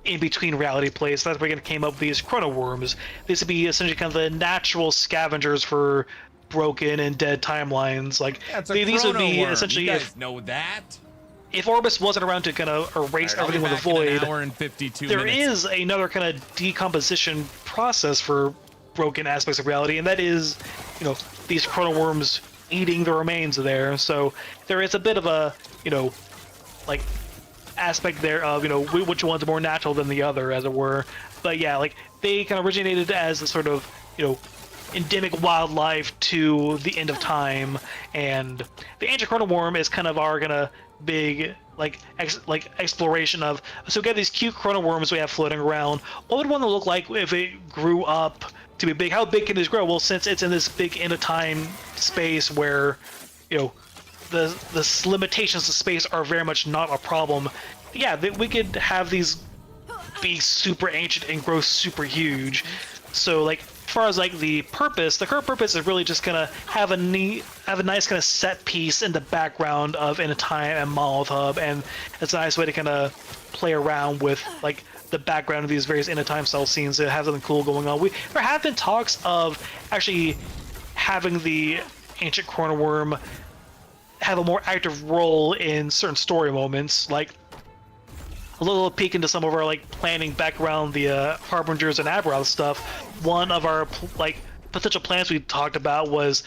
in between reality place? That's where we came up with these chrono worms. These would be essentially kind of the natural scavengers for broken and dead timelines. Like these would be essentially, you guys know that. If Orbis wasn't around to kind of erase everything with a void, an hour and 52 there minutes. is another kind of decomposition process for broken aspects of reality, and that is, these chrono worms eating the remains there. So there is a bit of a, like aspect there of, which one's more natural than the other, as it were. But yeah, like they kind of originated as a sort of, endemic wildlife to the end of time, and the ancient chrono worm is kind of our kind of big like exploration of, so we got these cute chrono worms we have floating around. What would one look like if it grew up to be big? How big can this grow? Well, since it's in this big end of time space where the limitations of space are very much not a problem, yeah, we could have these be super ancient and grow super huge. So like as far as like the current purpose is really just gonna have a nice kind of set piece in the background of In a Time and Molotov Hub, and it's a nice way to kind of play around with like the background of these various In a Time style scenes to have something cool going on. There have been talks of actually having the ancient chrono worm have a more active role in certain story moments, like a little peek into some of our like planning back around the Harbingers and Aberoth stuff. One of our like potential plans we talked about was,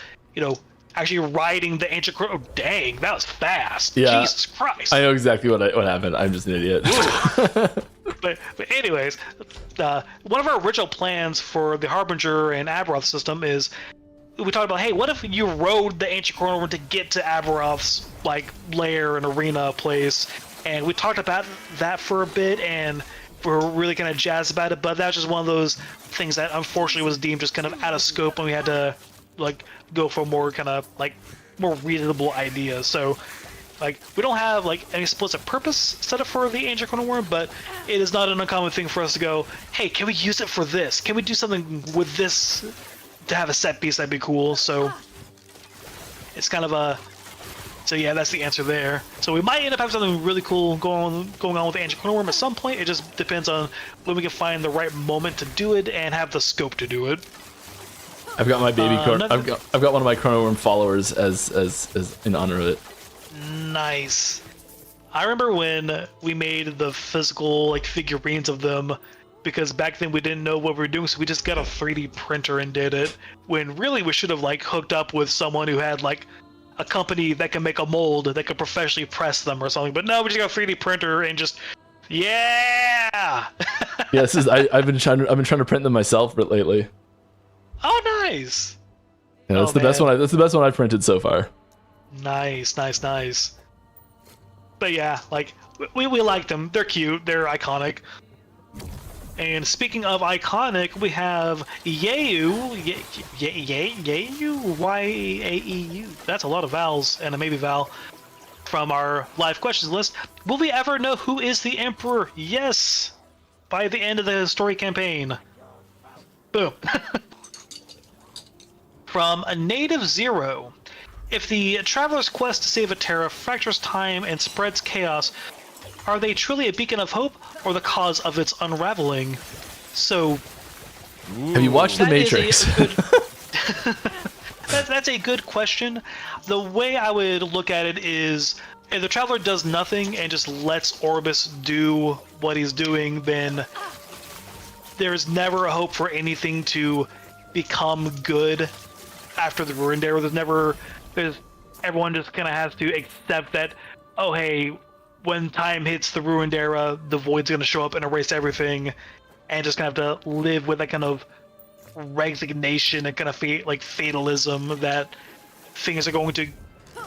actually riding the ancient chrono. Oh, dang, that was fast. Yeah, Jesus Christ. I know exactly what happened. I'm just an idiot. But anyways, one of our original plans for the Harbinger and Aberoth system is, we talked about, hey, what if you rode the ancient chrono worm to get to Aberoth's like lair and arena place? And we talked about that for a bit, and we're really kind of jazzed about it. But that's just one of those things that unfortunately was deemed just kind of out of scope, and we had to like go for more kind of like more reasonable ideas. So like we don't have like any explicit purpose set up for the ancient chrono worm, but it is not an uncommon thing for us to go, hey, can we use it for this? Can we do something with this to have a set piece? That'd be cool. So it's kind of a. So yeah, that's the answer there. So we might end up having something really cool going on with the ancient chrono worm at some point. It just depends on when we can find the right moment to do it and have the scope to do it. I've got my baby I've got one of my chrono worm followers as in honor of it. Nice. I remember when we made the physical like figurines of them, because back then we didn't know what we were doing, so we just got a 3D printer and did it. When really we should have like hooked up with someone who had like a company that can make a mold that could professionally press them or something. But no, we just got a 3D printer and just yeah. Yeah, I've been trying to print them myself lately. Oh, nice. Yeah, that's the best one. That's the best one I've printed so far. Nice. But yeah, like we like them. They're cute. They're iconic. And speaking of iconic, we have Yaeu, Y-A-E-U. That's a lot of vowels and a maybe vowel from our live questions list. Will we ever know who is the Emperor? Yes, by the end of the story campaign. Boom. From a Native Zero. If the traveler's quest to save a Terra fractures time and spreads chaos, are they truly a beacon of hope or the cause of its unraveling? So, have you watched The Matrix? That's a good question. The way I would look at it is if the Traveler does nothing and just lets Orbis do what he's doing, then there's never a hope for anything to become good after the Ruined Era. Everyone just kind of has to accept that, oh hey, when time hits the Ruined Era, the Void's going to show up and erase everything, and just kind of have to live with that kind of resignation and kind of fatalism that things are going to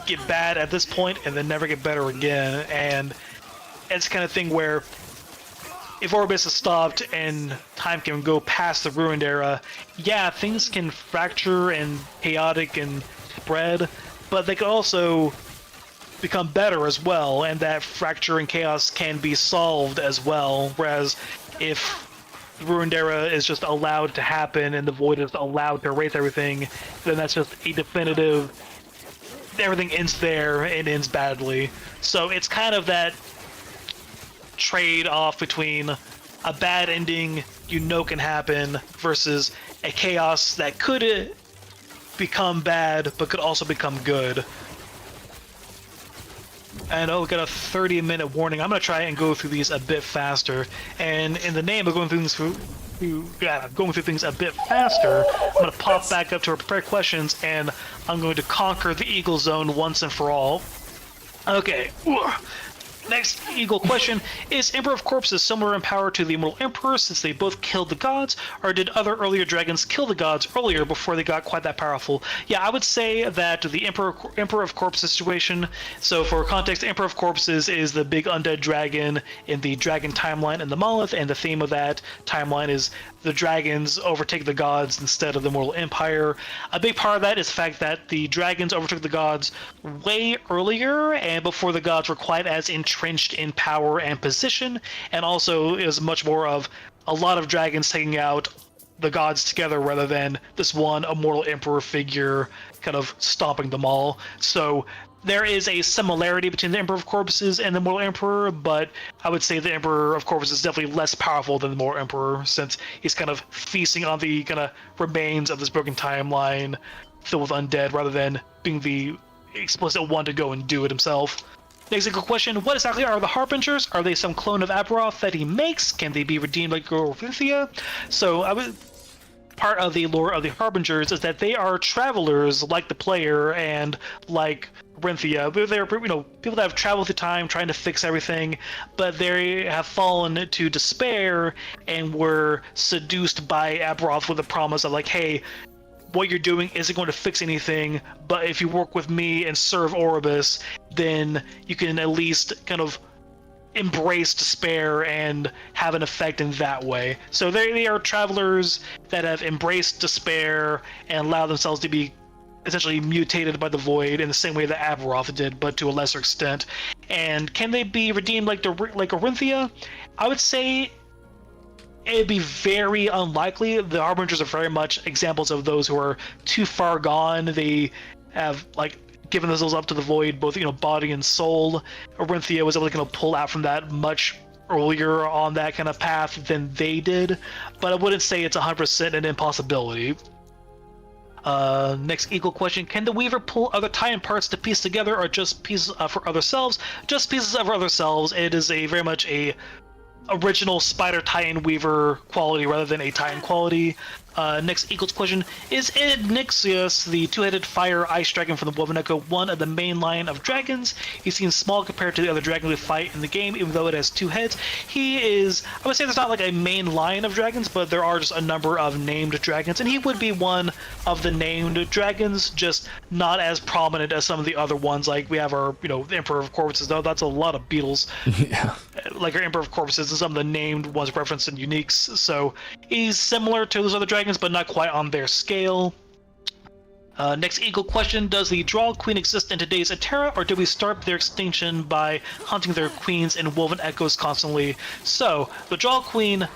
get bad at this point and then never get better again. And it's the kind of thing where if Orbis is stopped and time can go past the Ruined Era, yeah, things can fracture and chaotic and spread, but they can also become better as well, and that fracture and chaos can be solved as well. Whereas if the Ruined Era is just allowed to happen and the Void is allowed to erase everything, then that's just a definitive, everything ends there and ends badly. So it's kind of that trade-off between a bad ending you know can happen versus a chaos that could become bad but could also become good. And we got a 30-minute warning. I'm going to try and go through these a bit faster. And in the name of going through things a bit faster, I'm going to pop back up to our prepared questions, and I'm going to conquer the Eagle Zone once and for all. Okay. Next Eagle question: is Emperor of Corpses similar in power to the Immortal Emperor, since they both killed the gods, or did other earlier dragons kill the gods earlier before they got quite that powerful? Yeah, I would say that the Emperor of Corpses situation, so for context, Emperor of Corpses is the big undead dragon in the dragon timeline in the Monolith, and the theme of that timeline is the dragons overtake the gods instead of the Immortal Empire. A big part of that is the fact that the dragons overtook the gods way earlier and before the gods were quite as entrenched in power and position, and also is much more of a lot of dragons taking out the gods together rather than this one Immortal Emperor figure kind of stomping them all. So there is a similarity between the Emperor of Corpses and the Immortal Emperor, but I would say the Emperor of Corpses is definitely less powerful than the Immortal Emperor, since he's kind of feasting on the kind of remains of this broken timeline filled with undead, rather than being the explicit one to go and do it himself. Next question: what exactly are the Harbingers? Are they some clone of Aberoth that he makes? Can they be redeemed like Gorthithia? So part of the lore of the Harbingers is that they are travelers like the player and like Corinthia. They're people that have traveled through time trying to fix everything, but they have fallen to despair and were seduced by Aberoth with the promise of like, hey, what you're doing isn't going to fix anything, but if you work with me and serve Orbis, then you can at least kind of embrace despair and have an effect in that way. So they are travelers that have embraced despair and allow themselves to be essentially mutated by the Void in the same way that Aberoth did, but to a lesser extent. And can they be redeemed like Corinthia? I would say it'd be very unlikely. The Harbingers are very much examples of those who are too far gone. They have given themselves up to the Void, both body and soul. Corinthia was able to kind of pull out from that much earlier on that kind of path than they did, but I wouldn't say it's 100% an impossibility. Next Eagle question: can the Weaver pull other Titan parts to piece together, or just pieces for other selves? Just pieces of other selves. It is very much a original Spider Titan Weaver quality rather than a Titan quality. Next Eagles question: is Nixius, the two-headed fire ice dragon from the Woven Echo, one of the main line of dragons? He seems small compared to the other dragons we fight in the game, even though it has two heads. He is, I would say there's not like a main line of dragons, but there are just a number of named dragons, and he would be one of the named dragons, just not as prominent as some of the other ones. Like we have our, the Emperor of Corpses, though that's a lot of beetles. Yeah. Like our Emperor of Corpses and some of the named ones referenced in Uniques, so he's similar to those other dragons, but not quite on their scale. Next Eagle question: does the Draw Queen exist in today's Atera, or do we start their extinction by hunting their queens in Woven Echoes constantly? So, the Draw Queen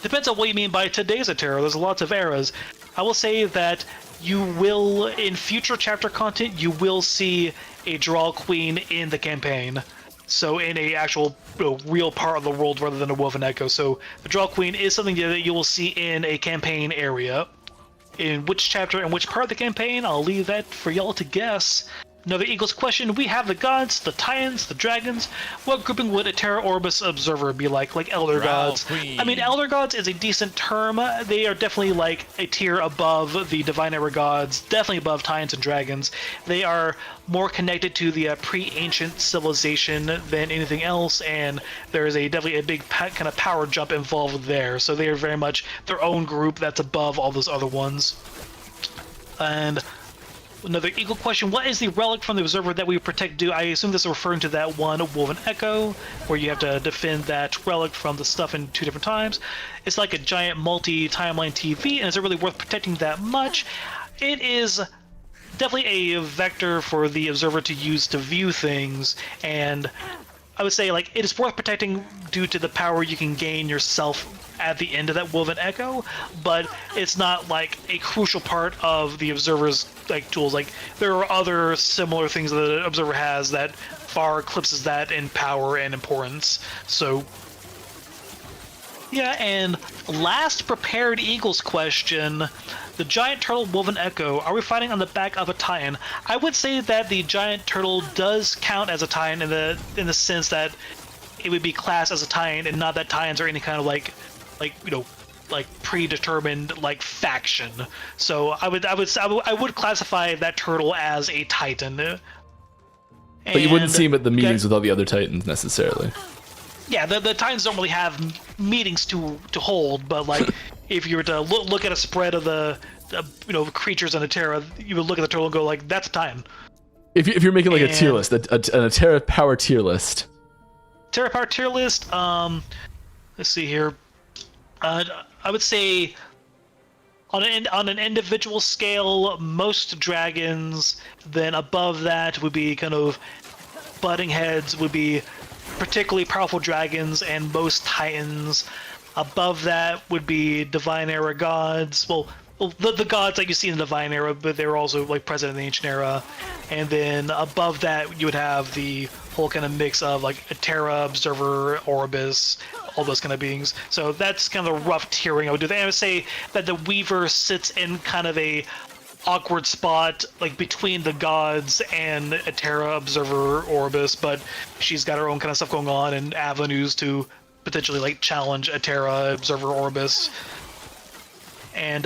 depends on what you mean by today's Atera. There's lots of eras. I will say that you will, in future chapter content, you will see a Draw Queen in the campaign. So in a actual real part of the world rather than a Woven Echo. So the Draw Queen is something that you will see in a campaign area. In which chapter and which part of the campaign, I'll leave that for y'all to guess. Another Eagles question. We have the gods, the titans, the dragons. What grouping would a Terra Orbis observer be like? Like Elder Gods. Queen. I mean, Elder Gods is a decent term. They are definitely like a tier above the Divine Era Gods, definitely above titans and dragons. They are more connected to the pre-ancient civilization than anything else, and there is definitely a big kind of power jump involved there. So they are very much their own group that's above all those other ones. And another Eagle question, what is the relic from the observer that we protect do? I assume this is referring to that one Woven Echo, where you have to defend that relic from the stuff in 2 different times. It's like a giant multi-timeline TV, and is it really worth protecting that much? It is definitely a vector for the observer to use to view things, and I would say like it is worth protecting due to the power you can gain yourself at the end of that Woven Echo, but it's not like a crucial part of the observer's like tools. Like there are other similar things that the observer has that far eclipses that in power and importance. So yeah, and last prepared Eagles question. The giant turtle Woven Echo, are we fighting on the back of a titan? I would say that the giant turtle does count as a titan in the sense that it would be classed as a titan, and not that titans are any kind of like predetermined like faction. So I would classify that turtle as a titan. But you wouldn't see him at the meetings with all the other titans necessarily. Yeah, the titans don't really have meetings to hold, but like if you were to look at a spread of the creatures in a Terra, you would look at the turtle and go like, that's a titan. If you're making like a tier list, a Terra power tier list. Terra power tier list. Let's see here. I would say on an individual scale, most dragons. Then above that would be kind of butting heads would be particularly powerful dragons, and most titans. Above that would be Divine Era gods. Well, the gods like you see in the Divine Era, but they're also like present in the Ancient Era. And then above that, you would have the whole kind of mix of like a Terra, Observer, Orbis, all those kind of beings. So that's kind of the rough tiering I would do. And I would say that the Weaver sits in kind of a awkward spot like between the gods and a Terra, Observer, Orbis, but she's got her own kind of stuff going on and avenues to potentially like challenge a Terra, Observer, Orbis. And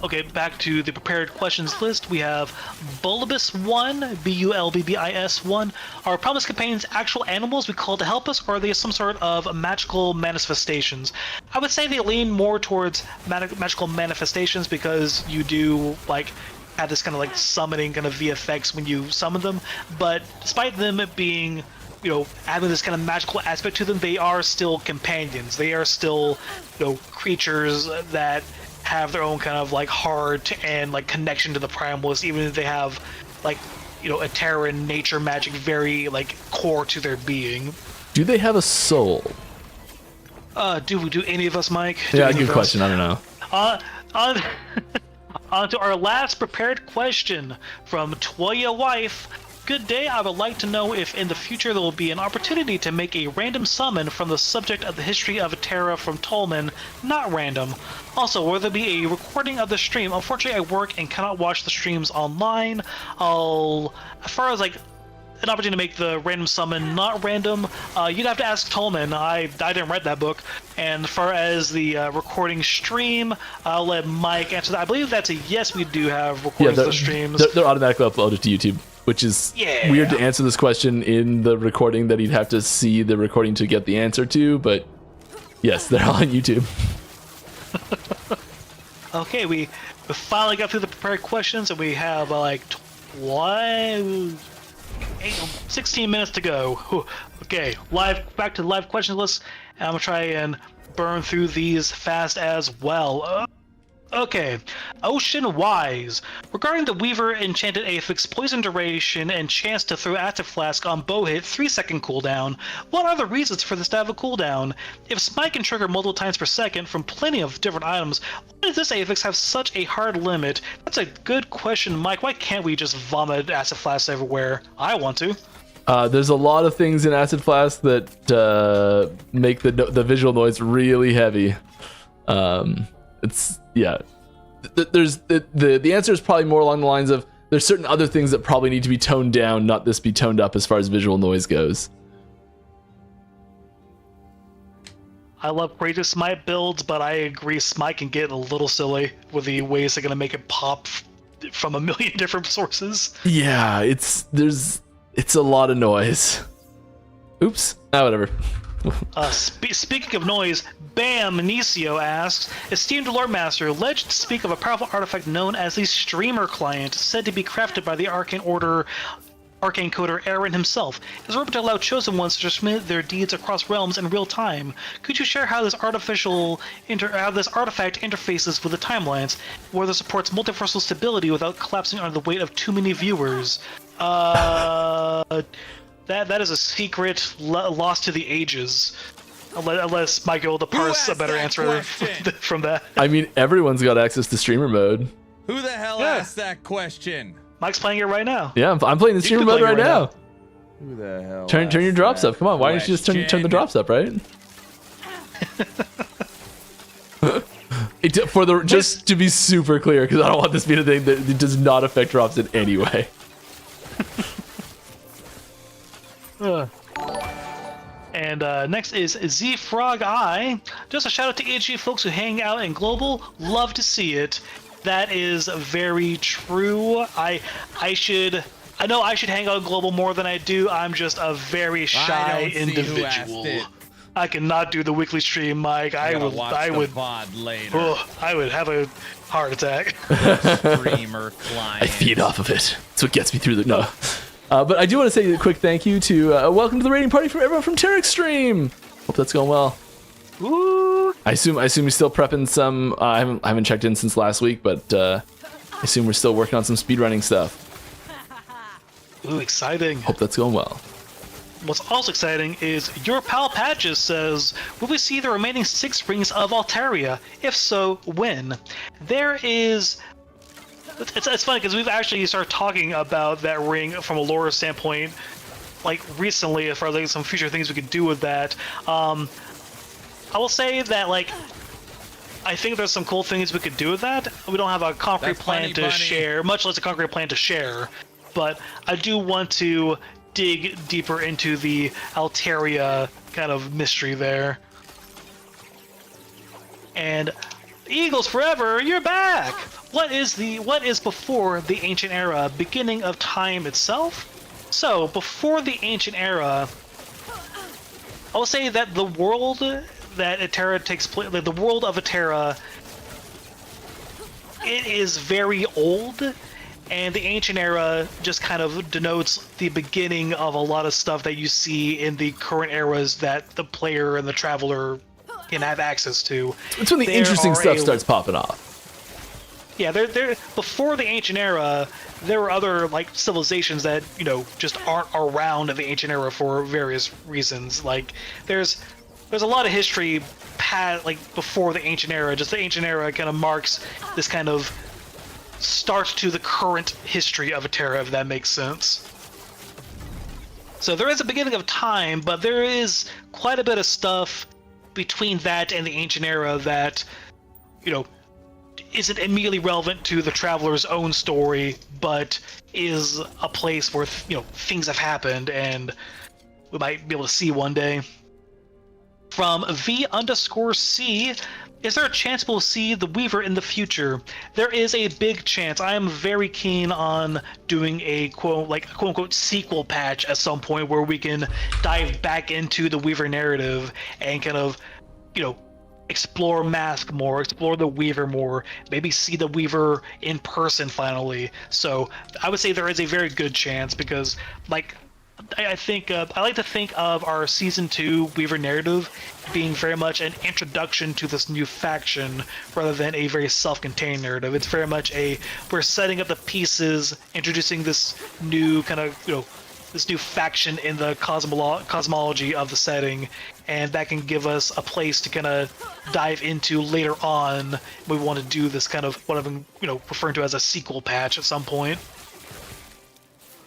okay, back to the prepared questions list. We have Bulbous 1, Bulbbis 1. Are Promise Companions actual animals we call to help us, or are they some sort of magical manifestations? I would say they lean more towards magical manifestations, because you do like have this kind of like summoning kind of VFX when you summon them. But despite them being, having this kind of magical aspect to them, they are still companions. They are still, creatures that have their own kind of like heart and like connection to the Primalist, even if they have like, a Terra and nature magic very like core to their being. Do they have a soul? Do any of us, Mike? Yeah, good question. I don't know. On to our last prepared question from Toya Wife. Good day, I would like to know if in the future there will be an opportunity to make a random summon from the subject of the history of a Terra from Tolman, not random. Also, will there be a recording of the stream? Unfortunately, I work and cannot watch the streams online. As far as like an opportunity to make the random summon not random, you'd have to ask Tolman. I didn't read that book. And as far as the recording stream, I'll let Mike answer that. I believe that's a yes, we do have recordings of the streams. They're automatically uploaded to YouTube, which is weird to answer this question in the recording, that he'd have to see the recording to get the answer to, but yes, they're all on YouTube. Okay, we finally got through the prepared questions, and we have like 16 minutes to go. Okay, back to the live question list, and I'm gonna try and burn through these fast as well. Okay, Ocean Wise. Regarding the Weaver Enchanted Aphix, poison duration and chance to throw Acid Flask on bow hit 3-second cooldown, what are the reasons for this to have a cooldown? If Smite can trigger multiple times per second from plenty of different items, why does this Aphix have such a hard limit? That's a good question, Mike. Why can't we just vomit Acid Flasks everywhere? I want to. There's a lot of things in Acid Flask that make the visual noise really heavy. The answer is probably more along the lines of there's certain other things that probably need to be toned down, not this be toned up as far as visual noise goes. I love creative Smite builds, but I agree Smite can get a little silly with the ways they're gonna make it pop from a million different sources. Yeah, it's a lot of noise. Oops. Whatever. Speaking of noise, Bam Nicio asks, esteemed Lore Master, legends speak of a powerful artifact known as the Streamer Client, said to be crafted by the Arcane coder Aaron himself. It is rumored to allow chosen ones to transmit their deeds across realms in real time. Could you share how this artifact interfaces with the timelines, whether it supports multiversal stability without collapsing under the weight of too many viewers? That is a secret lost to the ages. Unless Mike able to parse a better answer from that. I mean, everyone's got access to streamer mode. Who the hell asked that question? Mike's playing it right now. Yeah, I'm playing the streamer mode right now. Who the hell? Turn your drops up. Come on, why don't you just turn the drops up, right? Just to be super clear, because I don't want this to be a thing that it does not affect drops in any way. And next is Z Frog Eye. Just a shout out to EG folks who hang out in Global. Love to see it. That is very true. I know I should hang out in Global more than I do. I'm just a very shy individual. I cannot do the weekly stream, Mike. I would VOD later. I would have a heart attack. Streamer client. I feed off of it. That's what gets me through the no. But I do want to say a quick thank you to welcome to the raiding party from everyone from Tarek's stream. Hope that's going well. Ooh. I assume you're still prepping some. I haven't checked in since last week, but I assume we're still working on some speedrunning stuff. Ooh, exciting. Hope that's going well. What's also exciting is your pal Patches says, will we see the remaining 6 rings of Altaria? If so, when? There is... It's funny because we've actually started talking about that ring from a lore standpoint, like recently, as far as like some future things we could do with that. I will say that like I think there's some cool things we could do with that. We don't have a concrete plan to share, much less a concrete plan to share. But I do want to dig deeper into the Altaria kind of mystery there. And Eagles Forever, you're back! What is before the Ancient Era? Beginning of time itself? So, before the Ancient Era, I will say that the world that Eterra takes place, like the world of Eterra, it is very old, and the Ancient Era just kind of denotes the beginning of a lot of stuff that you see in the current eras that the player and the traveler can have access to. It's when the interesting stuff starts popping off. Yeah, before the Ancient Era, there were other like civilizations that just aren't around in the Ancient Era for various reasons. Like there's a lot of history before the Ancient Era. Just the Ancient Era kind of marks this kind of start to the current history of Eterra, if that makes sense. So there is a beginning of time, but there is quite a bit of stuff between that and the Ancient Era that isn't immediately relevant to the traveler's own story, but is a place where things have happened and we might be able to see one day. From V_C, is there a chance we'll see the Weaver in the future? There is a big chance. I am very keen on doing a quote unquote sequel patch at some point where we can dive back into the Weaver narrative and kind of explore Mask more, explore the Weaver more, maybe see the Weaver in person finally. So I would say there is a very good chance because I think I like to think of our season 2 Weaver narrative being very much an introduction to this new faction rather than a very self-contained narrative. It's very much we're setting up the pieces, introducing this new kind of this new faction in the cosmology of the setting, and that can give us a place to kind of dive into later on. We want to do this kind of what I've been referring to as a sequel patch at some point.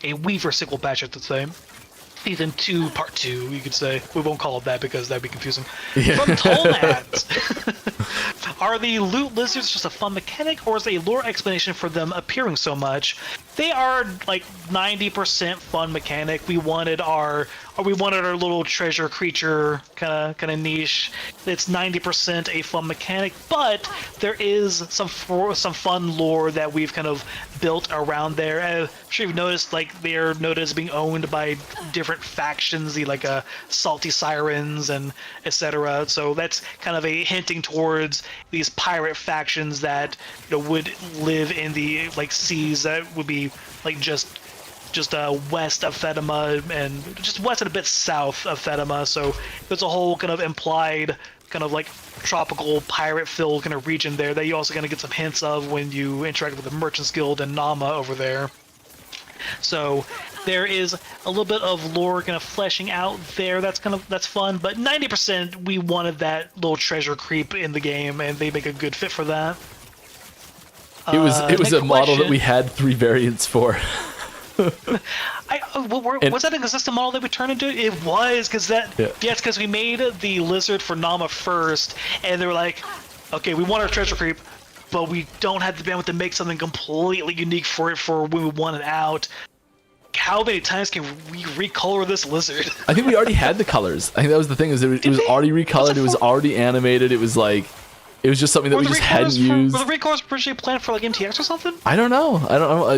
A Weaver sequel patch at the same. Season 2, Part 2, you could say. We won't call it that because that'd be confusing. Yeah. From Tolmats. Are the loot lizards just a fun mechanic, or is a lore explanation for them appearing so much? They are like 90% fun mechanic. We wanted our little treasure creature kind of niche. It's 90% a fun mechanic, but there is some fun lore that we've kind of built around there. I'm sure you've noticed, like, they're noted as being owned by different factions, the like salty sirens and etc. So that's kind of a hinting towards these pirate factions that, you know, would live in the like seas that would be like just west of Fedima and just west and a bit south of Fedima. So there's a whole kind of implied kind of like tropical pirate filled kind of region there that you also kind of get some hints of when you interact with the Merchants Guild and Nama over there. So there is a little bit of lore kind of fleshing out there. That's fun, but 90% we wanted that little treasure creep in the game, and they make a good fit for that. It was a model that we had 3 variants for. Was that an existing model that we turned into? It was, because yes, because we made the lizard for Nama first, and they were like, okay, we want our treasure creep, but we don't have the bandwidth to make something completely unique for it for when we want it out. How many times can we recolor this lizard? I think we already had the colors. I think that was the thing, is it was already recolored, it was already animated, it was just something that we just hadn't used. Were the recolors originally planned for like MTX or something? I don't know,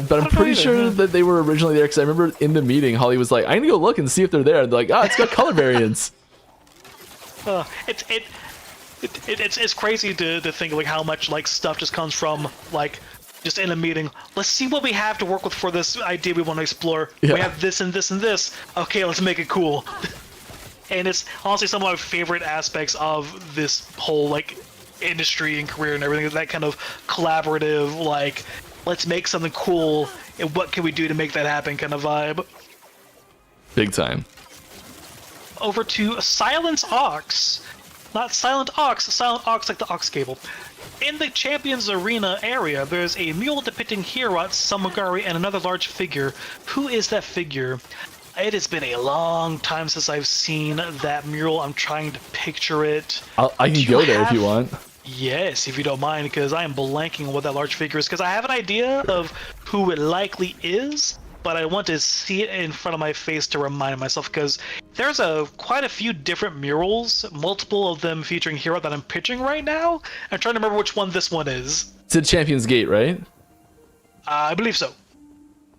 but I'm pretty sure that they were originally there, because I remember in the meeting, Holly was like, I need to go look and see if they're there. And they're like, it's got color variants. It's crazy to think like how much like stuff just comes from like just in a meeting. Let's see what we have to work with for this idea we want to explore. Yeah. We have this and this and this. Okay, let's make it cool. And it's honestly some of my favorite aspects of this whole like industry and career and everything, is that kind of collaborative, like, let's make something cool and what can we do to make that happen kind of vibe. Big time. Over to Silence Ox. Not Silent Ox, Silent Ox like the Ox Cable. In the Champions Arena area, there's a mural depicting Hirat, Samugari, and another large figure. Who is that figure? It has been a long time since I've seen that mural. I'm trying to picture it. I can go there if you want. Yes, if you don't mind, because I am blanking on what that large figure is, because I have an idea of who it likely is, but I want to see it in front of my face to remind myself, because there's quite a few different murals, multiple of them featuring Hero that I'm pitching right now. I'm trying to remember which one this one is. It's at Champions Gate, right? I believe so.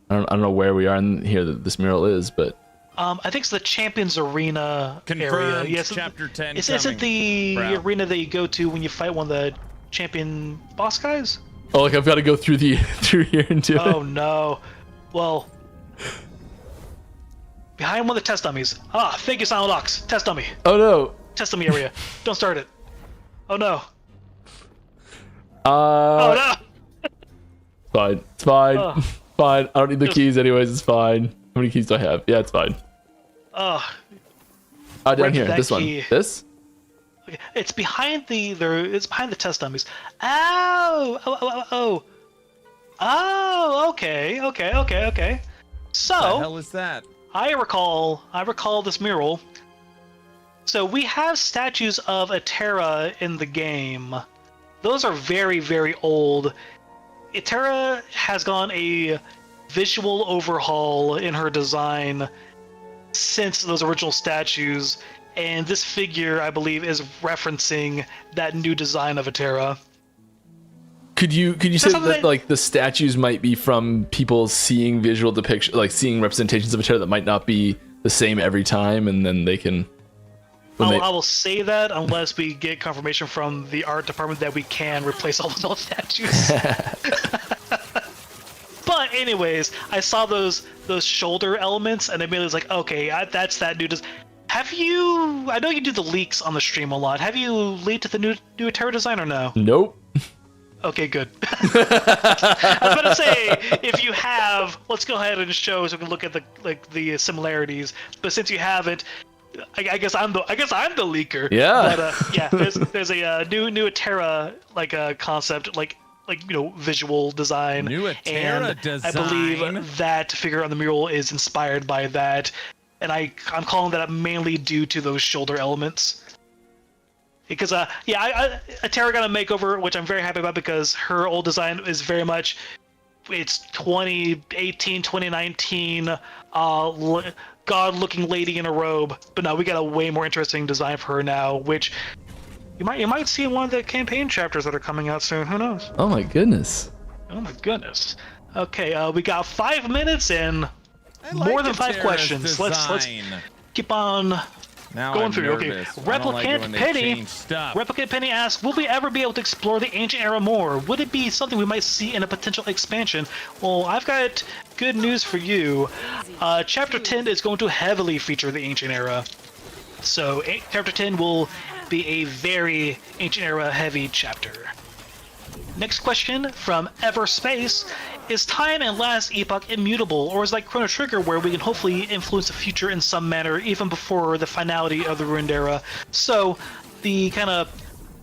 I don't know where we are in here that this mural is, but I think it's the Champions Arena area. Yes, Chapter 10. Is it the arena that you go to when you fight one of the champion boss guys? Oh, like I've got to go through here and do it. Oh no. Well, behind one of the test dummies. Thank you, Silent Ox. Test dummy. Oh no. Test dummy area. Don't start it. Oh no. Oh no. Fine. It's fine. Fine. I don't need the keys anyways. It's fine. How many keys do I have? Yeah, it's fine. Down here. This one. This? Okay. It's behind it's behind the test dummies. Oh, okay. So, what the hell is that? I recall this mural. So we have statues of Etera in the game. Those are very, very old. Etera has gone a visual overhaul in her design since those original statues, and this figure, I believe, is referencing that new design of Etera. Could you say that like the statues might be from people seeing visual depiction, like seeing representations of Etera that might not be the same every time, and then they can. I will say that unless we get confirmation from the art department that we can replace all those old statues. But anyways, I saw those shoulder elements, and immediately was like, okay, that's that new design. Have you? I know you do the leaks on the stream a lot. Have you leaked the new Etera design or no? Nope. Okay, good. I was about to say, if you have, let's go ahead and show so we can look at the similarities. But since you haven't, I guess I'm the leaker. Yeah. But yeah, there's a new Etera concept visual design. New Etera and design. I believe that figure on the mural is inspired by that. and I'm calling that mainly due to those shoulder elements. Because Terra got a makeover, which I'm very happy about because her old design is very much, it's 2018, 2019, god-looking lady in a robe. But now we got a way more interesting design for her now, which you might see in one of the campaign chapters that are coming out soon. Who knows? Oh my goodness. Oh my goodness. Okay, we got 5 minutes and more than 5 questions. Let's keep on going through. Okay, Replicant Penny asks, will we ever be able to explore the ancient era more? Would it be something we might see in a potential expansion? Well, I've got good news for you. Chapter 10 is going to heavily feature the ancient era. So chapter 10 will be a very ancient era heavy chapter. Next question from Everspace. Is time and last epoch immutable, or is it like Chrono Trigger where we can hopefully influence the future in some manner even before the finality of the Ruined Era? So the kind of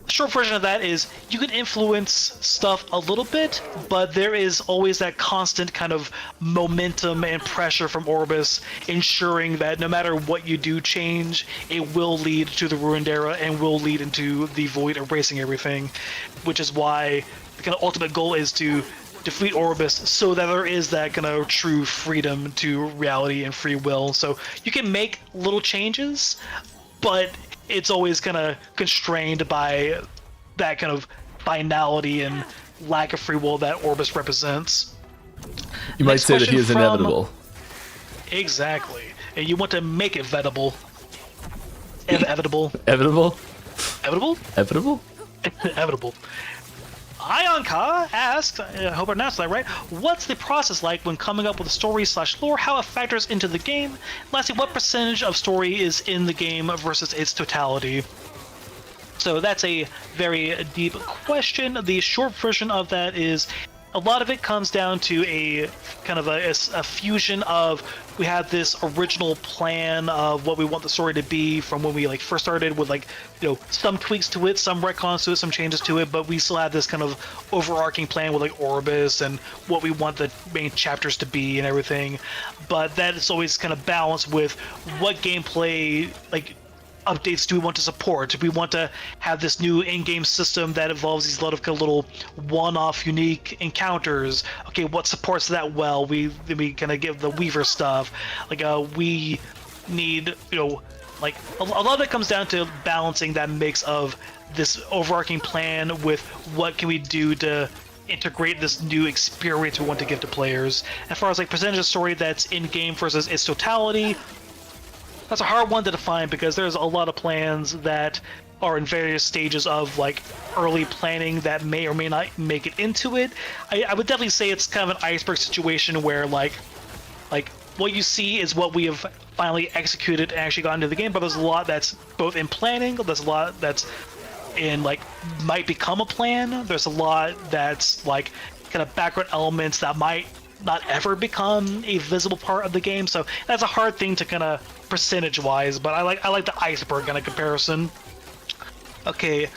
short version of that is you can influence stuff a little bit, but there is always that constant kind of momentum and pressure from Orbis ensuring that no matter what you do change, it will lead to the Ruined Era and will lead into the Void erasing everything, which is why the kind of ultimate goal is to defeat Orbis so that there is that kind of true freedom to reality and free will. So you can make little changes, but it's always kind of constrained by that kind of finality and lack of free will that Orbis represents. You might say that he is inevitable. Exactly. And you want to make it vetable. Evitable. Evitable? Evitable? Evitable? Evitable. Ionka asked, I hope I pronounced that right, what's the process like when coming up with a story/lore, how it factors into the game? Lastly, what percentage of story is in the game versus its totality? So that's a very deep question. The short version of that is a lot of it comes down to a kind of a fusion of, we have this original plan of what we want the story to be from when we first started with some tweaks to it, some retcons to it, some changes to it, but we still have this kind of overarching plan with Orbis and what we want the main chapters to be and everything. But that is always kind of balanced with what gameplay updates do we want to support? Do we want to have this new in-game system that involves these lot of little one-off unique encounters? Okay, what supports that well? We kind of give the Weaver stuff. We need, a lot of it comes down to balancing that mix of this overarching plan with what can we do to integrate this new experience we want to give to players. As far as percentage of story that's in-game versus its totality, that's a hard one to define because there's a lot of plans that are in various stages of early planning that may or may not make it into it. I would definitely say it's kind of an iceberg situation where what you see is what we have finally executed and actually got into the game, but there's a lot that's both in planning, there's a lot that's in might become a plan, there's a lot that's kind of background elements that might not ever become a visible part of the game. So that's a hard thing to kind of percentage wise, but I like the iceberg kind of comparison. Okay,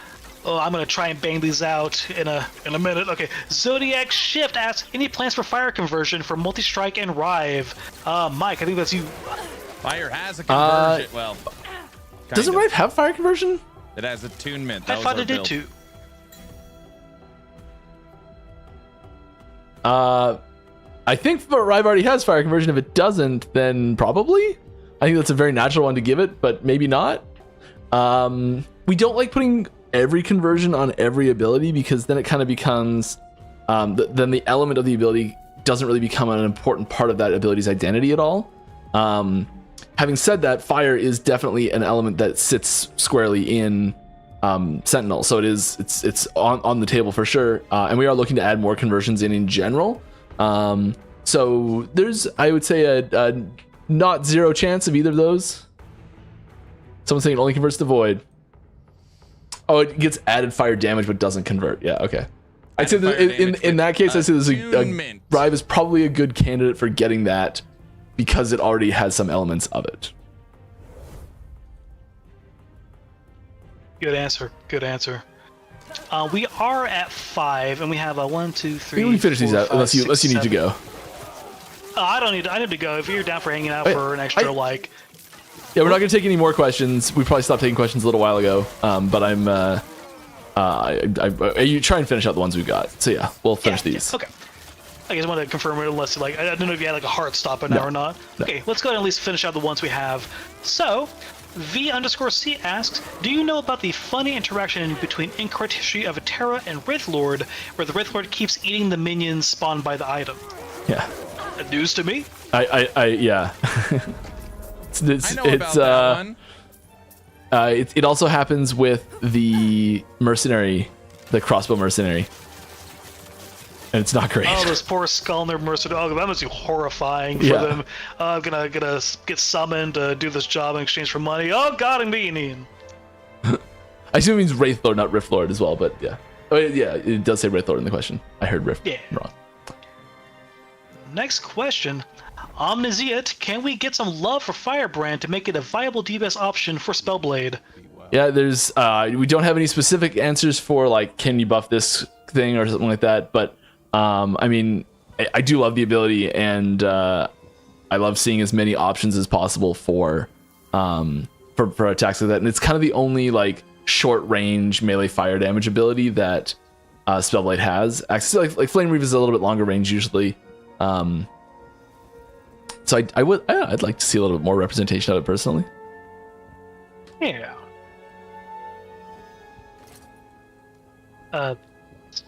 I'm gonna try and bang these out in a minute. Okay, Zodiac Shift asks, any plans for fire conversion for multi-strike and Rive? Mike, I think that's you. Fire has a conversion. Well, doesn't Rive have fire conversion? It has attunement. I thought it did too. I think Rive already has fire conversion. If it doesn't, then probably. I think that's a very natural one to give it, but maybe not. We don't like putting every conversion on every ability because then it kind of becomes, then the element of the ability doesn't really become an important part of that ability's identity at all. Having said that, fire is definitely an element that sits squarely in Sentinel, so it's on the table for sure, and we are looking to add more conversions in general. So there's, I would say, a not zero chance of either of those. Someone's saying it only converts to Void. Oh, it gets added fire damage but doesn't convert. Yeah, okay. I'd say that in that case, I'd say there's Rive is probably a good candidate for getting that because it already has some elements of it. Good answer. Good answer. We are at 5, and we have a 1, 2, 3. We can finish these out unless you need to go. I don't need. I need to go. If you're down for hanging out for an extra like. Yeah, we're not gonna take any more questions. We probably stopped taking questions a little while ago. But I'm. You try and finish out the ones we got. So yeah, we'll finish these. Okay. I just wanted to confirm it unless like I don't know if you had like a hard stop now or not. No. Okay, let's go and at least finish out the ones we have. So, V_C asks, do you know about the funny interaction between in-card history of Terra and Wraithlord, where the Wraithlord keeps eating the minions spawned by the item? Yeah. News to me. Yeah. I know about that one. It also happens with the mercenary, the crossbow mercenary. And it's not great. Oh, those poor Skullner mercenaries. Oh, that must be horrifying for them. I'm gonna get summoned to do this job in exchange for money. Oh god, I'm being eaten. I assume it means Wraithlord, not Rifthlord as well, but yeah. Oh, yeah, it does say Wraithlord in the question. I heard Rift wrong. Next question. Omniziat, can we get some love for Firebrand to make it a viable DPS option for Spellblade? Yeah, there's we don't have any specific answers for like can you buff this thing or something like that, but I mean I do love the ability, and I love seeing as many options as possible for attacks like that. And it's kind of the only like short range melee fire damage ability that Spellblade has. Actually, like Flame Reave is a little bit longer range usually. So I'd like to see a little bit more representation of it personally. Yeah.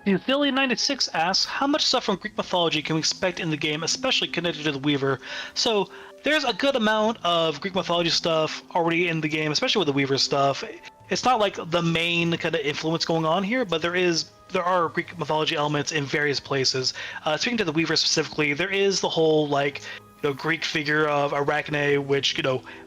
Philly96 asks, how much stuff from Greek mythology can we expect in the game, especially connected to the Weaver? So there's a good amount of Greek mythology stuff already in the game, especially with the Weaver stuff. It's not like the main kind of influence going on here, but there are Greek mythology elements in various places. Speaking to the Weaver specifically, there is the whole like Greek figure of Arachne, which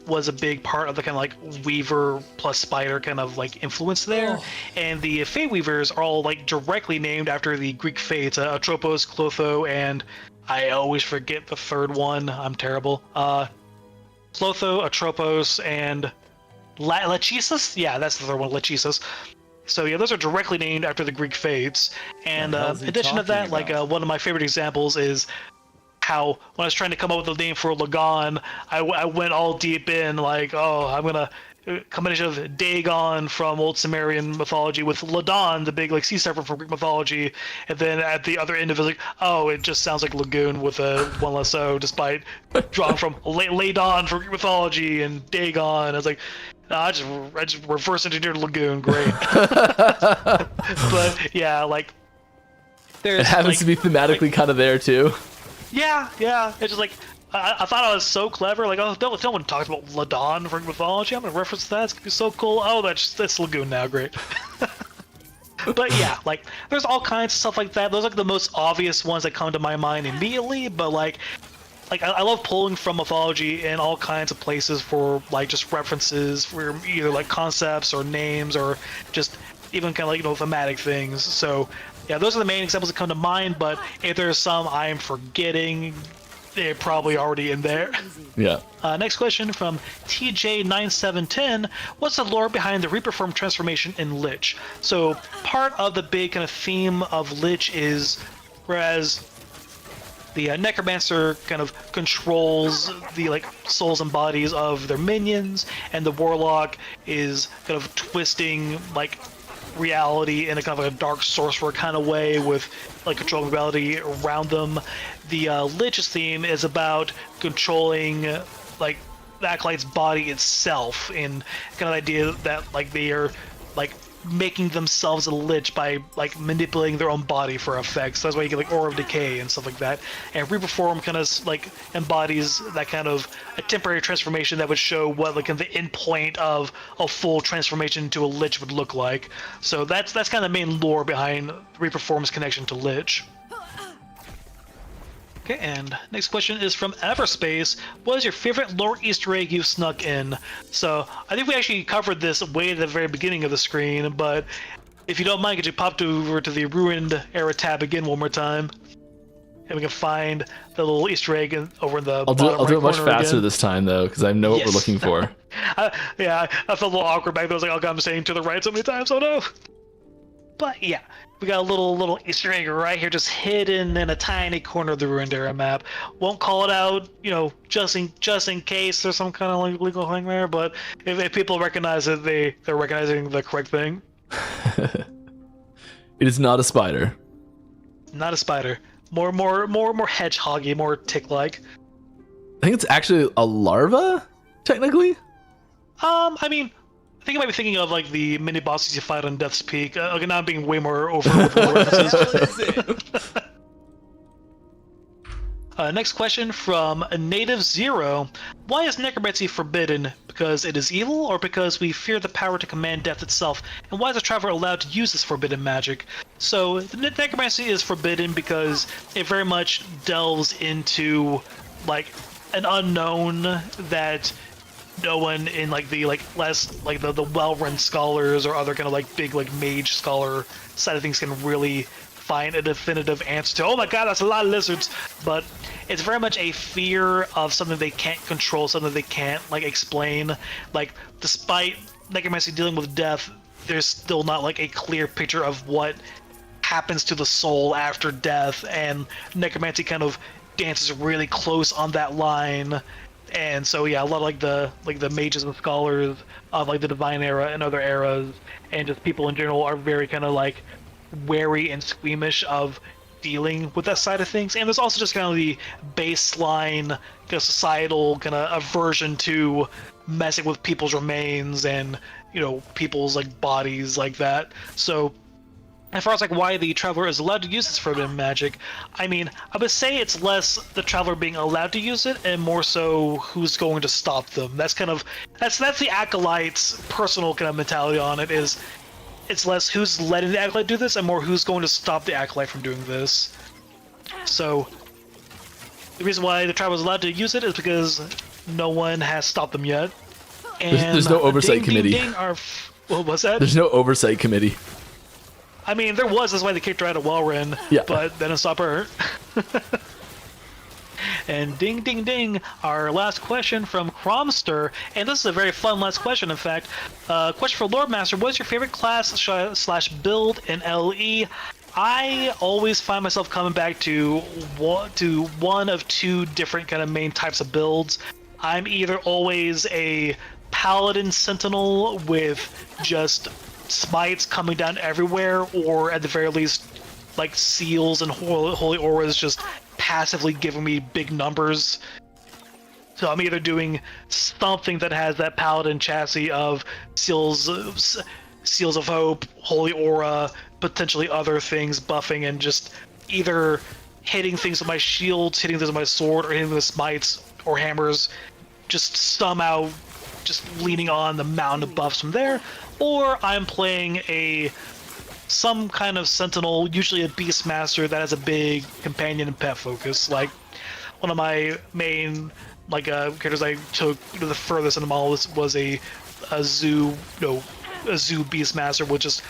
was a big part of the kind of like Weaver plus Spider kind of like influence there. And the Fey Weavers are all like directly named after the Greek Fates, Atropos, Clotho, and I always forget the third one. I'm terrible. Clotho, Atropos, and Lachesis? Yeah, that's the third one, Lachesis. So yeah, those are directly named after the Greek Fates. And in addition to that, like one of my favorite examples is how when I was trying to come up with a name for Lagon, I went all deep in like, oh, I'm gonna combination of Dagon from old Sumerian mythology with Ladon, the big like sea serpent from Greek mythology, and then at the other end of it, like, oh, it just sounds like Lagoon with a one less O, despite drawing from Ladon from Greek mythology and Dagon. I was like, no, I just reverse engineered Lagoon, great. But yeah, like there's it happens to be thematically kind of there too. Yeah, it's just like I thought I was so clever. Like, oh, no one talks about Ladon from mythology. I'm gonna reference that. It's gonna be so cool. Oh, that's Lagoon now. Great. But yeah, like there's all kinds of stuff like that. Those are like the most obvious ones that come to my mind immediately. But like I love pulling from mythology in all kinds of places for like just references for either like concepts or names or just even kind of like thematic things. So yeah, those are the main examples that come to mind. But if there's some I am forgetting, they're probably already in there. Yeah. Next question from TJ9710. What's the lore behind the Reaper form transformation in Lich? So part of the big kind of theme of Lich is, whereas the Necromancer kind of controls the like souls and bodies of their minions, and the Warlock is kind of twisting like reality in a kind of like a dark sorcerer kind of way with like controlling reality around them. The Lich's theme is about controlling like the Acolyte's body itself, in kind of the idea that like they are like making themselves a Lich by like manipulating their own body for effects. So that's why you get like Aura of Decay and stuff like that. And Reaper form kind of like embodies that kind of a temporary transformation that would show what like the end point of a full transformation into a Lich would look like. So that's kind of the main lore behind Reaper form's connection to Lich. Okay, and next question is from Everspace. What is your favorite lore Easter egg you've snuck in? So I think we actually covered this way at the very beginning of the screen, but if you don't mind, could you pop over to the Ruined Era tab again one more time? And we can find the little Easter egg over in the I'll do it much faster this time, though, because I know what we're looking for. I felt a little awkward back there. I was like, oh god, I'm saying to the right so many times, oh no! But yeah, we got a little Easter egg right here, just hidden in a tiny corner of the Ruined Era map. Won't call it out, just in case there's some kind of like legal thing there. But if people recognize it, they're recognizing the correct thing. It is not a spider. Not a spider. More hedgehoggy, more tick-like. I think it's actually a larva, technically. I mean, I think you might be thinking of like the mini bosses you fight on Death's Peak. Okay, now I'm being way more over references. Next question from Native Zero. Why is necromancy forbidden? Because it is evil, or because we fear the power to command death itself? And why is a traveler allowed to use this forbidden magic? So, necromancy is forbidden because it very much delves into, like, an unknown that no one in, like, the well-run scholars or other kind of, like, big, like, mage scholar side of things can really find a definitive answer to. Oh my god, that's a lot of lizards! But it's very much a fear of something they can't control, something they can't, like, explain. Like, despite necromancy dealing with death, there's still not, like, a clear picture of what happens to the soul after death, and necromancy kind of dances really close on that line. And so yeah, a lot of the mages and scholars of like the Divine Era and other eras, and just people in general, are very kind of like wary and squeamish of dealing with that side of things. And there's also just kind of the baseline kind of societal kind of aversion to messing with people's remains and people's like bodies like that. So as far as like why the traveler is allowed to use this forbidden magic, I mean, I would say it's less the traveler being allowed to use it and more so who's going to stop them. That's the Acolyte's personal kind of mentality on it. Is it's less who's letting the Acolyte do this and more who's going to stop the Acolyte from doing this. So the reason why the traveler is allowed to use it is because no one has stopped them yet. And there's no oversight committee. What was that? There's no oversight committee. I mean, there was. That's why they kicked her out of Wellrin. Yeah. But then it stopped her. And ding, ding, ding, our last question from Cromster. And this is a very fun last question, in fact. Question for Lord Master. What is your favorite class slash build in LE? I always find myself coming back to one of two different kind of main types of builds. I'm either always a Paladin Sentinel with just smites coming down everywhere, or at the very least like seals and holy auras just passively giving me big numbers. So I'm either doing something that has that Paladin chassis of seals of hope, holy aura, potentially other things buffing, and just either hitting things with my shields, hitting things with my sword, or hitting with smites or hammers, just somehow just leaning on the mountain of buffs from there. Or I'm playing some kind of Sentinel, usually a Beastmaster that has a big companion and pet focus. Like one of my main characters I took the furthest into all this was a zoo Beastmaster with just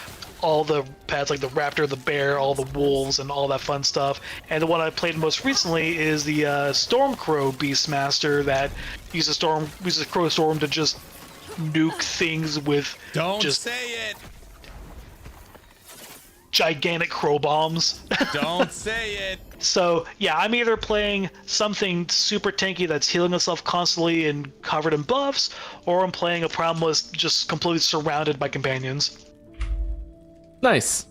all the pets like the raptor, the bear, all the wolves, and all that fun stuff. And the one I played most recently is the Stormcrow Beastmaster that uses Crow Storm to just nuke things with gigantic crow bombs. Don't say it. So yeah, I'm either playing something super tanky that's healing itself constantly and covered in buffs, or I'm playing a Primalist just completely surrounded by companions. Nice.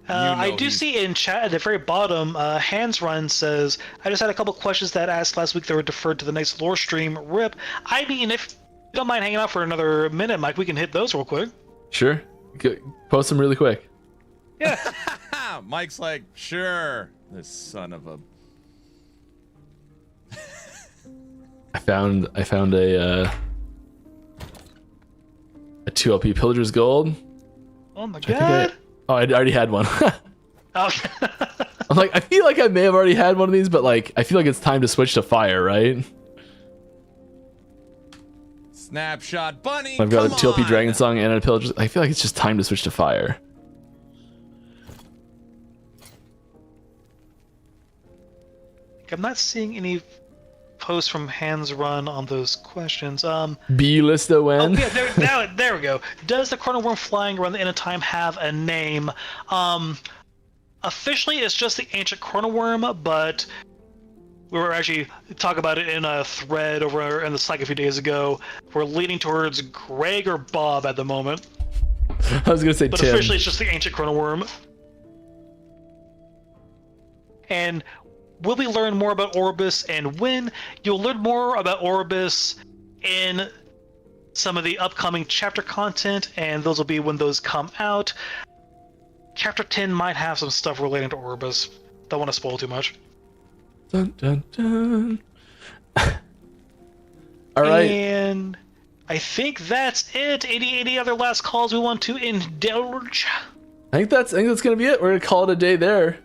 I do see in chat at the very bottom, Hands Run says, I just had a couple questions that I asked last week that were deferred to the next lore stream. RIP. I mean, if you don't mind hanging out for another minute, Mike, we can hit those real quick. Sure. Post them really quick. Yeah. Mike's like, sure. This son of a... I found a 2LP Pillager's Gold. Oh my god. I already had one. Okay. I'm like, I feel like I may have already had one of these, but like, I feel like it's time to switch to fire, right? Snapshot bunny. I've got a 2LP Dragon Song and a Pillager's. I feel like it's just time to switch to fire. I'm not seeing any post from Hands Run on those questions. B-List-O-N. Oh, yeah, there we go. Does the chrono worm flying around the end of time have a name? Officially, it's just the ancient chrono worm, but we were actually talking about it in a thread over in the Slack a few days ago. We're leaning towards Greg or Bob at the moment. I was gonna say but Tim. But officially, it's just the ancient chrono worm. And will we learn more about Orbis and when? You'll learn more about Orbis in some of the upcoming chapter content, and those will be when those come out. Chapter 10 might have some stuff relating to Orbis. Don't want to spoil too much. Dun, dun, dun. All right. And I think that's it. Any other last calls we want to indulge? I think that's gonna be it. We're gonna call it a day there.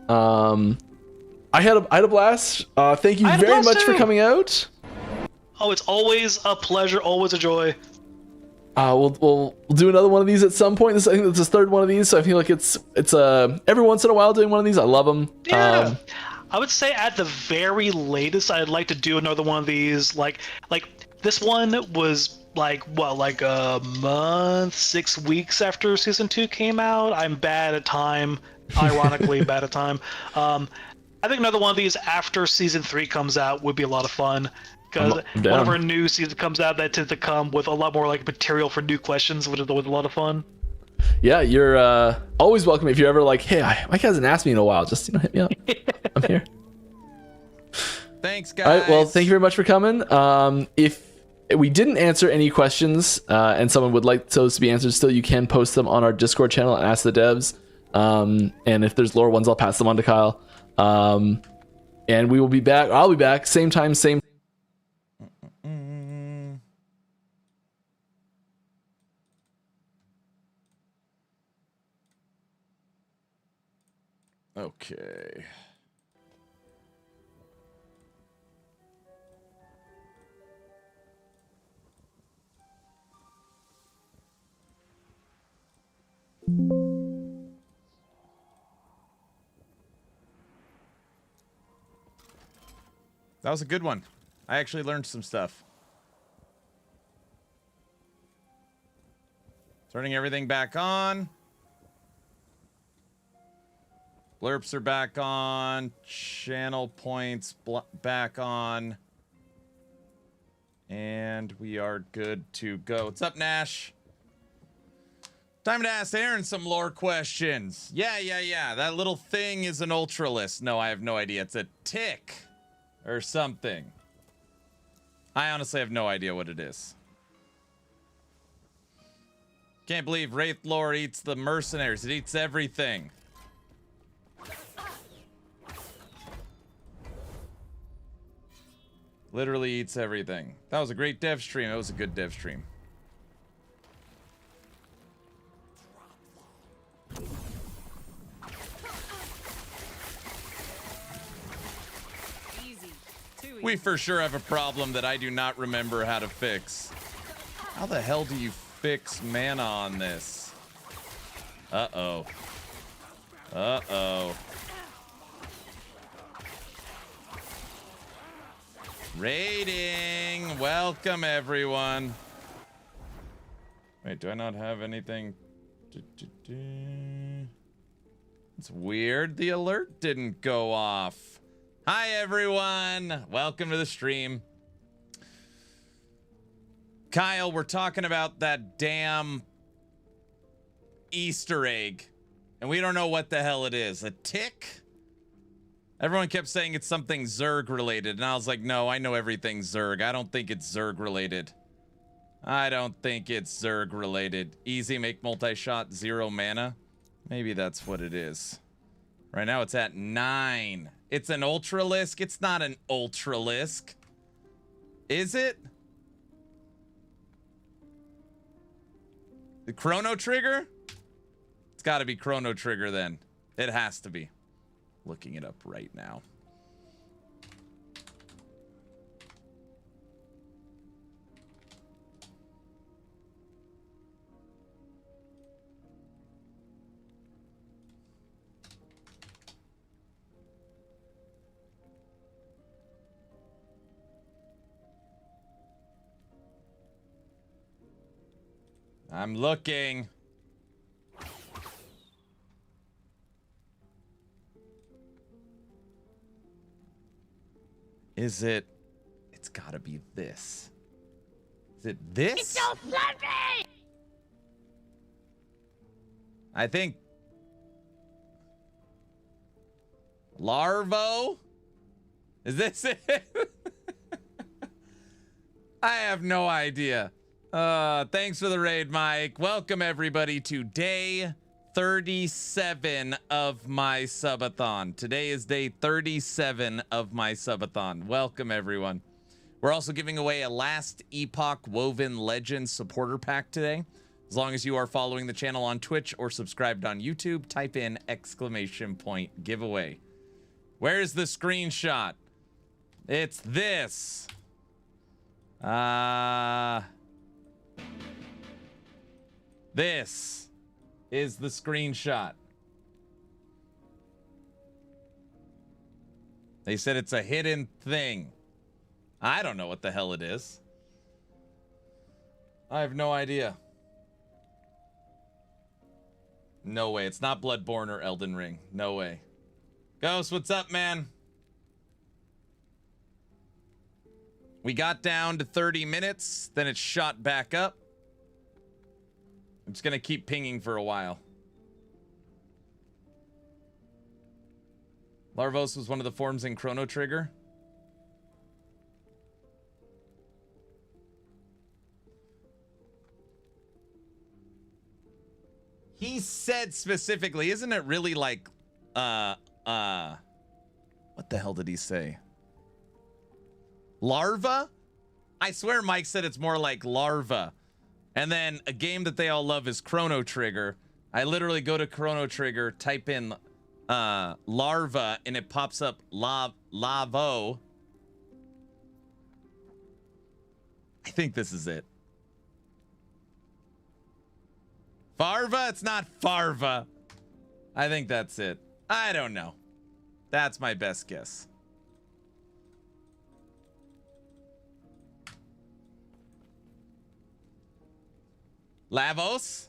I had a blast. Thank you very much for coming out. Oh, it's always a pleasure, always a joy. We'll do another one of these at some point. I think it's the third one of these, so I feel like it's every once in a while doing one of these. I love them. Yeah. I would say at the very latest, I'd like to do another one of these. Like this one was like a month, 6 weeks after season 2 came out. I'm bad at time, ironically bad at time. I think another one of these after season 3 comes out would be a lot of fun. Because whenever a new season comes out, that tends to come with a lot more like material for new questions, which is always a lot of fun. Yeah, you're always welcome. If you're ever like, hey, Mike hasn't asked me in a while, just hit me up. I'm here. Thanks, guys. All right, well, thank you very much for coming. If we didn't answer any questions and someone would like those to be answered still, you can post them on our Discord channel and Ask the Devs. And if there's lore ones, I'll pass them on to Kyle. And we will be back. I'll be back. Same time, same. Okay. That was a good one. I actually learned some stuff. Turning everything back on. Blurps are back on. Channel points back on. And we are good to go. What's up, Nash? Time to ask Aaron some lore questions. Yeah. That little thing is an Ultralist. No, I have no idea. It's a tick or something. I honestly have no idea what it is. Can't believe Wraith lore eats the mercenaries. It eats everything. Literally eats everything. That was a great dev stream. It was a good dev stream. We for sure have a problem that I do not remember how to fix. How the hell do you fix mana on this? Uh-oh. Uh-oh. Rating! Welcome, everyone. Wait, do I not have anything? It's weird. The alert didn't go off. Hi, everyone. Welcome to the stream. Kyle, we're talking about that damn Easter egg, and we don't know what the hell it is. A tick? Everyone kept saying it's something Zerg related, and I was like, no, I know everything Zerg. I don't think it's Zerg related. I don't think it's Zerg related. Easy, make multi-shot, 0 mana. Maybe that's what it is. Right now it's at 9. It's an Ultralisk. It's not an Ultralisk. Is it? The Chrono Trigger? It's got to be Chrono Trigger then. It has to be. Looking it up right now. I'm looking. Is it? It's gotta be this. Is it this? It's so fluffy! I think. Larvo? Is this it? I have no idea. Thanks for the raid, Mike. Welcome everybody to day 37 of my Sub-A-Thon. Today is day 37 of my Sub-A-Thon. Welcome everyone. We're also giving away a Last Epoch Woven Legends supporter pack today. As long as you are following the channel on Twitch or subscribed on YouTube, type in ! giveaway. Where's the screenshot? It's this. This is the screenshot. They said it's a hidden thing. I don't know what the hell it is. I have no idea. No way. It's not Bloodborne or Elden Ring. No way. Ghost, what's up, man? We got down to 30 minutes, then it shot back up. I'm just gonna keep pinging for a while. Larvos was one of the forms in Chrono Trigger. He said specifically, isn't it really like, what the hell did he say? Larva? I swear Mike said it's more like larva. And then a game that they all love is Chrono Trigger. I literally go to Chrono Trigger, type in larva, and it pops up lavo. I think this is it. Farva? It's not Farva. I think that's it. I don't know. That's my best guess. Lavos?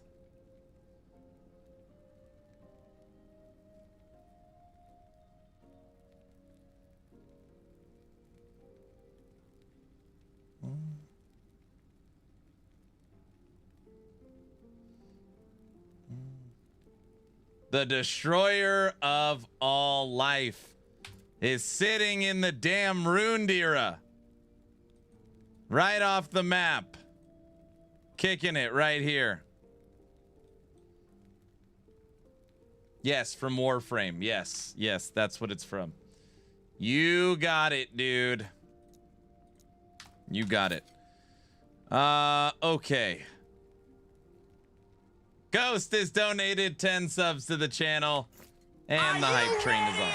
The destroyer of all life is sitting in the damn ruined era. Right off the map. Kicking it right here. Yes, from Warframe. Yes, yes, that's what it's from. You got it, dude. You got it. Okay. Ghost has donated 10 subs to the channel, and the hype train is on.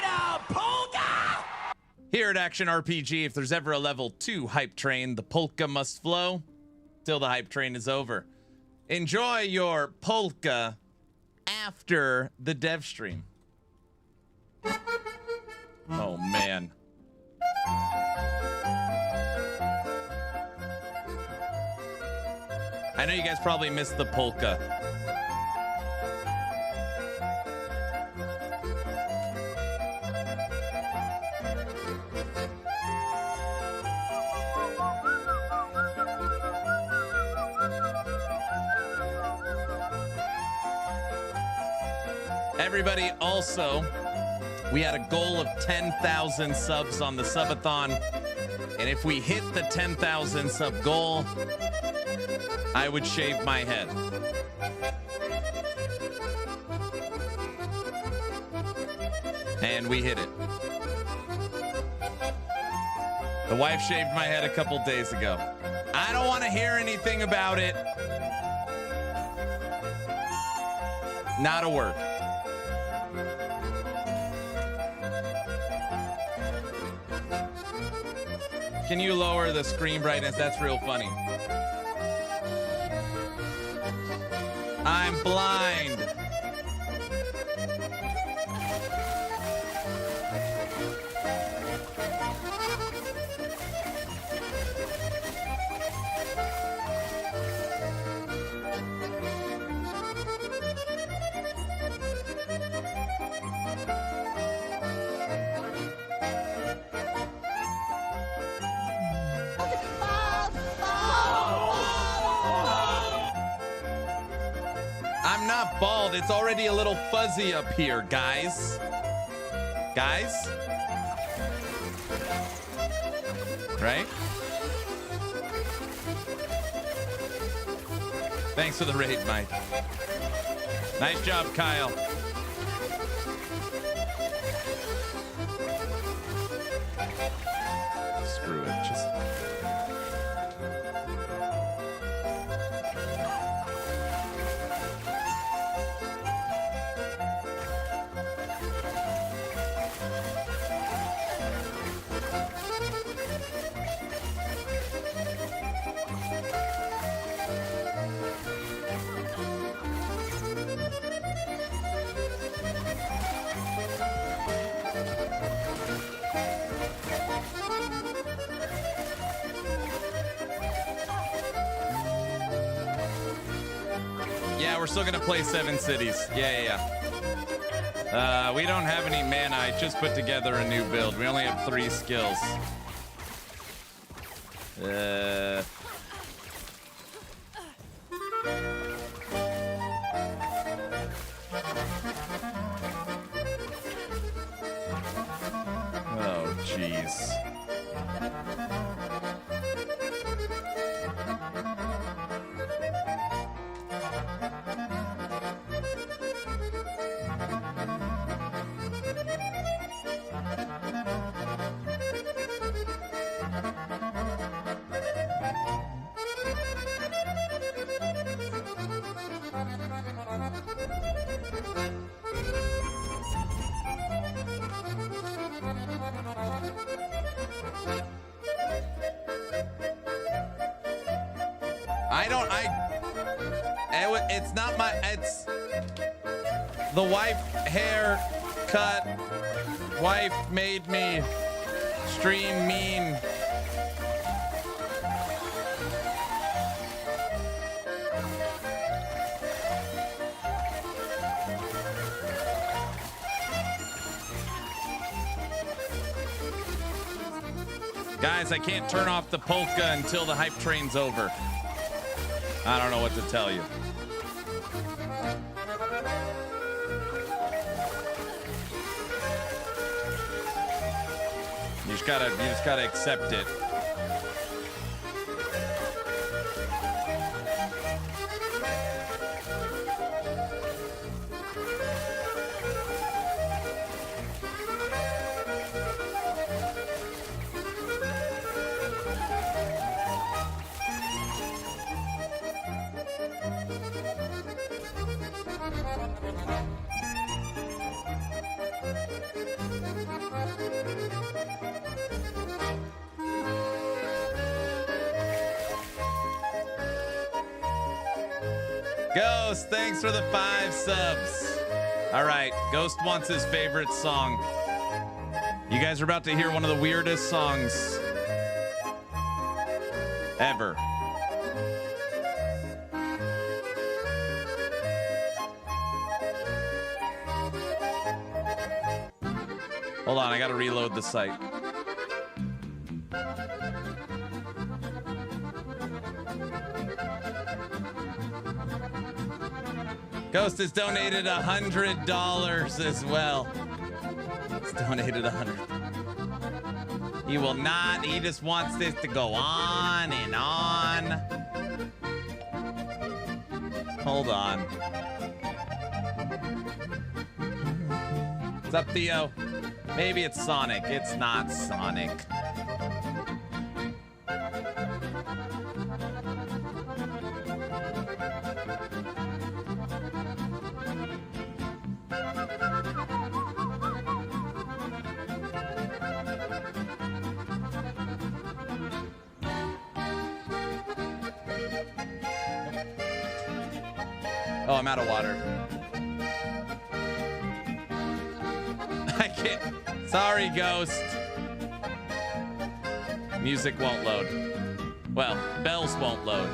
Here at Action RPG, if there's ever a level 2 hype train, the polka must flow till the hype train is over. Enjoy your polka after the dev stream. Oh, man. I know you guys probably missed the polka. Everybody, also, we had a goal of 10,000 subs on the Sub-A-Thon, and if we hit the 10,000 sub goal, I would shave my head. And we hit it. The wife shaved my head a couple days ago. I don't want to hear anything about it. Not a word. Can you lower the screen brightness? That's real funny. I'm blind. bald. It's already a little fuzzy up here, guys. Guys? Right? Thanks for the raid, Mike. Nice job, Kyle. Screw it. Just... Yeah, we're still gonna play 7 cities. Yeah. We don't have any mana. I just put together a new build. We only have 3 skills. Oh, jeez. It's not my, it's the wife hair cut. Wife made me stream mean. Guys, I can't turn off the polka until the hype train's over. I don't know what to tell you. You just gotta accept it. Ghost, thanks for the 5 subs. All right, Ghost wants his favorite song. You guys are about to hear one of the weirdest songs ever. Hold on, I gotta reload the site. Ghost has donated $100 as well. He's donated $100. He will not. He just wants this to go on and on. Hold on. What's up, Theo? Maybe it's Sonic. It's not Sonic. Oh, I'm out of water. I can't. Sorry, Ghost. Music won't load. Well, bells won't load.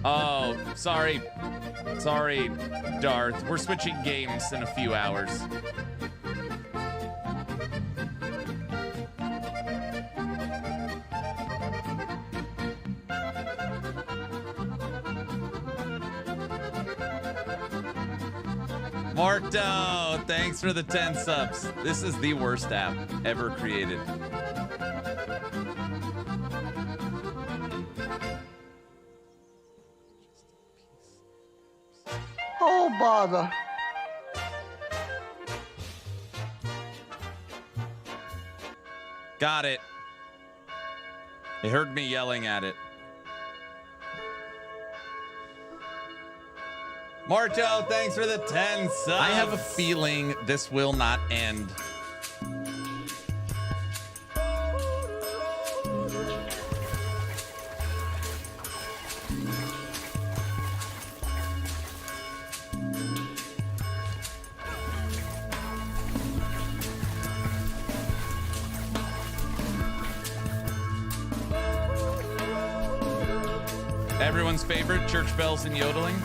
Oh, sorry. Sorry, Darth. We're switching games in a few hours. Marto, thanks for the 10 subs. This is the worst app ever created. Oh, bother. Got it. They heard me yelling at it. Marto, thanks for the 10 subs. I have a feeling this will not end. Everyone's favorite, church bells and yodeling.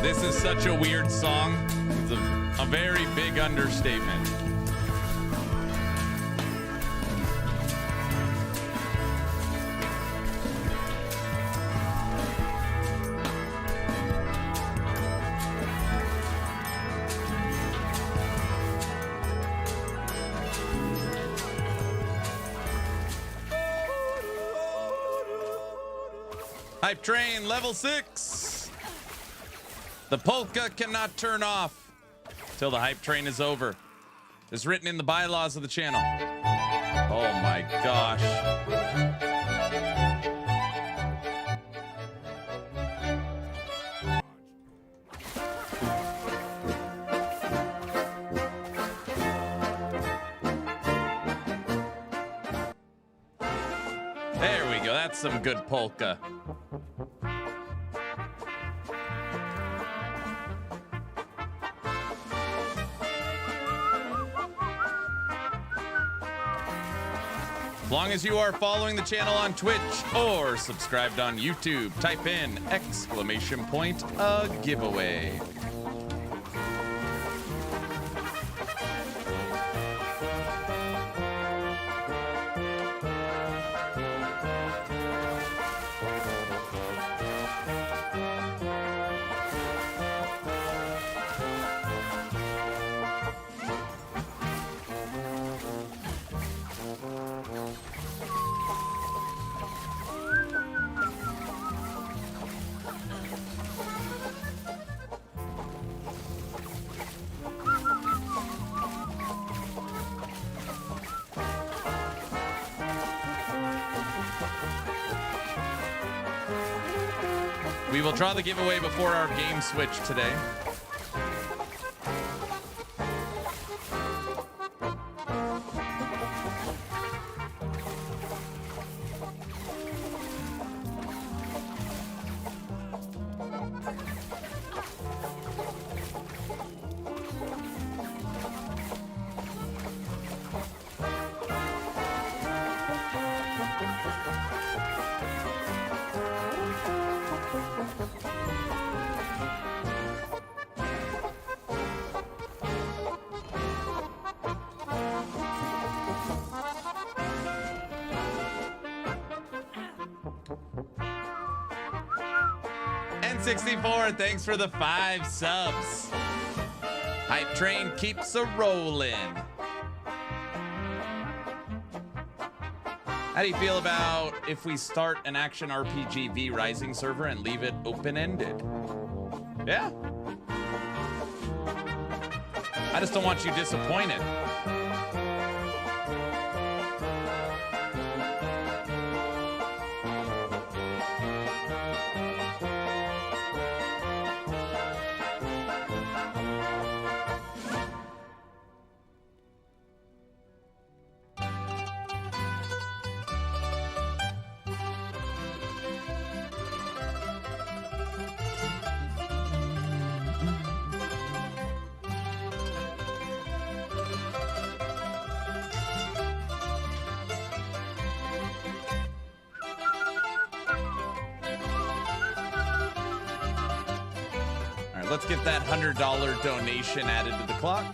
This is such a weird song. It's a very big understatement. Hype train level 6. The polka cannot turn off till the hype train is over. It's written in the bylaws of the channel. Oh my gosh. There we go. That's some good polka. As long as you are following the channel on Twitch or subscribed on YouTube, type in ! A giveaway. We will draw the giveaway before our game switch today. 1064, thanks for the 5 subs. Hype train keeps a rolling. How do you feel about if we start an action RPG V Rising server and leave it open-ended? Yeah. I just don't want you disappointed. Let's get that $100 donation added to the clock.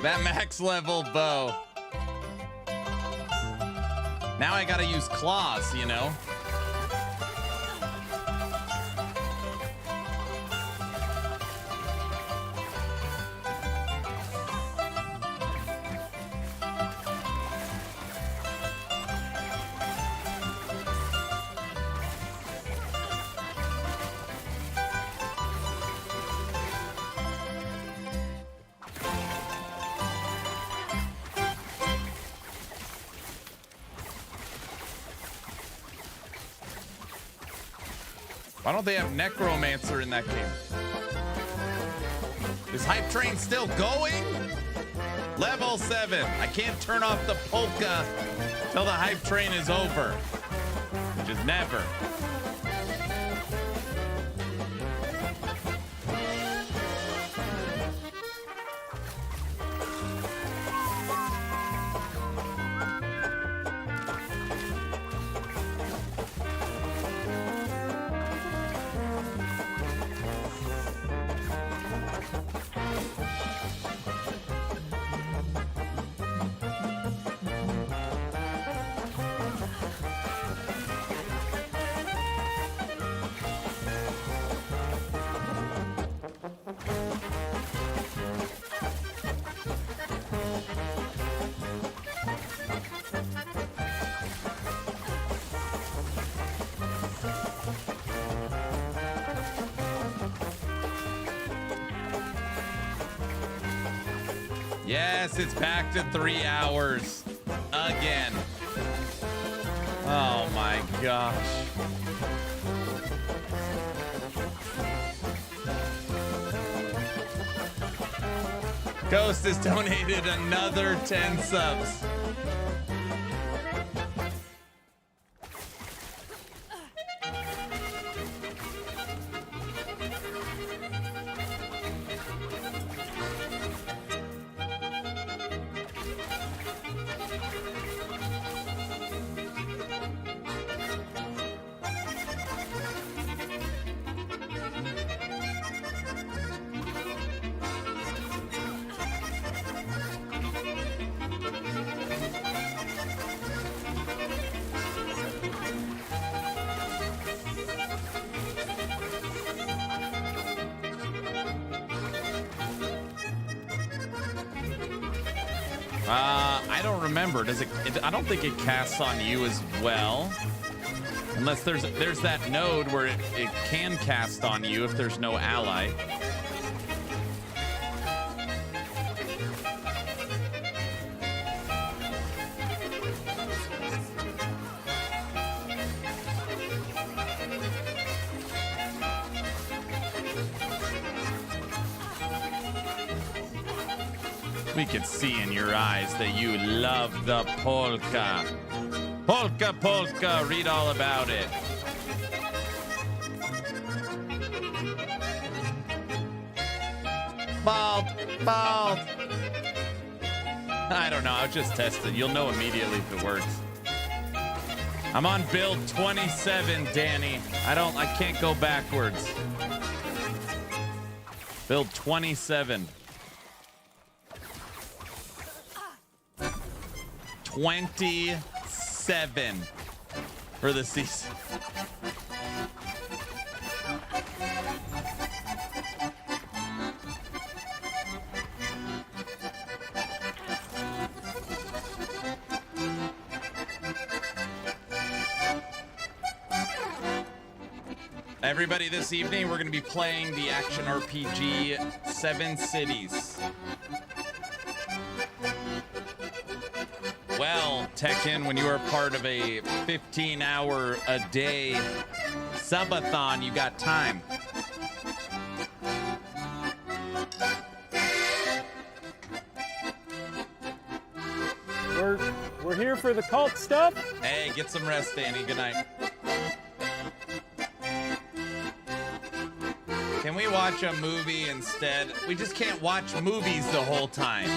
That max level bow. Now I gotta use claws, you know? Why don't they have Necromancer in that game? Is Hype Train still going? Level 7. I can't turn off the polka till the Hype Train is over. Which is never. Yes, it's back to 3 hours again. Oh my gosh. Ghost has donated another 10 subs. I don't remember. Does it? I don't think it casts on you as well. Unless there's that node where it can cast on you if there's no ally. We could see in your eyes that you love the polka. Polka, polka, read all about it. Bald, bald. I don't know, I'll just test it. You'll know immediately if it works. I'm on build 27, Danny. I can't go backwards. Build 27. 27 for the season. Everybody, this evening we're going to be playing the action RPG 7 Cities. Well, Tekken, when you are part of a 15-hour-a-day Sub-A-Thon, you got time. We're here for the cult stuff. Hey, get some rest, Danny. Good night. Can we watch a movie instead? We just can't watch movies the whole time.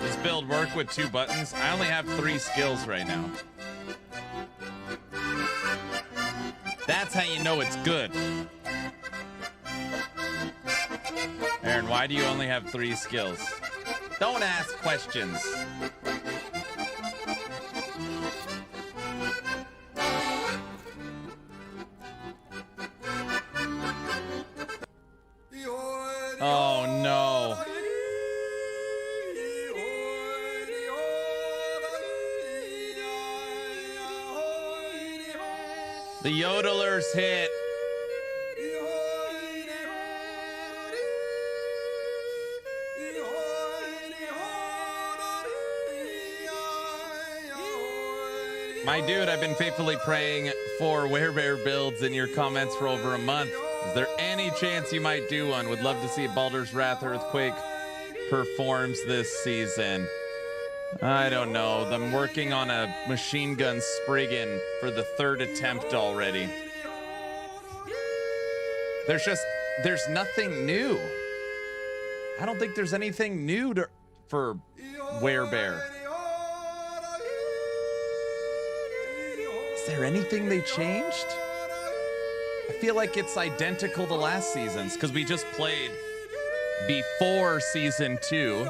Does build work with 2 buttons? I only have 3 skills right now. That's how you know it's good. Aaron, why do you only have 3 skills? Don't ask questions. Oh no. The yodelers hit. My dude, I've been faithfully praying for werebear builds in your comments for over a month. Is there any chance you might do one? Would love to see Baldur's Wrath Earthquake performs this season. I don't know. I'm working on a machine gun Spriggan for the 3rd attempt already. There's nothing new. I don't think there's anything new for werebear. Is there anything they changed? I feel like it's identical to last season's because we just played before season 2.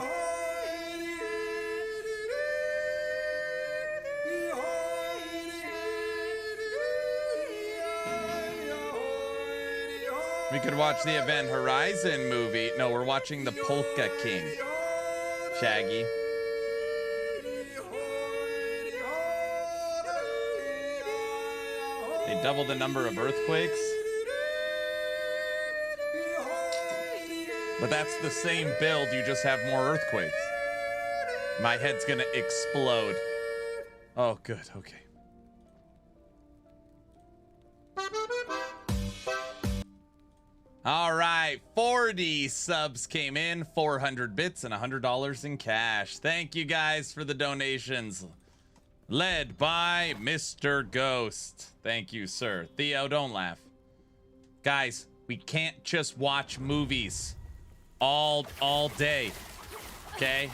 We could watch the Event Horizon movie. No, we're watching the Polka King. Shaggy. They doubled the number of earthquakes. But that's the same build, you just have more earthquakes. My head's gonna explode. Oh, good, okay. All right, 40 subs came in, 400 bits and $100 in cash. Thank you guys for the donations. Led by Mr. Ghost. Thank you, sir. Theo, don't laugh. Guys, we can't just watch movies all day, okay?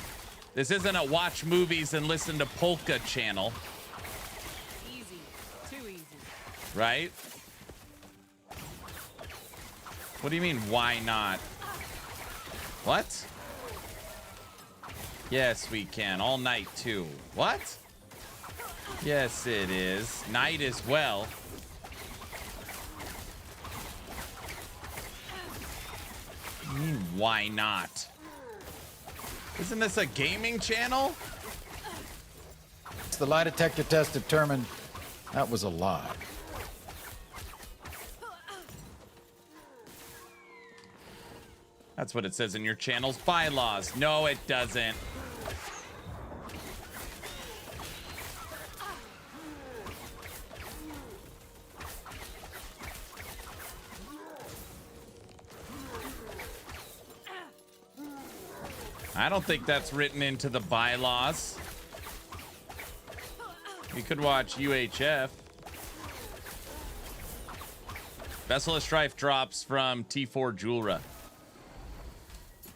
This isn't a watch movies and listen to polka channel. Easy. Too easy. Right? What do you mean, why not? What? Yes, we can. All night, too. What? Yes, it is. Night as well. What do you mean, why not? Isn't this a gaming channel? The lie detector test determined that was a lie. That's what it says in your channel's bylaws. No, it doesn't. I don't think that's written into the bylaws. You could watch UHF. Vessel of Strife drops from T4 Julra.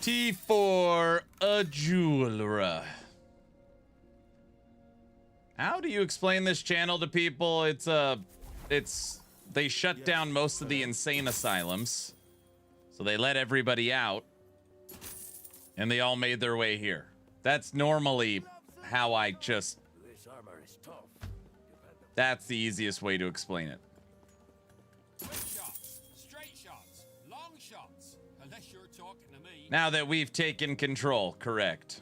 T4 Julra. How do you explain this channel to people? They shut down most of the insane asylums. So they let everybody out. And they all made their way here. That's normally how I just... That's the easiest way to explain it. Straight shots, long shots, unless you're talking to me. Now that we've taken control, correct.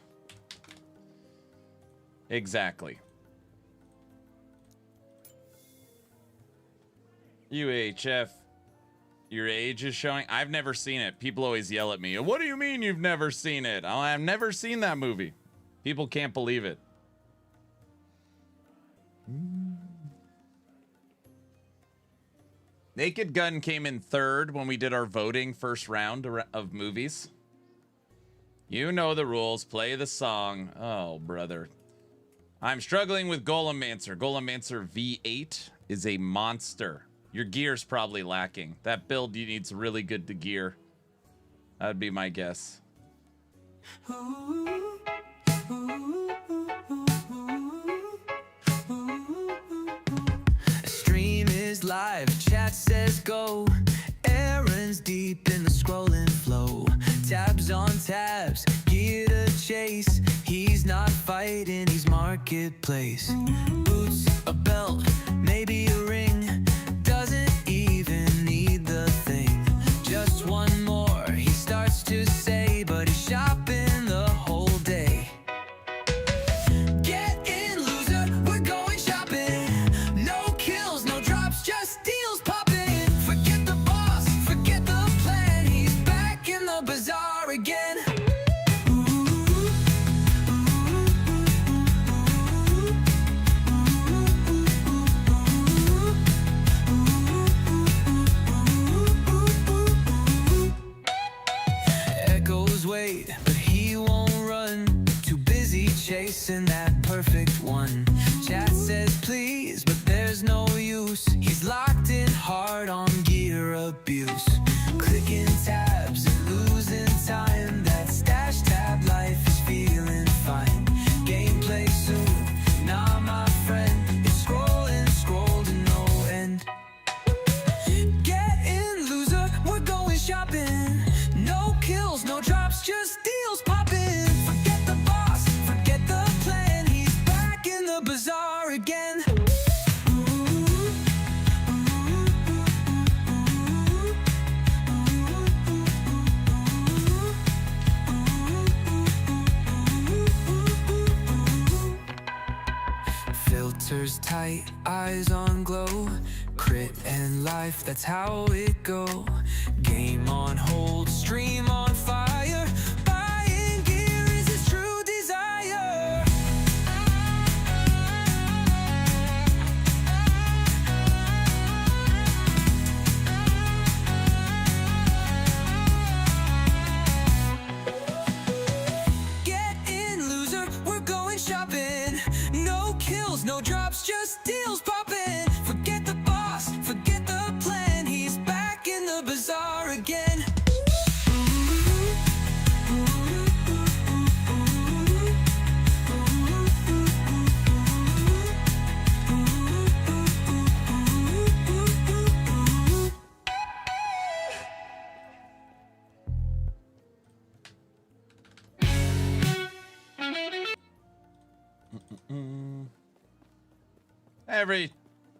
Exactly. UHF, your age is showing. I've never seen it. People always yell at me. What do you mean you've never seen it? Oh, I've never seen that movie. People can't believe it. Naked Gun came in third when we did our voting first round of movies. You know the rules. Play the song. Oh, brother. I'm struggling with Golemancer. Golemancer V8 is a monster. Your gear's probably lacking. That build needs really good to gear. That'd be my guess. Stream is live, chat says go. Aaron's deep in the scrolling flow. Tabs on tabs, gear to chase. He's not fighting, he's marketplace. Boots, a belt, maybe a ring. Doesn't even need the thing. Just one more, he starts to say, but he's shopping the whole day. Get in, loser, we're going shopping. No kills, no drops, just deals popping. Forget the boss, forget the plan. He's back in the bazaar again. Echoes wait, but he won't run. Too busy chasing that perfect one. Chat says please, but there's no use. He's locked in hard on gear abuse. Clicking tabs and losing time. That stash tab life is feeling fine. Gameplay soon, nah my friend. It's scrolling, scroll to no end. Get in, loser, we're going shopping. No kills, no drops, just deals popping. Forget the boss, forget the plan. He's back in the bazaar again. Filters tight, eyes on glow. Crit and life, that's how it go. Game on hold, stream on fire. Buying gear is his true desire. Get in, loser, we're going shopping. No kills, no drops, just deals popping. Forget the boss, forget the plan. He's back in the bazaar again. Every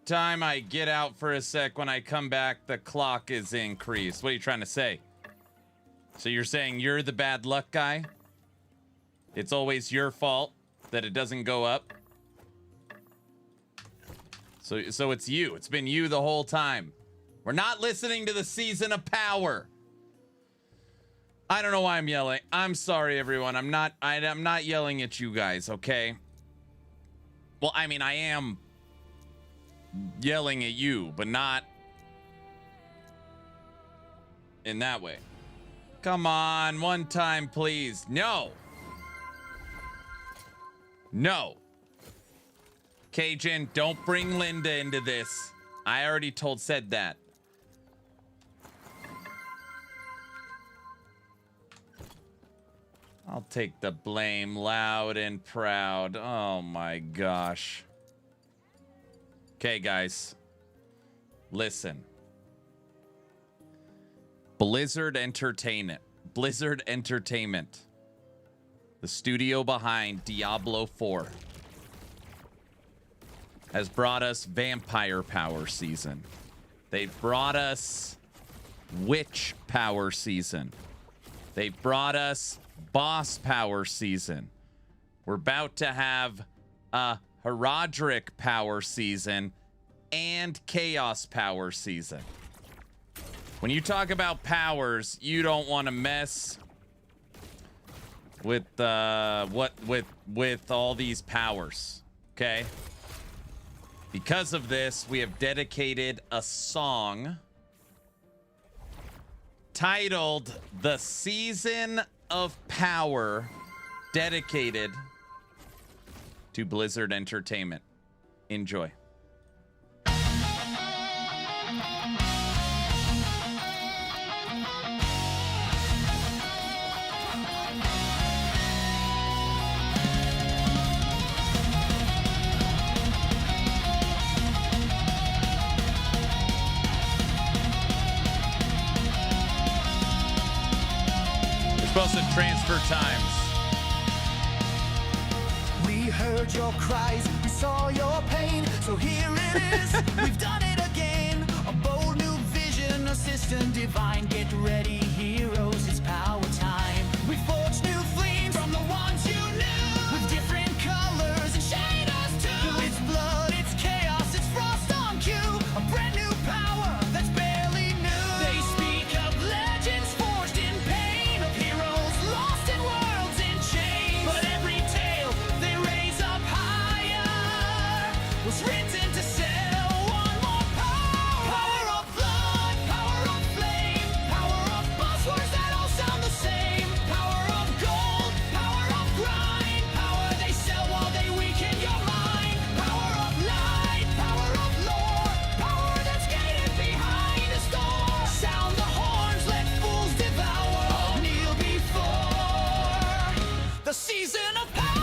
time I get out for a sec, when I come back, the clock is increased. What are you trying to say? So you're saying you're the bad luck guy? It's always your fault that it doesn't go up. So it's you. It's been you the whole time. We're not listening to the Season of Power. I don't know why I'm yelling. I'm sorry, everyone. I'm not yelling at you guys, okay? Well, I mean, I am yelling at you, but not in that way. Come on, one time, please. No. No. Cajun, don't bring Linda into this. I already said that. I'll take the blame loud and proud. Oh my gosh. Okay, guys. Listen. Blizzard Entertainment. The studio behind Diablo 4 has brought us Vampire Power Season. They've brought us Witch Power Season. They've brought us Boss Power Season. We're about to have a Herodric Power Season and Chaos Power Season. When you talk about powers, you don't want to mess with with all these powers, okay? Because of this, we have dedicated a song titled "The Season of Power," dedicated to Blizzard Entertainment. Enjoy. Supposed to transfer times. We heard your cries, we saw your pain, so here it is, we've done it again. A bold new vision, a system divine. Get ready, heroes, it's power time. We forged new flames from the ones you knew, with different colors and shaders too. It's blood, it's chaos, it's frost on cue. A brand new power that's barely new. They speak of legends forged in pain, of heroes lost in worlds in chains. But every tale they raise up higher was written to sell one more power. Power of blood, power of flame, power of buzzwords that all sound the same. Power of gold, power of grind, power they sell while they weaken your mind. Power of light, power of lore, power that's gated behind a door. Sound the horns, let fools devour, all kneel before the season of power.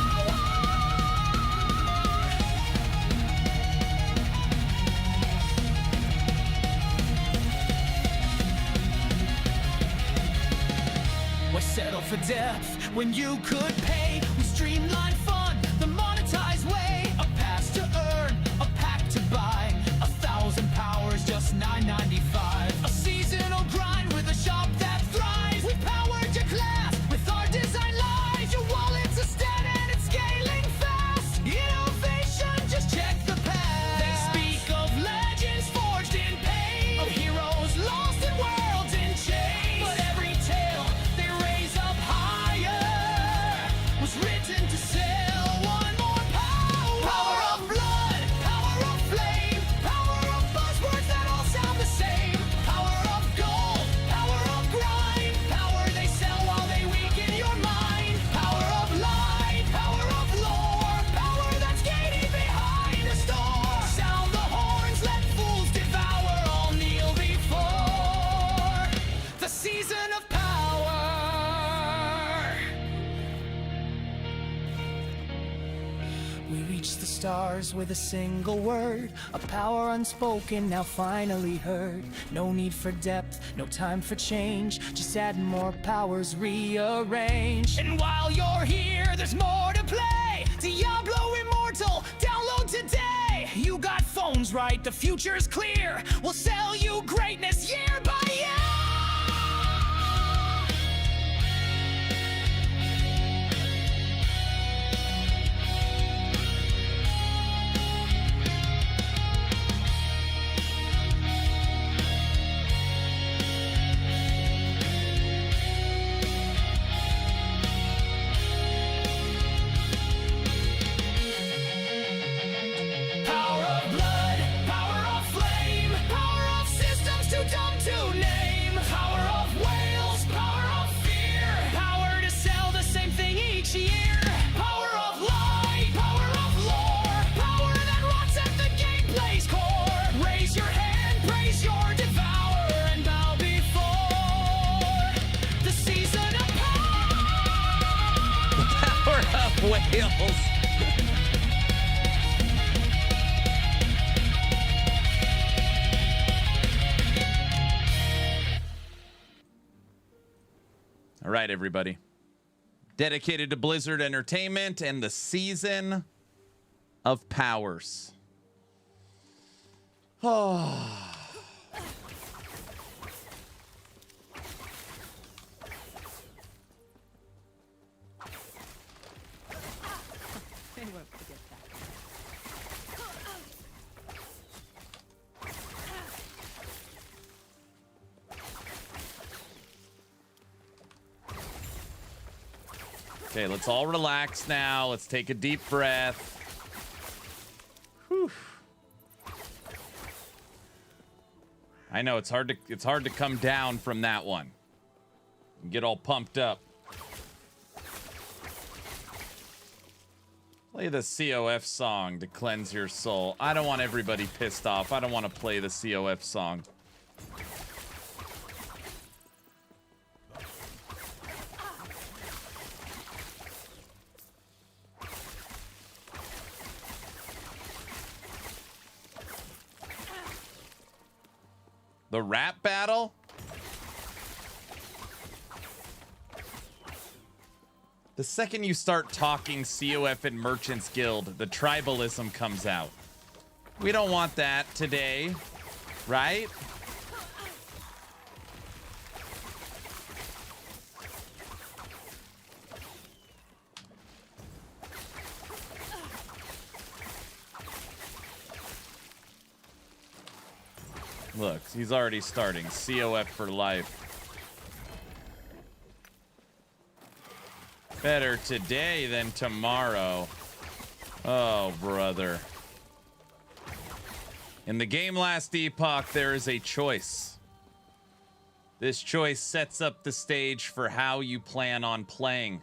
Why settle for death when you could pay? We streamline fun the monetized way. A pass to earn, a pack to buy, 1,000 powers, just $9.95. A seasonal grind with a shop that thrives. We powered your class with our design lies. Your wallet's a stat and it's scaling fast. Innovation, just check the past. They speak of legends forged in pain, of heroes lost in worlds in chains. But every tale they raise up higher was written to sell one more power. Power of blood, power of flame, power of buzzwords that all sound the same. Power of gold, power of grind, power they sell while they weaken your mind. Power of light, power of lore, power that's gated behind a store. Sound the horns, let fools devour, all kneel before the season of power. We reach the stars with a single word, a power unspoken, now finally heard. No need for depth, no time for change, just add more powers, rearrange. And while you're here, there's more to play. Diablo Immortal, download today. You got phones right, the future's clear. We'll sell you greatness year by year. kills. All right, everybody. Dedicated to Blizzard Entertainment and the Season of Powers. Oh. They won't forget that. Okay, let's all relax now. Let's take a deep breath. Whew. I know it's hard to come down from that one. Get all pumped up. Play the COF song to cleanse your soul. I don't want everybody pissed off. I don't want to play the COF song. The rap battle? The second you start talking COF and Merchants Guild, the tribalism comes out. We don't want that today, right? Look, he's already starting. COF for life. Better today than tomorrow. Oh, brother. In the game last Epoch, there is a choice. This choice sets up the stage for how you plan on playing.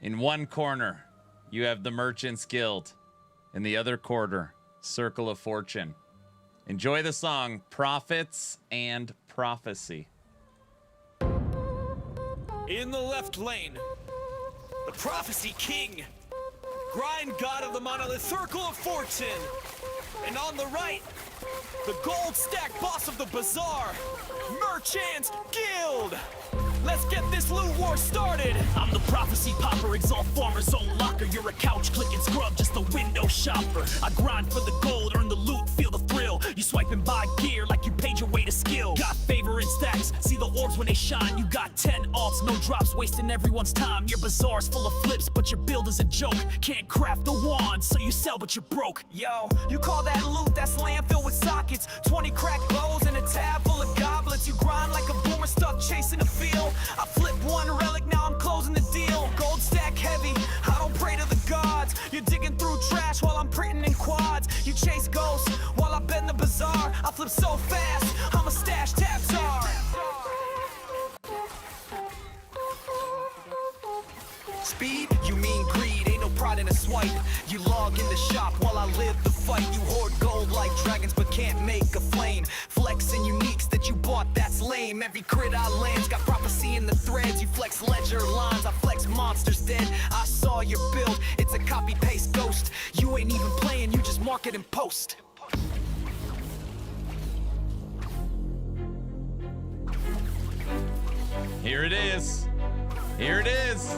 In one corner, you have the Merchants Guild. In the other corner, Circle of Fortune. Enjoy the song, Prophets and Prophecy. In the left lane, the Prophecy King, Grind God of the Monolith, Circle of Fortune. And on the right, the Gold Stack Boss of the Bazaar, Merchants Guild. Let's get this loot war started. I'm the Prophecy Popper, Exalt Farmer, Zone Locker. You're a couch clicking scrub, just a window shopper. I grind for the gold, earn the loot, feel the thrill. You swipe and buy gear like you paid your way to skill. Got favor in stacks, see the orbs when they shine. You got 10 alts, no drops, wasting everyone's time. Your bazaar's full of flips, but your build is a joke. Can't craft a wand, so you sell but you're broke. Yo, you call that loot, that's land filled with sockets. 20 cracked bows and a tab full of goblets. You grind like a boomer stuck chasing a field. I flip one relic, now I'm closing the deal. Gold stack heavy, I don't pray to the gods. You're digging through trash while I'm printing in quads. You chase ghosts while I bend the bazaar. I flip so fast, I'm a stash tab czar. Speed? You mean greed, ain't no pride in a swipe. You log in the shop while I live the fight. You hoard gold like dragons but can't make a flame. Flexing uniques that you bought, that's lame. Every crit I land's got prophecy in the threads. You flex ledger lines, I flex monsters dead. I saw your build, it's a copy paste ghost. You ain't even playing, you just mark it and post. Here it is. Here it is.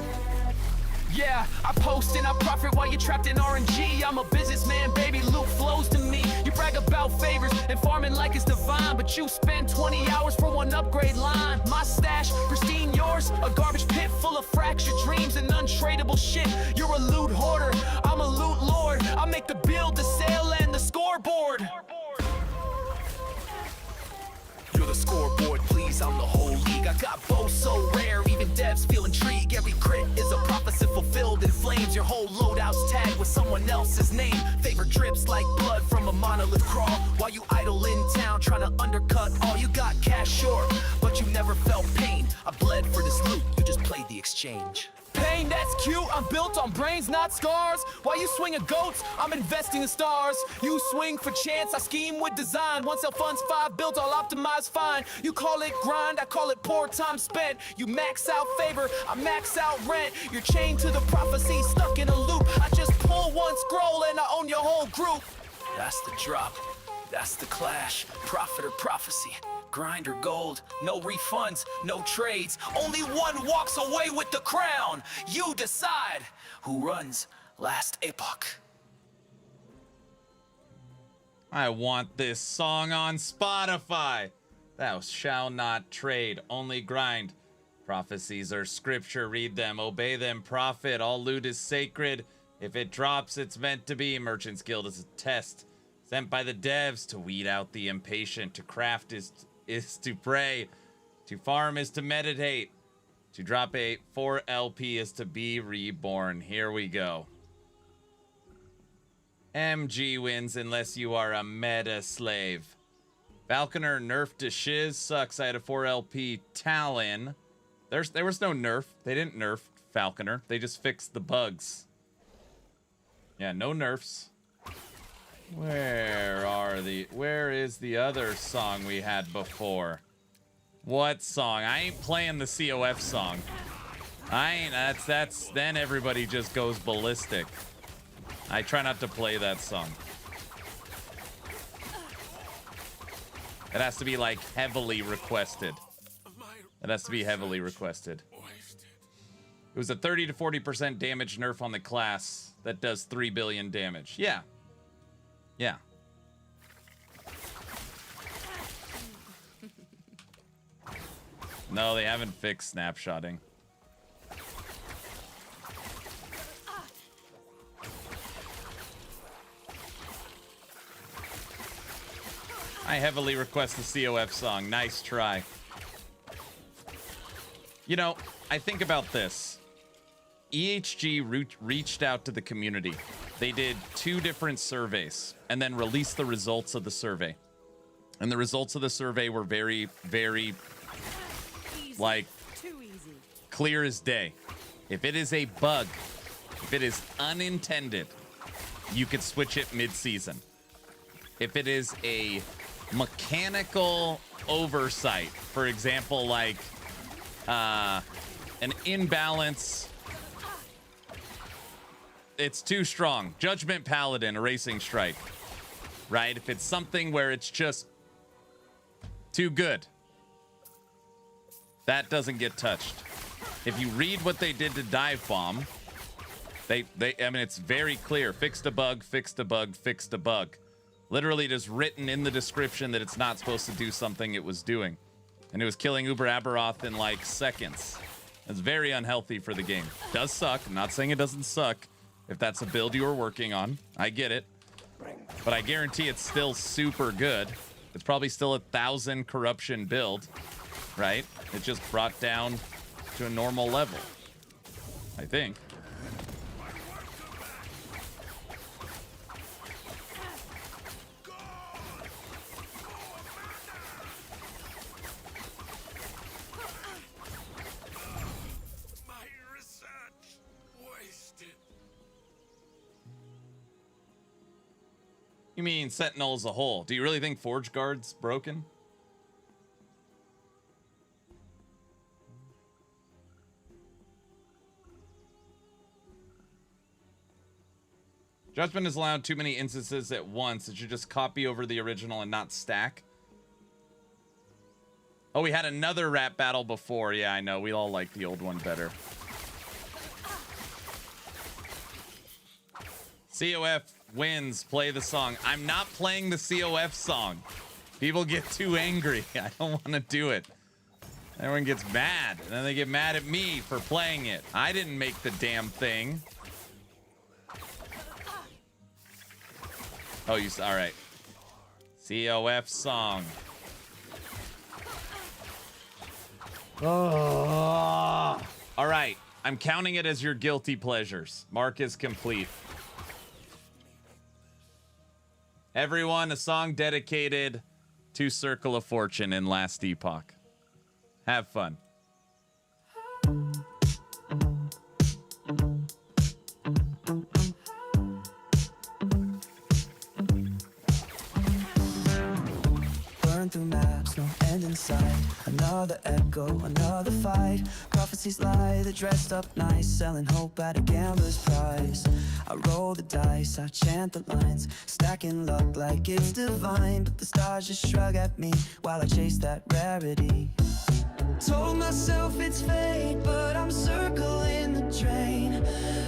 Yeah, I post and I profit while you're trapped in RNG. I'm a businessman, baby, loot flows to me. You brag about favors and farming like it's divine, but you spend 20 hours for one upgrade line. My stash, pristine yours, a garbage pit full of fractured dreams and untradeable shit. You're a loot hoarder, I'm a loot lord. I make the build, the sale, and the scoreboard. You're the scoreboard, please, I'm the whole league. I got bows so rare, even devs feel intrigue. Every crit is a prophecy fulfilled in flames. Your whole loadout's tagged with someone else's name. Favor drips like blood from a monolith crawl. While you idle in town, trying to undercut all. You got cash, sure, but you never felt pain. I bled for this loot, you just played the exchange. Pain mean, that's cute. I'm built on brains, not scars. While you swing at goats, I'm investing in stars. You swing for chance, I scheme with design. Once L-Funds 5 built, I'll optimize fine. You call it grind, I call it poor time spent. You max out favor, I max out rent. You're chained to the prophecy, stuck in a loop. I just pull one scroll and I own your whole group. That's the drop. That's the clash. Profit or prophecy. Grind or gold. No refunds, no trades. Only one walks away with the crown. You decide who runs last Epoch. I want this song on Spotify. Thou shalt not trade, only grind. Prophecies are scripture, read them, obey them, profit. All loot is sacred. If it drops, it's meant to be. Merchant's Guild is a test sent by the devs to weed out the impatient. To craft is to pray. To farm is to meditate. To drop a 4 LP is to be reborn. Here we go. MG wins unless you are a meta slave. Falconer nerf to shiz sucks. I had a 4 LP Talon. There was no nerf. They didn't nerf Falconer. They just fixed the bugs. Yeah, no nerfs. Where is the other song we had before? What song? I ain't playing the COF song. Then everybody just goes ballistic. I try not to play that song. It has to be like heavily requested. It has to be heavily requested. It was a 30 to 40% damage nerf on the class that does 3 billion damage. Yeah. Yeah. No, they haven't fixed snapshotting. I heavily request the COF song. Nice try. You know, I think about this. EHG reached out to the community. They did 2 different surveys and then released the results of the survey. And the results of the survey were very, very, like, clear as day. If it is a bug, if it is unintended, you could switch it mid-season. If it is a mechanical oversight, for example, like an imbalance, it's too strong. Judgment Paladin, Erasing Strike, right? If it's something where it's just too good, that doesn't get touched. If you read what they did to Dive Bomb, I mean, it's very clear. Fixed a bug, fixed a bug, fixed a bug. Literally just written in the description that it's not supposed to do something it was doing. And it was killing Uber Aberoth in like seconds. It's very unhealthy for the game. Does suck. I'm not saying it doesn't suck. If that's a build you are working on, I get it. But I guarantee it's still super good. It's probably still 1,000 corruption build, right? It just brought down to a normal level, I think. You mean Sentinel as a whole? Do you really think Forge Guard's broken? Judgment is allowed too many instances at once. It should just copy over the original and not stack. Oh, we had another rap battle before. Yeah, I know. We all like the old one better. COF wins. Play the song. I'm not playing the COF song. People get too angry. I don't want to do it. Everyone gets mad. And then they get mad at me for playing it. I didn't make the damn thing. Oh, you... All right. COF song. Oh. All right. I'm counting it as your guilty pleasures. Mark is complete. Everyone, a song dedicated to Circle of Fortune in Last Epoch. Have fun. burn through maps, no end in sight. Another echo, another fight. Prophecies lie, they're dressed up nice, selling hope at a gambler's price. I roll the dice, I chant the lines, stacking luck like it's divine. But the stars just shrug at me while I chase that rarity. Told myself it's fate, but I'm circling the drain.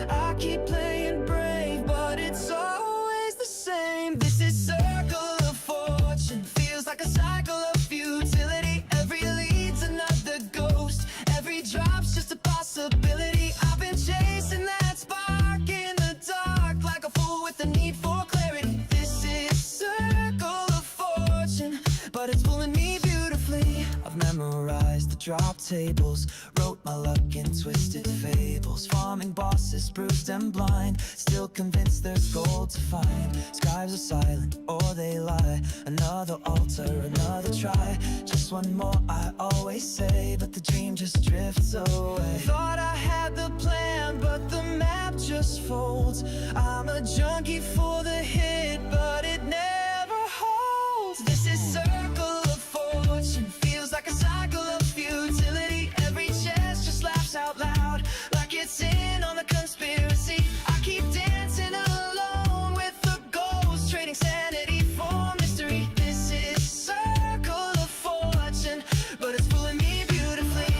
I keep playing brave, but it's always the same. This is circle of fortune, feels like a cycle of futility. Every lead's another ghost, every drop's just a possibility. I've been chasing that spark in the dark, like a fool with a need for clarity. This is circle of fortune, but it's pulling me beautifully. I've memorized the drop tables, wrote my luck in twisted fables. Farming bosses, bruised and blind, still convinced there's gold to find. Scribes are silent, or they lie. Another altar, another try. Just one more, I always say, but the dream just drifts away. Thought I had the plan, but the map just folds. I'm a junkie for the hit, but it never holds. This is circle of fortune, feels like a cycle of futility. Every chest just laughs out loud, like it's in on the conspiracy. I keep dancing alone with the ghost, trading sanity for mystery. This is circle of fortune, but it's fooling me beautifully.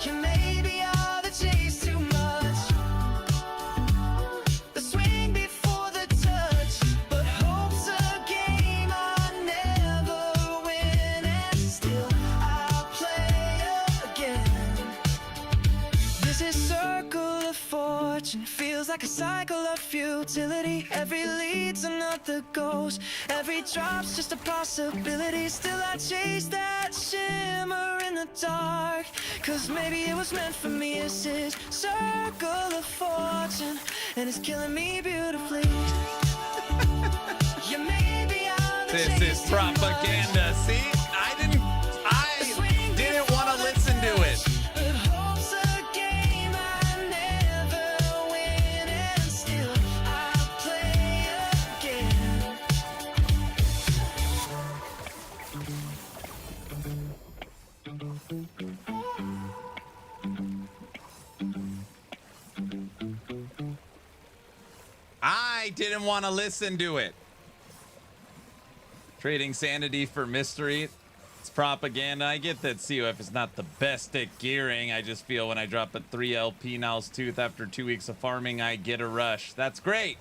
Yeah, maybe I'll chase too much, the swing before the touch, but hope's a game I never win, and still I'll play again. This is circle of fortune, feels like a cycle of futility. Every lead's another ghost, every drop's just a possibility. Still I chase that shimmer in the dark, cause maybe it was meant for me. This is circle of fortune, and it's killing me beautifully. Yeah, maybe I'll This is propaganda. See, I didn't want to listen to it. But hope's a game I never win, and still I'll play again. I didn't want to listen to it. Trading sanity for mystery. It's propaganda. I get that COF is not the best at gearing. I just feel when I drop a 3 LP Now's Tooth after 2 weeks of farming, I get a rush. That's great.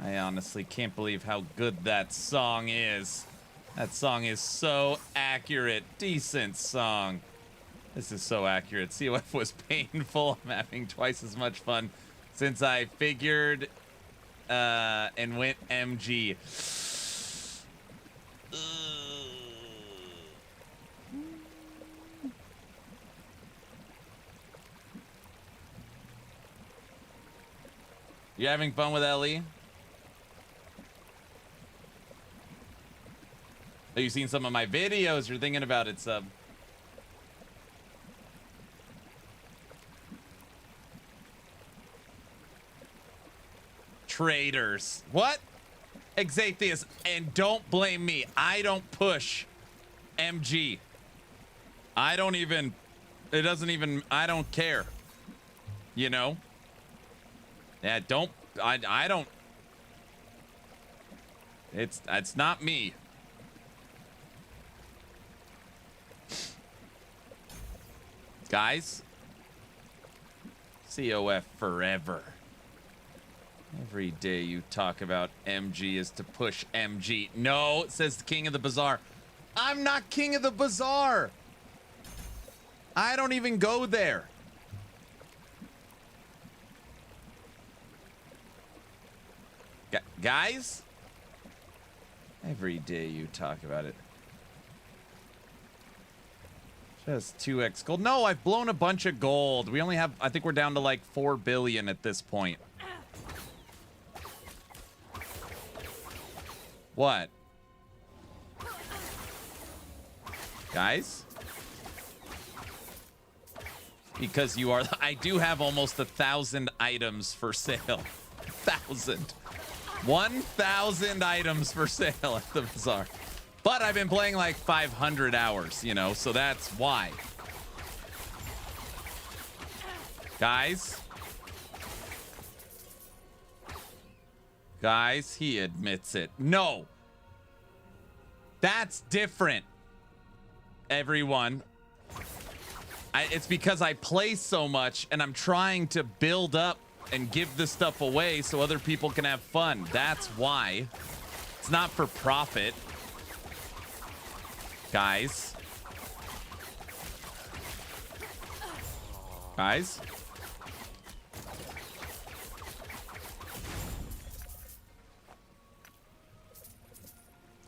I honestly can't believe how good that song is. That song is so accurate. Decent song. This is so accurate. COF was painful. I'm having twice as much fun since I figured and went MG. You having fun with LE? Have you seen some of my videos? You're thinking about it, Sub. Traitors. What? Exatheus. And don't blame me. I don't push MG. I don't even... It doesn't even... I don't care. You know? Yeah, don't... I don't... It's not me. Guys. COF forever. Every day you talk about MG is to push MG. No, says the King of the Bazaar. I'm not King of the Bazaar. I don't even go there. Guys? Every day you talk about it. Just 2x gold. No, I've blown a bunch of gold. We only have, I think we're down to like 4 billion at this point. What? Guys? Because you are, I do have almost 1,000 items for sale. 1,000. 1,000 items for sale at the bazaar. But I've been playing like 500 hours, you know, so that's why. Guys. Guys, he admits it. No. That's different. Everyone. It's because I play so much and I'm trying to build up and give this stuff away so other people can have fun. That's why. It's not for profit. Guys. Guys.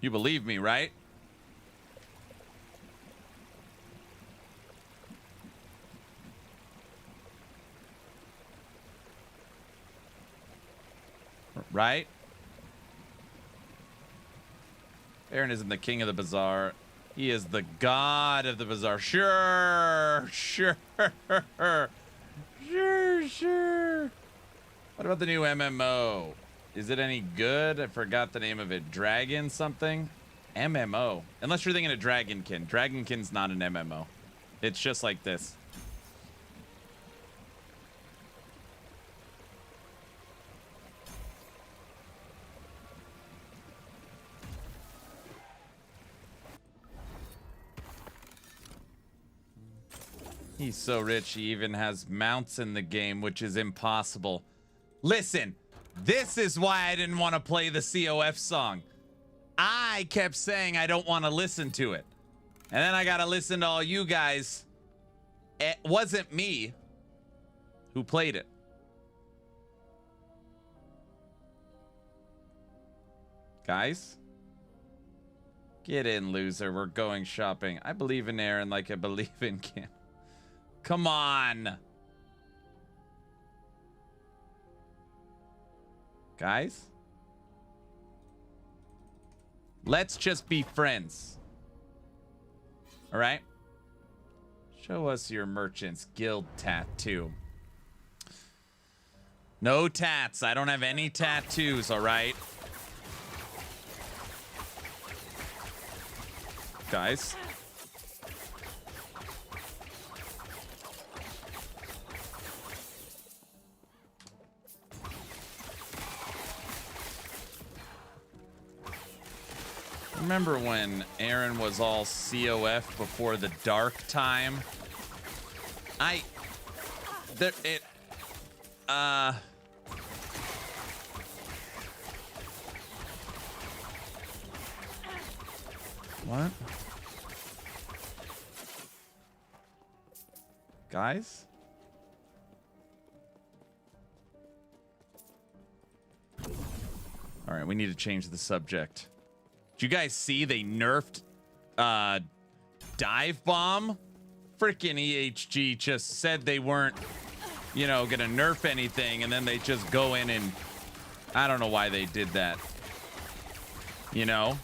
You believe me, right? Right? Aaron isn't the king of the bazaar. He is the god of the bazaar. Sure. Sure. Sure, sure. What about the new MMO? Is it any good? I forgot the name of it. Dragon something? MMO. Unless you're thinking of Dragonkin. Dragonkin's not an MMO. It's just like this. He's so rich, he even has mounts in the game, which is impossible. Listen, this is why I didn't want to play the COF song. I kept saying I don't want to listen to it. And then I got to listen to all you guys. It wasn't me who played it. Guys? Get in, loser. We're going shopping. I believe in Aaron like I believe in Kim. Come on. Guys? Let's just be friends. All right? Show us your merchant's guild tattoo. No tats. I don't have any tattoos, all right? Guys? Remember when Aaron was all COF before the dark time? What? Guys? All right, we need to change the subject. Did you guys see they nerfed dive bomb? Freaking EHG just said they weren't, you know, gonna nerf anything, and then they just go in and I don't know why they did that. You know?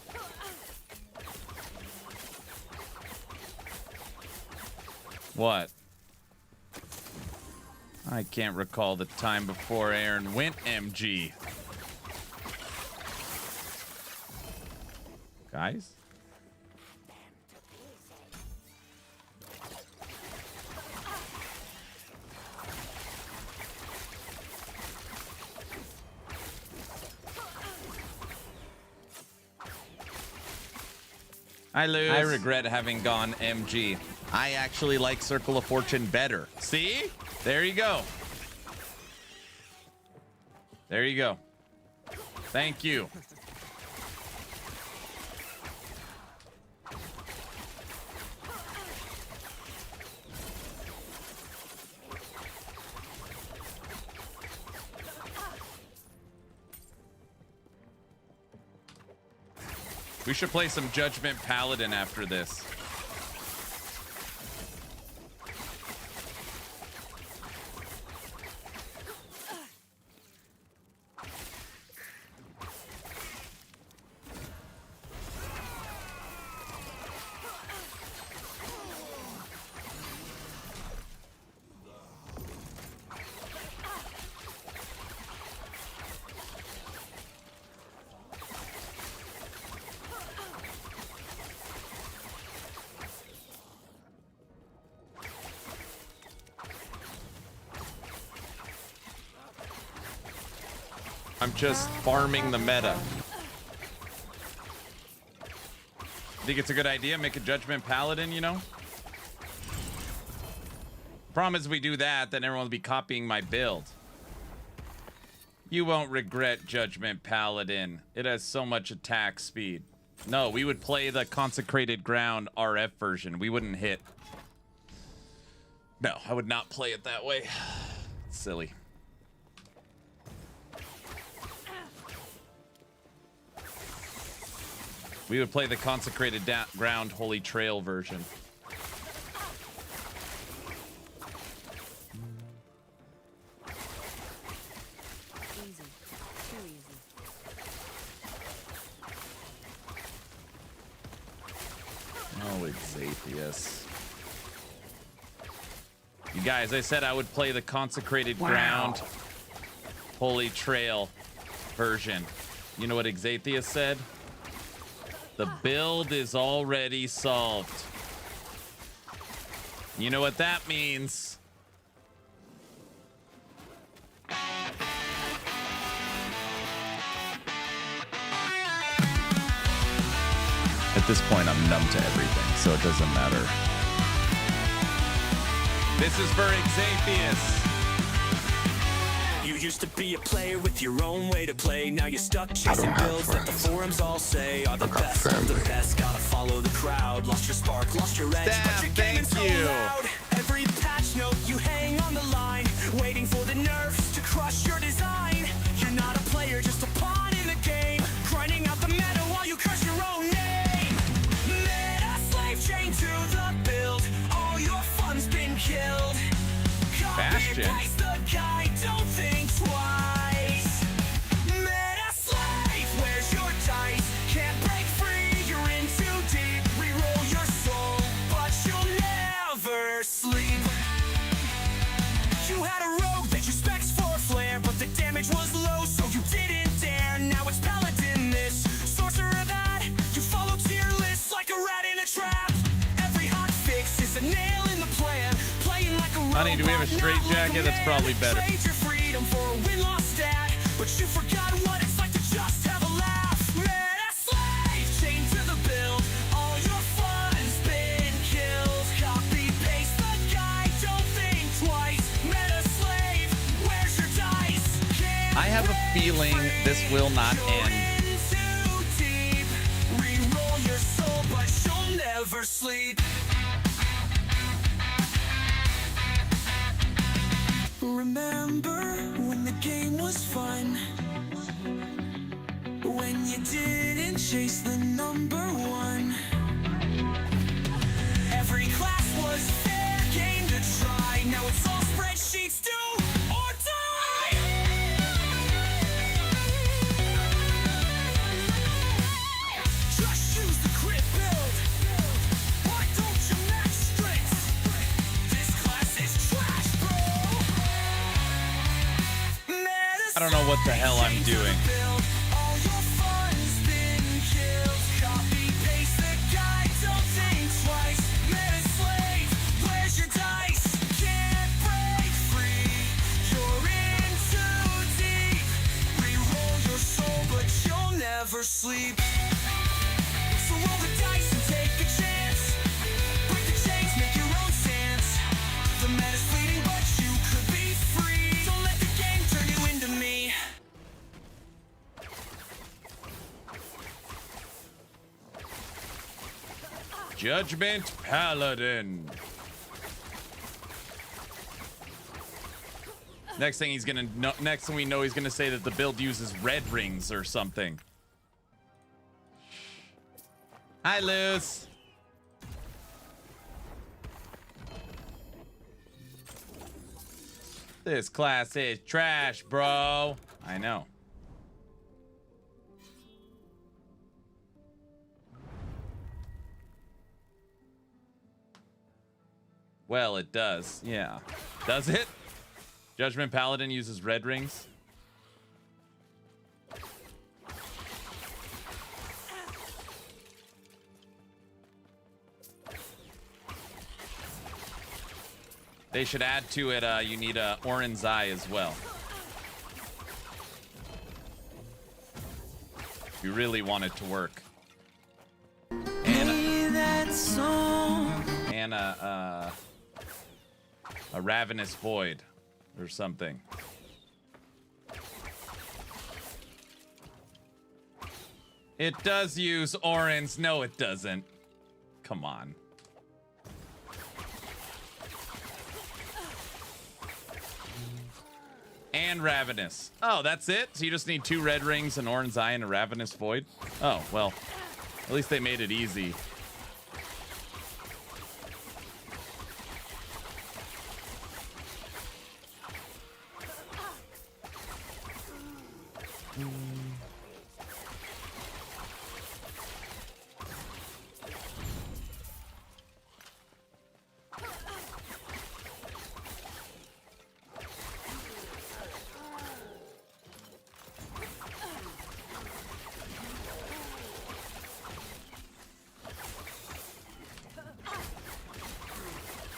What? I can't recall the time before Aaron went MG. Guys? I lose. I regret having gone MG. I actually like Circle of Fortune better. See? There you go. There you go. Thank you. We should play some Judgment Paladin after this. I'm just farming the meta. Think it's a good idea? Make a Judgment Paladin, you know? Problem is, if we do that, then everyone will be copying my build. You won't regret Judgment Paladin. It has so much attack speed. No, we would play the Consecrated Ground RF version. We wouldn't hit. No, I would not play it that way. Silly. We would play the Consecrated Ground Holy Trail version. Easy. Too easy. Oh, it's Atheist. You guys, I said I would play the Consecrated Ground Holy Trail version. You know what Exatheus said? The build is already solved. You know what that means? At this point, I'm numb to everything, so it doesn't matter. This is for Exatheus. You used to be a player with your own way to play. Now you're stuck chasing builds that the forums all say are the best of the best. Gotta follow the crowd. Lost your spark, lost your edge, but your game is so loud. Every patch note you hang on the line, waiting for the nerfs to crush your design. You're not a player, just a pawn in the game, grinding out the meta while you crush your own name. Meta slave chain to the build. All your fun's been killed. Bastion. The guy, don't think twice. Meta slave, where's your dice? Can't break free, you're in too deep. Reroll your soul, but you'll never sleep. You had a rogue that you specs for a flare, but the damage was low, so you didn't dare. Now it's paladin this, sorcerer that. You follow tier lists like a rat in a trap. Every hot fix is a nail in the plan. Playing like a Honey, do we have a straight jacket? That's probably better. Trade your freedom for a win-loss stat, but you forgot what it's like to just have a laugh. Meta slave, chained to the build. All your fun's been killed. Copy paste the guy, don't think twice. Meta slave, where's your dice? I have a feeling this will not end. Too deep. Reroll your soul, but you'll never sleep. Remember when the game was fun? When you didn't chase the number one? Every class was fair game to try. Now it's all spreadsheets, do or die. Just use the crit build. Why don't you match strengths? This class is trash, bro. I don't know what the hell I'm doing. All your fun's been killed. Copy paste the guy, don't think twice. Meta slave, where's your dice? Can't break free, you're in too deep. Reroll your soul, but you'll never sleep. So roll the dice and take a chance. Break the chains, make your own stance. The meta's fleeting, but you could be free. Don't let the game turn you into me. Judgment Paladin. Next thing he's gonna know, next thing we know, he's gonna say that the build uses red rings or something. Hi, Luce. This class is trash, bro. I know. Well, it does. Yeah. Does it? Judgment Paladin uses red rings. They should add to it, you need a Orin's Eye as well. you really want it to work. And a ravenous void or something. It does use Orin's. No, it doesn't. Come on. And Ravenous. Oh, that's it? So you just need 2 red rings, an Orin's Eye, and a Ravenous Void? Oh, well. At least they made it easy.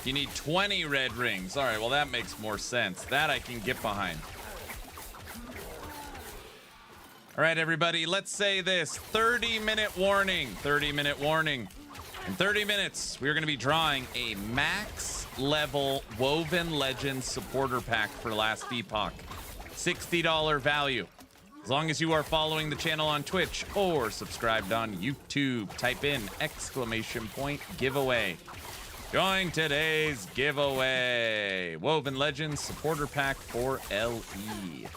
You need 20 red rings. All right, well, that makes more sense. That I can get behind. All right, everybody, let's say this. 30-minute warning. 30-minute warning. In 30 minutes, we're going to be drawing a max level Woven Legends supporter pack for Last Epoch. $60 value. As long as you are following the channel on Twitch or subscribed on YouTube, type in !giveaway. Join today's giveaway. Woven Legends supporter pack for LE.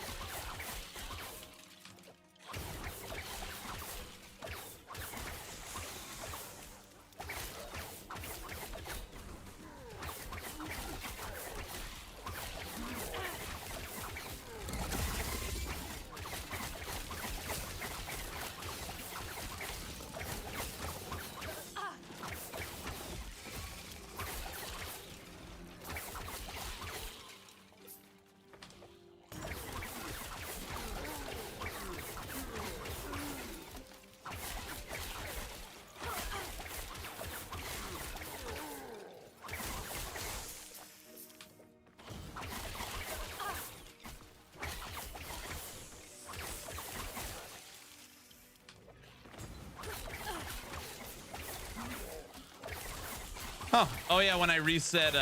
Oh yeah, when I reset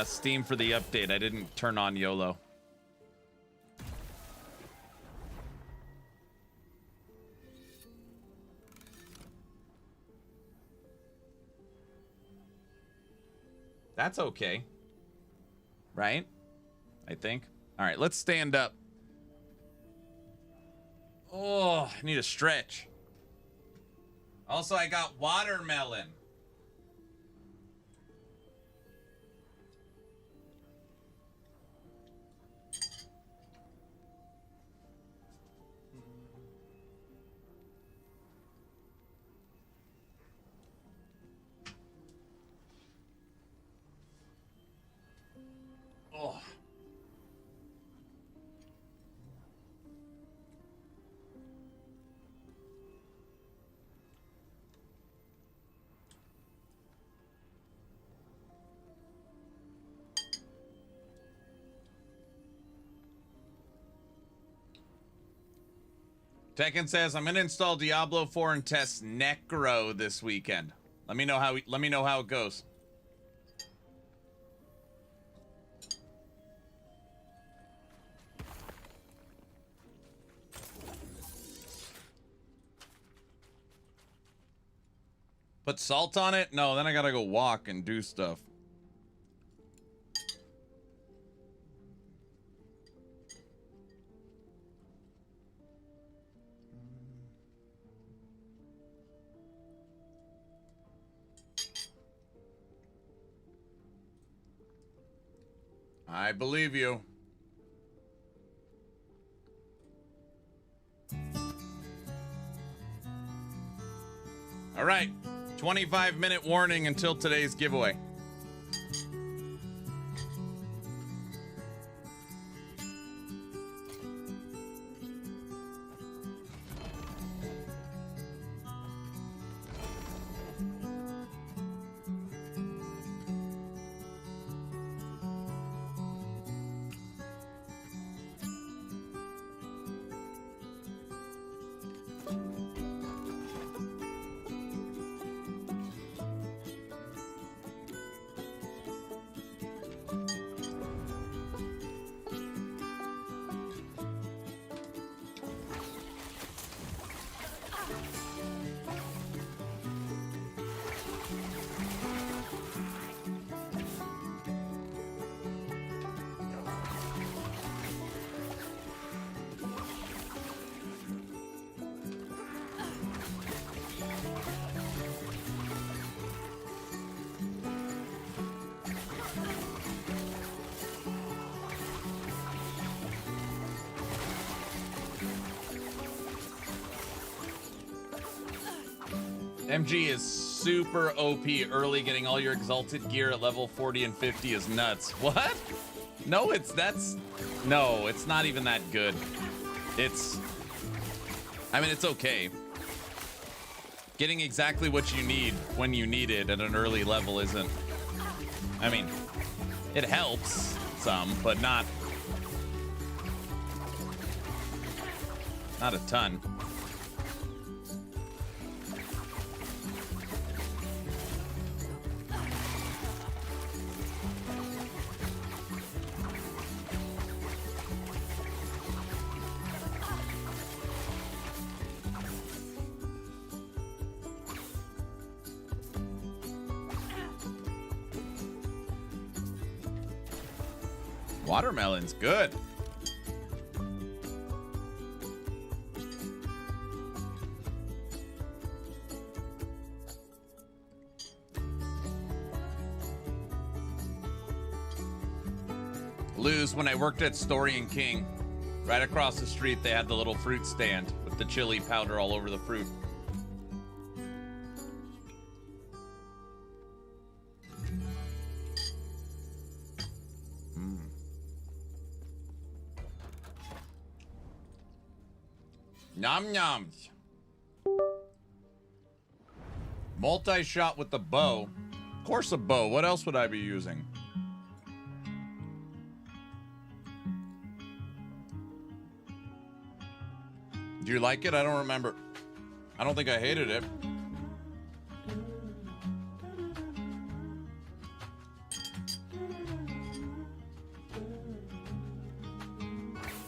Steam for the update, I didn't turn on YOLO. That's okay. Right? I think. All right, let's stand up. Oh, I need a stretch. Also, I got watermelon. Oh. Tekken says, I'm gonna install Diablo 4 and test Necro this weekend. Let me know how it goes. Put salt on it? No, then I gotta go walk and do stuff. I believe you. All right, 25-minute warning until today's giveaway. MG is super OP early. Getting all your exalted gear at level 40 and 50 is nuts. What? No, it's not even that good. I mean, it's okay. Getting exactly what you need when you need it at an early level isn't. I mean, it helps some, but not a ton. Watermelon's good. Lose, when I worked at Story and King, right across the street they had the little fruit stand with the chili powder all over the fruit. Nom noms. Multi-shot with the bow. Of course a bow. What else would I be using? Do you like it? I don't remember. I don't think I hated it.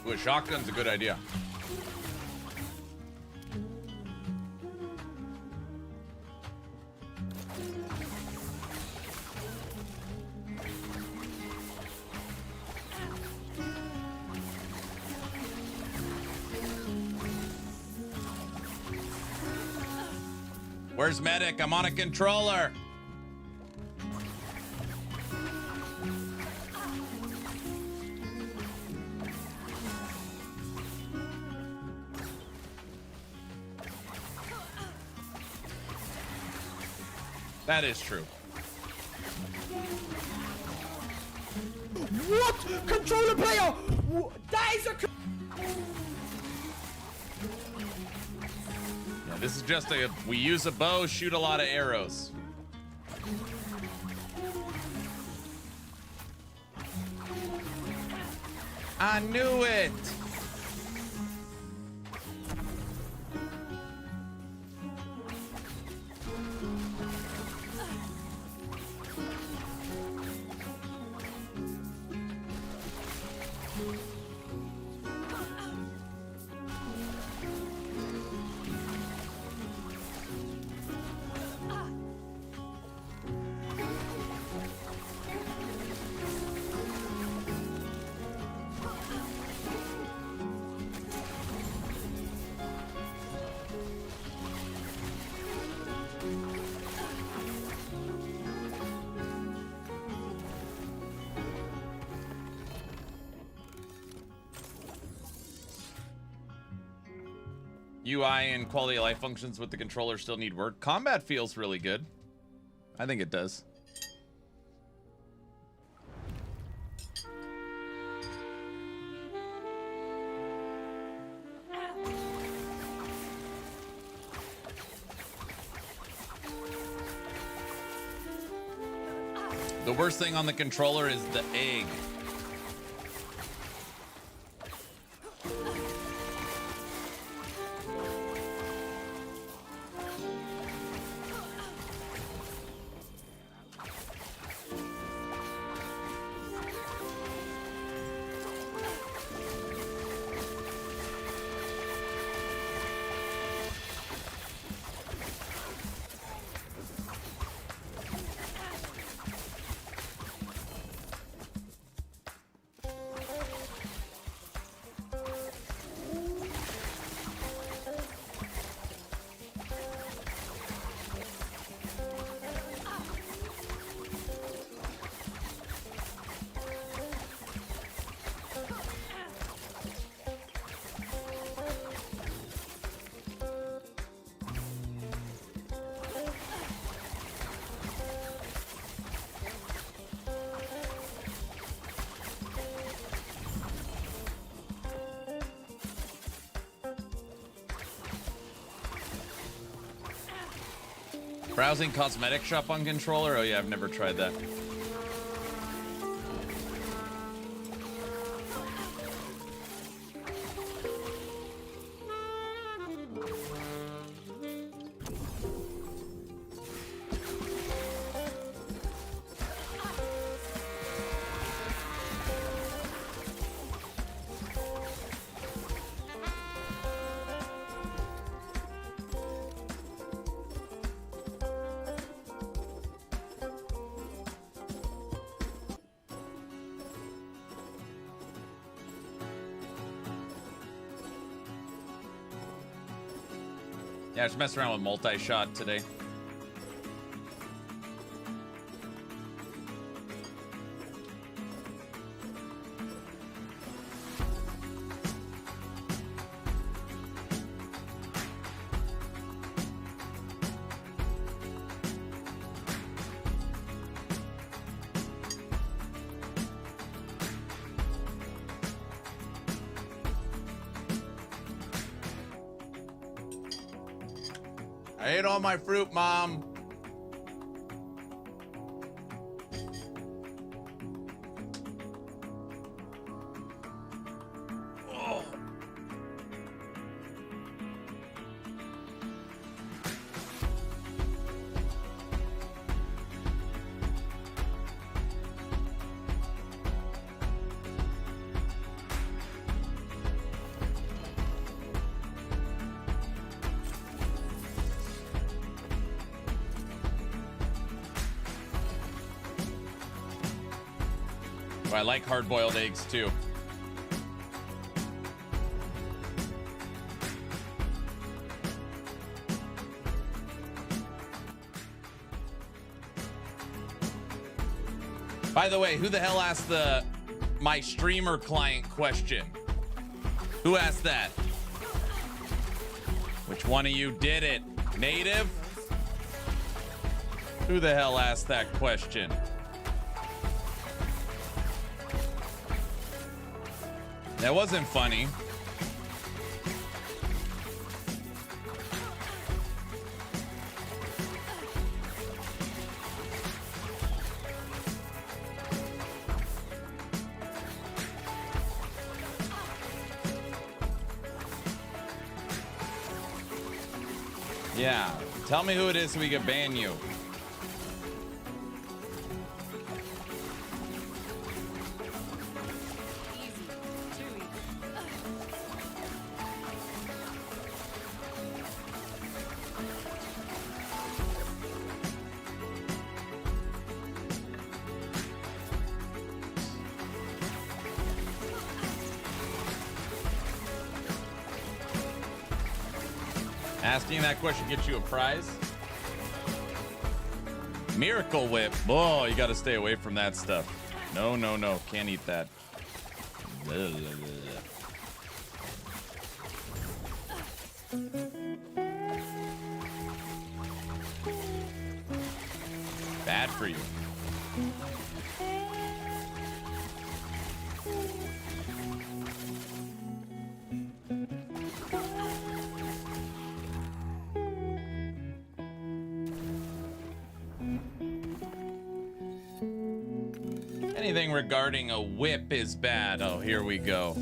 Ooh, a shotgun's a good idea. Where's medic? I'm on a controller. That is true. What? Controller player! That is a... This is just we use a bow, shoot a lot of arrows. I knew it. UI and quality of life functions with the controller still need work. Combat feels really good. I think it does. The worst thing on the controller is the egg. Browsing cosmetic shop on controller? Oh yeah, I've never tried that. Yeah, I was messing around with multi-shot today. I ate all my fruit, Mom. Oh. Oh, I like hard-boiled eggs too. By the way, who the hell asked my streamer client question? Who asked that? Which one of you did it? Native? Who the hell asked that question? That wasn't funny. Yeah, tell me who it is so we can ban you. Asking that question gets you a prize. Miracle Whip. Oh, you got to stay away from that stuff. No, no, no. Can't eat that. Bad for you. Anything regarding a whip is bad. Oh, here we go.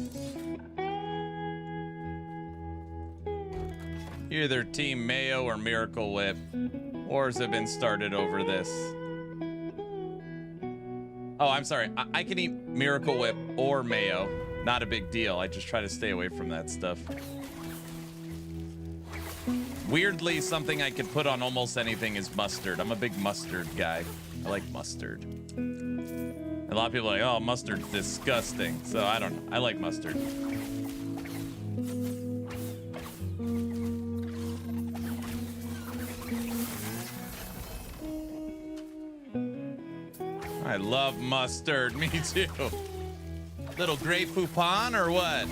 Either Team Mayo or Miracle Whip. Wars have been started over this. Oh, I'm sorry. I can eat Miracle Whip or Mayo. Not a big deal. I just try to stay away from that stuff. Weirdly, something I could put on almost anything is mustard. I'm a big mustard guy. I like mustard. A lot of people are like, oh, mustard's disgusting. So I don't know. I like mustard. I love mustard. Me too. Little Grey Poupon or what?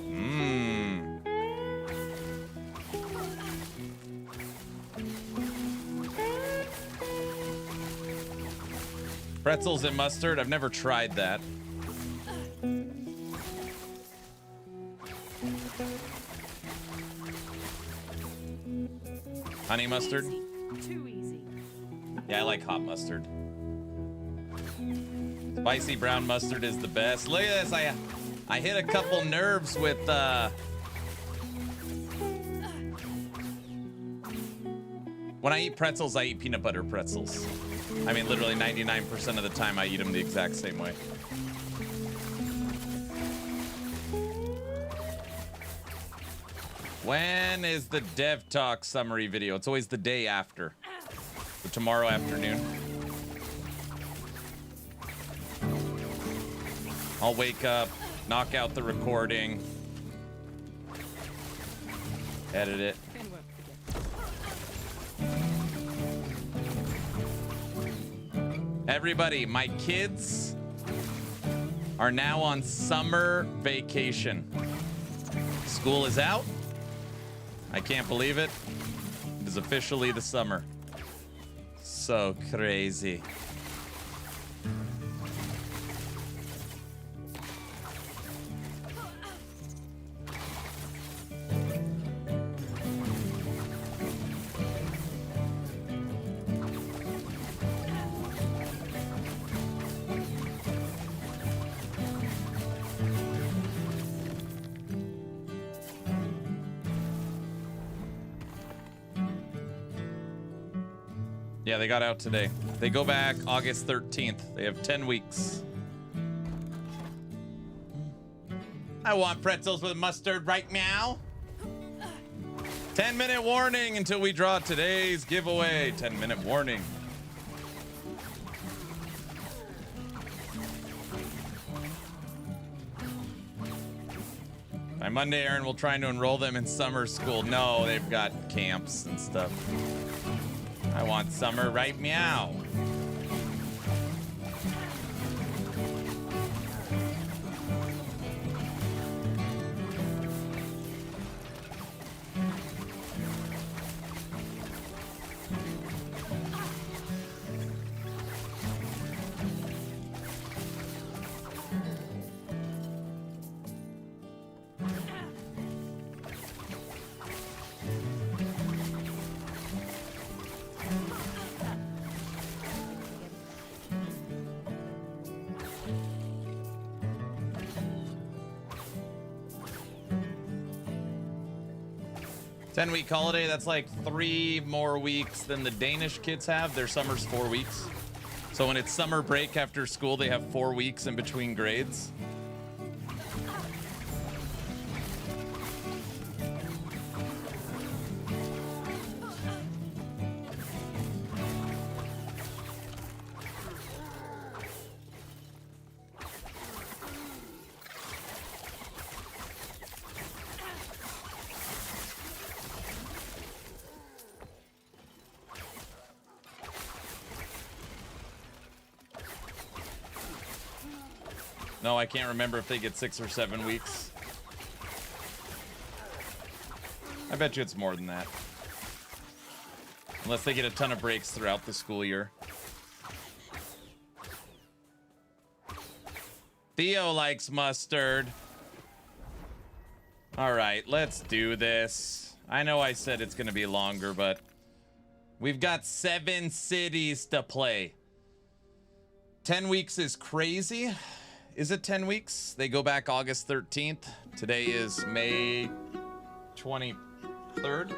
Mmm. Pretzels and mustard. I've never tried that. Honey mustard. Too easy. Yeah, I like hot mustard. Spicy brown mustard is the best. Look at this. I hit a couple nerves with when I eat pretzels, I eat peanut butter pretzels. I mean, literally 99% of the time I eat them the exact same way. When is the Dev Talk summary video? It's always the day after. So tomorrow afternoon. I'll wake up, knock out the recording, edit it. Everybody, my kids are now on summer vacation. School is out. I can't believe it. It is officially the summer. So crazy. Yeah, they got out today. They go back August 13th. They have 10 weeks. I want pretzels with mustard right now. 10-minute warning until we draw today's giveaway. 10-minute warning. By Monday, Aaron will try to enroll them in summer school. No, they've got camps and stuff. I want summer right meow. Ten-week holiday, that's like 3 more weeks than the Danish kids have. Their summer's 4 weeks. So when it's summer break after school, they have 4 weeks in between grades. No, I can't remember if they get 6 or 7 weeks. I bet you it's more than that. Unless they get a ton of breaks throughout the school year. Theo likes mustard. All right, let's do this. I know I said it's going to be longer, but we've got 7 cities to play. 10 weeks is crazy. Is it 10 weeks? They go back August 13th. Today is May 23rd.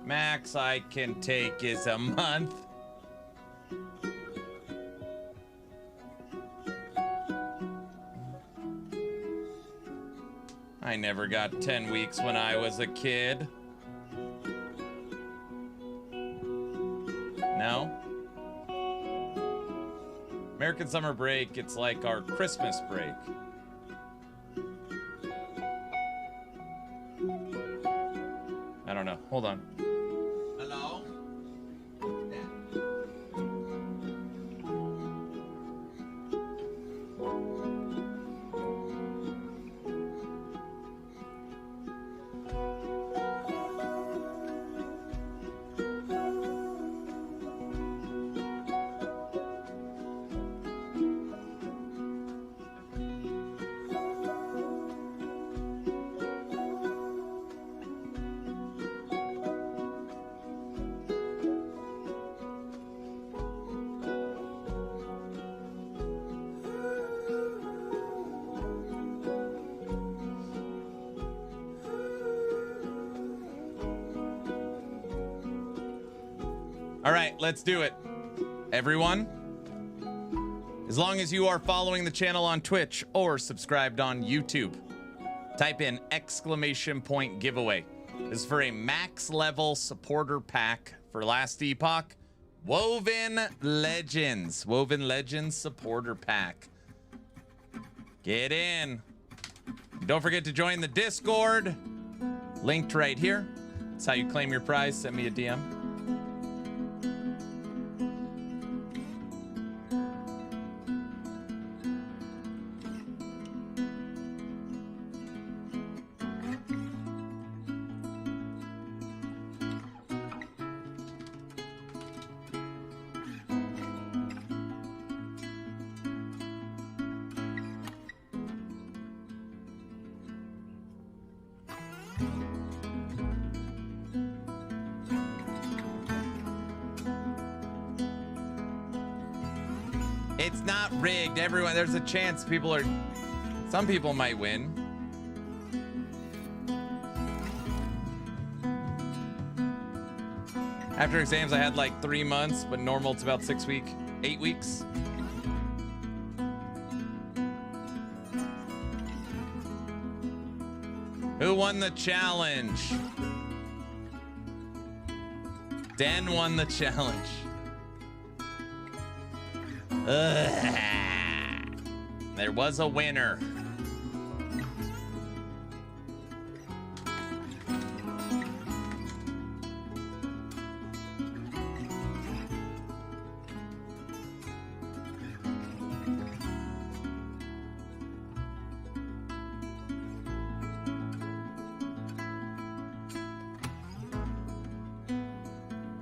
Max I can take is a month. I never got 10 weeks when I was a kid. No? American summer break, it's like our Christmas break. I don't know. Hold on. Hello? All right, let's do it. Everyone, as long as you are following the channel on Twitch or subscribed on YouTube, type in !! giveaway. This is for a max level supporter pack for Last Epoch. Woven Legends. Woven Legends supporter pack. Get in. Don't forget to join the Discord. Linked right here. That's how you claim your prize. Send me a DM. It's not rigged. Everyone, there's a chance some people might win. After exams, I had like 3 months, but normal it's about 8 weeks. Who won the challenge? Den won the challenge. There was a winner.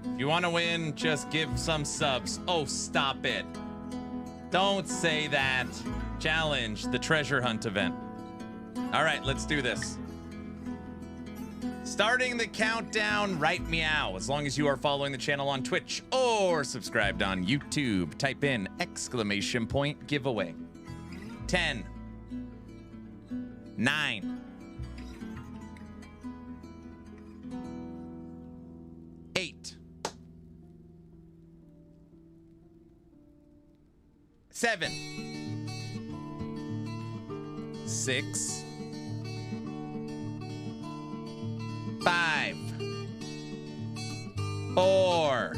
If you want to win, just give some subs. Oh, stop it. Don't say that. Challenge the treasure hunt event. All right, let's do this. Starting the countdown right meow. As long as you are following the channel on Twitch or subscribed on YouTube, type in ! giveaway. 10, 9, 8, 7, 6, 5, 4,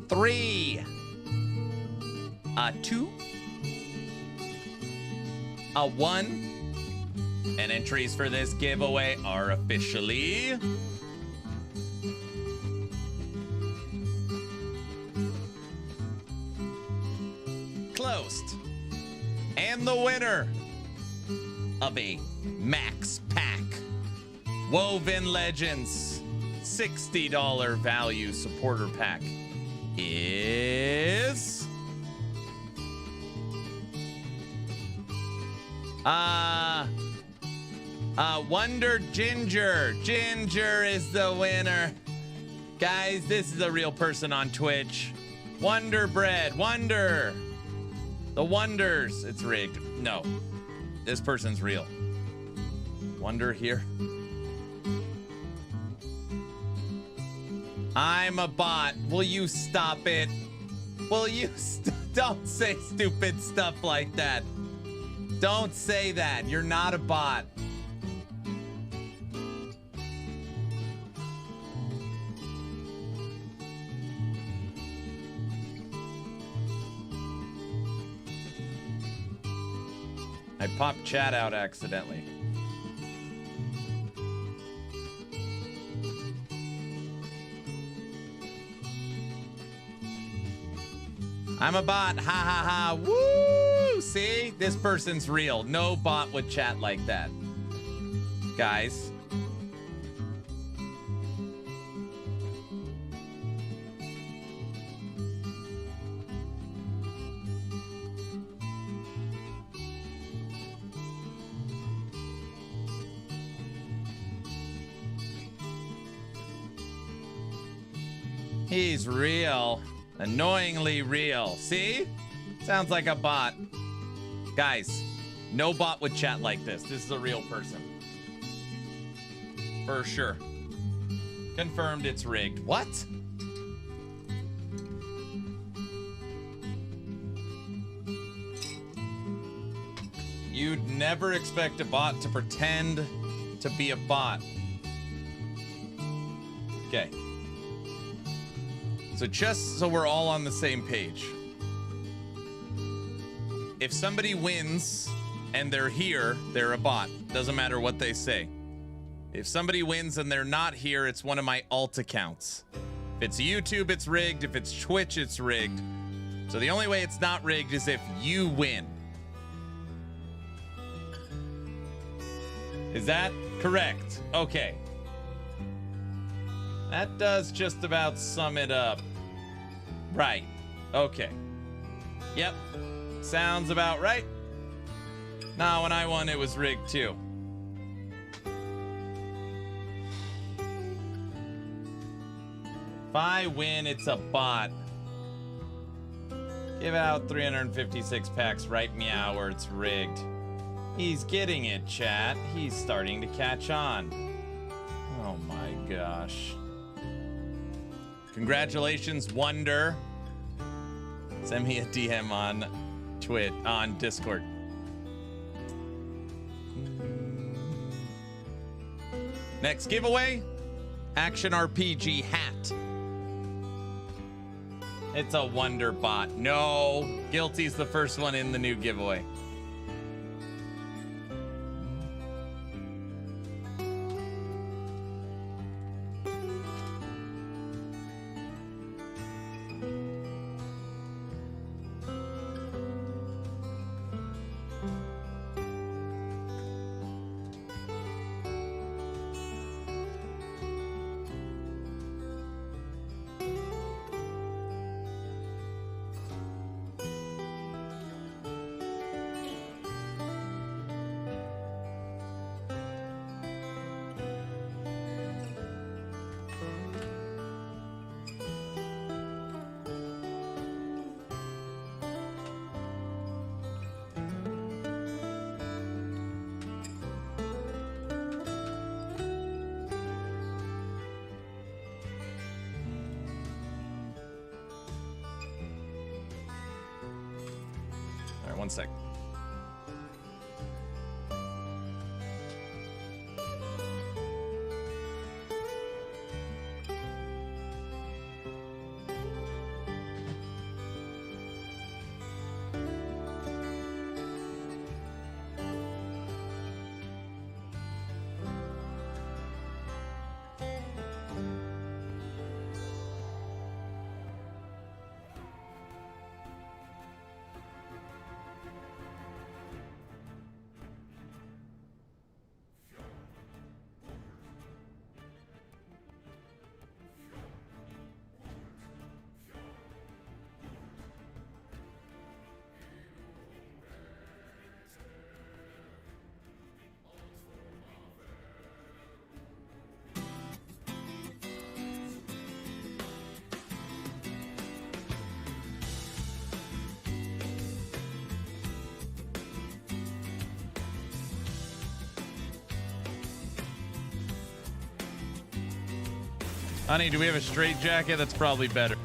3, a 2, a 1, and entries for this giveaway are officially closed. And the winner of a max pack Woven Legends $60 value supporter pack is Wonder Ginger. Ginger is the winner. Guys, this is a real person on Twitch. Wonder Bread. Wonder. The Wonders. It's rigged. No. This person's real. Wonder here. I'm a bot. Will you stop it? Will you don't say stupid stuff like that. Don't say that. You're not a bot. I popped chat out accidentally. I'm a bot. Ha ha ha. Woo! See? This person's real. No bot would chat like that. Guys. He's real. Annoyingly real. See? Sounds like a bot. Guys, no bot would chat like this. This is a real person. For sure. Confirmed it's rigged. What? You'd never expect a bot to pretend to be a bot. Okay. So just so we're all on the same page. If somebody wins and they're here, they're a bot. Doesn't matter what they say. If somebody wins and they're not here, it's one of my alt accounts. If it's YouTube, it's rigged. If it's Twitch, it's rigged. So the only way it's not rigged is if you win. Is that correct? Okay. That does just about sum it up. Right. Okay. Yep. Sounds about right. Nah, when I won, it was rigged too. If I win, it's a bot. Give out 356 packs right meow or it's rigged. He's getting it, chat. He's starting to catch on. Oh my gosh. Congratulations, Wonder. Send me a DM on on Discord. Next giveaway, Action RPG hat. It's a Wonder bot. No, Guilty's the first one in the new giveaway. One sec. Honey, do we have a straight jacket? That's probably better.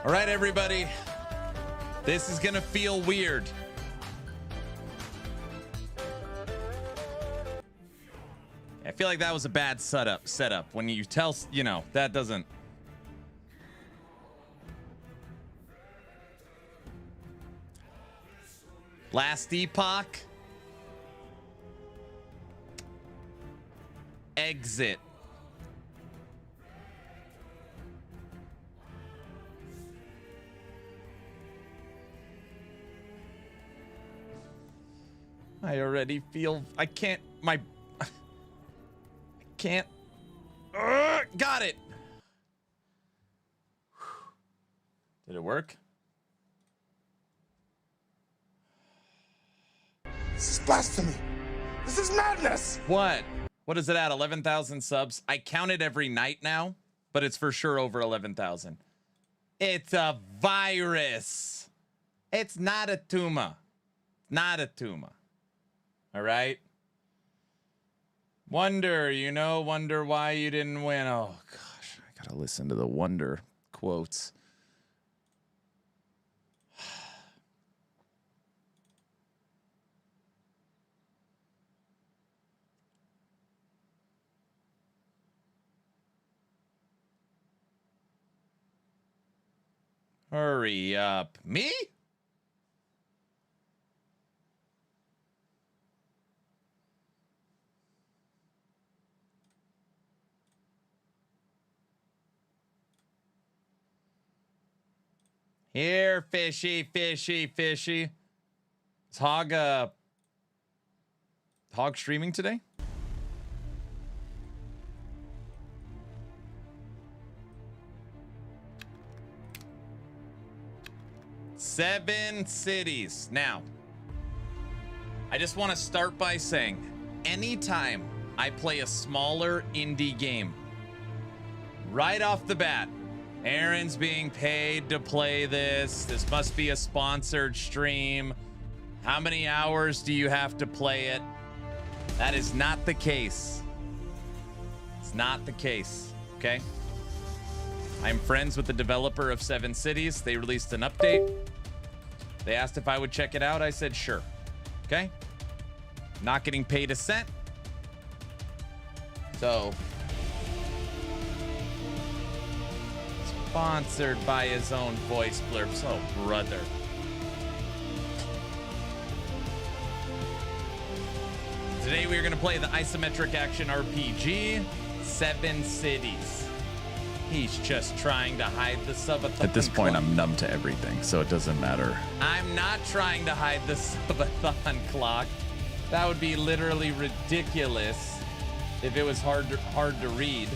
All right, everybody. This is going to feel weird. I feel like that was a bad setup. When you tell, you know, that doesn't. Last Epoch. Exit. I already feel I can't can't. Got it. Did it work? This is blasphemy. This is madness. What? What is it at? 11,000 subs? I count it every night now, but it's for sure over 11,000. It's a virus. It's not a tumor. Not a tumor. All right? Wonder, you know, wonder why you didn't win. Oh, gosh. I got to listen to the wonder quotes. Hurry up. Me? Here, fishy, fishy, fishy. Is Hog streaming today? Seven cities. Now, I just want to start by saying, anytime I play a smaller indie game, right off the bat, Aaron's being paid to play this. This must be a sponsored stream. How many hours do you have to play it? That is not the case. It's not the case, okay? I'm friends with the developer of Seven Cities. They released an update. They asked if I would check it out. I said, sure. Okay? Not getting paid a cent. So, sponsored by his own voice blurbs. Oh, brother. Today we are going to play the isometric action RPG, Seven Cities. He's just trying to hide the Sub-A-Thon. At this point, I'm numb to everything, so it doesn't matter. I'm not trying to hide the Sub-A-Thon clock. That would be literally ridiculous if it was hard to read.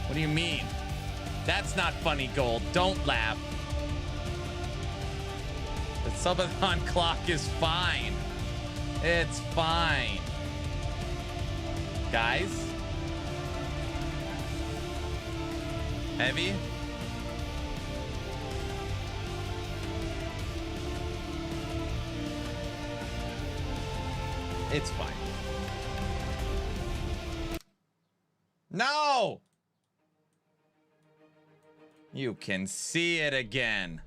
What do you mean? That's not funny, Gold. Don't laugh. The Sub-A-Thon clock is fine. It's fine. Guys? Heavy? It's fine. No! You can see it again.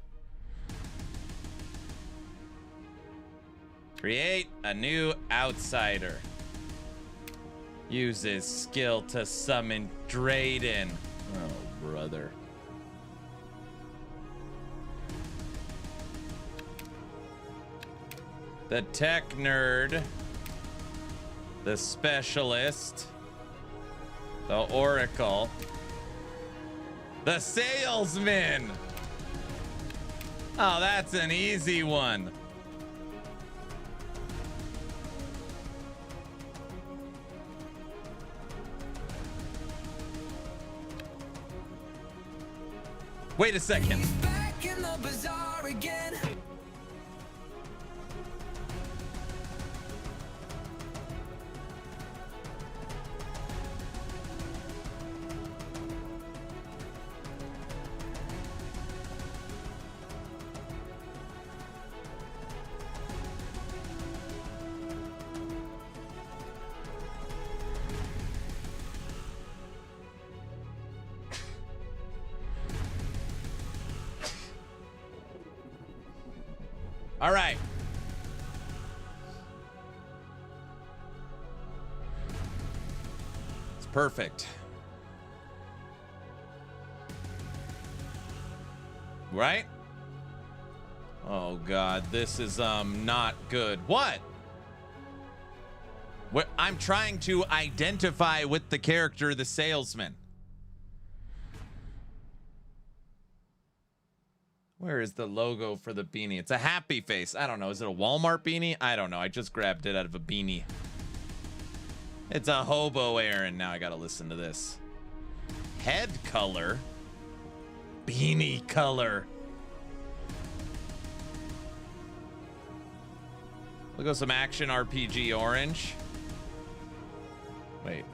Create a new outsider. Uses skill to summon Drayden. Oh, brother. The tech nerd. The specialist. The oracle. The salesman. Oh, that's an easy one. Wait a second. Back in the bazaar again. All right. It's perfect. Right? Oh God, this is not good. What? I'm trying to identify with the character, the salesman. Where is the logo for the beanie? It's a happy face. I don't know. Is it a Walmart beanie? I don't know. I just grabbed it out of a beanie. It's a hobo Aaron. Now I gotta listen to this. Head color. Beanie color. We'll go some action RPG orange. Wait.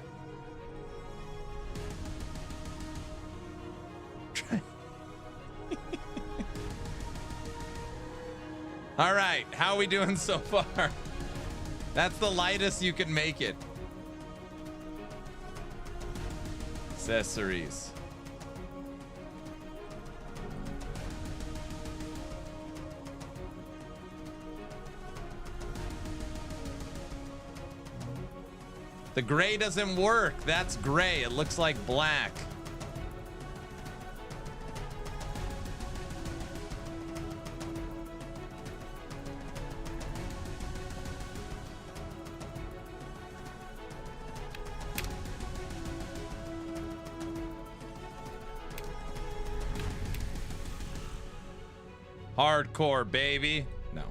All right, how are we doing so far? That's the lightest you can make it. Accessories. The gray doesn't work. That's gray. It looks like black. Hardcore, baby. No.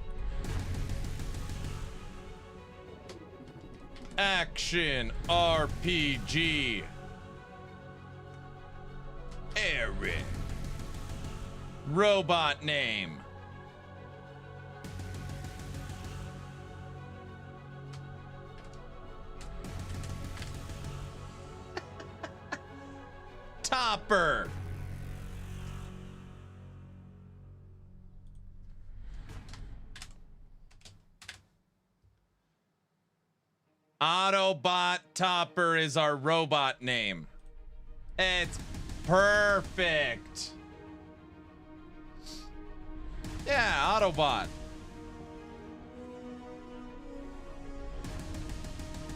Action RPG. Eric. Robot name. Topper. Autobot Topper is our robot name. It's perfect. Yeah, Autobot.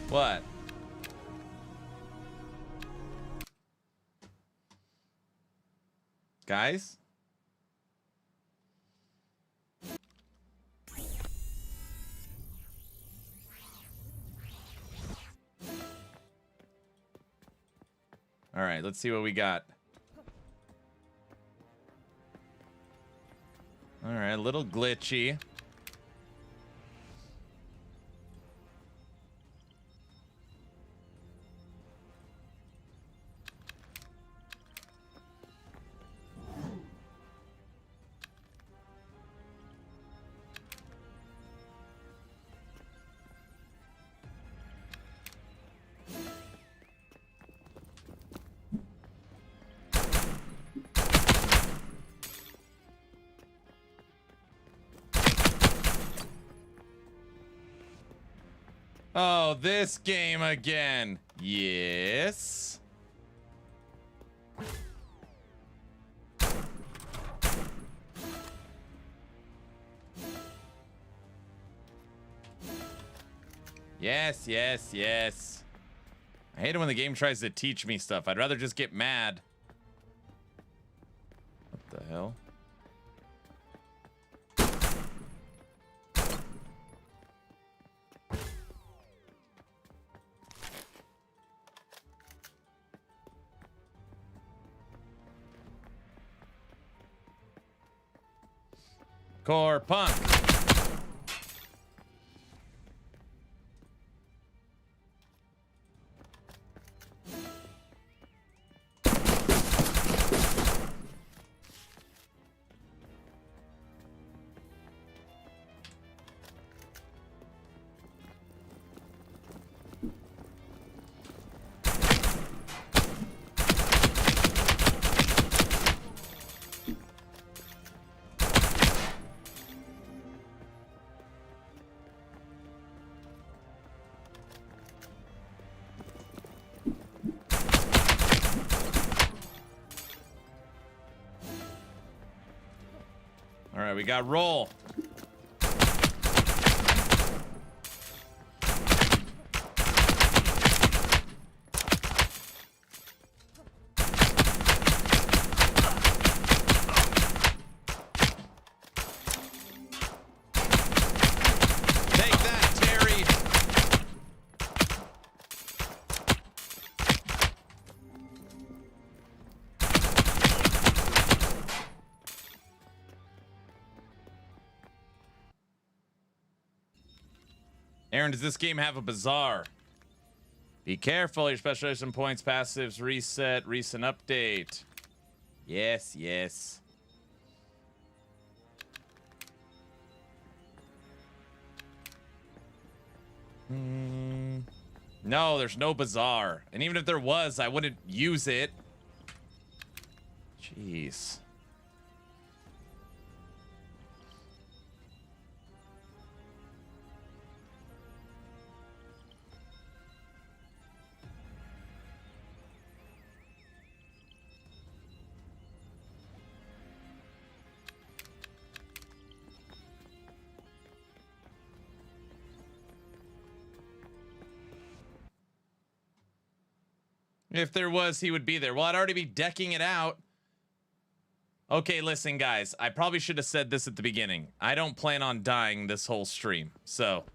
What? Guys? All right, let's see what we got. All right, a little glitchy. Oh, this game again. Yes. Yes, yes, yes. I hate it when the game tries to teach me stuff. I'd rather just get mad. What the hell? Core punk. All right, we got roll. Aaron, does this game have a bazaar? Be careful, your specialization points, passives, reset, recent update. Yes, yes. No, there's no bazaar. And even if there was, I wouldn't use it. Jeez. If there was, he would be there. Well, I'd already be decking it out. Okay, listen, guys. I probably should have said this at the beginning. I don't plan on dying this whole stream. So,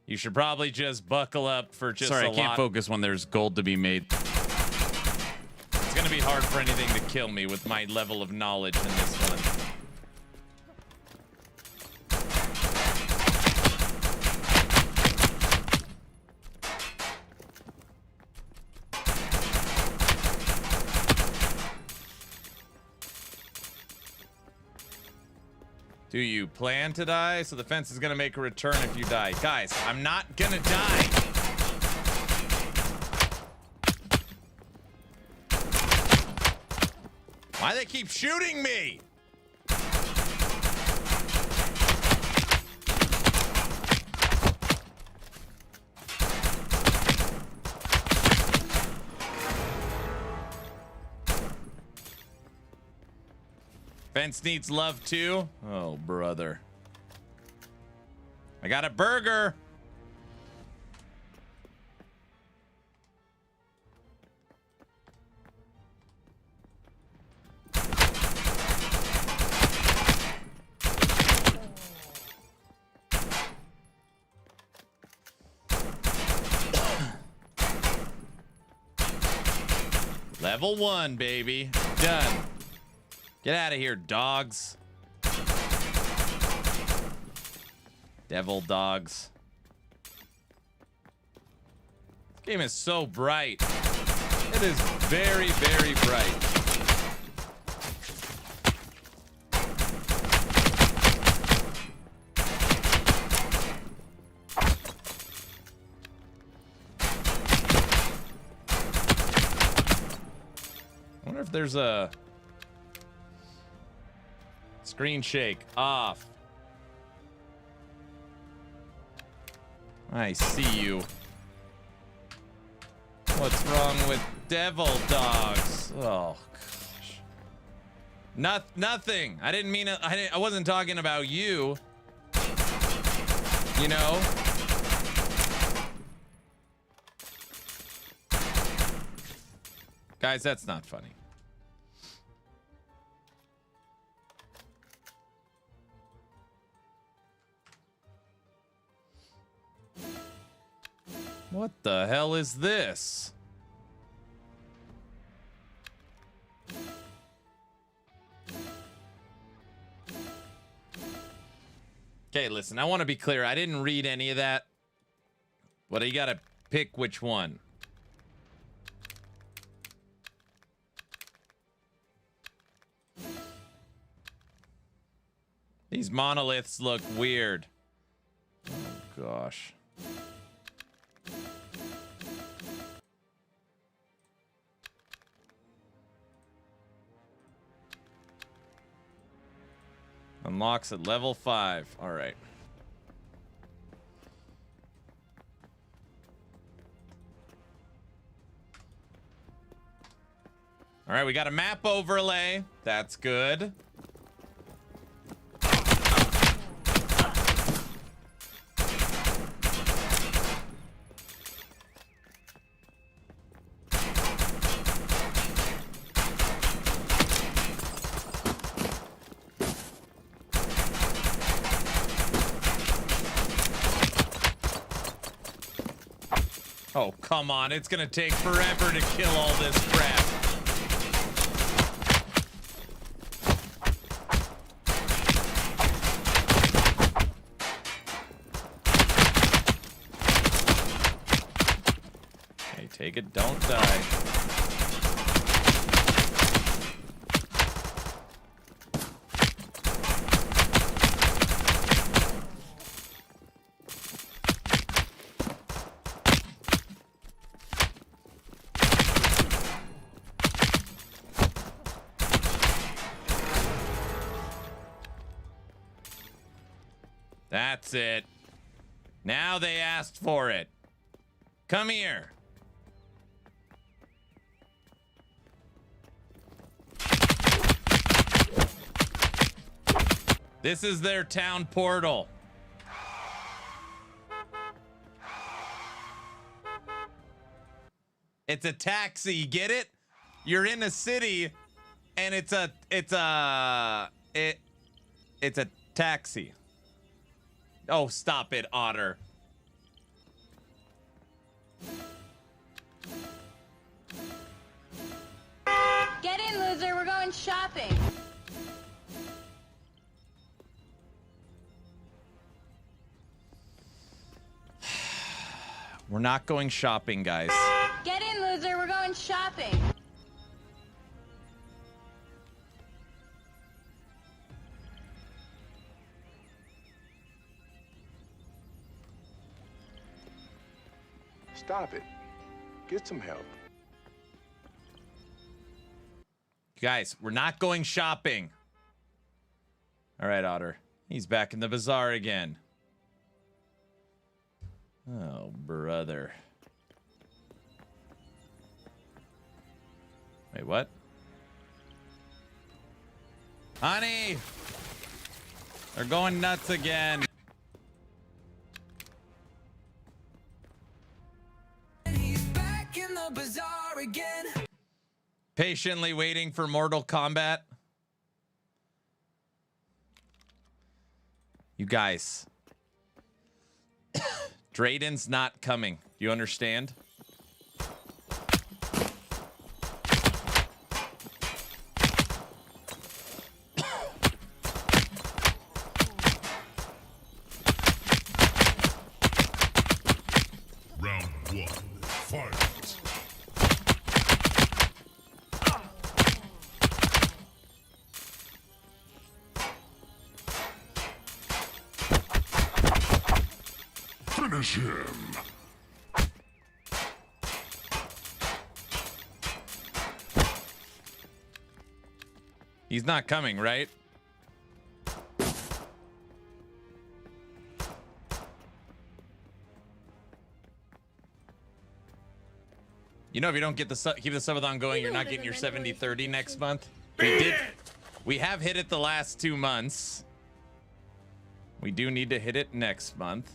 you should probably just buckle up for just Sorry, a I can't lot. focus when there's gold to be made. It's going to be hard for anything to kill me with my level of knowledge in this one. Do you plan to die? So the fence is gonna make a return if you die. Guys, I'm not gonna die. Why they keep shooting me? Fence needs love too. Oh, brother. I got a burger. Level 1, baby. Done. Get out of here, dogs. Devil dogs. This game is so bright. It is very, very bright. I wonder if there's a screen shake off. I see you. What's wrong with devil dogs? Oh gosh. Nothing. I didn't mean it. I wasn't talking about you. You know? Guys, that's not funny. What the hell is this? Okay, listen, I want to be clear. I didn't read any of that. But you got to pick which one. These monoliths look weird. Oh, gosh. Unlocks at level 5. All right. All right, we got a map overlay. That's good. Oh, come on. It's going to take forever to kill all this crap. Take it. Don't die. That's it. Now they asked for it. Come here. This is their town portal. It's a taxi, get it? You're in a city and it's a taxi. Oh, stop it, Otter. Get in, loser. We're going shopping. We're not going shopping, guys. Get in, loser. We're going shopping. Stop it. Get some help. Guys, we're not going shopping. All right, Otter. He's back in the bazaar again. Oh, brother. Wait, what? Honey! They're going nuts again. He's back in the bazaar again. Patiently waiting for Mortal Kombat. You guys. Drayden's not coming. Do you understand? Round one, fight. Finish him. He's not coming, right? You know, if you don't get keep the Sub-A-Thon going, you're not getting your 70-30 next month. We have hit it the last 2 months. We do need to hit it next month.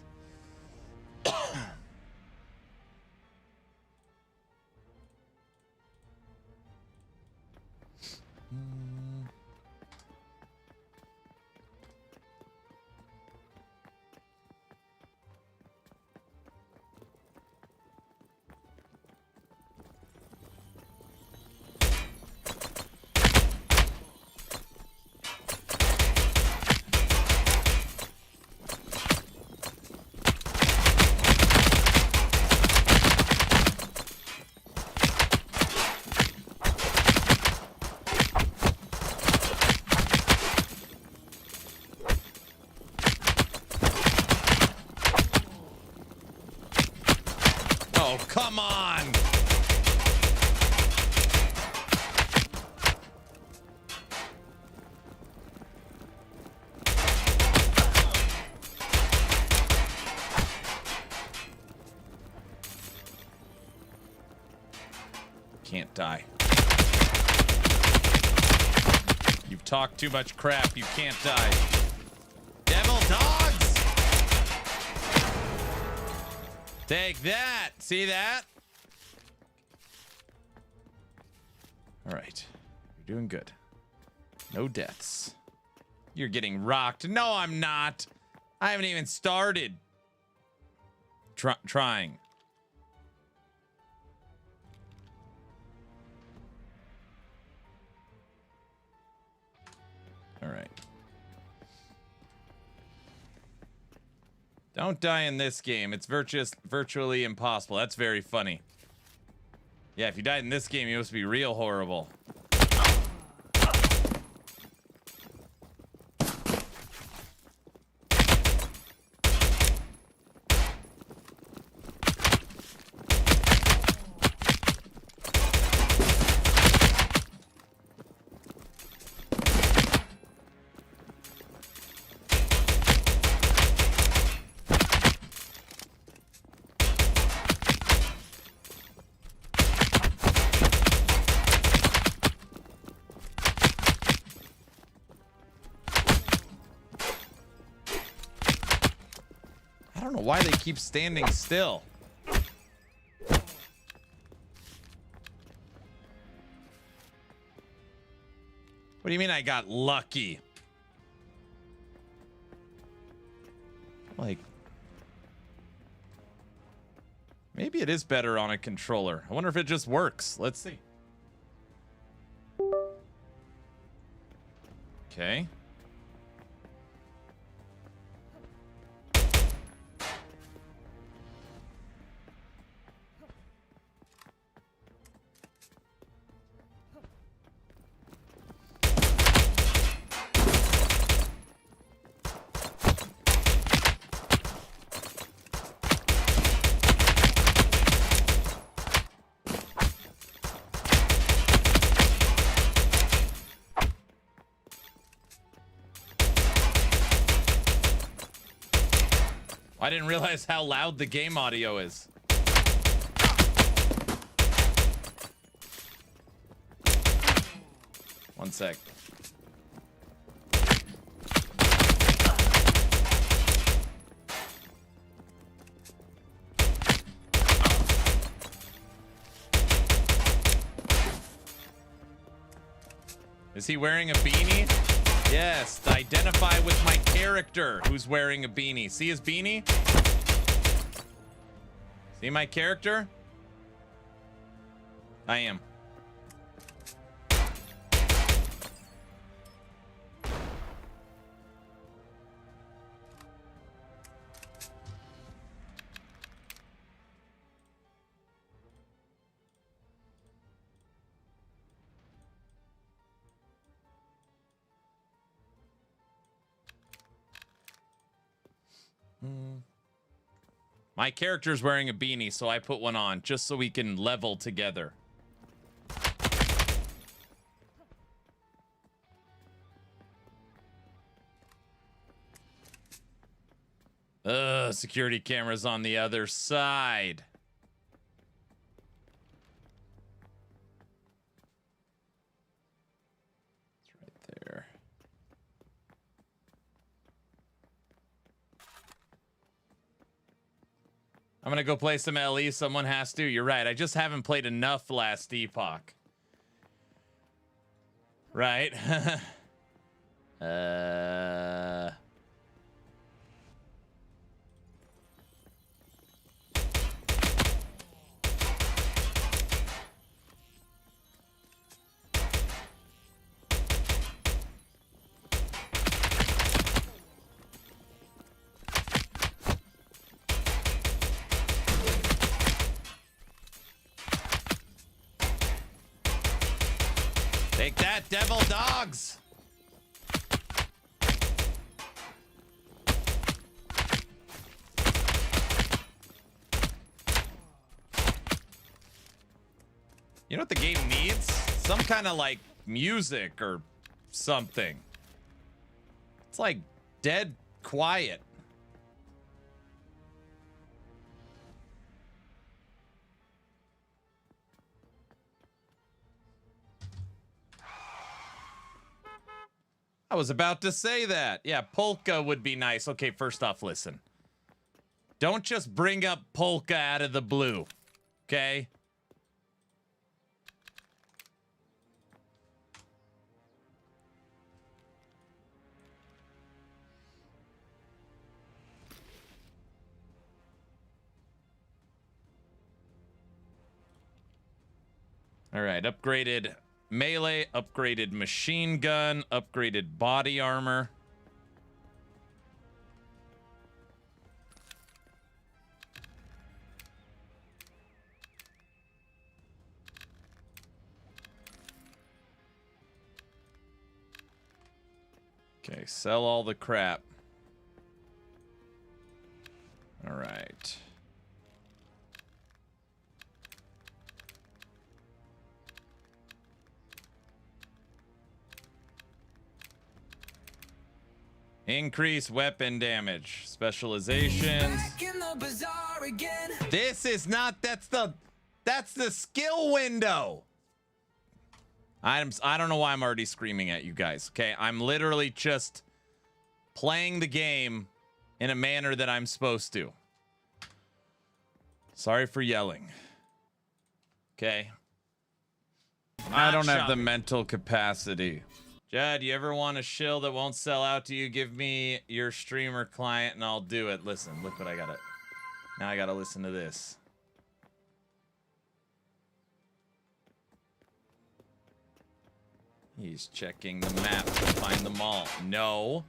Oh, come on! Can't die. You've talked too much crap. You can't die. Devil dogs! Take that. See that? All right. You're doing good. No deaths. You're getting rocked. No, I'm not. I haven't even started. Trying. All right. Don't die in this game. It's virtually impossible. That's very funny. Yeah, if you died in this game, you must be real horrible. I don't know why they keep standing still. What do you mean I got lucky? Like, maybe it is better on a controller. I wonder if it just works. Let's see. Okay. I didn't realize how loud the game audio is. One sec. Is he wearing a beanie? Yes, to identify with my character who's wearing a beanie. See his beanie? See my character? I am. My character's wearing a beanie, so I put one on just so we can level together. Security cameras on the other side. It's right there. I'm gonna go play some LE. Someone has to. You're right. I just haven't played enough last Epoch. Right? Take that, devil dogs! You know what the game needs? Some kind of like music or something. It's like dead quiet. I was about to say that. Yeah, polka would be nice. Okay, first off, listen. Don't just bring up polka out of the blue. Okay? All right, upgraded melee, upgraded machine gun, upgraded body armor. sell all the crap. All right. Increase weapon damage. Specializations. This is not, that's the skill window. Items, I don't know why I'm already screaming at you guys. Okay, I'm literally just playing the game in a manner that I'm supposed to. Sorry for yelling. Okay. I don't have the mental capacity. Judd, you ever want a shill that won't sell out to you? Give me your streamer client and I'll do it. Listen, look what I got. Now I got to listen to this. He's checking the map to find them all. No.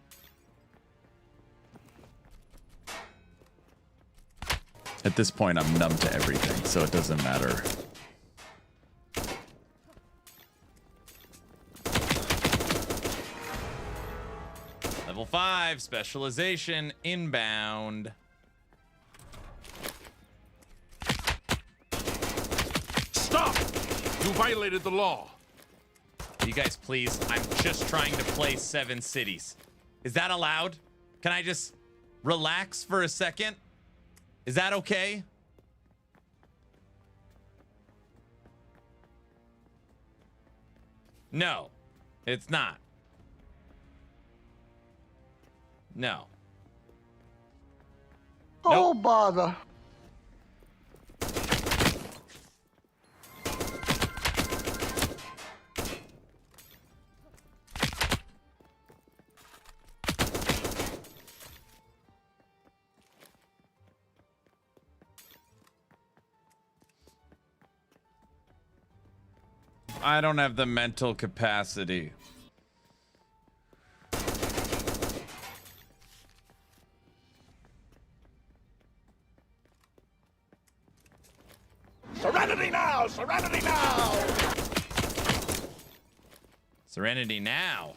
At this point, I'm numb to everything, so it doesn't matter. Level 5, specialization, inbound. Stop! You violated the law. You guys, please, I'm just trying to play 7 cities. Is that allowed? Can I just relax for a second? Is that okay? No, it's not. No. Oh, bother. I don't have the mental capacity. Serenity now! Serenity now! Serenity now.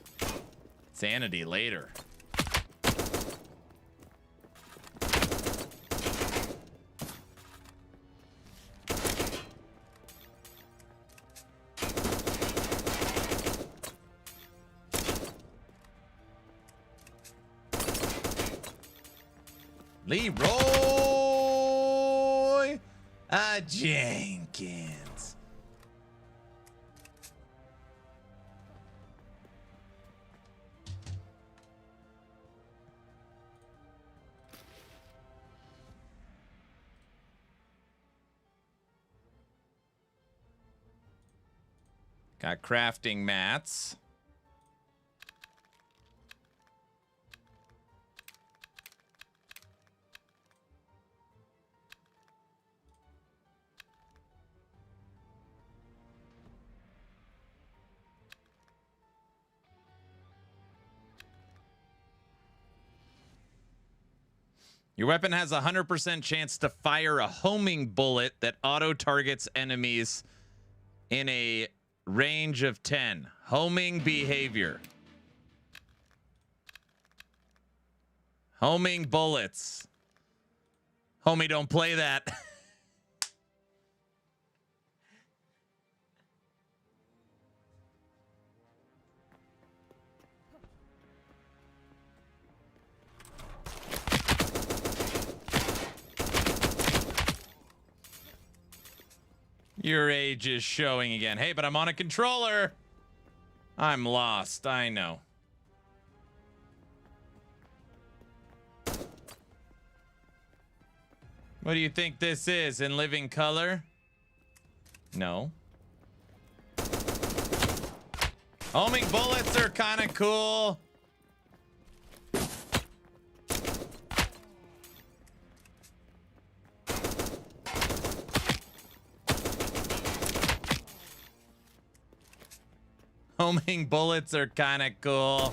Sanity later. Leroy Jenkins. Got crafting mats. Your weapon has a 100% chance to fire a homing bullet that auto-targets enemies in a range of 10. Homing behavior. Homing bullets. Homie, don't play that. Your age is showing again. Hey, but I'm on a controller. I'm lost. I know. What do you think this is? In living color? No. Homing bullets are kind of cool. Homing bullets are kind of cool.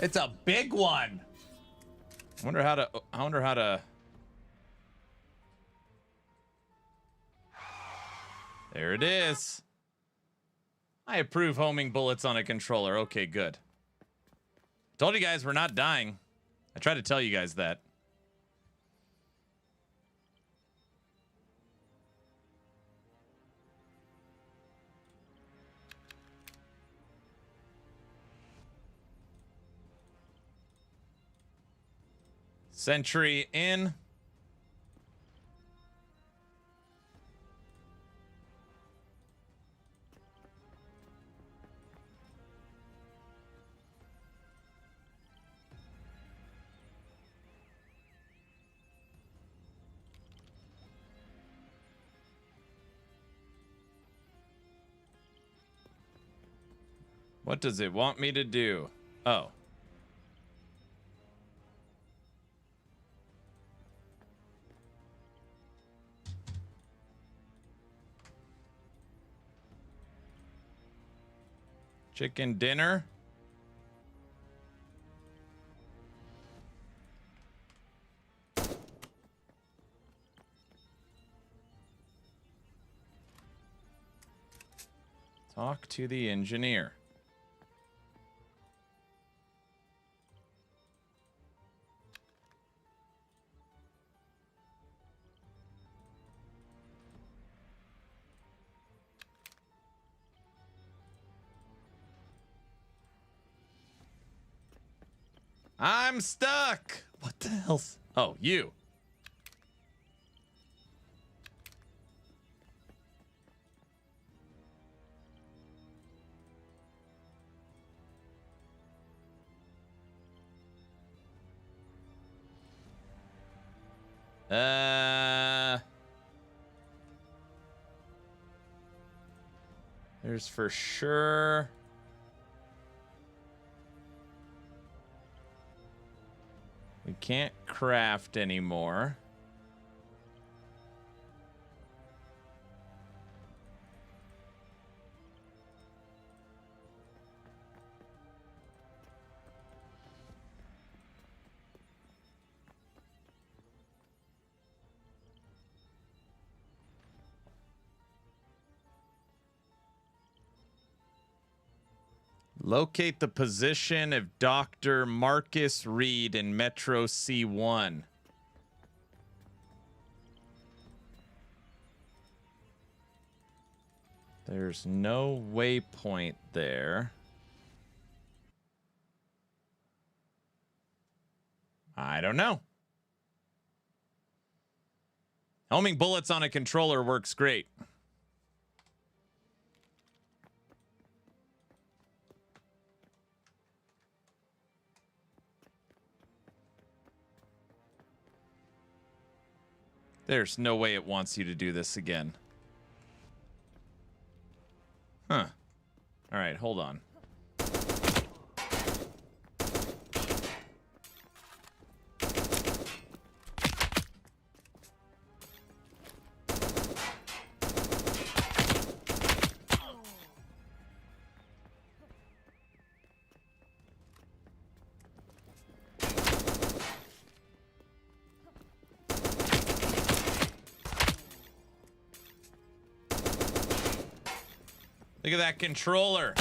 It's a big one. I wonder how to. There it is. I approve homing bullets on a controller. Okay, good. Told you guys we're not dying. I tried to tell you guys that. Sentry in. What does it want me to do? Oh. Chicken dinner. Talk to the engineer. I'm stuck. What the hell? Oh, you. There's for sure. We can't craft anymore. Locate the position of Dr. Marcus Reed in Metro C1. There's no waypoint there. I don't know. Homing bullets on a controller works great. There's no way it wants you to do this again. Huh. All right, hold on. Look at that controller.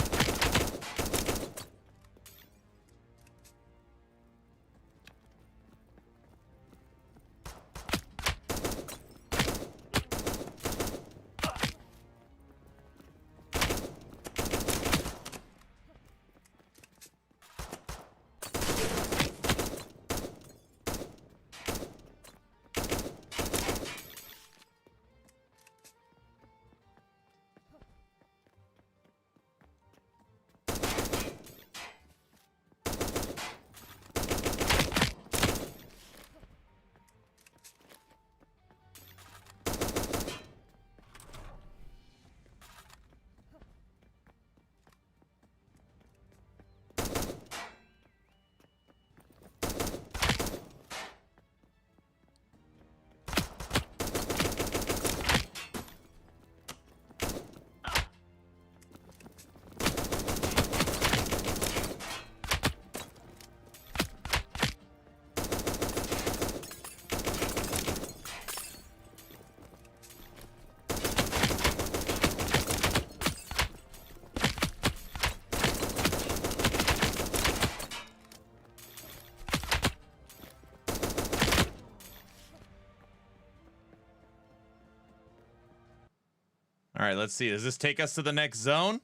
right, let's see. Does this take us to the next zone?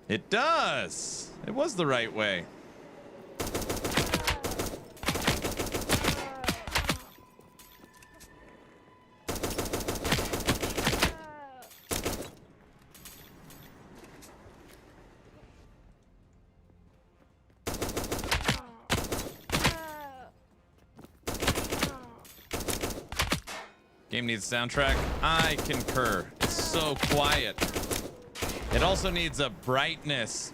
It does. It was the right way. Game needs soundtrack. I concur. It's so quiet. It also needs a brightness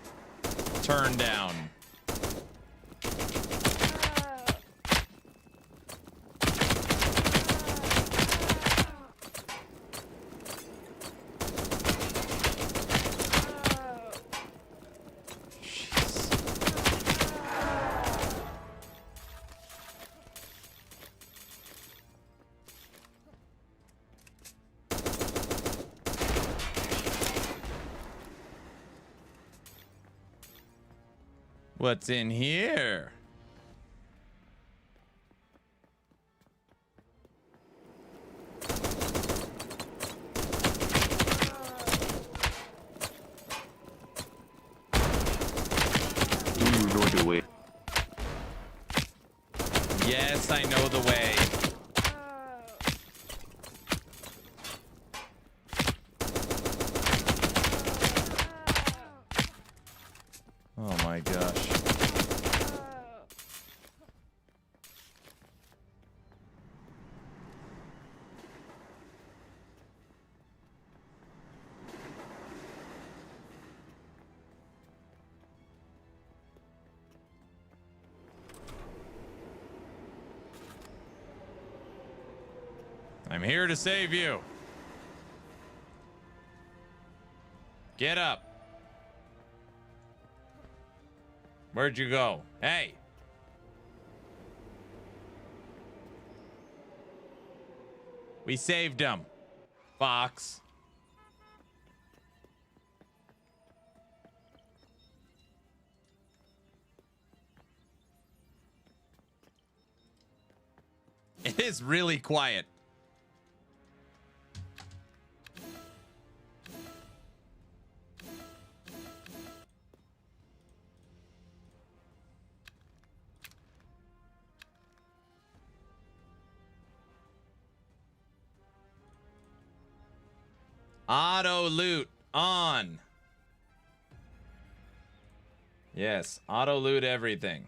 turn down. What's in here? Do you know the way? Yes, I know the way. Oh my gosh. I'm here to save you. Get up. Where'd you go? Hey. We saved him. Fox. It is really quiet. Auto loot on. Yes, auto loot everything.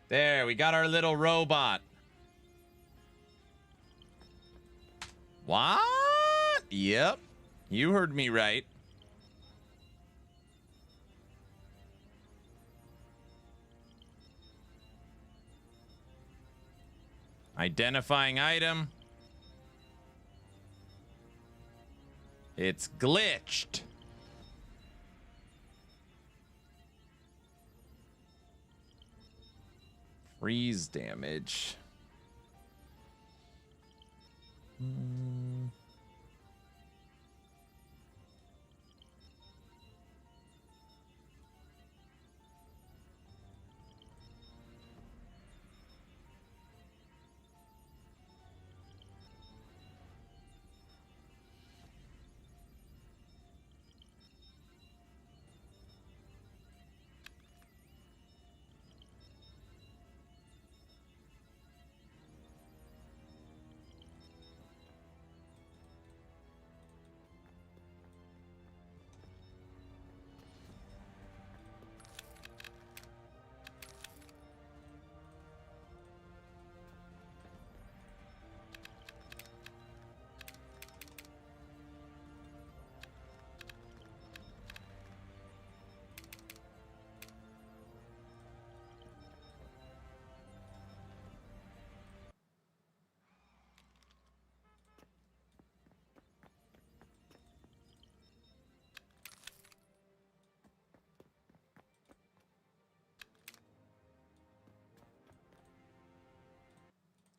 There, we got our little robot. What? Yep, you heard me right. Identifying item. It's glitched. Freeze damage.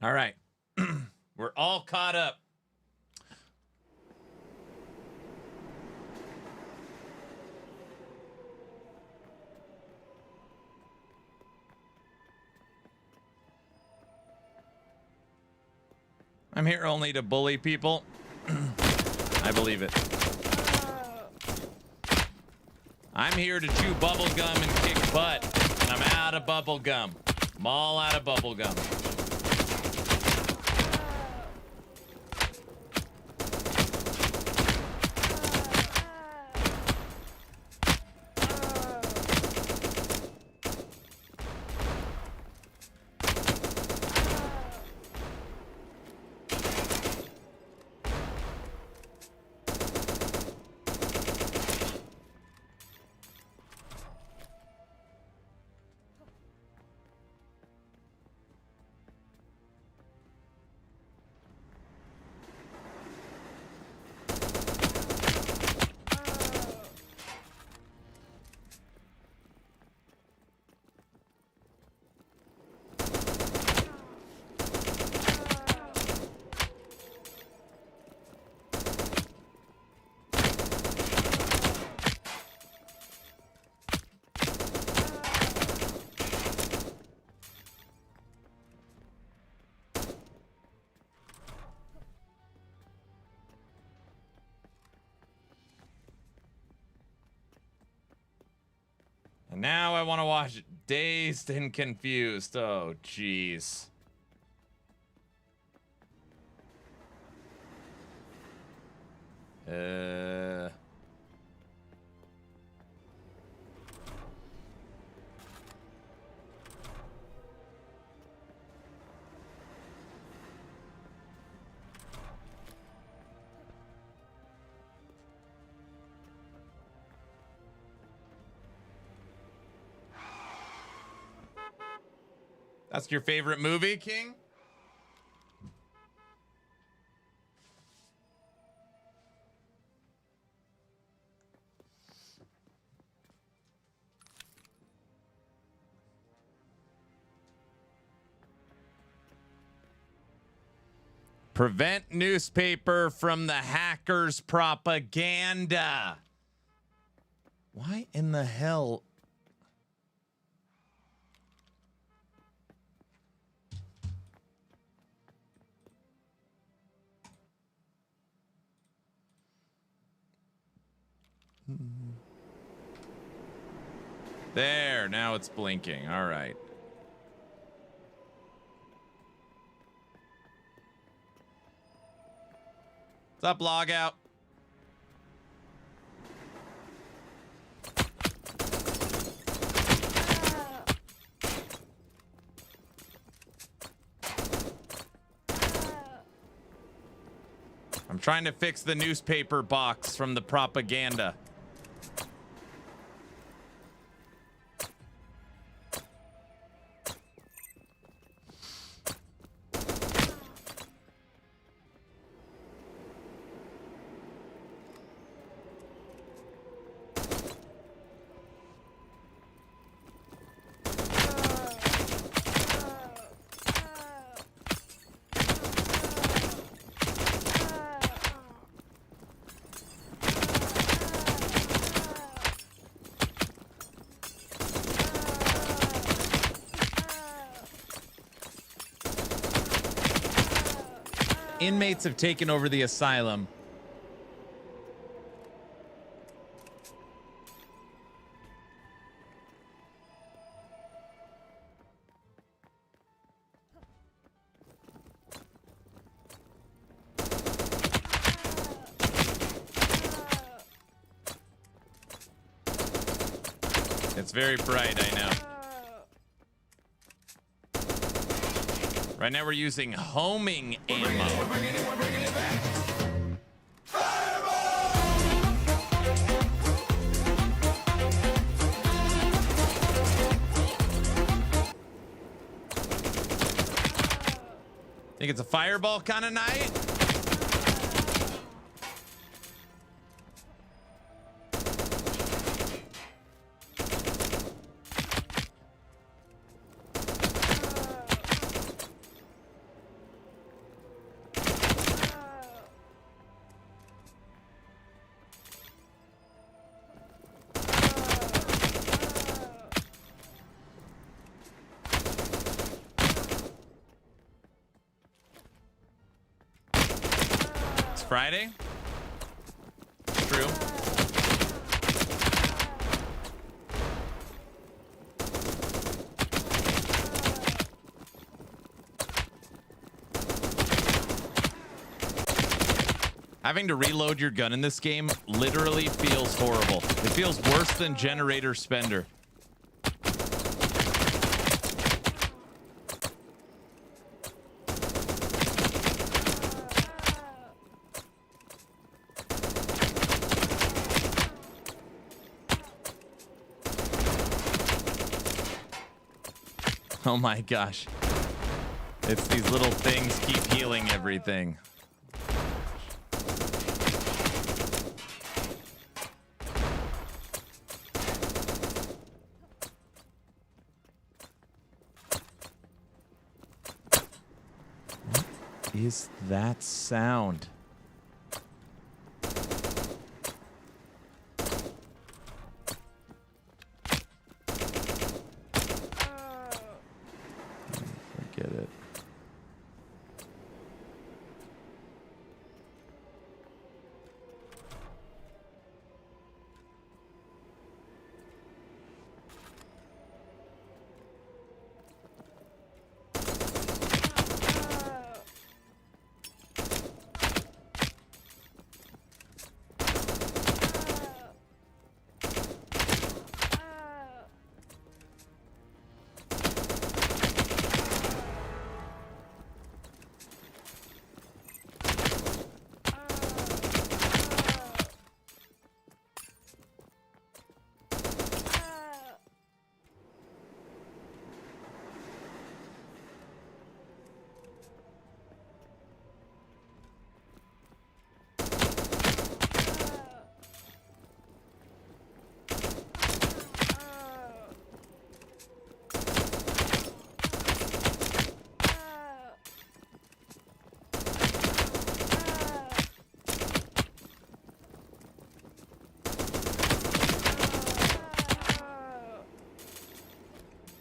All right. We're all caught up. I'm here only to bully people. I believe it. I'm here to chew bubble gum and kick butt, and I'm out of bubble gum. I'm all out of bubble gum. And now I want to watch Dazed and Confused. Oh, jeez. That's your favorite movie, King? Prevent newspaper from the hackers' propaganda. Why in the hell? There, now it's blinking. All right. What's up, Logout? I'm trying to fix the newspaper box from the propaganda. Inmates have taken over the asylum. It's very bright, I know. Right now we're using homing ammo. Think it's a fireball kind of night? Friday? True. Having to reload your gun in this game literally feels horrible. It feels worse than Generator Spender. Oh my gosh. It's these little things keep healing everything. What is that sound? Forget it.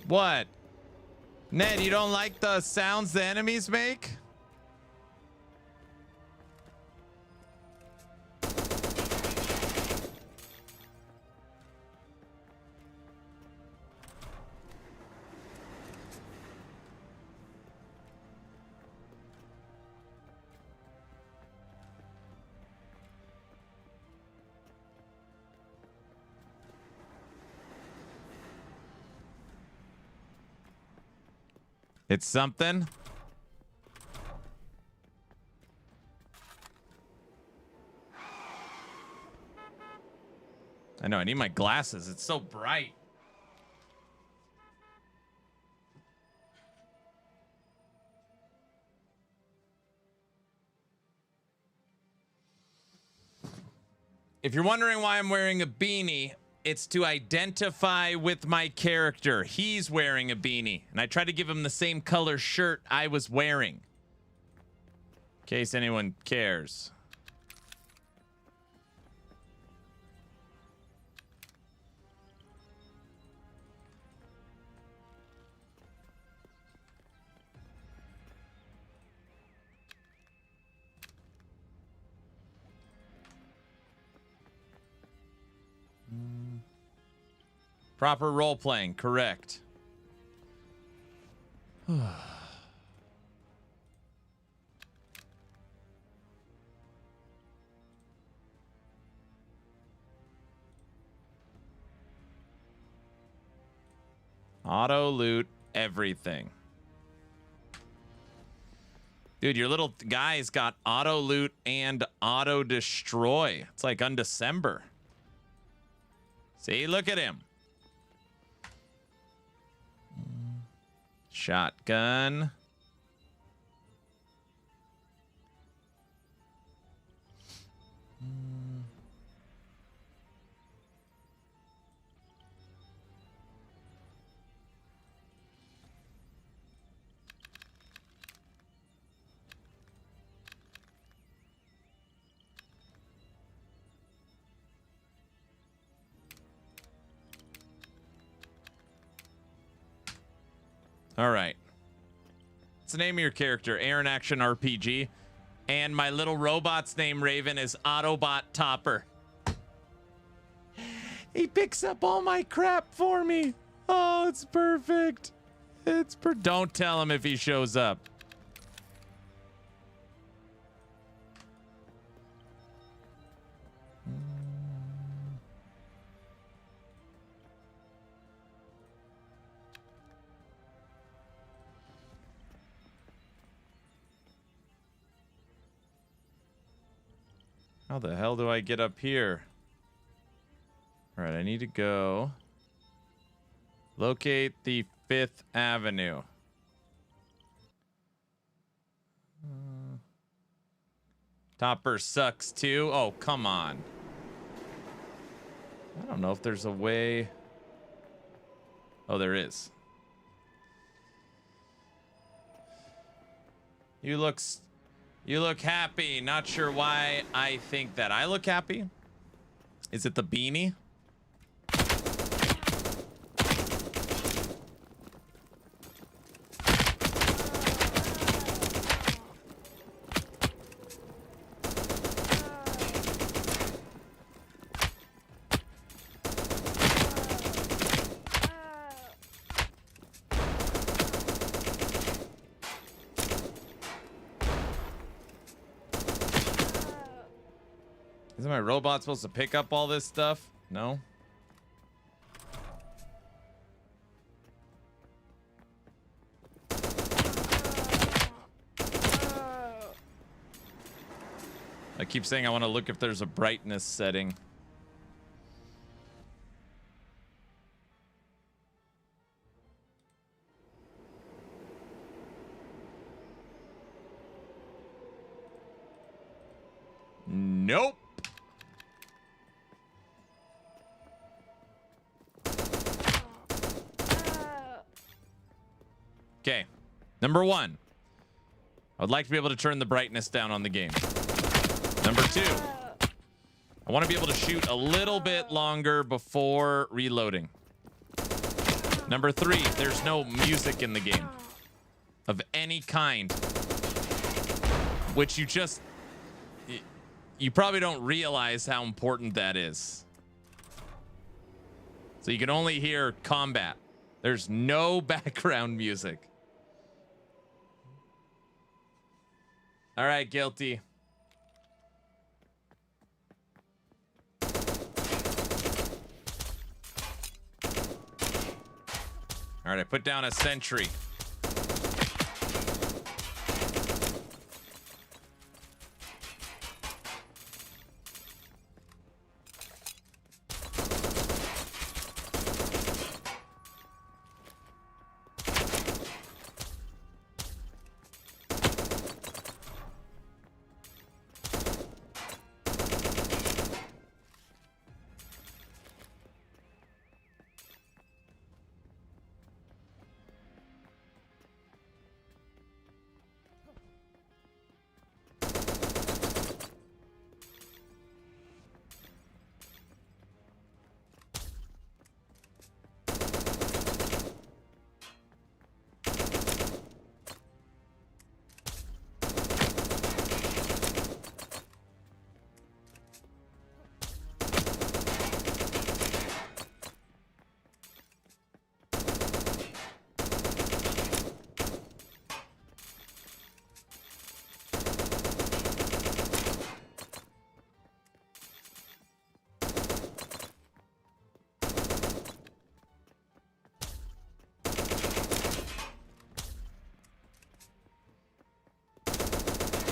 What? Ned, you don't like the sounds the enemies make? It's something. I know, I need my glasses. It's so bright. If you're wondering why I'm wearing a beanie, it's to identify with my character. He's wearing a beanie, and I try to give him the same color shirt I was wearing. In case anyone cares. Proper role playing, correct. Auto loot everything. Dude, your little guy's got auto loot and auto destroy. It's like Undecember. See, look at him. Shotgun. All right. What's the name of your character? Aaron Action RPG. And my little robot's name, Raven, is Autobot Topper. He picks up all my crap for me. Oh, it's perfect. Don't tell him if he shows up. How the hell do I get up here? All right, I need to go locate the 5th Avenue. Topper sucks too. Oh, come on. I don't know if there's a way. Oh, there is. You look happy. Not sure why I think that I look happy. Is it the beanie? Isn't my robot supposed to pick up all this stuff? No? I keep saying I want to look if there's a brightness setting. Nope. Okay, number 1. I would like to be able to turn the brightness down on the game. Number 2, I want to be able to shoot a little bit longer before reloading. Number 3, there's no music in the game of any kind, which you probably don't realize how important that is. So you can only hear combat. There's no background music. All right, guilty. All right, I put down a sentry.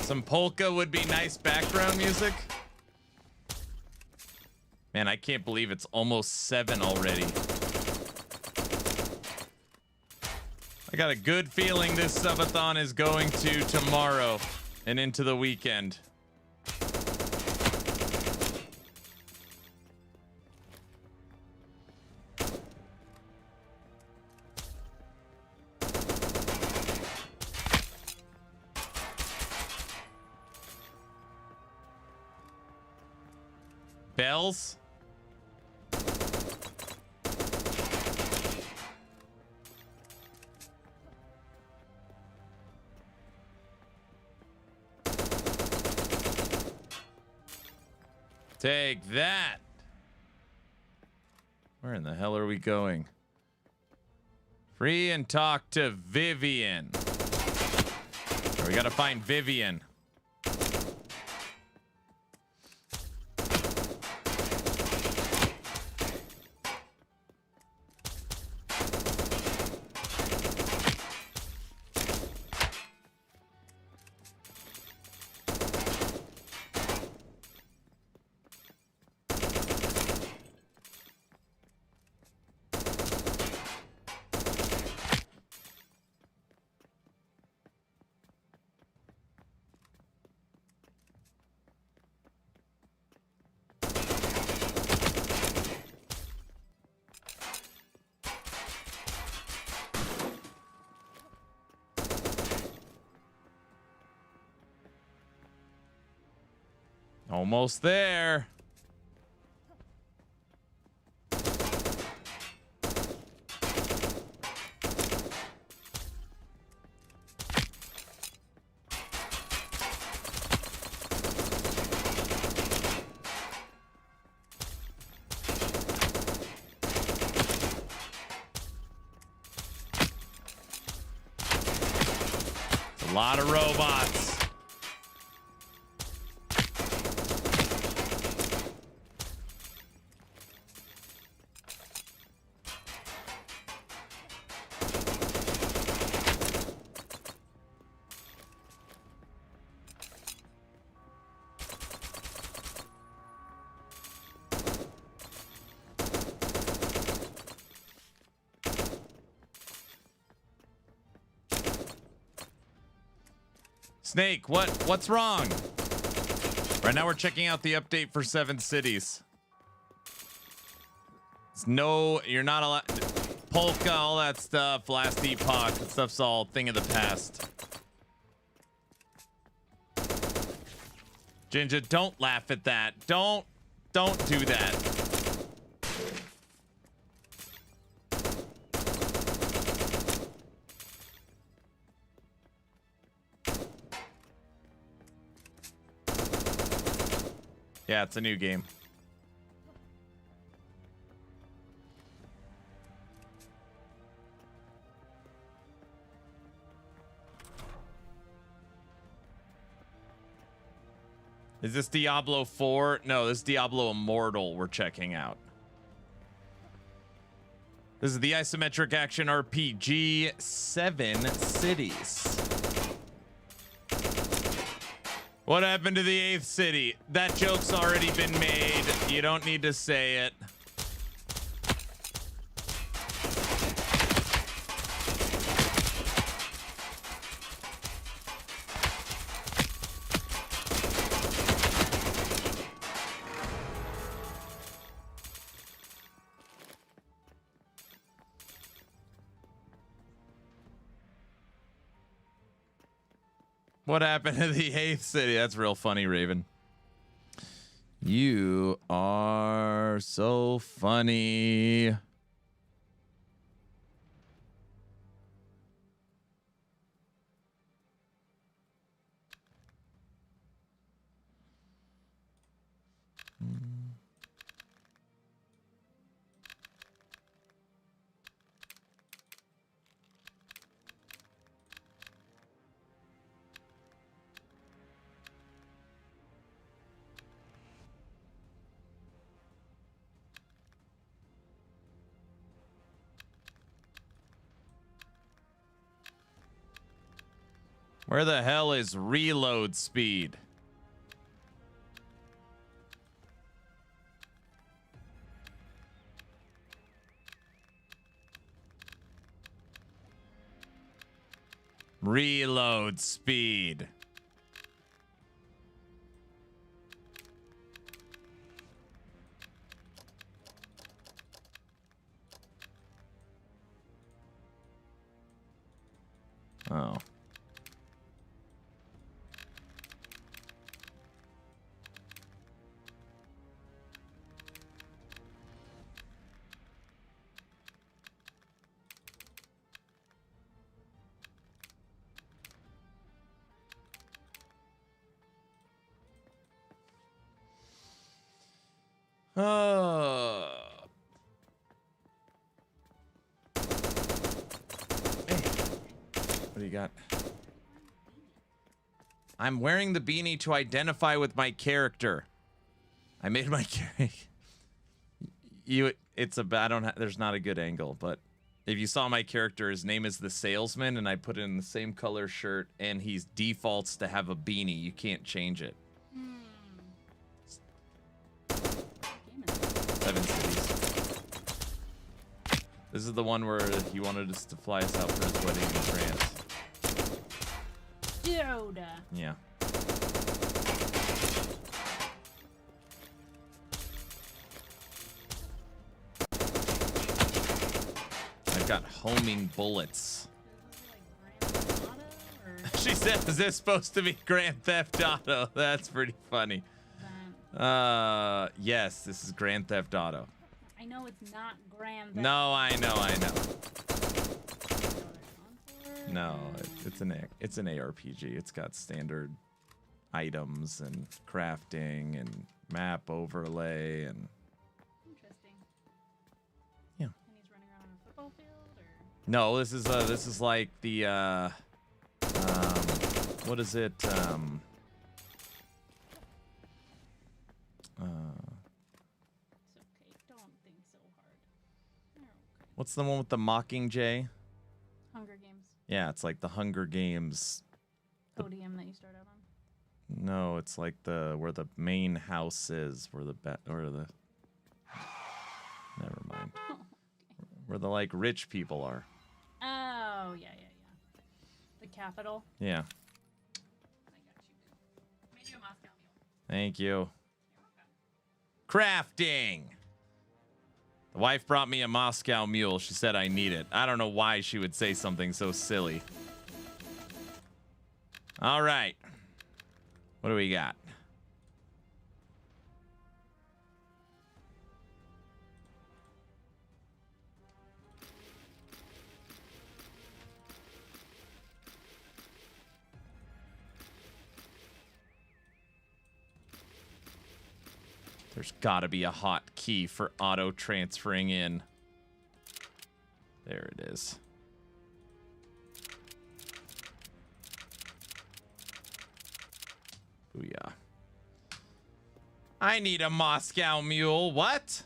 Some polka would be nice background music. Man, I can't believe it's almost 7 already. I got a good feeling this Sub-A-Thon is going to tomorrow and into the weekend. Bells? Take that. Where in the hell are we going? Free and talk to Vivian. We gotta find Vivian. Almost there. A lot of robots. Snake, what's wrong? Right now we're checking out the update for 7 cities. You're not allowed. Polka, all that stuff, last Epoch, that stuff's all thing of the past. Ginger, don't laugh at that. Don't do that. Yeah, it's a new game. Is this Diablo 4? No, this is Diablo Immortal we're checking out. This is the isometric action RPG 7 Cities. What happened to the 8th city? That joke's already been made. You don't need to say it. What happened to the 8th city? That's real funny, Raven. You are so funny. Where the hell is reload speed? Reload speed. Oh. What do you got? I'm wearing the beanie to identify with my character. I made my character. There's not a good angle, but if you saw my character, his name is the salesman, and I put it in the same color shirt, and he defaults to have a beanie. You can't change it. 7 cities. This is the one where he wanted us to fly us out for his wedding in France. Dude. Yeah. I've got homing bullets. She said, is this supposed to be Grand Theft Auto? That's pretty funny. Yes, this is Grand Theft Auto. I know it's not Grand Theft. No, I know. No, it's an ARPG. It's got standard items and crafting and map overlay and. Interesting. Yeah. And he's running around on a football field, or? No, this is like the what is it? It's okay. Don't think so hard. They're okay. What's the one with the Mockingjay? Hunger Games. Yeah, it's like the Hunger Games. Podium that you start out on. No, it's like where the main house is, Never mind. Oh, okay. Where the like rich people are. Oh, yeah. The capital. Yeah. I got you. Made you a Moscow Mule. Thank you. Crafting. The wife brought me a Moscow Mule. She said I need it. I don't know why she would say something so silly. All right. What do we got? There's got to be a hot key for auto transferring in. There it is. Booyah. I need a Moscow Mule. What?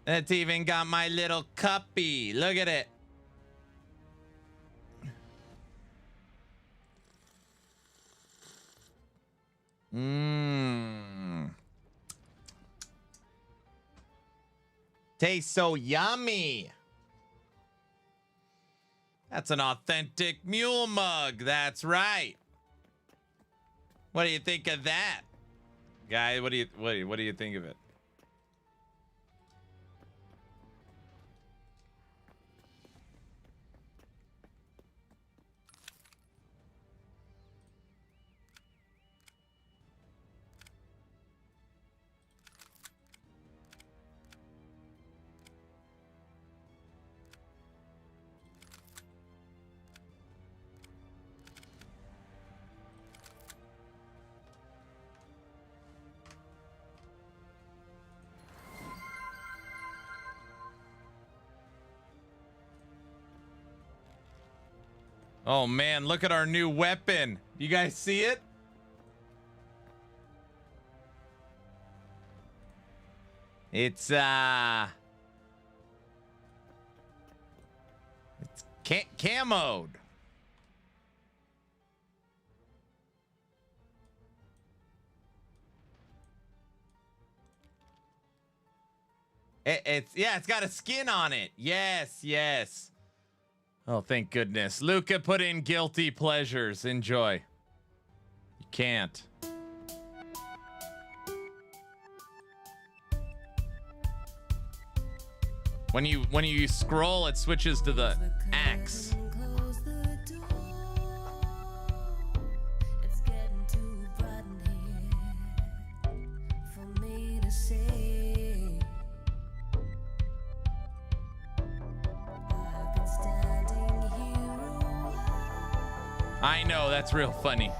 It's even got my little cuppy. Look at it. Mmm. Tastes so yummy. That's an authentic mule mug. That's right. What do you think of that? Guy, what do you think of it? Oh man, look at our new weapon. You guys see it? It's camoed. It's got a skin on it. Yes. Oh, thank goodness. Luca put in guilty pleasures. Enjoy. You can't. When you scroll, it switches to the axe. I know, that's real funny.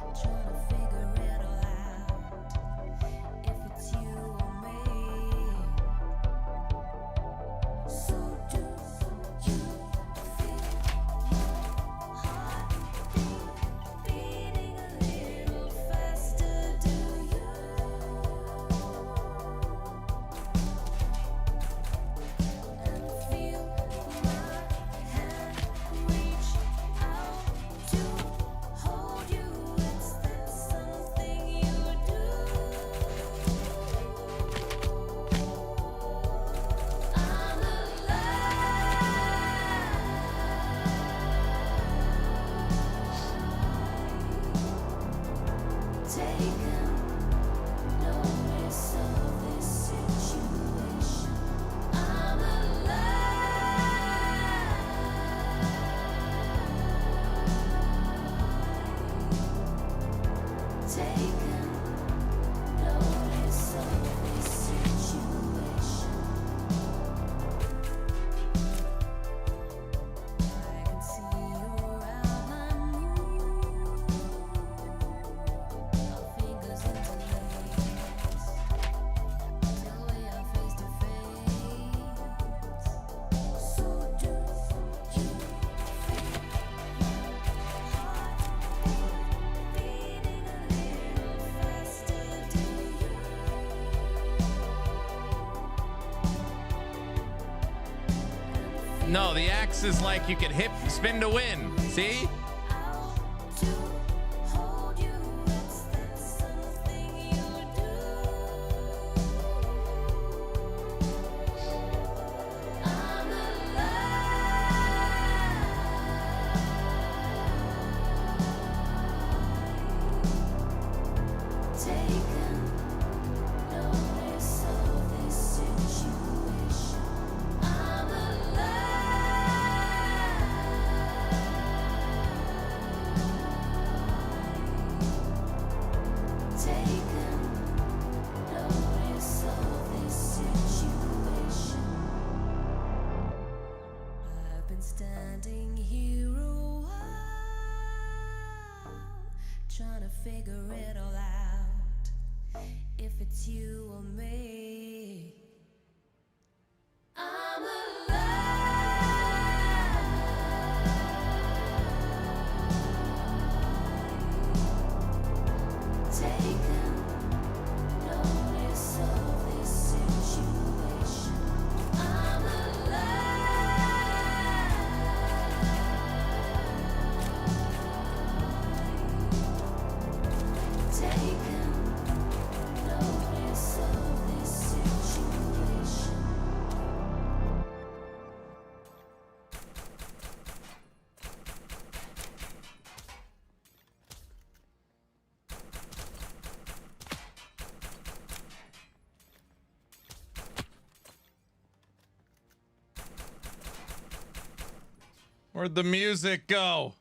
No, the axe is like you can hit spin to win. See? Where'd the music go?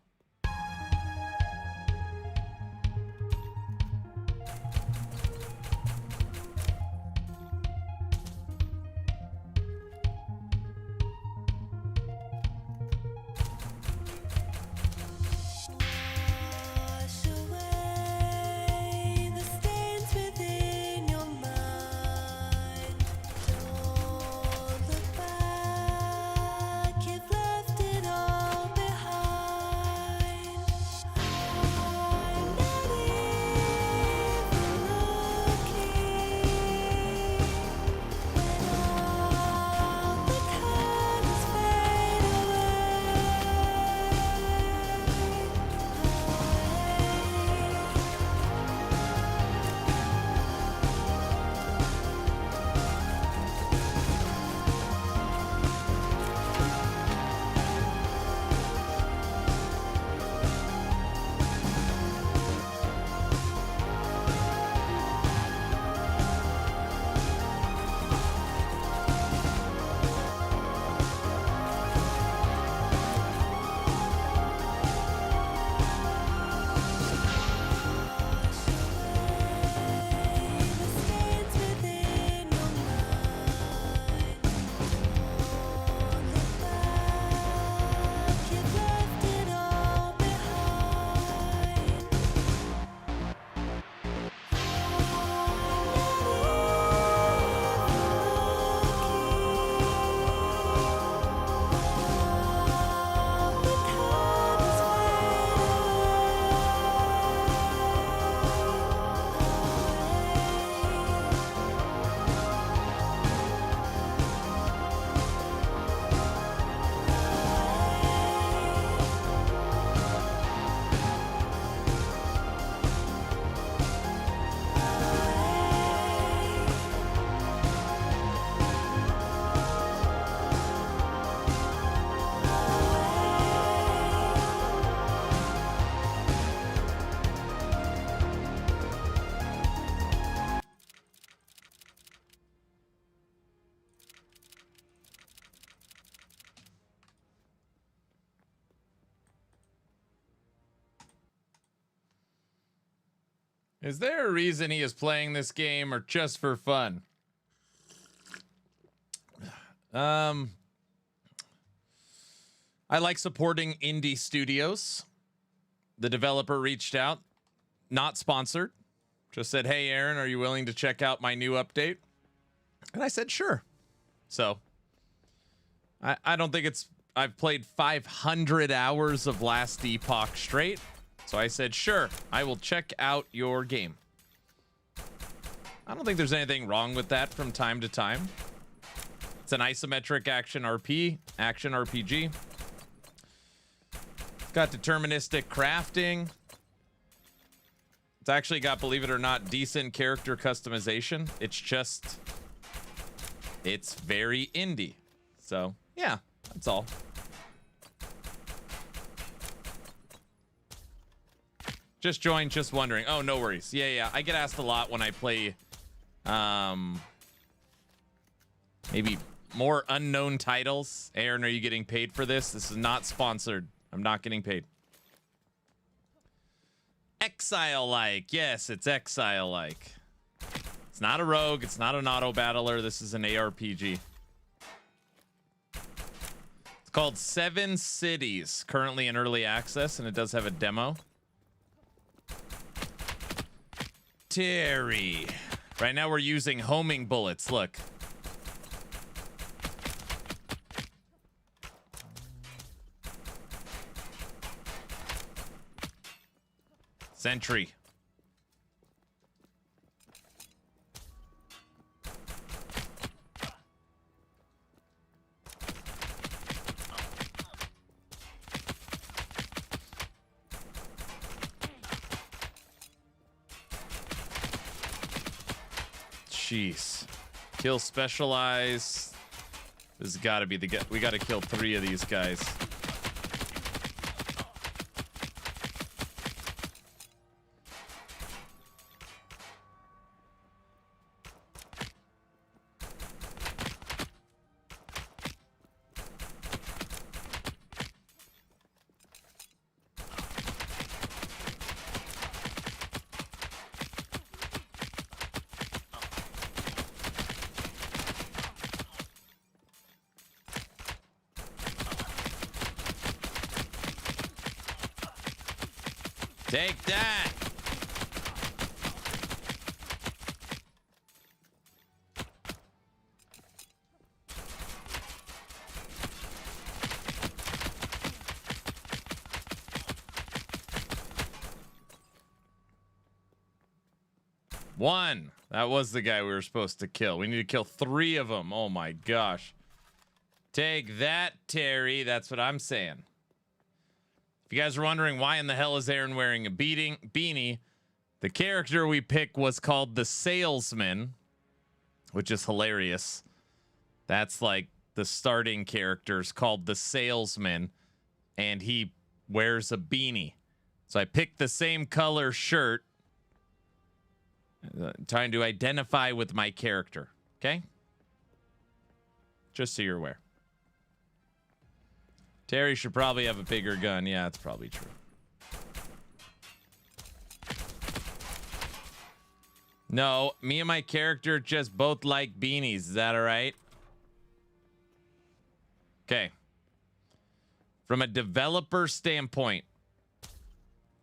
Is there a reason he is playing this game or just for fun? I like supporting indie studios. The developer reached out, not sponsored, just said, "Hey, Aaron, are you willing to check out my new update?" And I said, "Sure." So I don't think it's, I've played 500 hours of Last Epoch straight. So I said, "Sure, I will check out your game." I don't think there's anything wrong with that from time to time. It's an isometric action RPG. It's got deterministic crafting. It's actually got, believe it or not, decent character customization. It's very indie. So, yeah, that's all. Just joined, just wondering. Oh, no worries. Yeah. I get asked a lot when I play maybe more unknown titles. Aaron, are you getting paid for this? This is not sponsored. I'm not getting paid. Exile-like. Yes, it's Exile-like. It's not a rogue. It's not an auto-battler. This is an ARPG. It's called 7 Cities. Currently in early access, and it does have a demo. Terry. Right now we're using homing bullets. Look. Sentry. Jeez. Kill specialize. This has got to be the guy. We got to kill 3 of these guys. Take that. One. That was the guy we were supposed to kill. We need to kill 3 of them. Oh my gosh. Take that, Terry. That's what I'm saying. If you guys are wondering why in the hell is Aaron wearing a beanie, the character we picked was called the Salesman, which is hilarious. That's like the starting character's called the Salesman, and he wears a beanie. So I picked the same color shirt, trying to identify with my character, okay? Just so you're aware. Terry should probably have a bigger gun. Yeah, that's probably true. No, me and my character just both like beanies. Is that all right? Okay. From a developer standpoint,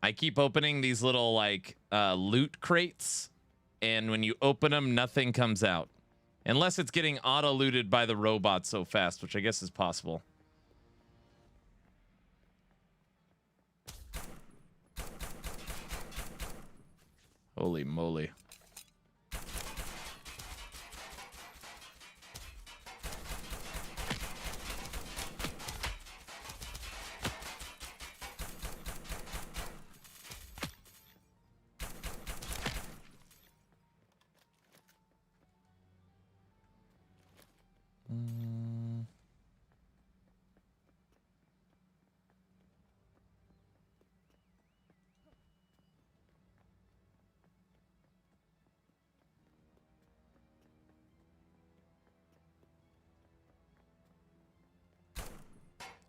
I keep opening these little like loot crates, and when you open them, nothing comes out. Unless it's getting auto-looted by the robot so fast, which I guess is possible. Holy moly.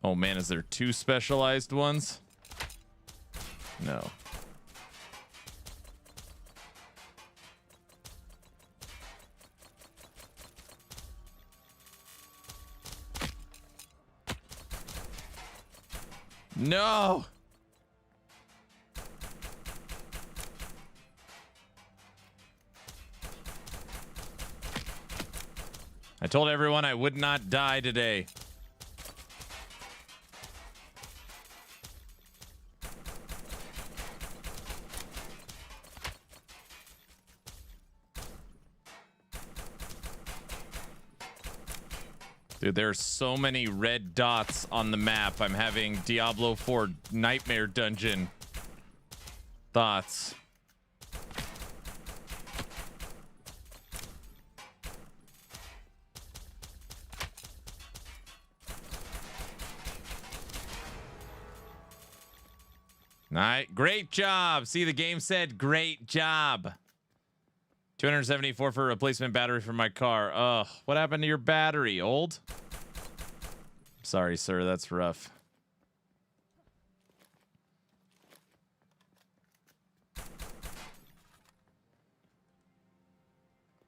Oh man, is there 2 specialized ones? No. No! I told everyone I would not die today. Dude, there are so many red dots on the map. I'm having Diablo 4 Nightmare Dungeon thoughts. Night. Great job. See, the game said great job. 274 for a replacement battery for my car. Ugh, what happened to your battery? Old? Sorry, sir. That's rough.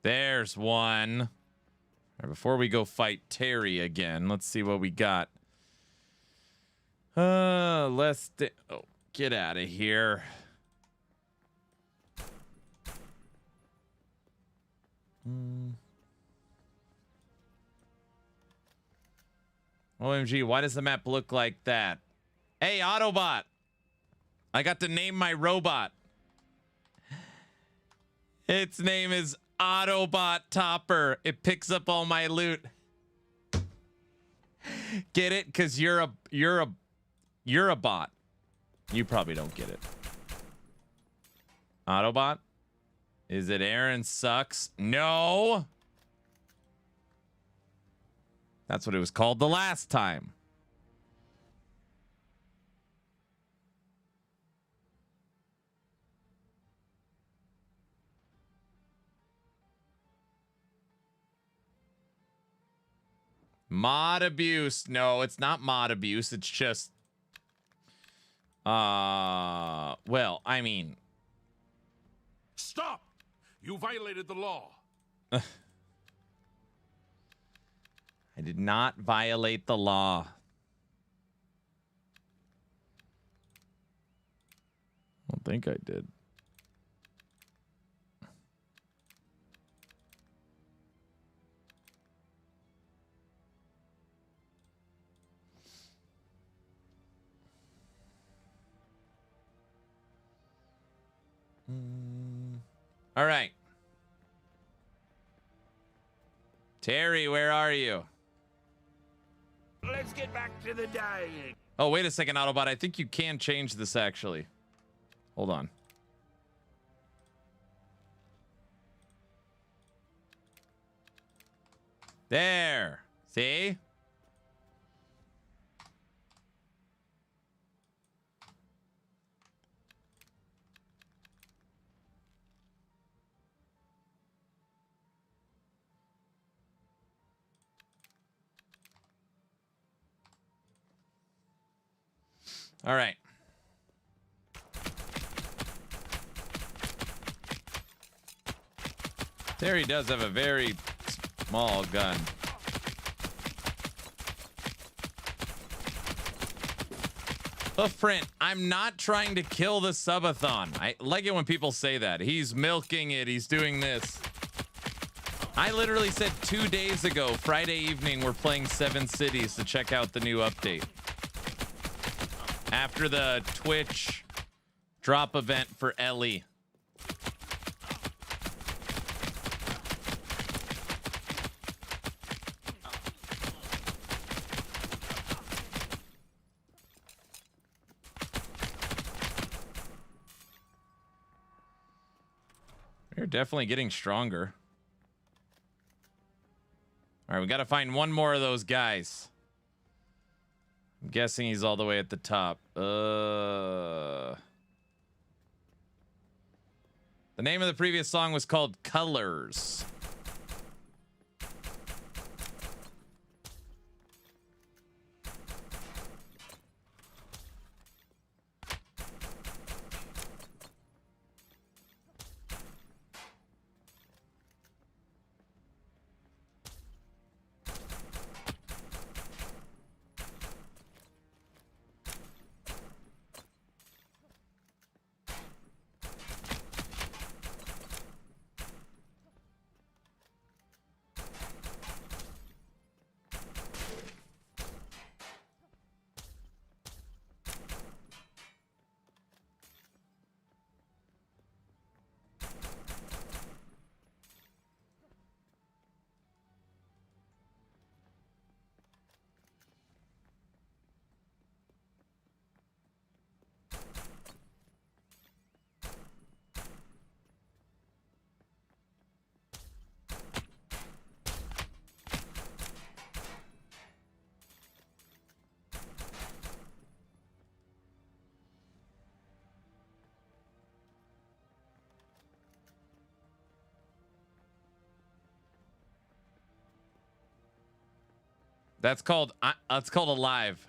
There's one. All right, before we go fight Terry again, let's see what we got. Oh, get out of here. OMG, why does the map look like that? Hey, Autobot. I got to name my robot. Its name is Autobot Topper. It picks up all my loot. Get it? Because you're a bot. You probably don't get it. Autobot? Is it Aaron sucks? No. That's what it was called the last time. Mod abuse. No, it's not mod abuse. It's just well, I mean, Stop! You violated the law. I did not violate the law. I don't think I did. All right. Terry, where are you? Let's get back to the dying. Oh, wait a second, Autobot. I think you can change this, actually. Hold on. There. See? All right. Terry does have a very small gun. Hoofprint, I'm not trying to kill the Sub-A-Thon. I like it when people say that. He's milking it. He's doing this. I literally said 2 days ago, Friday evening, we're playing 7 Cities to check out the new update. After the Twitch drop event for Ellie. We're definitely getting stronger. All right, we got to find one more of those guys. I'm guessing he's all the way at the top. The name of the previous song was called Colors. That's called alive.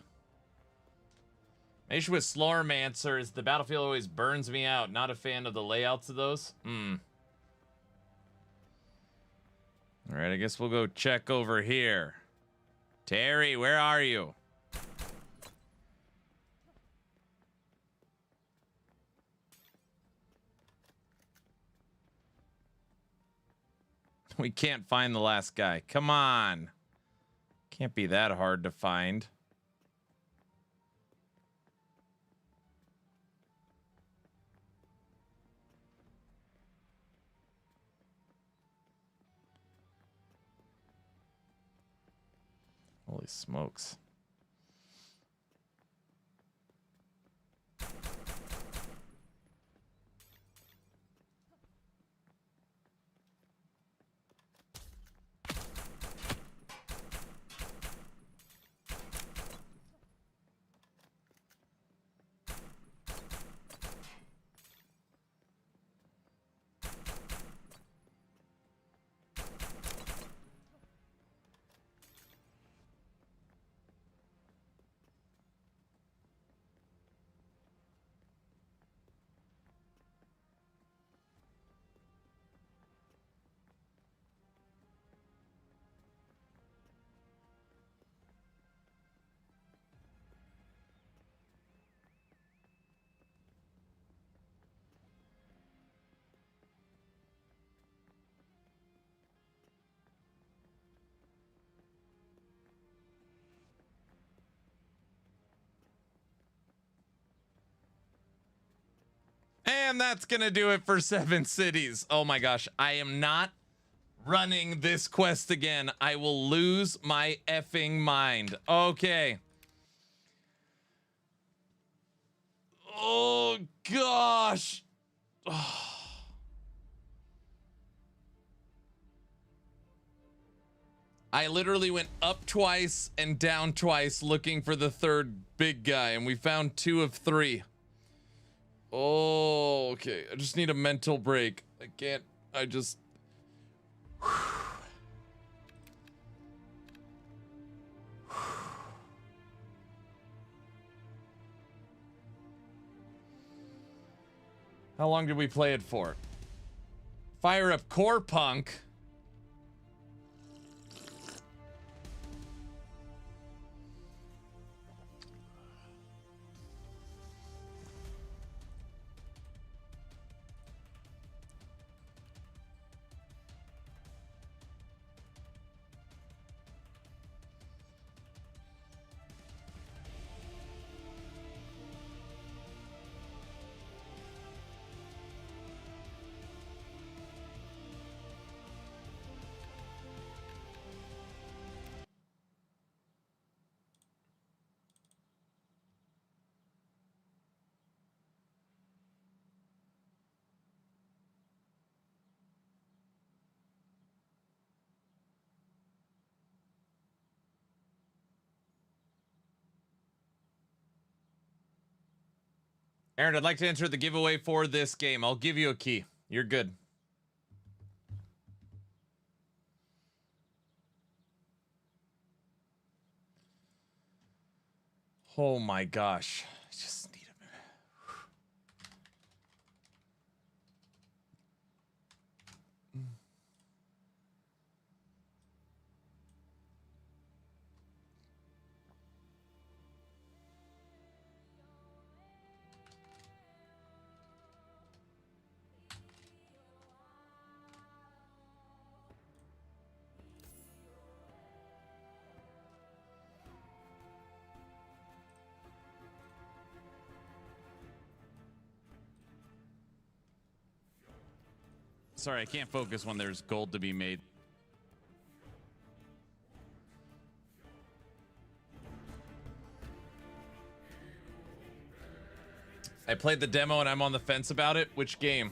Issue with Slormancer is the battlefield always burns me out. Not a fan of the layouts of those. All right, I guess we'll go check over here. Terry, where are you? We can't find the last guy. Come on. Can't be that hard to find. Holy smokes. And that's gonna do it for 7 cities. Oh my gosh, I am not running this quest again. I will lose my effing mind. Okay. Oh gosh. I literally went up twice and down twice looking for the third big guy, and we found 2 of 3. Oh, okay. I just need a mental break. I can't. I just. How long did we play it for? Fire up Core Punk. Aaron, I'd like to enter the giveaway for this game. I'll give you a key. You're good. Oh my gosh. I just need a minute. Sorry, I can't focus when there's gold to be made. I played the demo and I'm on the fence about it. Which game?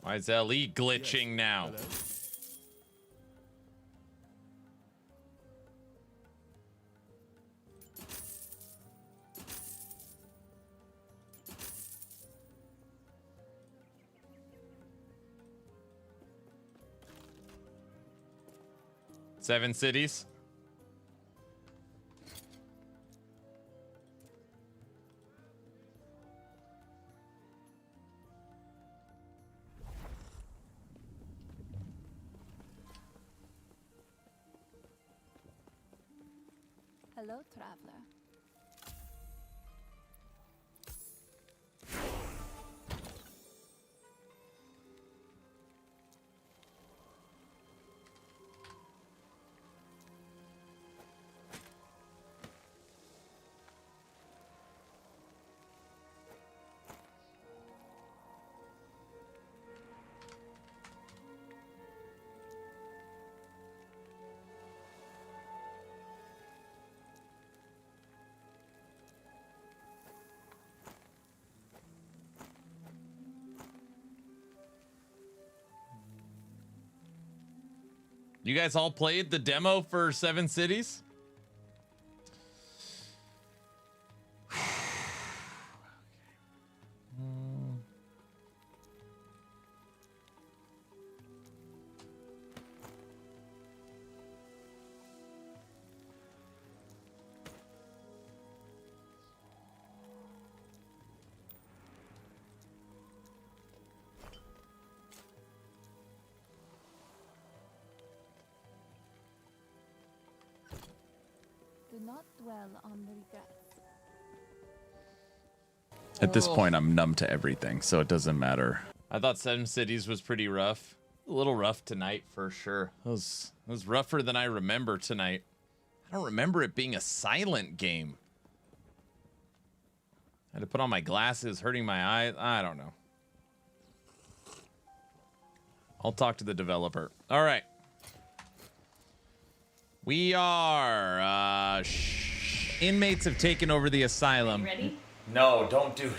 Why is LE glitching now? Seven cities. Hello, traveler. You guys all played the demo for Seven Cities? Do not dwell on the regrets. At this point, I'm numb to everything, so it doesn't matter. I thought Seven Cities was pretty rough. A little rough tonight, for sure. It was rougher than I remember tonight. I don't remember it being a silent game. I had to put on my glasses, hurting my eyes. I don't know. I'll talk to the developer. All right. We are... inmates have taken over the asylum. Ready? No, don't do it.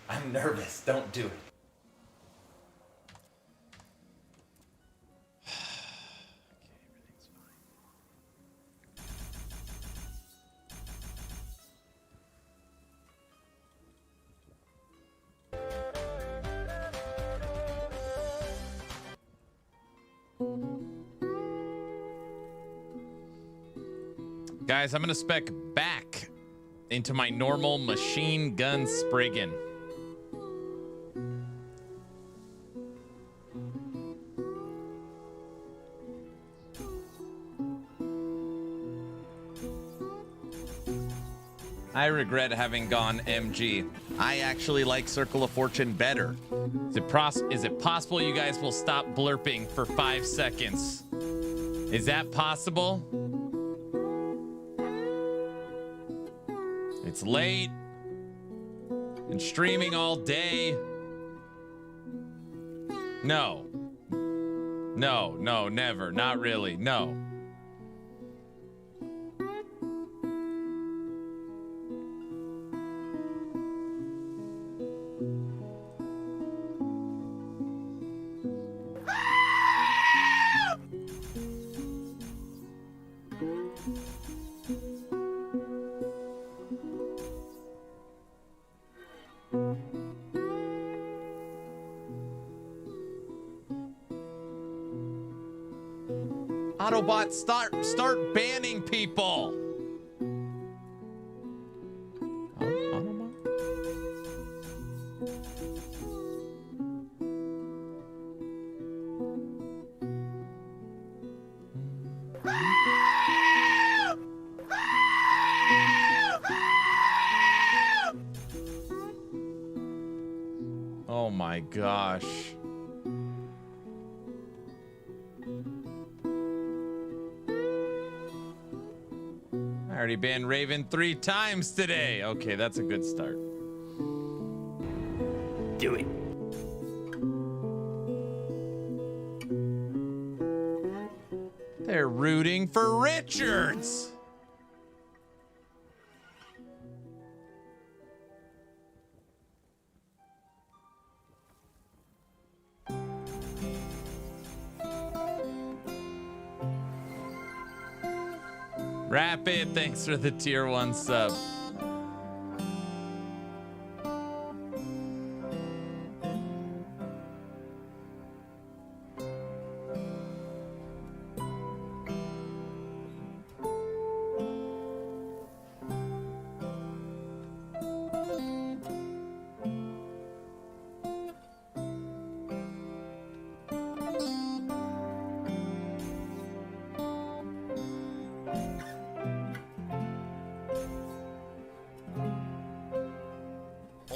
I'm nervous. Don't do it. Guys, I'm gonna spec back into my normal machine gun Spriggan. I regret having gone MG. I actually like Circle of Fortune better. Is it possible you guys will stop blurping for 5 seconds? Is that possible? It's late and streaming all day. No. No, no, never. Not really. No. Autobot, start banning people. Oh my gosh. I already banned Raven 3 times today. Okay, that's a good start. Do it. They're rooting for Richards. Rapid, thanks for the tier 1 sub.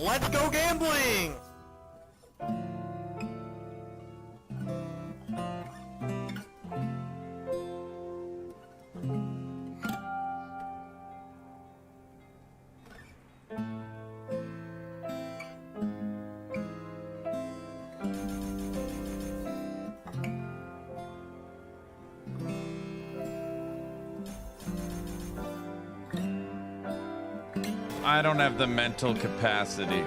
Let's go gambling! I don't have the mental capacity.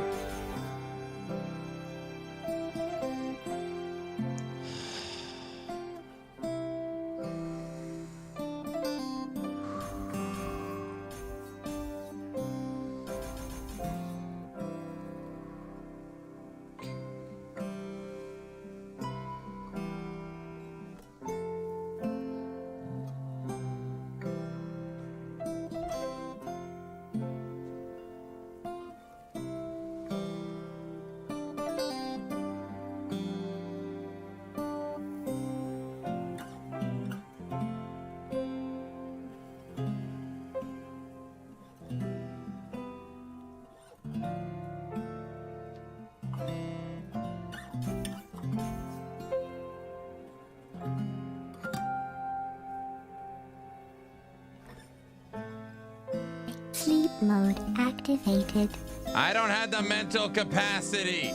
Sleep mode activated. I don't have the mental capacity.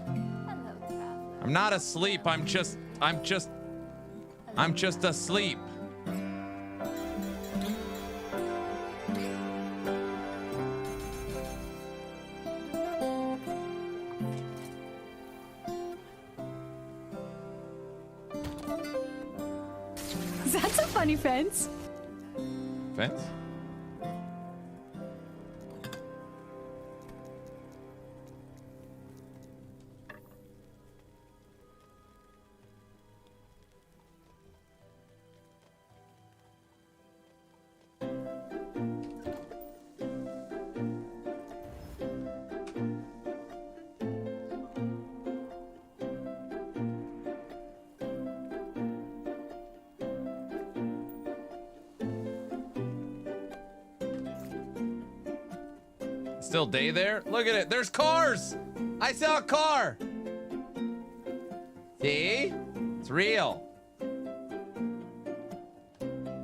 I'm not asleep. I'm just asleep. That's a funny fence. Fence? Still day there? Look at it. There's cars. I saw a car. See? It's real.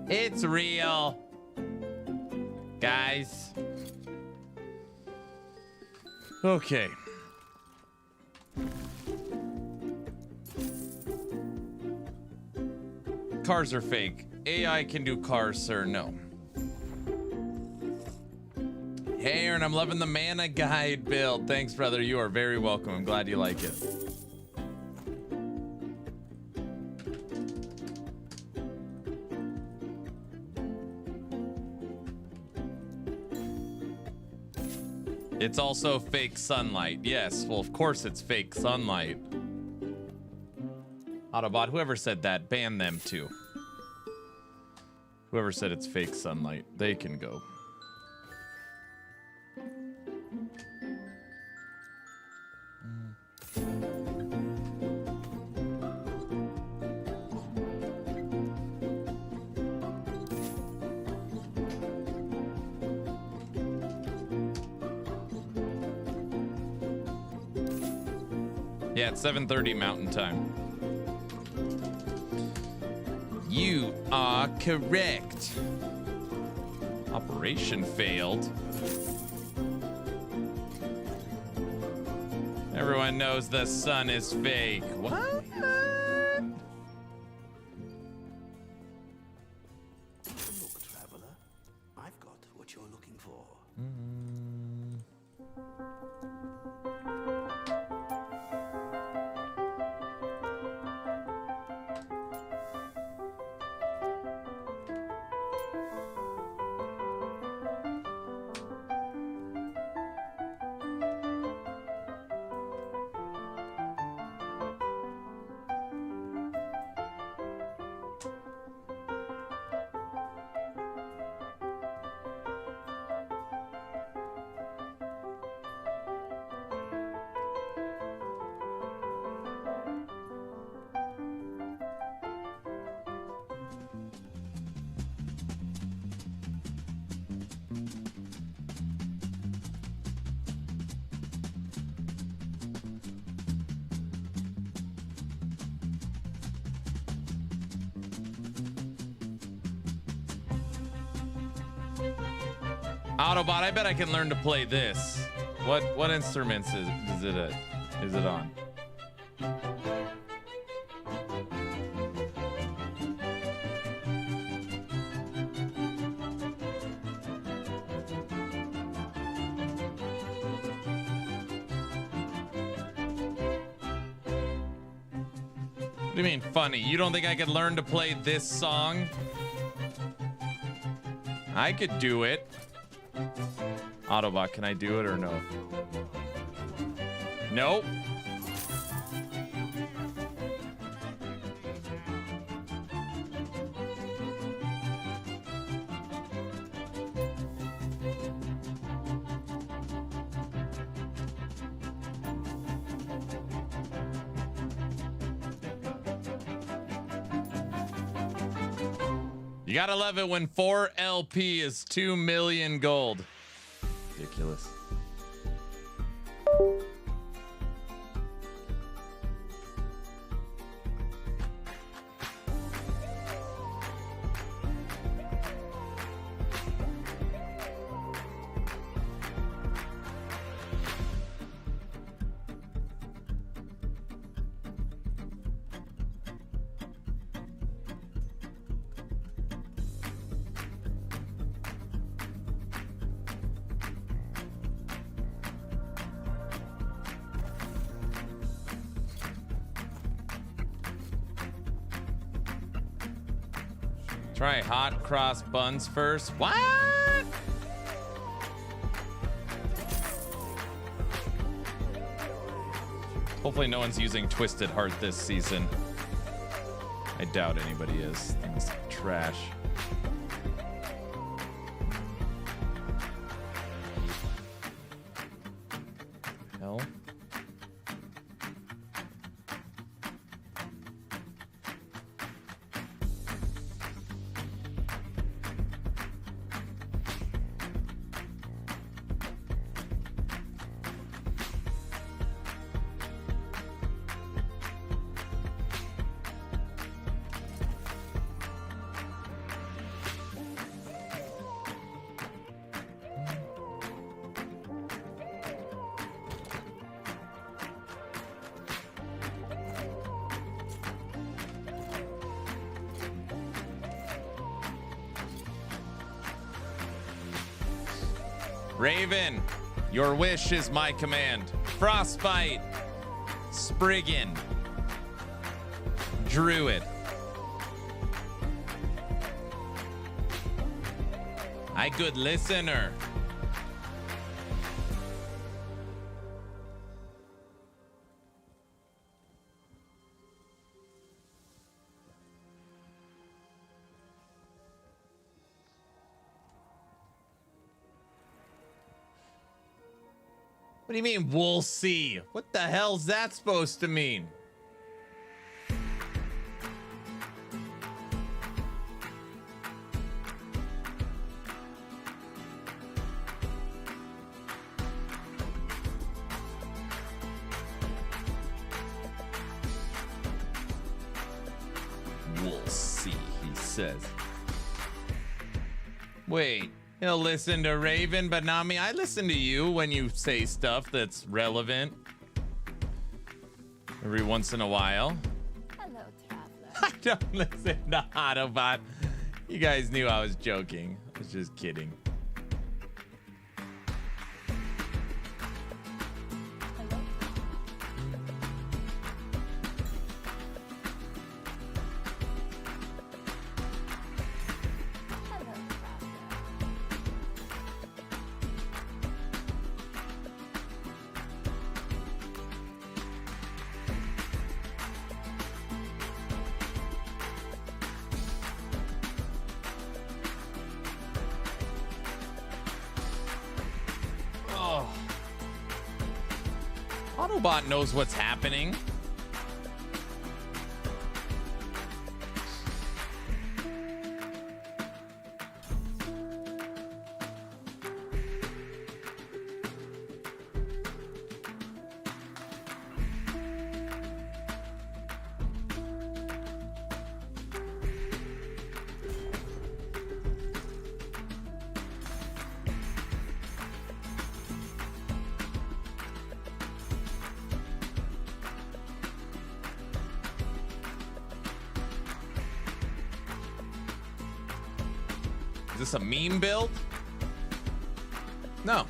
It's real. Guys. Okay. Cars are fake. AI can do cars, sir. No. Hey, Aaron, I'm loving the mana guide build. Thanks, brother. You are very welcome. I'm glad you like it. It's also fake sunlight. Yes, well, of course it's fake sunlight. Autobot, whoever said that, ban them too. Whoever said it's fake sunlight, they can go. Yeah, it's 7:30 Mountain Time. You are correct. Operation failed. Everyone knows the sun is fake. What? Look, traveler, I've got what you're looking for. Autobot, I bet I can learn to play this. What instruments is it on? What do you mean funny? You don't think I could learn to play this song? I could do it. Autobot, can I do it or no? Nope. You gotta love it when 4 LP is 2 million gold. Ridiculous. Try hot cross buns first. What? Hopefully no one's using Twisted Heart this season. I doubt anybody is. Things trash. Hell. Raven, your wish is my command. Frostbite, Spriggan, Druid. I good listener. What do you mean, we'll see? What the hell's that supposed to mean? We'll see, he says. Wait. He'll listen to Raven, but not me. I listen to you when you say stuff that's relevant. Every once in a while. Hello, traveler. I don't listen to Autobot. You guys knew I was joking. I was just kidding. Autobot knows what's happening. this a meme build? No.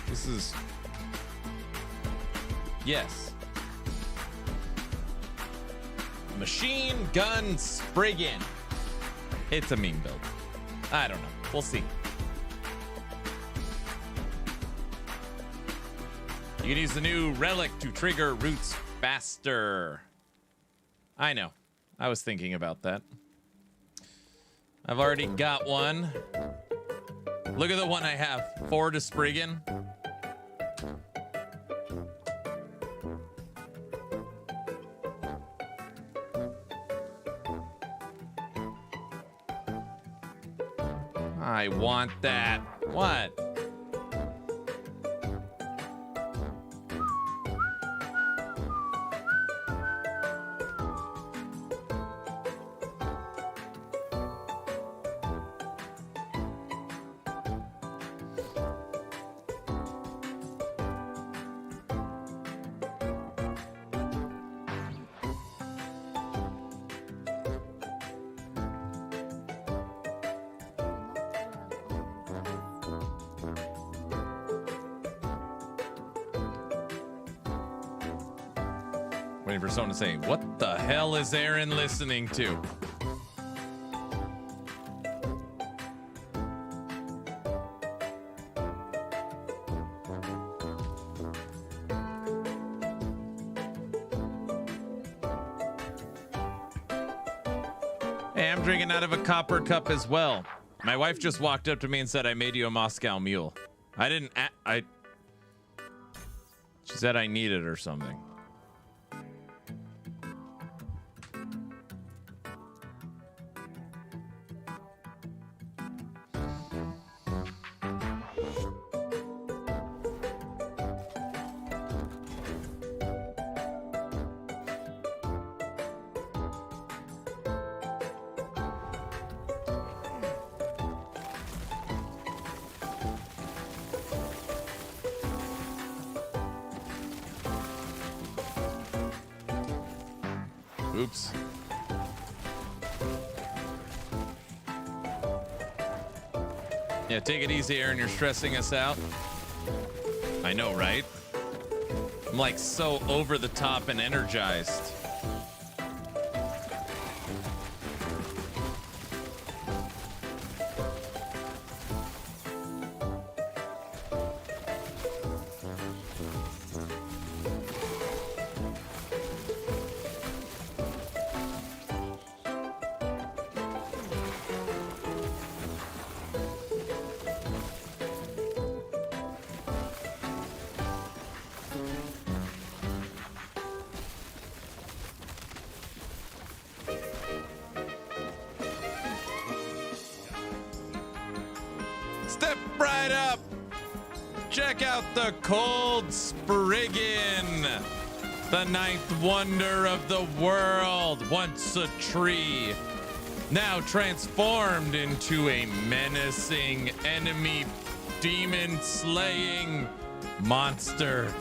This is... Yes. Machine gun Spriggan. It's a meme build. I don't know. We'll see. You can use the new relic to trigger roots faster. I know. I was thinking about that. I've already got one. Look at the one I have. 4 to Spriggan. I want that. What? Waiting for someone to say, what the hell is Aaron listening to? Hey, I'm drinking out of a copper cup as well. My wife just walked up to me and said, I made you a Moscow Mule. I didn't, she said I need it or something. Oops. Yeah, take it easy, Aaron. You're stressing us out. I know, right? I'm like so over the top and energized. Step right up. Check out the cold Spriggan, the ninth wonder of the world. Once a tree, now transformed into a menacing enemy demon slaying monster.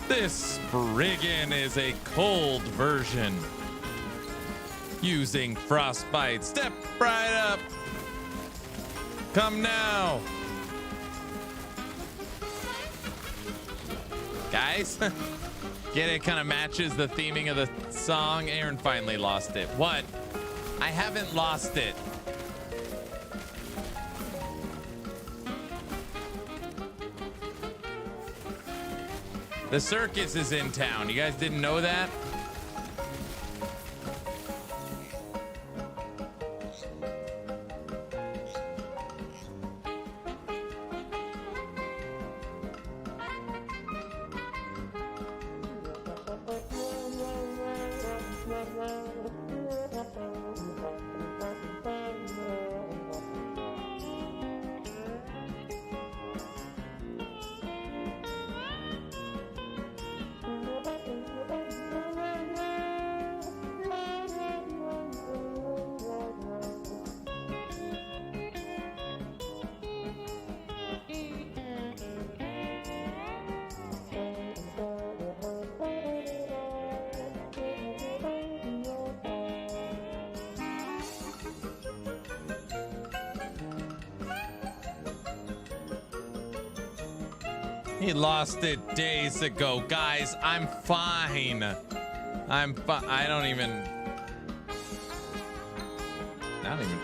This Spriggan is a cold version using frostbite. Step right up. Come now. Guys, get it? Kind of matches the theming of the song. Aaron finally lost it. What? I haven't lost it. The circus is in town. You guys didn't know that? He lost it days ago. Guys, I'm fine. I don't even...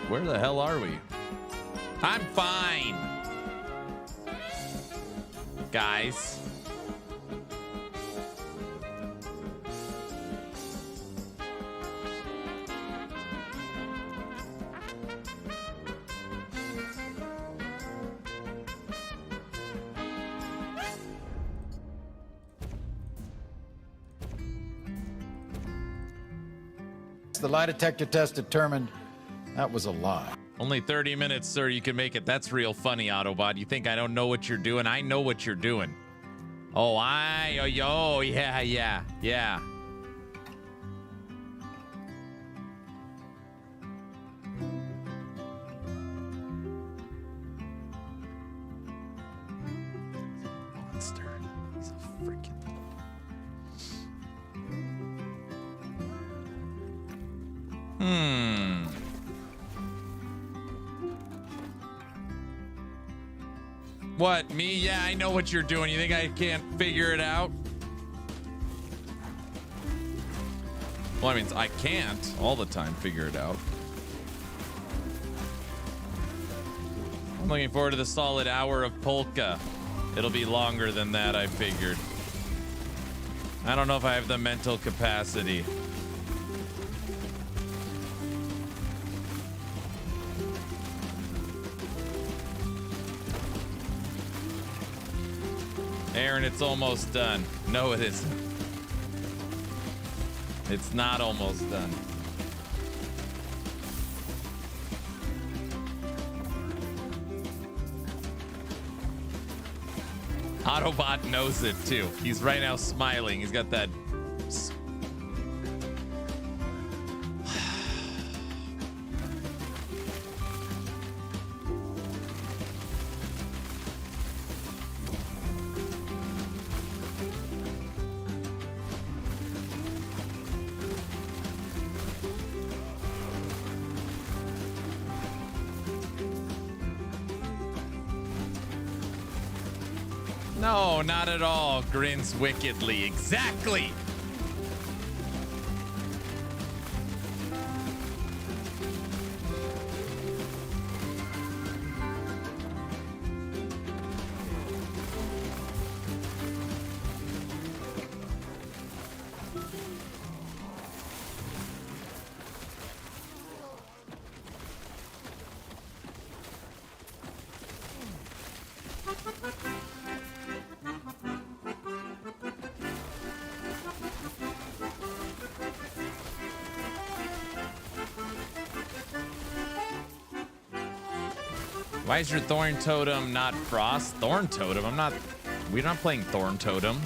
Where the hell are we? I'm fine. Guys. The lie detector test determined that was a lie. Only 30 minutes, sir. You can make it. That's real funny, Autobot. You think I don't know what you're doing? I know what you're doing. Oh, yeah. Monster. He's a freaking... What, me? Yeah, I know what you're doing. You think I can't figure it out? Well, I mean, I can't all the time figure it out. I'm looking forward to the solid hour of Polka. It'll be longer than that, I figured. I don't know if I have the mental capacity. Aaron, it's almost done. No, it isn't. It's not almost done. Autobot knows it too. He's right now smiling. He's got that... No, not at all. Grins wickedly. Exactly. Why is your Thorn Totem not Frost? Thorn Totem? We're not playing Thorn Totem.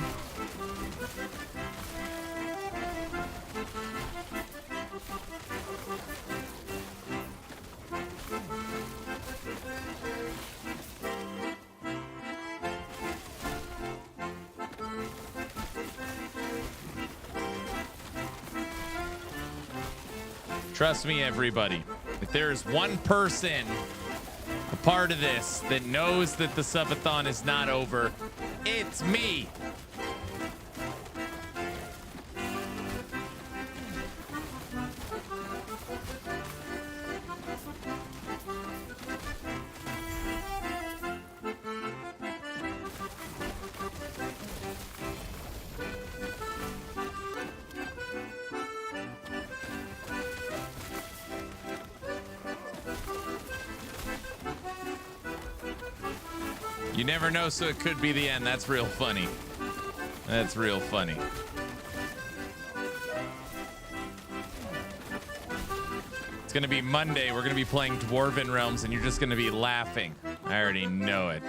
Trust me, everybody. If there's one person a part of this that knows that the Sub-A-Thon is not over, it's me. You never know, so it could be the end. That's real funny. That's real funny. It's gonna be Monday. We're gonna be playing Dwarven Realms, and you're just gonna be laughing. I already know it.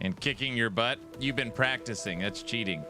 And kicking your butt? You've been practicing. That's cheating.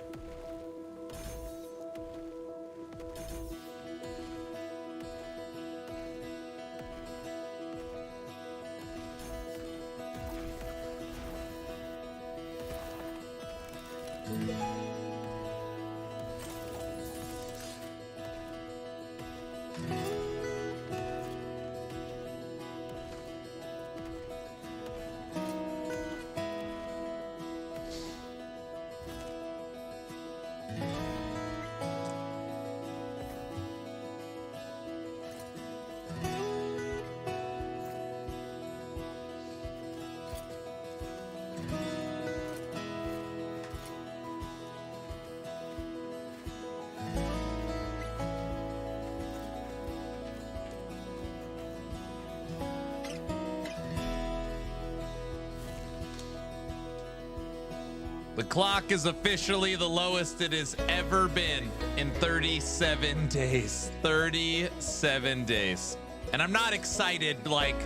The clock is officially the lowest it has ever been in 37 days. 37 days. And I'm not excited, like,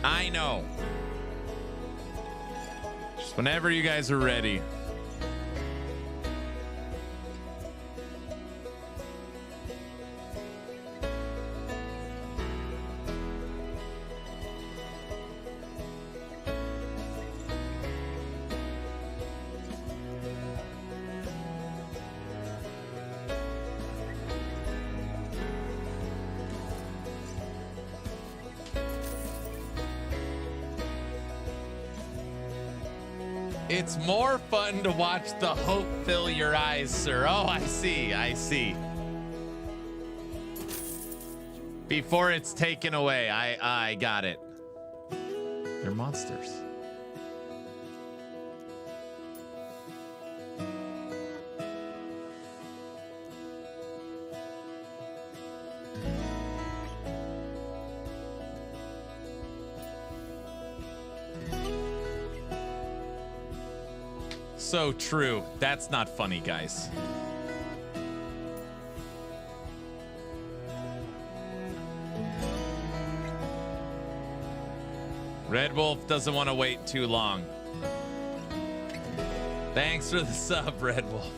I know. Just whenever you guys are ready. It's more fun to watch the hope fill your eyes, sir. Oh, I see. I see. Before it's taken away. I got it. They're monsters. So true. That's not funny, guys. Red Wolf doesn't want to wait too long. Thanks for the sub, Red Wolf.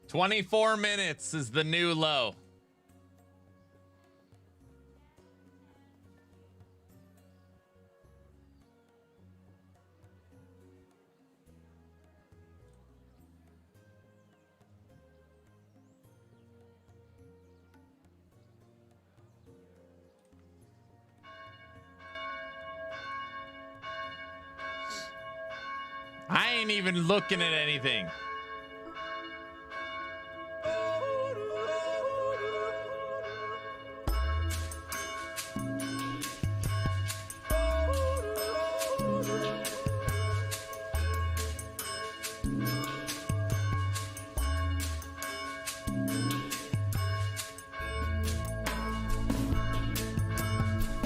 $24 minutes is the new low. I ain't even looking at anything.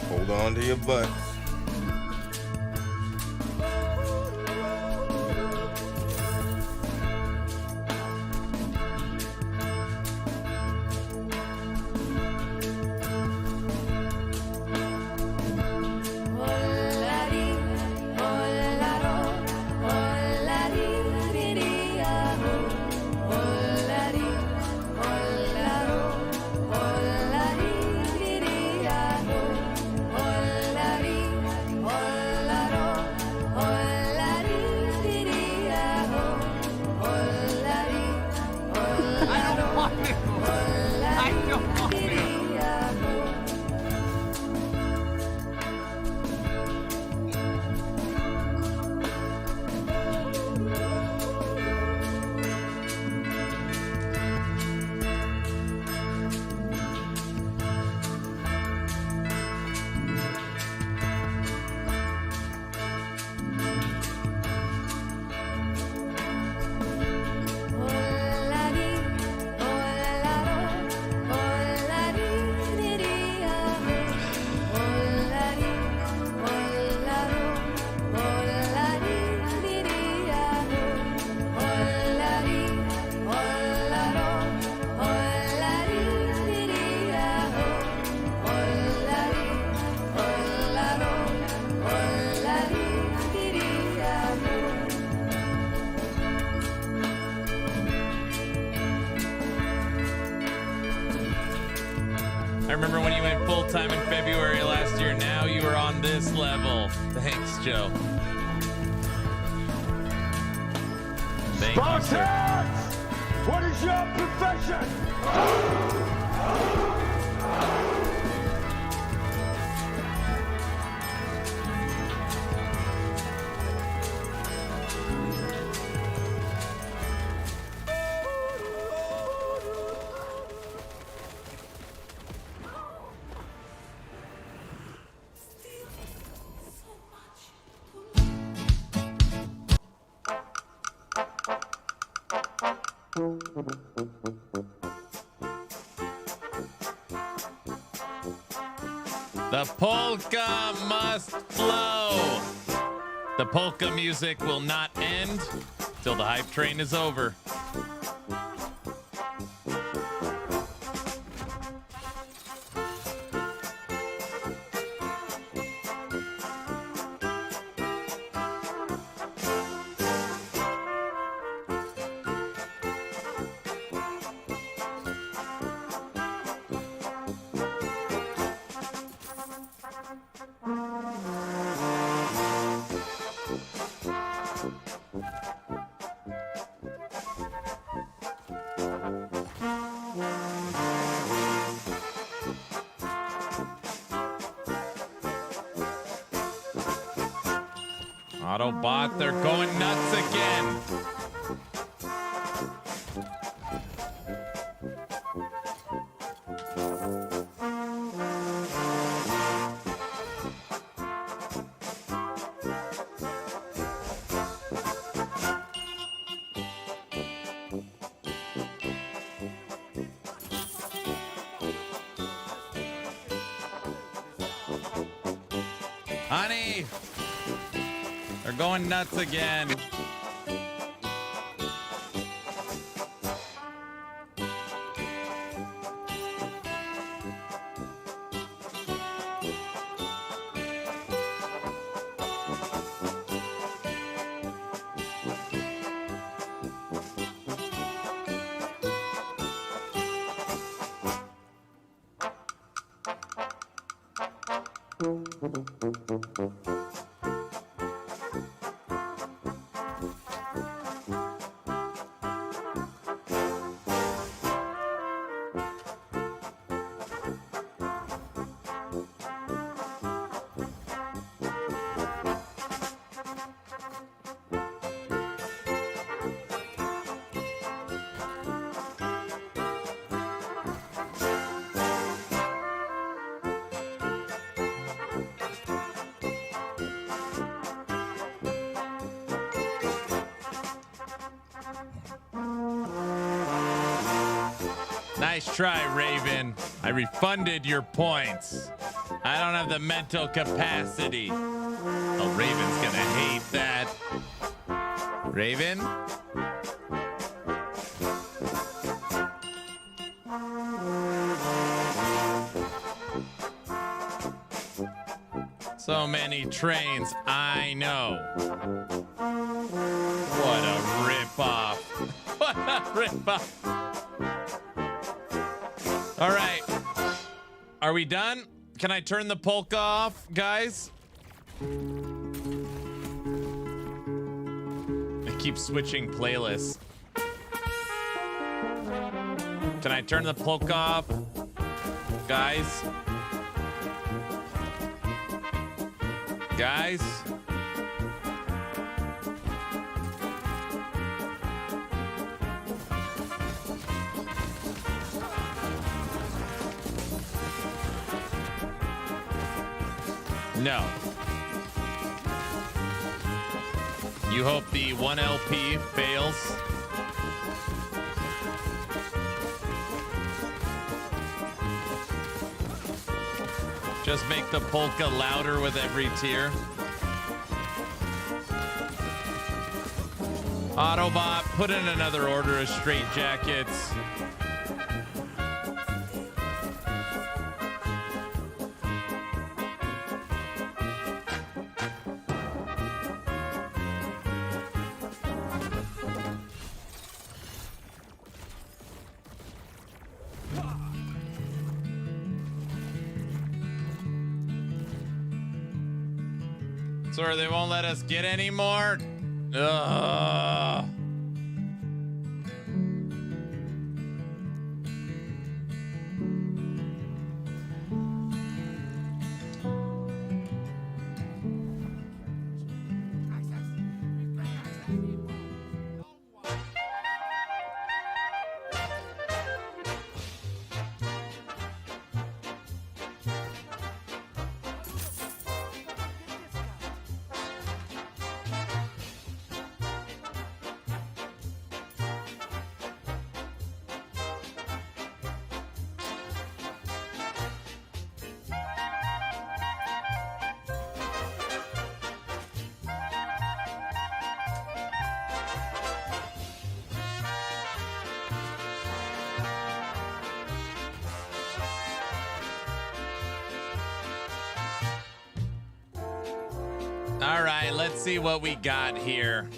Hold on to your butts. I remember when you went full-time in February last year. Now you are on this level. Thanks, Joe. Thank you, sir. What is your profession? The polka must flow. The polka music will not end till the hype train is over. Autobot, they're going nuts again. Honey, they're going nuts again. Nice try, Raven. I refunded your points. I don't have the mental capacity. Oh, Raven's gonna hate that. Raven? So many trains, I know. What a ripoff. What a ripoff. All right. Are we done? Can I turn the polka off, guys? I keep switching playlists. Can I turn the polka off, guys? Guys? No. You hope the 1 LP fails? Just make the polka louder with every tier. Autobot, put in another order of straight jackets. Sorry, they won't let us get any more. Ugh. All right, let's see what we got here.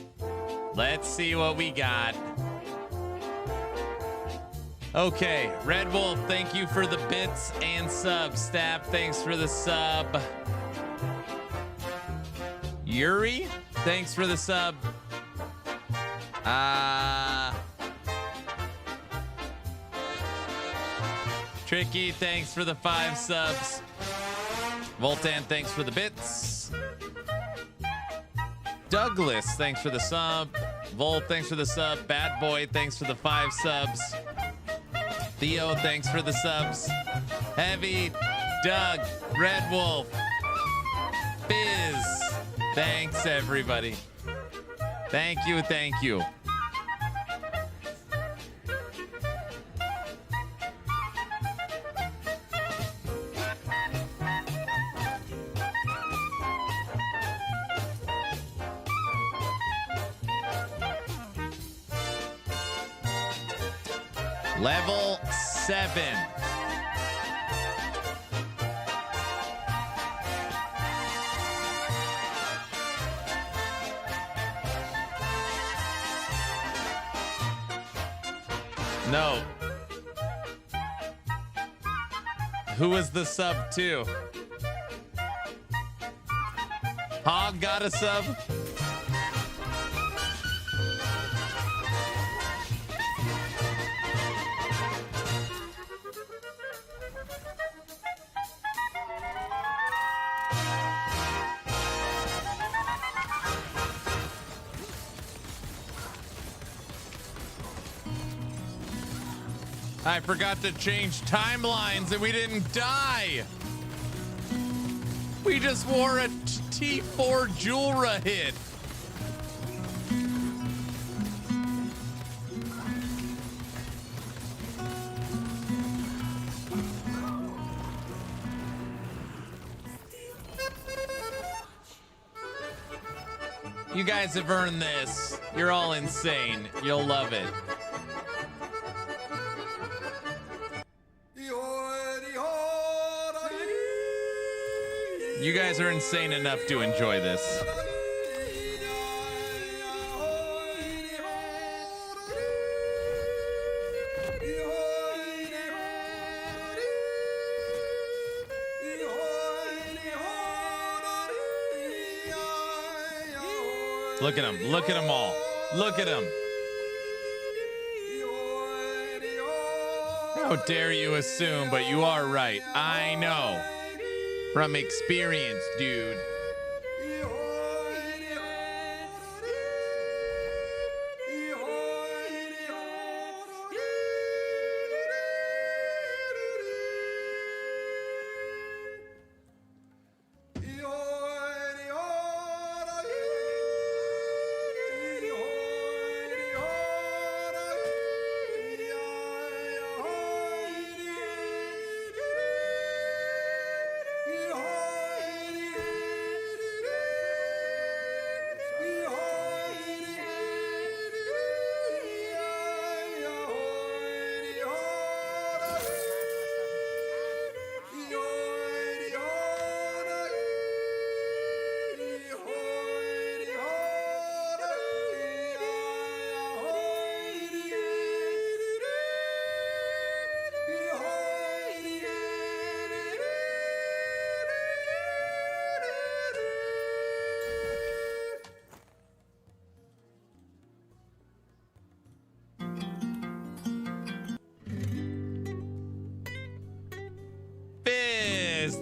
Let's see what we got. Okay, Red Wolf, thank you for the bits and subs. Stab, thanks for the sub. Yuri, thanks for the sub. Tricky, thanks for the 5 subs. Voltan, thanks for the bits. Douglas, thanks for the sub. Volt, thanks for the sub. Bad Boy, thanks for the 5 subs. Theo, thanks for the subs. Heavy, Doug, Red Wolf, Biz. Thanks, everybody. Thank you, thank you. Level 7. No. Who was the sub to? Hog got a sub? I forgot to change timelines and we didn't die. We just wore a T4 Julra hit. You guys have earned this. You're all insane. You'll love it. You guys are insane enough to enjoy this. Look at them. Look at them all. Look at them. How dare you assume, but you are right. I know. From experience, dude.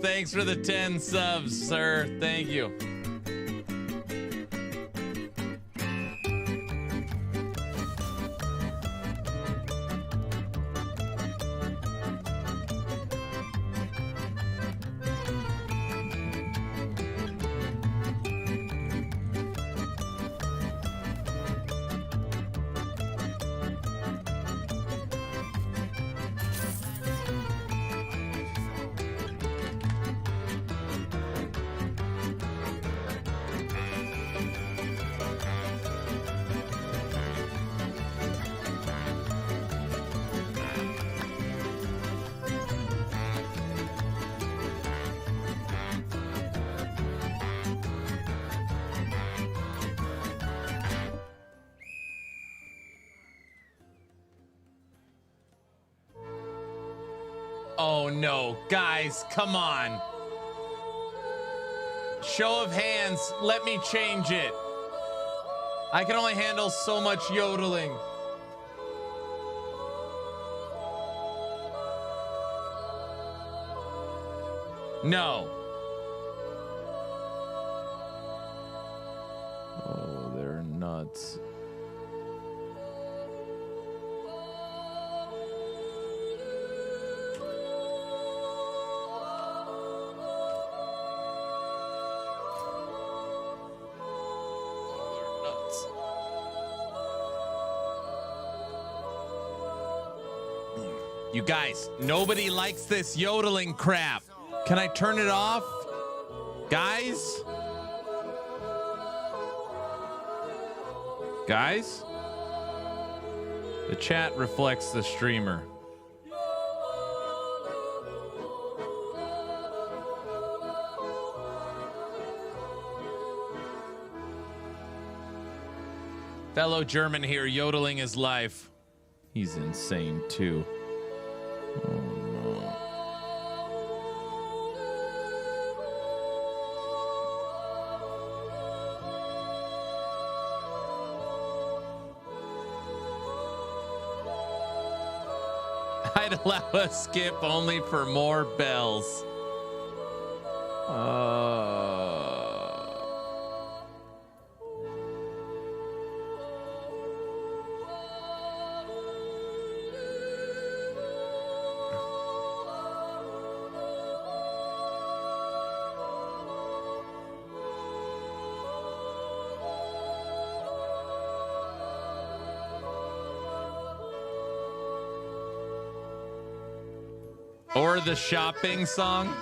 Thanks for the 10 subs, sir. Thank you. Oh no, guys, come on. Show of hands, let me change it. I can only handle so much yodeling. No. Oh, they're nuts. You guys, nobody likes this yodeling crap. Can I turn it off? Guys? Guys? The chat reflects the streamer. Fellow German here, yodeling is life. He's insane too. Oh no. I'd allow a skip only for more bells. Or the shopping song.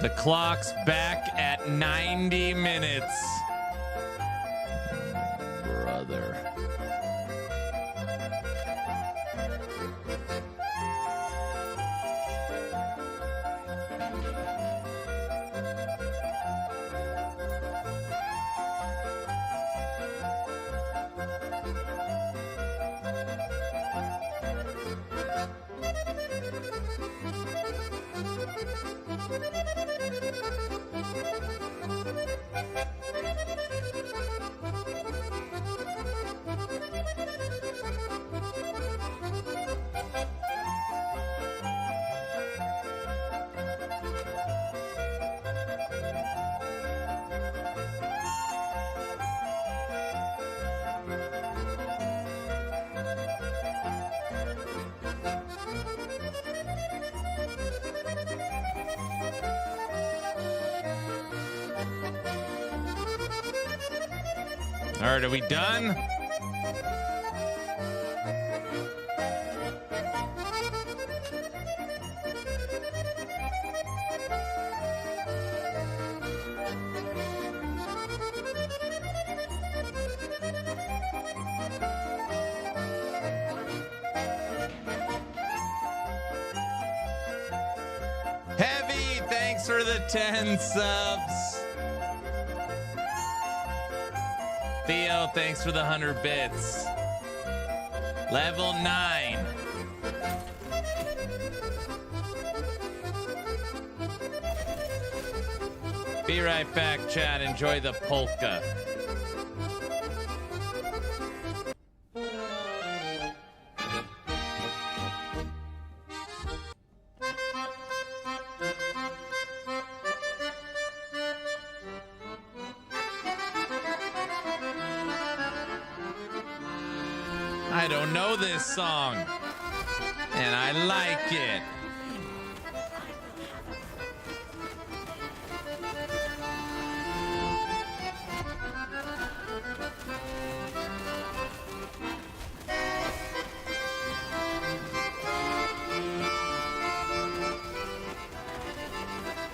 The clock's back at 90 minutes. Brother. All right, are we done? Heavy, thanks for the 10 subs. Theo, thanks for the 100 bits. Level 9. Be right back, chat. Enjoy the polka. I don't know this song, and I like it.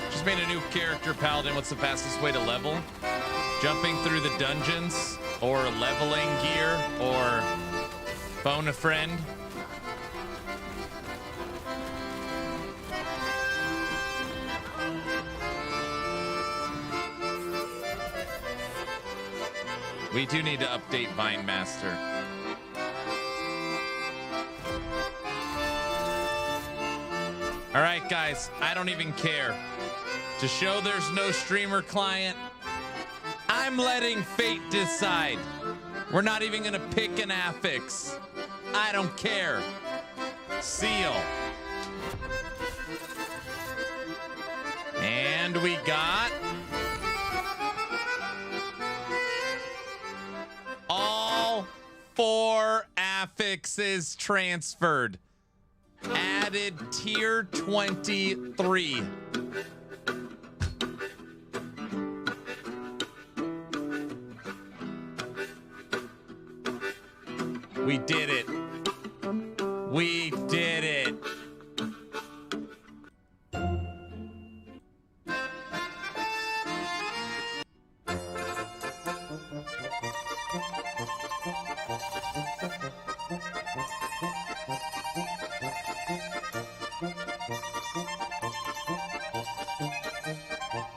Just made a new character, Paladin. What's the fastest way to level? Jumping through the dungeons, or leveling gear, or phone a friend. We do need to update Vine Master. All right, guys, I don't even care. To show there's no streamer client, I'm letting fate decide. We're not even gonna pick an affix. I don't care. Seal. And we got all 4 affixes transferred. Added tier 23. We did it. We did it.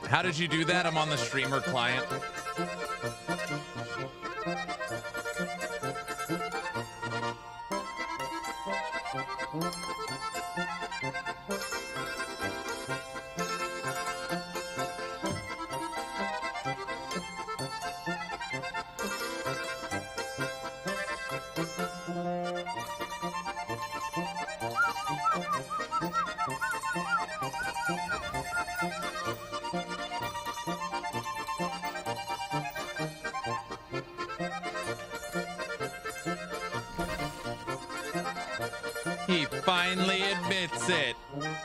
How did you do that? I'm on the streamer client. He finally admits it.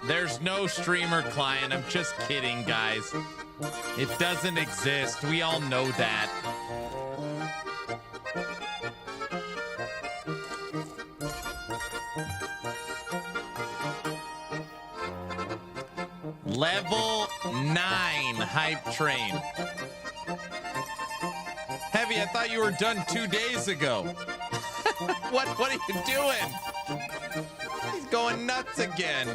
There's no streamer client. I'm just kidding, guys. It doesn't exist. We all know that. Level 9 hype train. Heavy, I thought you were done 2 days ago. What are you doing? He's going nuts again.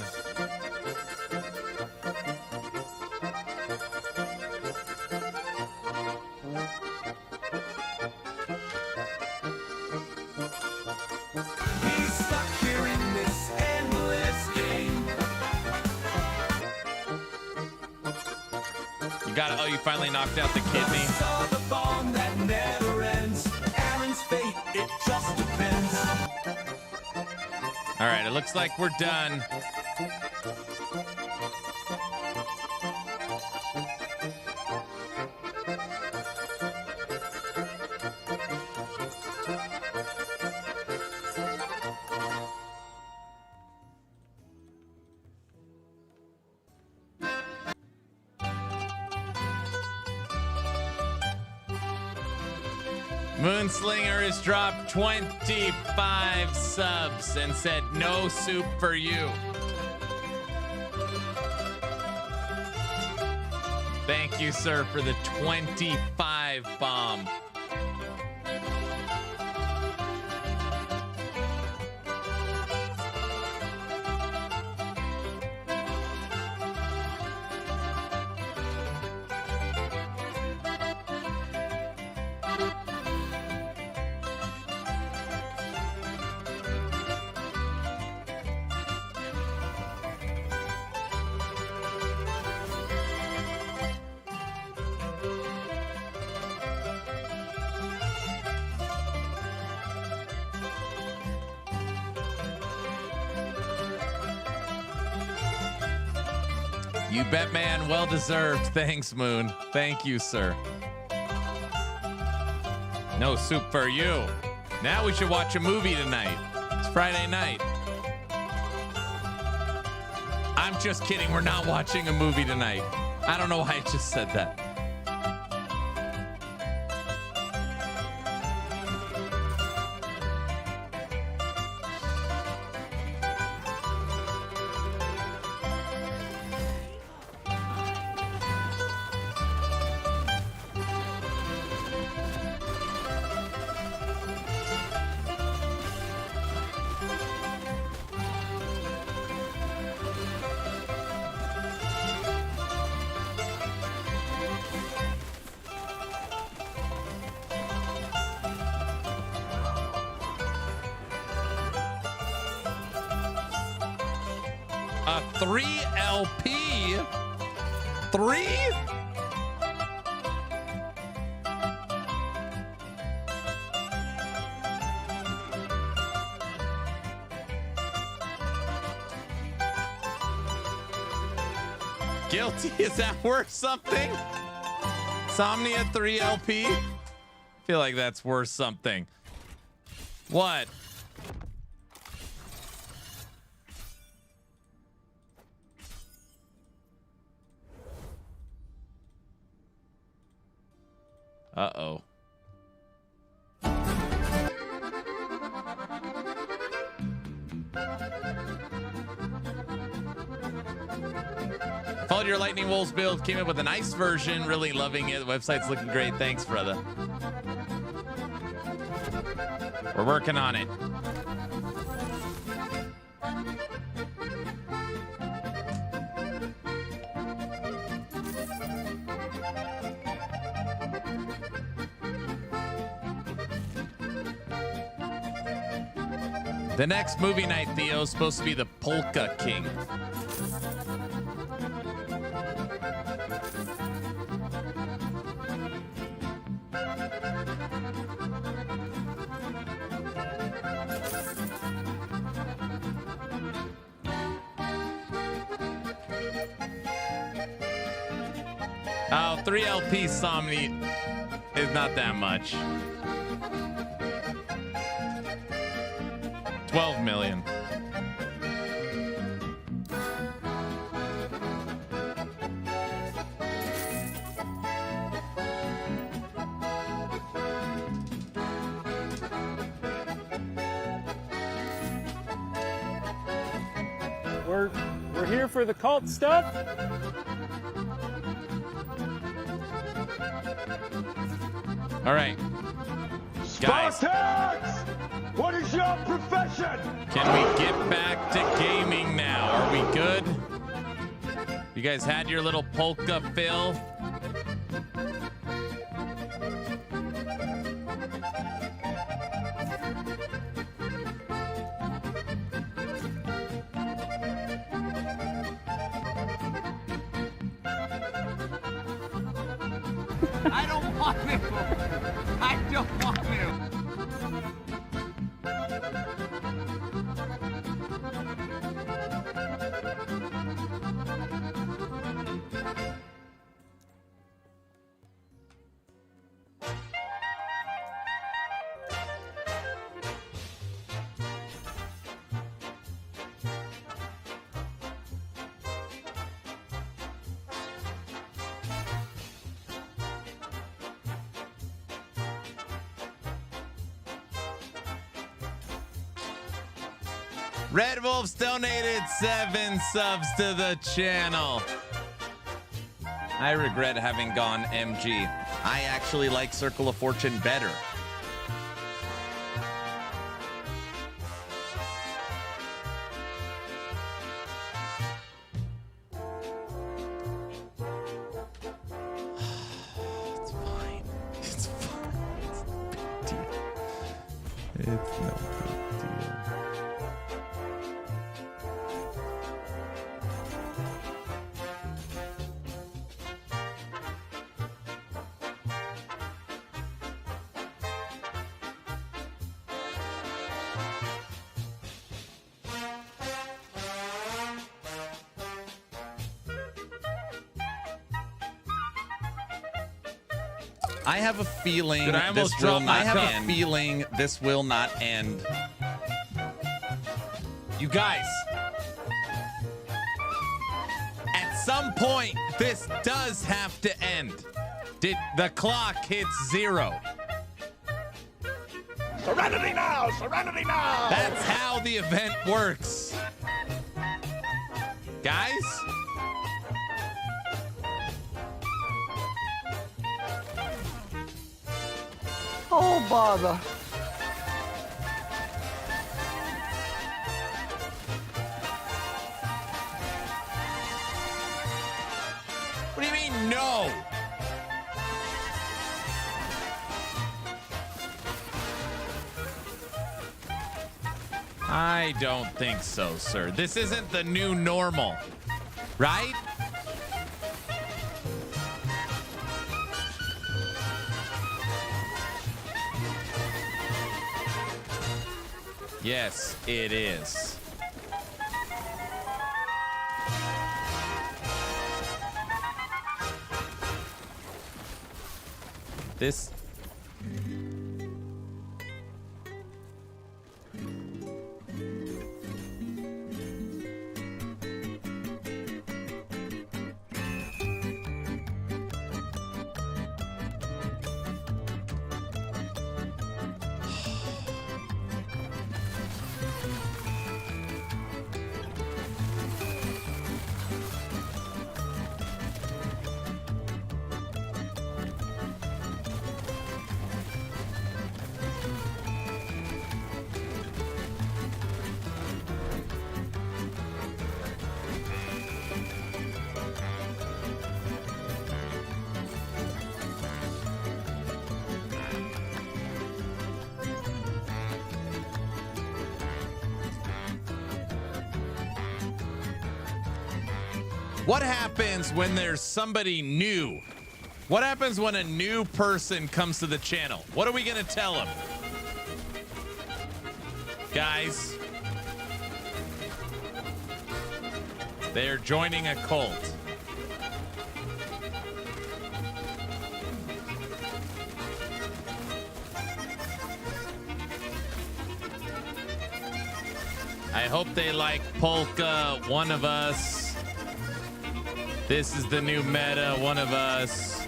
He's stuck here in this endless game. You got it. Oh, you finally knocked out the kidney. Saw the bomb that never ends. Aaron's fate, it just depends. All right, it looks like we're done. Moonslinger has dropped 25 subs and said no soup for you. Thank you, sir, for the 25 bomb. You bet, man. Well deserved. Thanks, Moon. Thank you, sir. No soup for you. Now we should watch a movie tonight. It's Friday night. I'm just kidding. We're not watching a movie tonight. I don't know why I just said that. A 3 LP? 3? Guilty? Is that worth something? Somnia 3 LP? I feel like that's worth something. What? Uh-oh. Followed your Lightning Wolves build, came up with a nice version, really loving it. The website's looking great. Thanks, brother. We're working on it. The next movie night, Theo, is supposed to be the Polka King. Oh, 3 LP Somni is not that much. 12 million. We're here for the cult stuff. All right. Guys, Spartans! What is your profession? can we get back to gaming now? Are we good? You guys had your little polka fill? I don't want to. I don't want to. Red Wolves donated 7 subs to the channel. I regret having gone MG. I actually like Circle of Fortune better. It's fine. It's fine. It's no big deal. It's no big deal. I have a feeling Dude, I almost dropped my pen. feeling this will not end. You guys, at some point, this does have to end. The clock hits 0. Serenity now! Serenity now! That's how the event works. Guys? Oh, bother. What do you mean, no? I don't think so, sir. This isn't the new normal, right? Yes, it is. This... What happens when there's somebody new? What happens when a new person comes to the channel? What are we gonna tell them? Guys, they're joining a cult. I hope they like Polka, One of Us. This is the new meta, One of Us.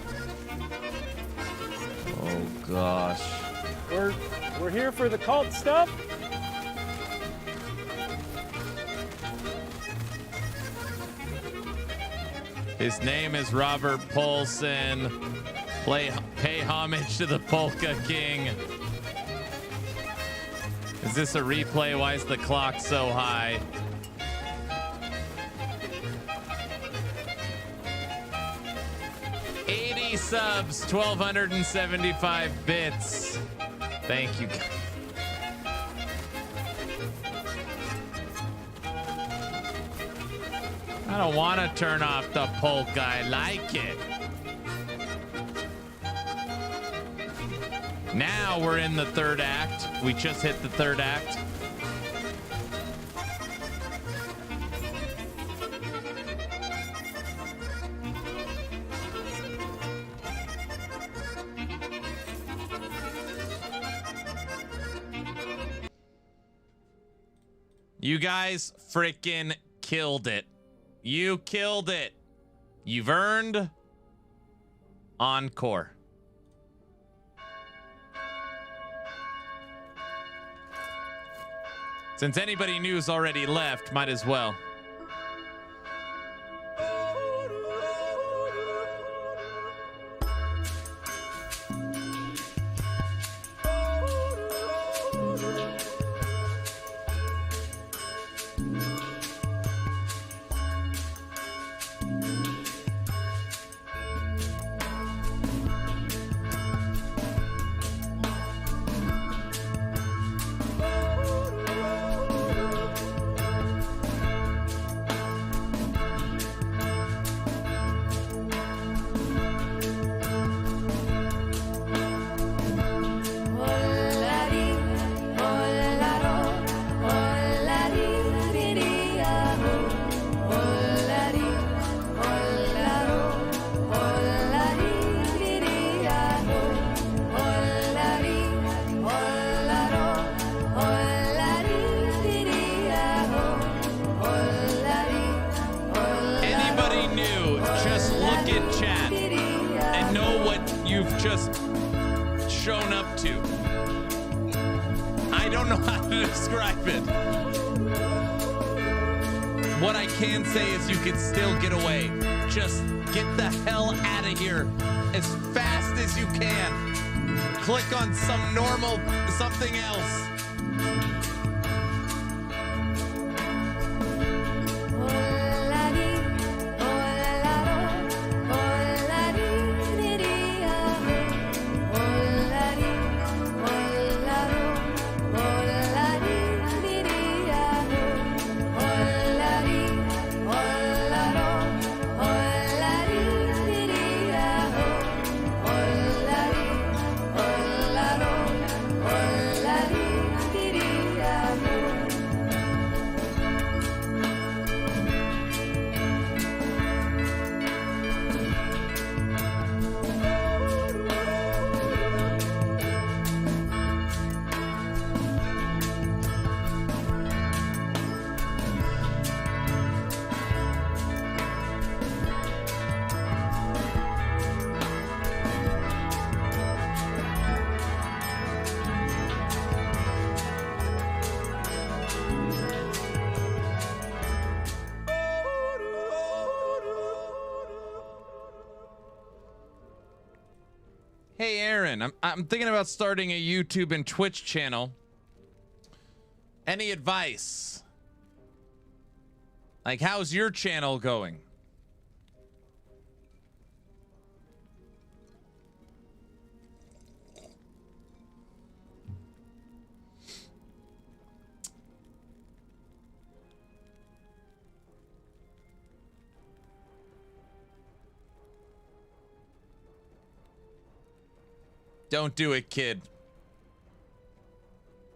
Oh gosh. We're here for the cult stuff. His name is Robert Paulson. Pay homage to the Polka King. Is this a replay? Why is the clock so high? Subs, 1,275 bits. Thank you. I don't want to turn off the polka. I like it. Now we're in the third act. We just hit the third act. You guys freaking killed it. You killed it. You've earned encore. Since anybody new's already left, might as well. Just shown up to. I don't know how to describe it. What I can say is you can still get away. Just get the hell out of here as fast as you can. Click on some normal something else. Hey, Aaron, I'm thinking about starting a YouTube and Twitch channel. Any advice? Like, how's your channel going? Don't do it, kid.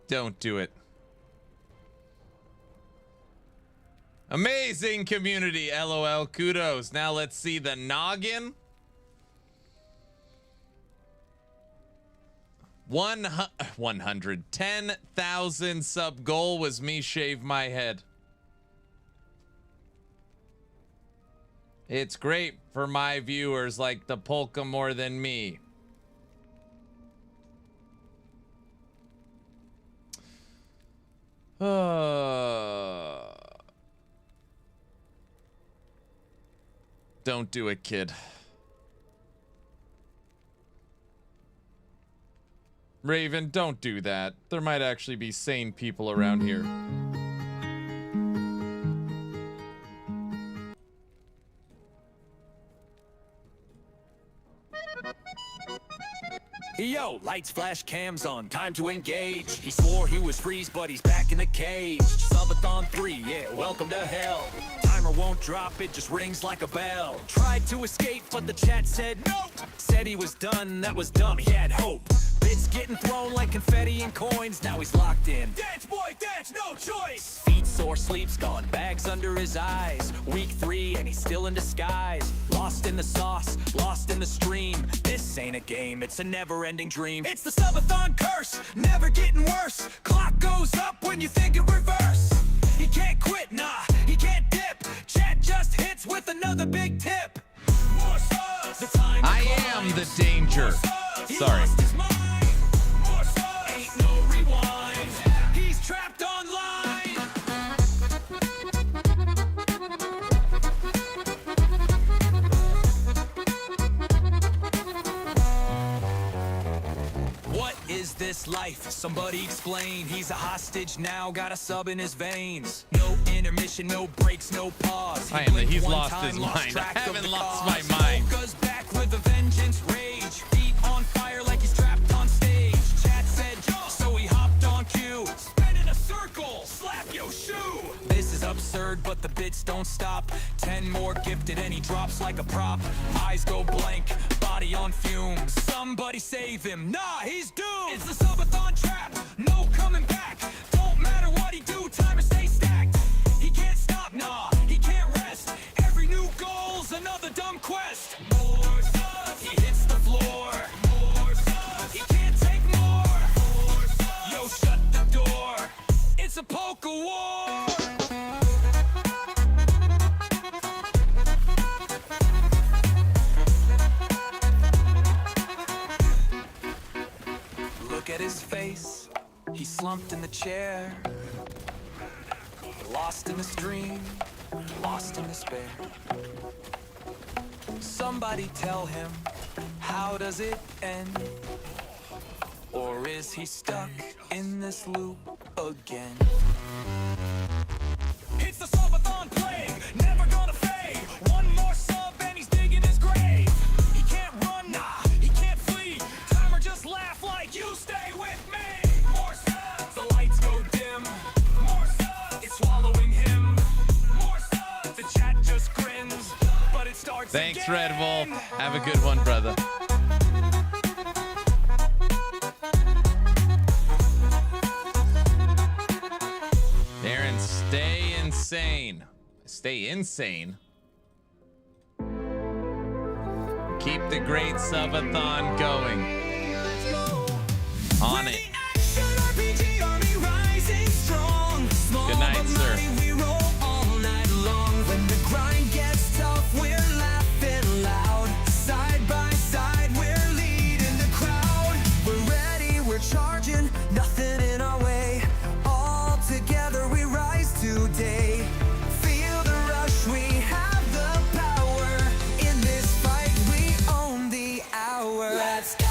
Don't do it. Amazing community, LOL. Kudos. Now let's see the noggin. 110,000 sub goal was me shave my head. It's great for my viewers like the polka more than me. Don't do it, kid. Raven, don't do that. There might actually be sane people around here. Yo, lights, flash, cams on, time to engage. He swore he was freeze, but he's back in the cage. Sub-A-Thon 3, yeah, welcome to hell. Timer won't drop, it just rings like a bell. Tried to escape, but the chat said no. Said he was done, that was dumb, he had hope. Bits getting thrown like confetti and coins, now he's locked in. Dance, boy, dance, no choice! Feet sore, sleep's gone, bags under his eyes. Week 3, and he's still in disguise. Lost in the sauce, lost in the stream. This ain't a game, it's a never-ending dream. It's the Sub-A-Thon curse, never getting worse. Clock goes up when you think in reverse. He can't quit, nah, he can't dip. Chat just hits with another big tip. More subs, the time I am the danger. Sorry. Ain't no rewind. He's trapped online. What is this life? Somebody explain. He's a hostage now, got a sub in his veins. No intermission, no breaks, no pause. He's lost his mind. I haven't lost my mind. Goes back with a vengeance, rage. Feet on fire like he's trapped on stage. Chat said jump, so he hopped on cue. Spin in a circle, slap your shoe. This is absurd, but the bits don't stop. 10 more gifted and he drops like a prop. Eyes go blank, body on fumes. Somebody save him, nah, he's doomed. It's the Sub-A-Thon trap, no coming back. Don't matter what he do, timer stay stacked. He can't stop, nah, he can't rest. Every new goal's another dumb quest. More subs, he hits the floor. More subs, he can't take more. More subs, yo, shut the door. It's a polka war. Look at his face, he's slumped in the chair. Lost in the stream, lost in despair. Somebody tell him, how does it end? Or is he stuck in this loop again? It's the Sub-A-Thon plague, never gonna fade. One more sub and he's digging his grave. He can't run, nah, he can't flee. Timer just laugh like you stay with me. More subs, the lights go dim. More subs, it's swallowing him. More subs, the chat just grins. But it starts Thanks, again. Red Bull. Have a good one, brother. Aaron, stay insane. Stay insane. Keep the great Sub-A-Thon going. On it. Good night, sir. We roll all night long. When the grind gets tough, we're laughing loud. Side by side, we're leading the crowd. We're ready, we're charging, nothing in our way. All together we rise today. Feel the rush, we have the power. In this fight, we own the hour. Let's go!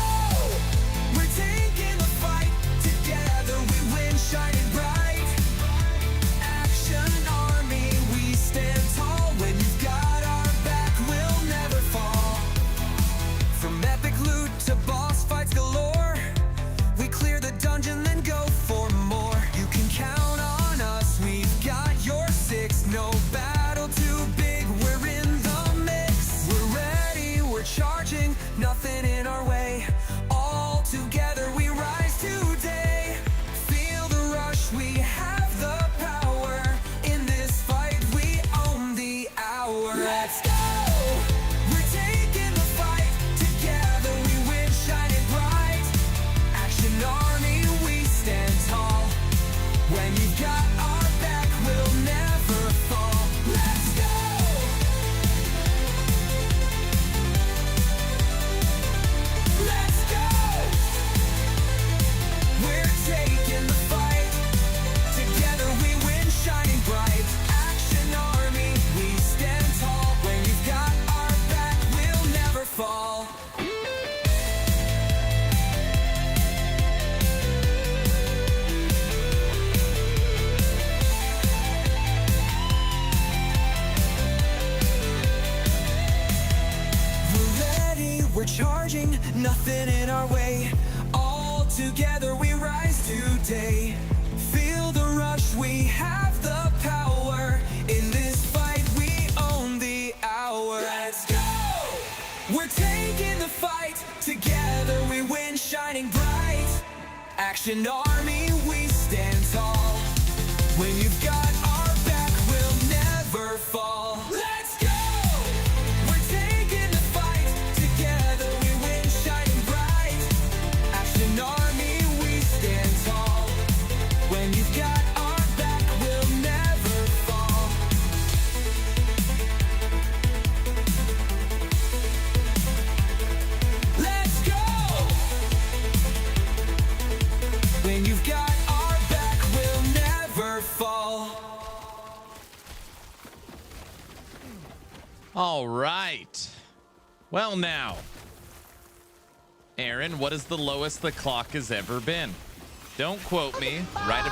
charging, nothing in our way. All together we rise today. Feel the rush, we have the power. In this fight we own the hour. Let's go! We're taking the fight. Together we win, shining bright. Action Army, we stand tall. When you've got our back, we'll never fall. Let's go! We're taking the fight. Together we win, shining bright. Action Army, we stand tall. When you've got our back, we'll never fall. Let's go! When you've got our back, we'll never fall. All right. Well, now, Aaron, what is the lowest the clock has ever been? Don't quote me. Right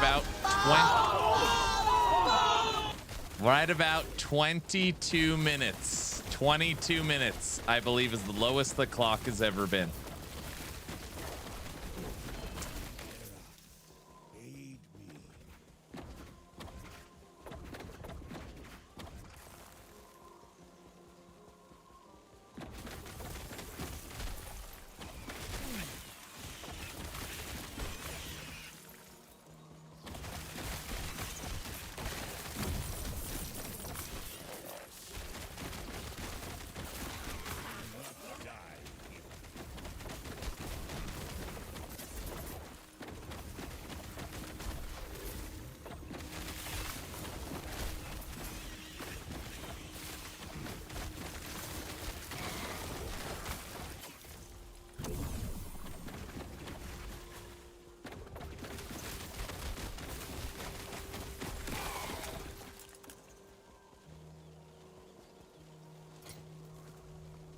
about 22 minutes. 22 minutes, I believe, is the lowest the clock has ever been.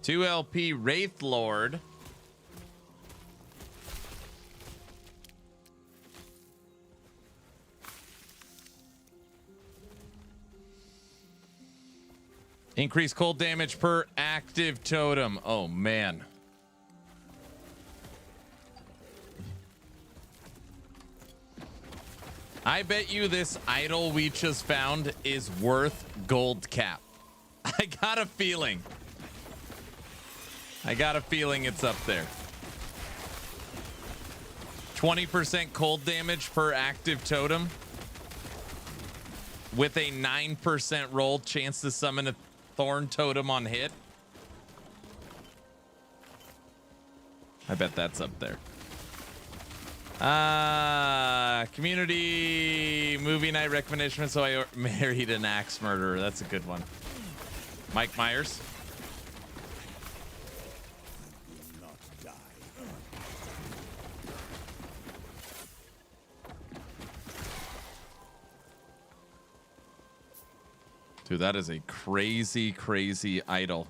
Two LP Wraith Lord. Increase cold damage per active totem. Oh, man. I bet you this idol we just found is worth gold cap. I got a feeling. It's up there. 20% cold damage per active totem with a 9% roll chance to summon a thorn totem on hit. I bet that's up there. Community movie night recommendation. So I married an axe murderer. That's a good one. Mike Myers. Dude, that is a crazy, crazy idol.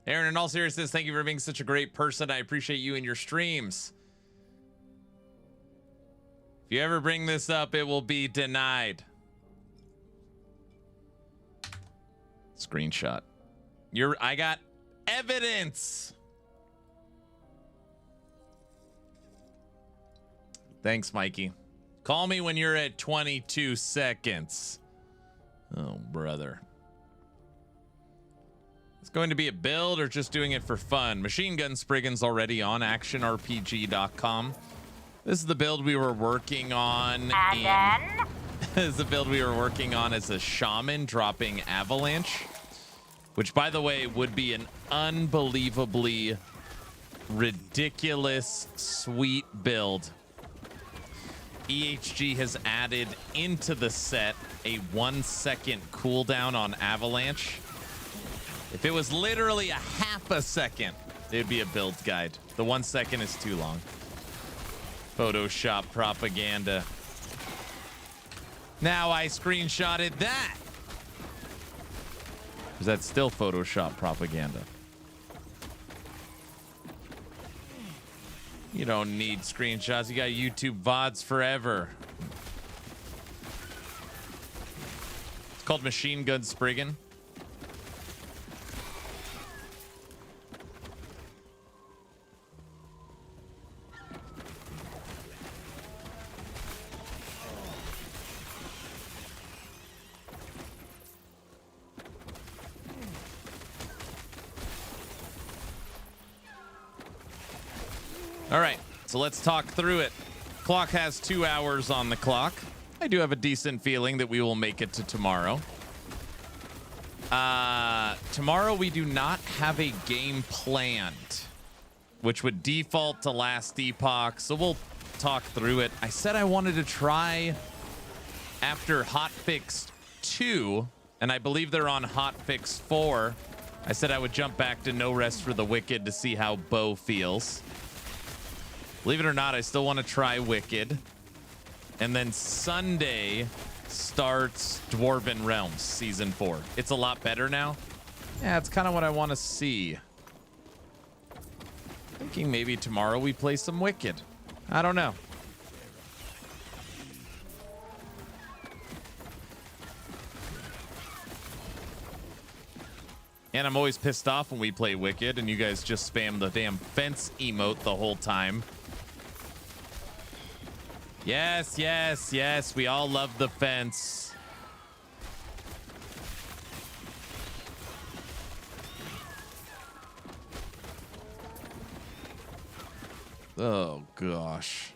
Aaron, in all seriousness, thank you for being such a great person. I appreciate you and your streams. If you ever bring this up, it will be denied. Screenshot. I got evidence. Thanks, Mikey. Call me when you're at 22 seconds. Oh, brother. It's going to be a build or just doing it for fun. Machine Gun Spriggan's already on actionrpg.com. This is the build we were working on. This is the build we were working on as a shaman dropping Avalanche, which, by the way, would be an unbelievably ridiculous, sweet build. EHG has added into the set a 1-second cooldown on Avalanche. If it was literally a half a second, it'd be a build guide. The 1 second is too long. Photoshop propaganda. Now I screenshotted that. Is that still Photoshop propaganda? You don't need screenshots. You got YouTube VODs forever. It's called Machine Gun Spriggan. All right, so let's talk through it. Clock has 2 hours on the clock. I do have a decent feeling that we will make it to tomorrow. Tomorrow we do not have a game planned, which would default to last Epoch, so we'll talk through it. I said I wanted to try after Hotfix 2, and I believe they're on Hotfix 4. I said I would jump back to No Rest for the Wicked to see how Bo feels. Believe it or not, I still want to try Wicked. And then Sunday starts Dwarven Realms Season 4. It's a lot better now. Yeah, it's kind of what I want to see. Thinking maybe tomorrow we play some Wicked. I don't know. And I'm always pissed off when we play Wicked and you guys just spam the damn fence emote the whole time. Yes, yes, yes. We all love the fence. Oh, gosh.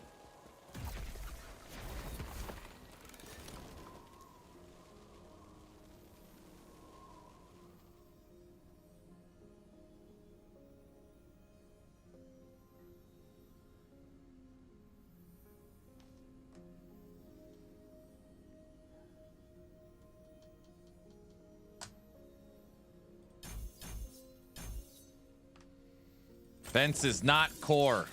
Fence is not core.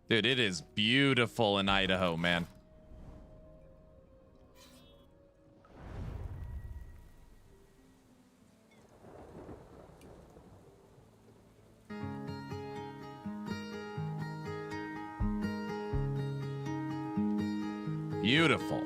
Dude, it is beautiful in Idaho, man. Beautiful.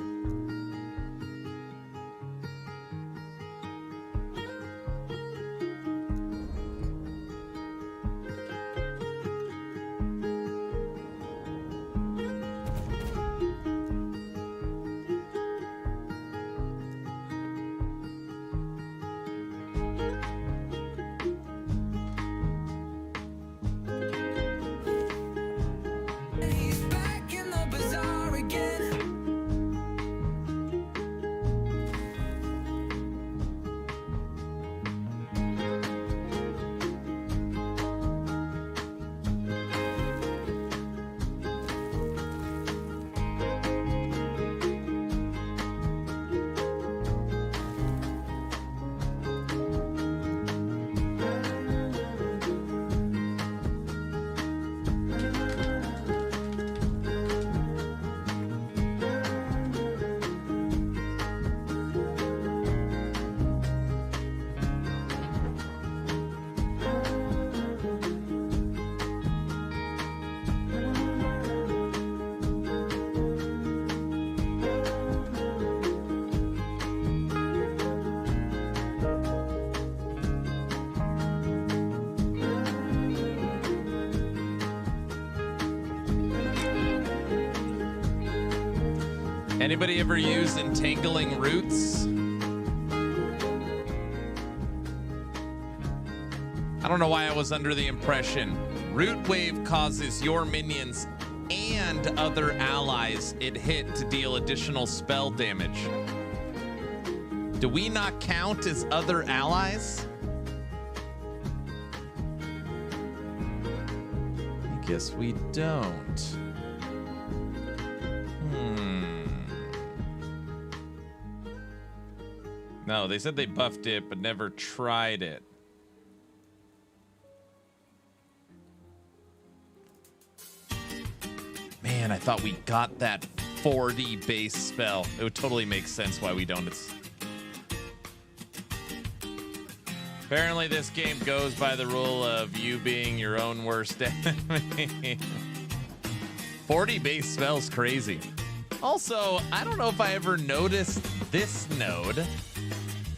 Anybody ever use entangling roots? I don't know why I was under the impression root wave causes your minions and other allies it hit to deal additional spell damage. Do we not count as other allies? I guess we don't. No, they said they buffed it, but never tried it. Man, I thought we got that 40 base spell. It would totally make sense why we don't. Apparently this game goes by the rule of you being your own worst enemy. 40 base spells crazy. Also, I don't know if I ever noticed this node.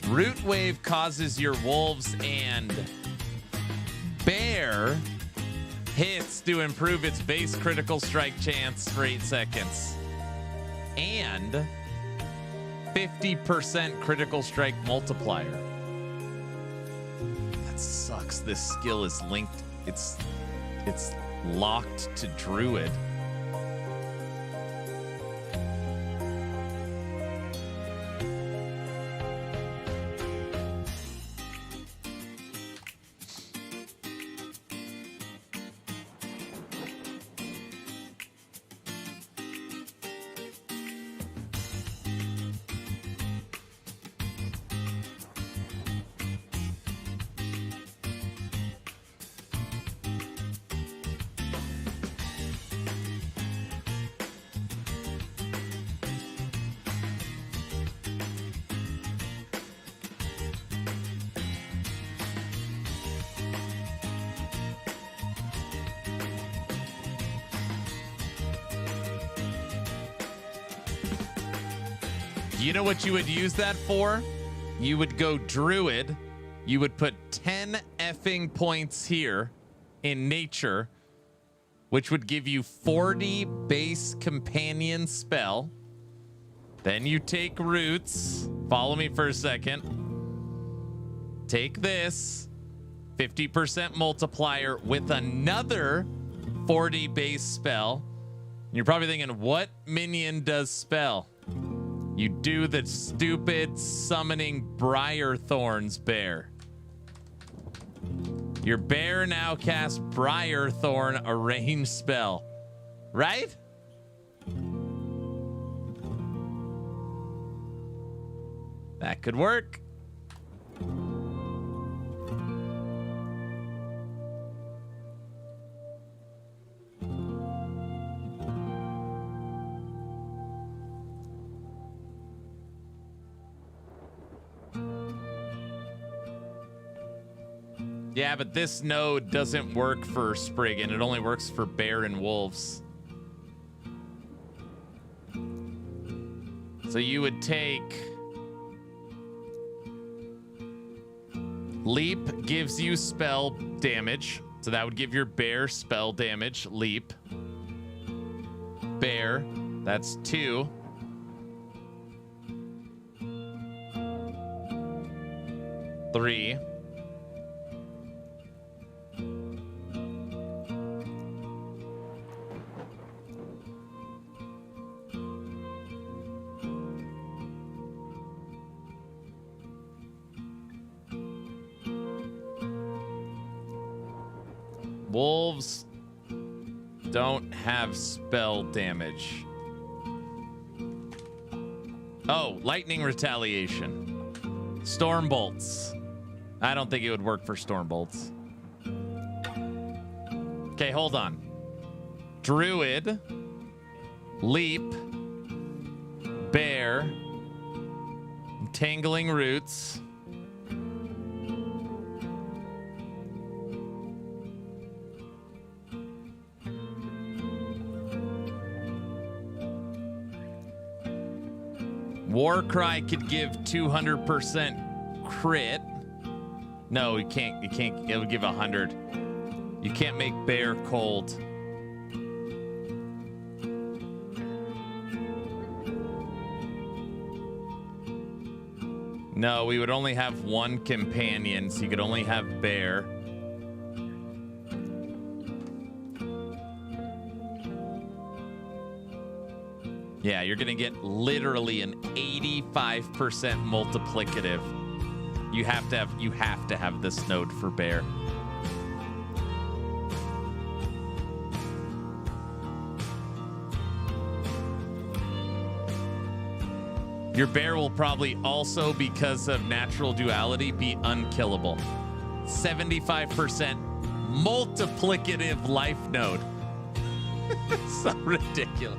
Root Wave causes your wolves and bear hits to improve its base critical strike chance for 8 seconds. And 50% critical strike multiplier. That sucks. This skill is linked. It's locked to Druid. You know what you would use that for? You would go Druid. You would put 10 effing points here in nature, which would give you 40 base companion spell. Then you take roots. Follow me for a second. Take this 50% multiplier with another 40 base spell. You're probably thinking, what minion does spell? You do the stupid summoning Briar Thorns bear. Your bear now casts Briar Thorn, a ranged spell. Right? That could work. Yeah, but this node doesn't work for Spriggan. It only works for bear and wolves. So you would take... Leap gives you spell damage. So that would give your bear spell damage. Leap. Bear. That's 2. Three. Wolves don't have spell damage. Oh, lightning retaliation. Storm bolts. I don't think it would work for storm bolts. Okay, hold on. Druid, leap, bear, entangling roots. Warcry could give 200% crit. No, you can't. You can't. It would give 100. You can't make bear cold. No, we would only have one companion, so you could only have bear. Yeah, you're gonna get literally an 85% multiplicative. You have to have this node for bear. Your bear will probably also, because of natural duality, be unkillable. 75% multiplicative life node. So ridiculous.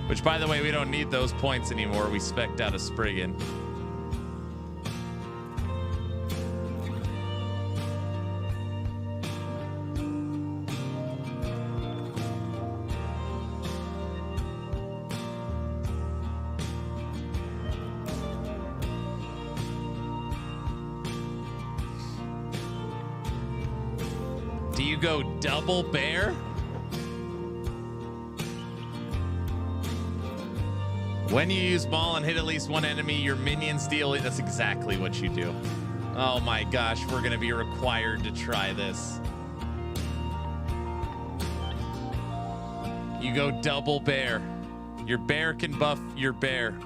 Which, by the way, we don't need those points anymore. We spec'd out a Spriggan. Do you go double bear? When you use Maul and hit at least one enemy, your minions deal. That's exactly what you do. Oh my gosh, we're gonna be required to try this. You go double bear. Your bear can buff your bear.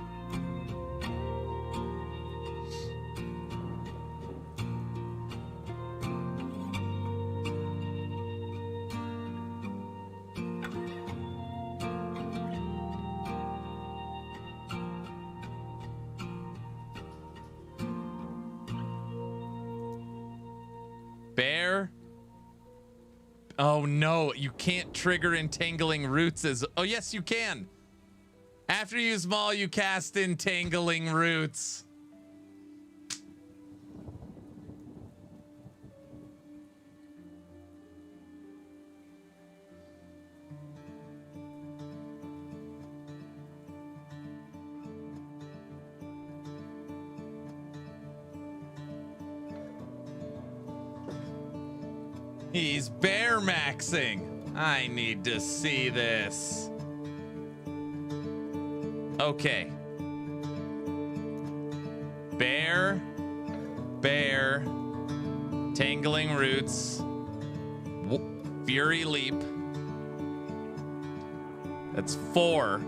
Bear. Oh no, you can't trigger Entangling Roots as... Oh yes, you can. After you use Maul, you cast Entangling Roots. He's bear maxing. I need to see this. Okay. Bear, bear, Tangling Roots, Fury Leap. That's 4.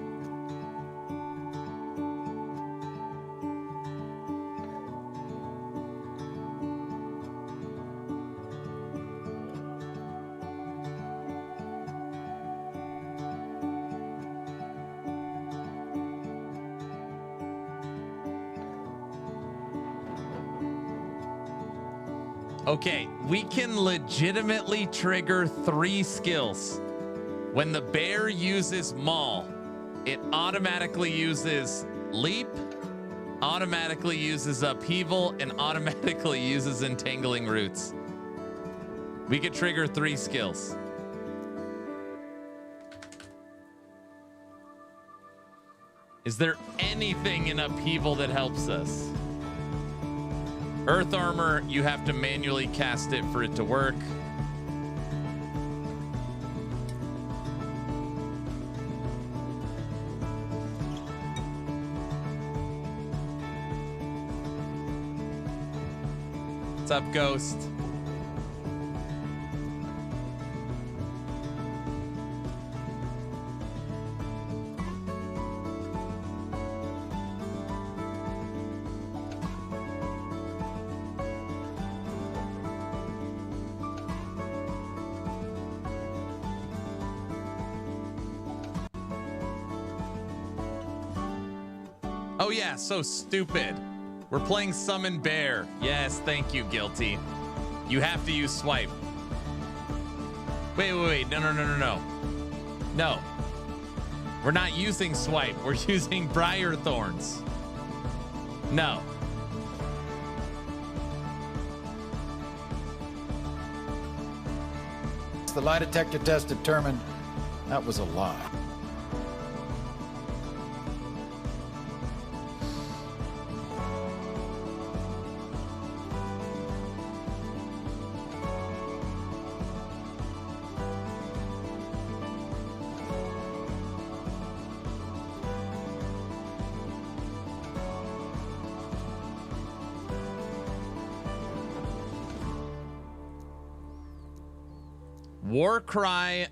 Okay, we can legitimately trigger 3 skills. When the bear uses Maul, it automatically uses Leap, automatically uses Upheaval, and automatically uses Entangling Roots. We could trigger 3 skills. Is there anything in Upheaval that helps us? Earth Armor, you have to manually cast it for it to work. What's up, Ghost? Oh yeah, so stupid. We're playing Summon Bear. Yes, thank you, Guilty. You have to use Swipe. Wait. No. No. We're not using Swipe. We're using Briar Thorns. No. The lie detector test determined that was a lie. Warcry,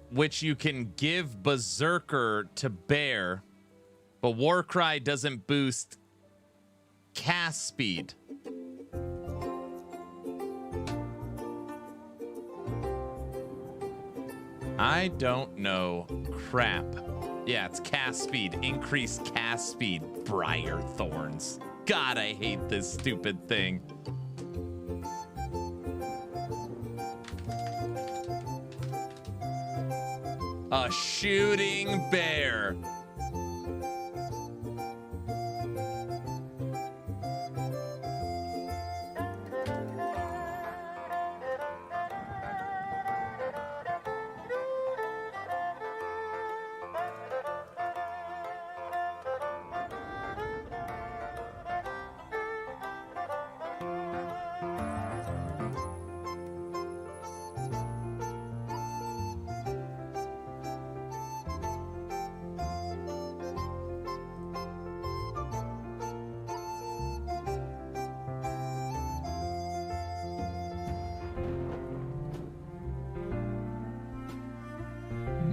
which you can give Berserker to Bear, but Warcry doesn't boost cast speed. I don't know crap. Yeah, it's cast speed. Increased cast speed. Briar Thorns. God, I hate this stupid thing. A shooting bear.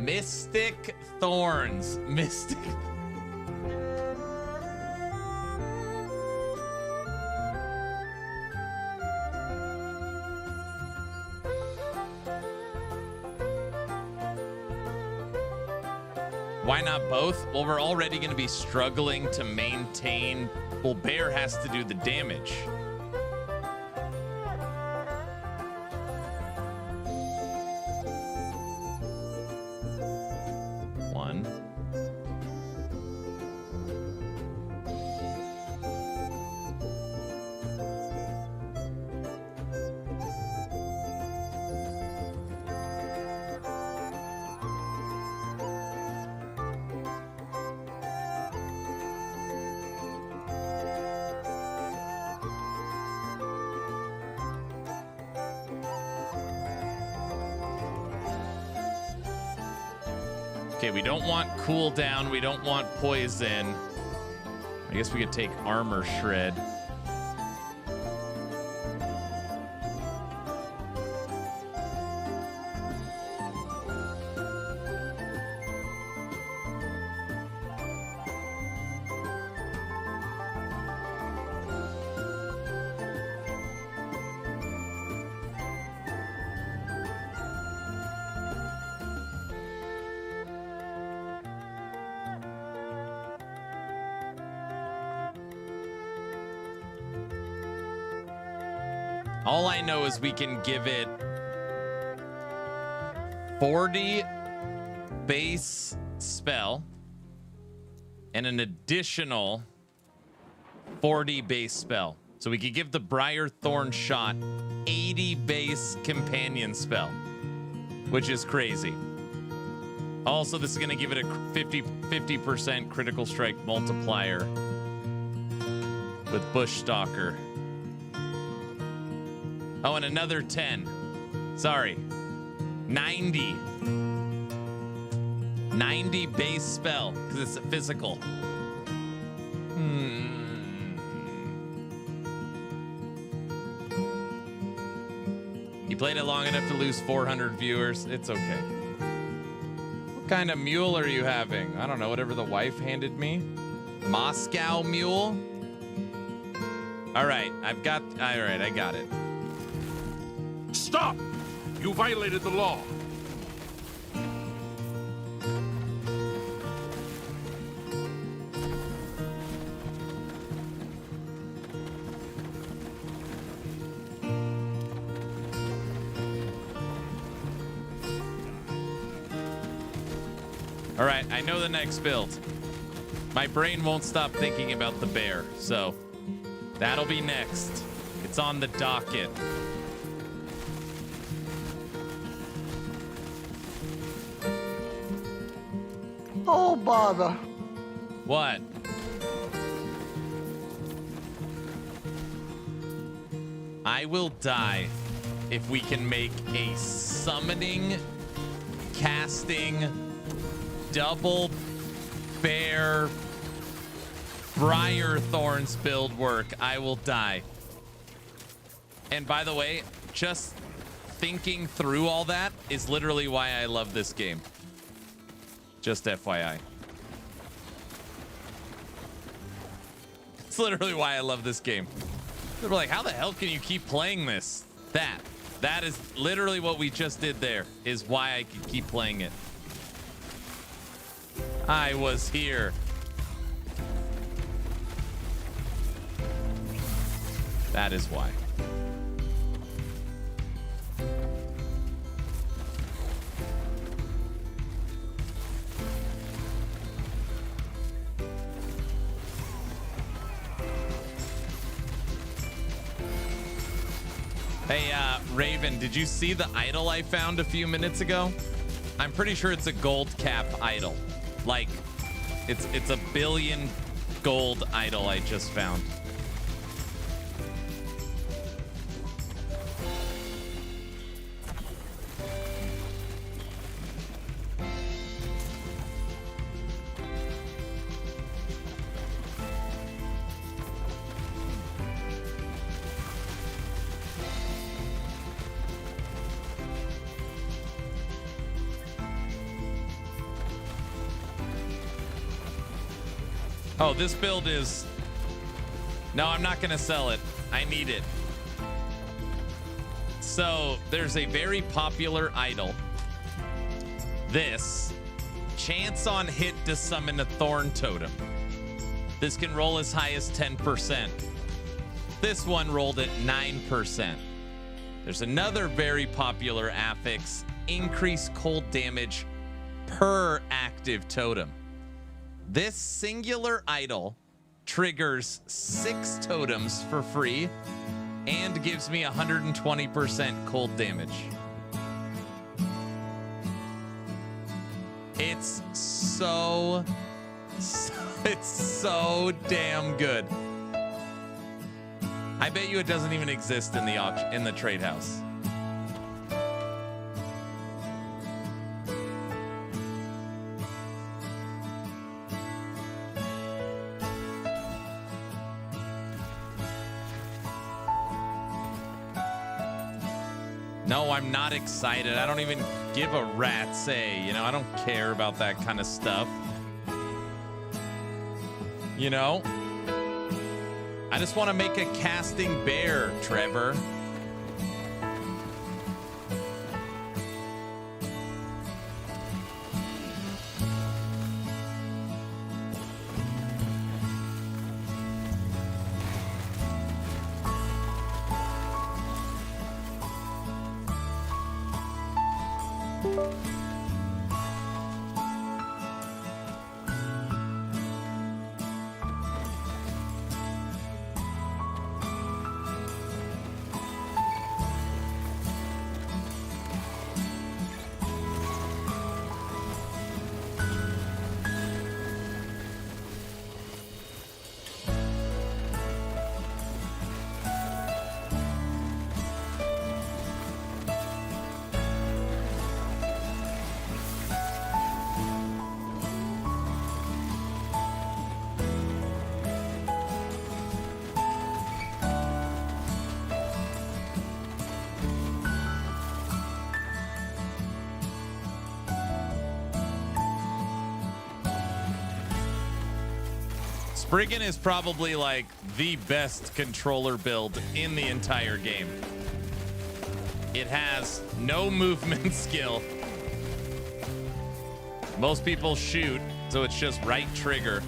Mystic Thorns. Mystic. Why not both? Well, we're already going to be struggling to maintain. Well, Bear has to do the damage. One. Okay, we don't want cooldown. We don't want poison. I guess we could take armor shred. All I know is we can give it 40 base spell and an additional 40 base spell. So we could give the Briar Thorn shot 80 base companion spell, which is crazy. Also, this is going to give it a 50% critical strike multiplier with Bushstalker. Oh, and another 10. Sorry. 90. 90 base spell, because it's a physical. You played it long enough to lose 400 viewers. It's okay. What kind of mule are you having? I don't know, whatever the wife handed me. Moscow mule? All right, I got it. Stop! You violated the law. All right, I know the next build. My brain won't stop thinking about the bear, so that'll be next. It's on the docket. Oh, bother. What? I will die if we can make a summoning, casting, double bear Briar Thorns build work. I will die. And by the way, just thinking through all that is literally why I love this game. Just FYI. It's literally why I love this game. They're like, how the hell can you keep playing this? That is literally what we just did there, is why I could keep playing it. I was here. That is why. Hey, Raven, did you see the idol I found a few minutes ago? I'm pretty sure it's a gold cap idol. Like, it's a billion gold idol I just found. Oh, this build is... No, I'm not going to sell it. I need it. So there's a very popular idol. This. Chance on hit to summon a Thorn Totem. This can roll as high as 10%. This one rolled at 9%. There's another very popular affix. Increase cold damage per active totem. This singular idol triggers 6 totems for free and gives me 120% cold damage. It's so damn good. I bet you it doesn't even exist in the trade house. No, I'm not excited. I don't even give a rat's say. You know, I don't care about that kind of stuff. You know? I just want to make a casting bear, Trevor. Spriggan is probably like the best controller build in the entire game. It has no movement skill. Most people shoot, so it's just right trigger.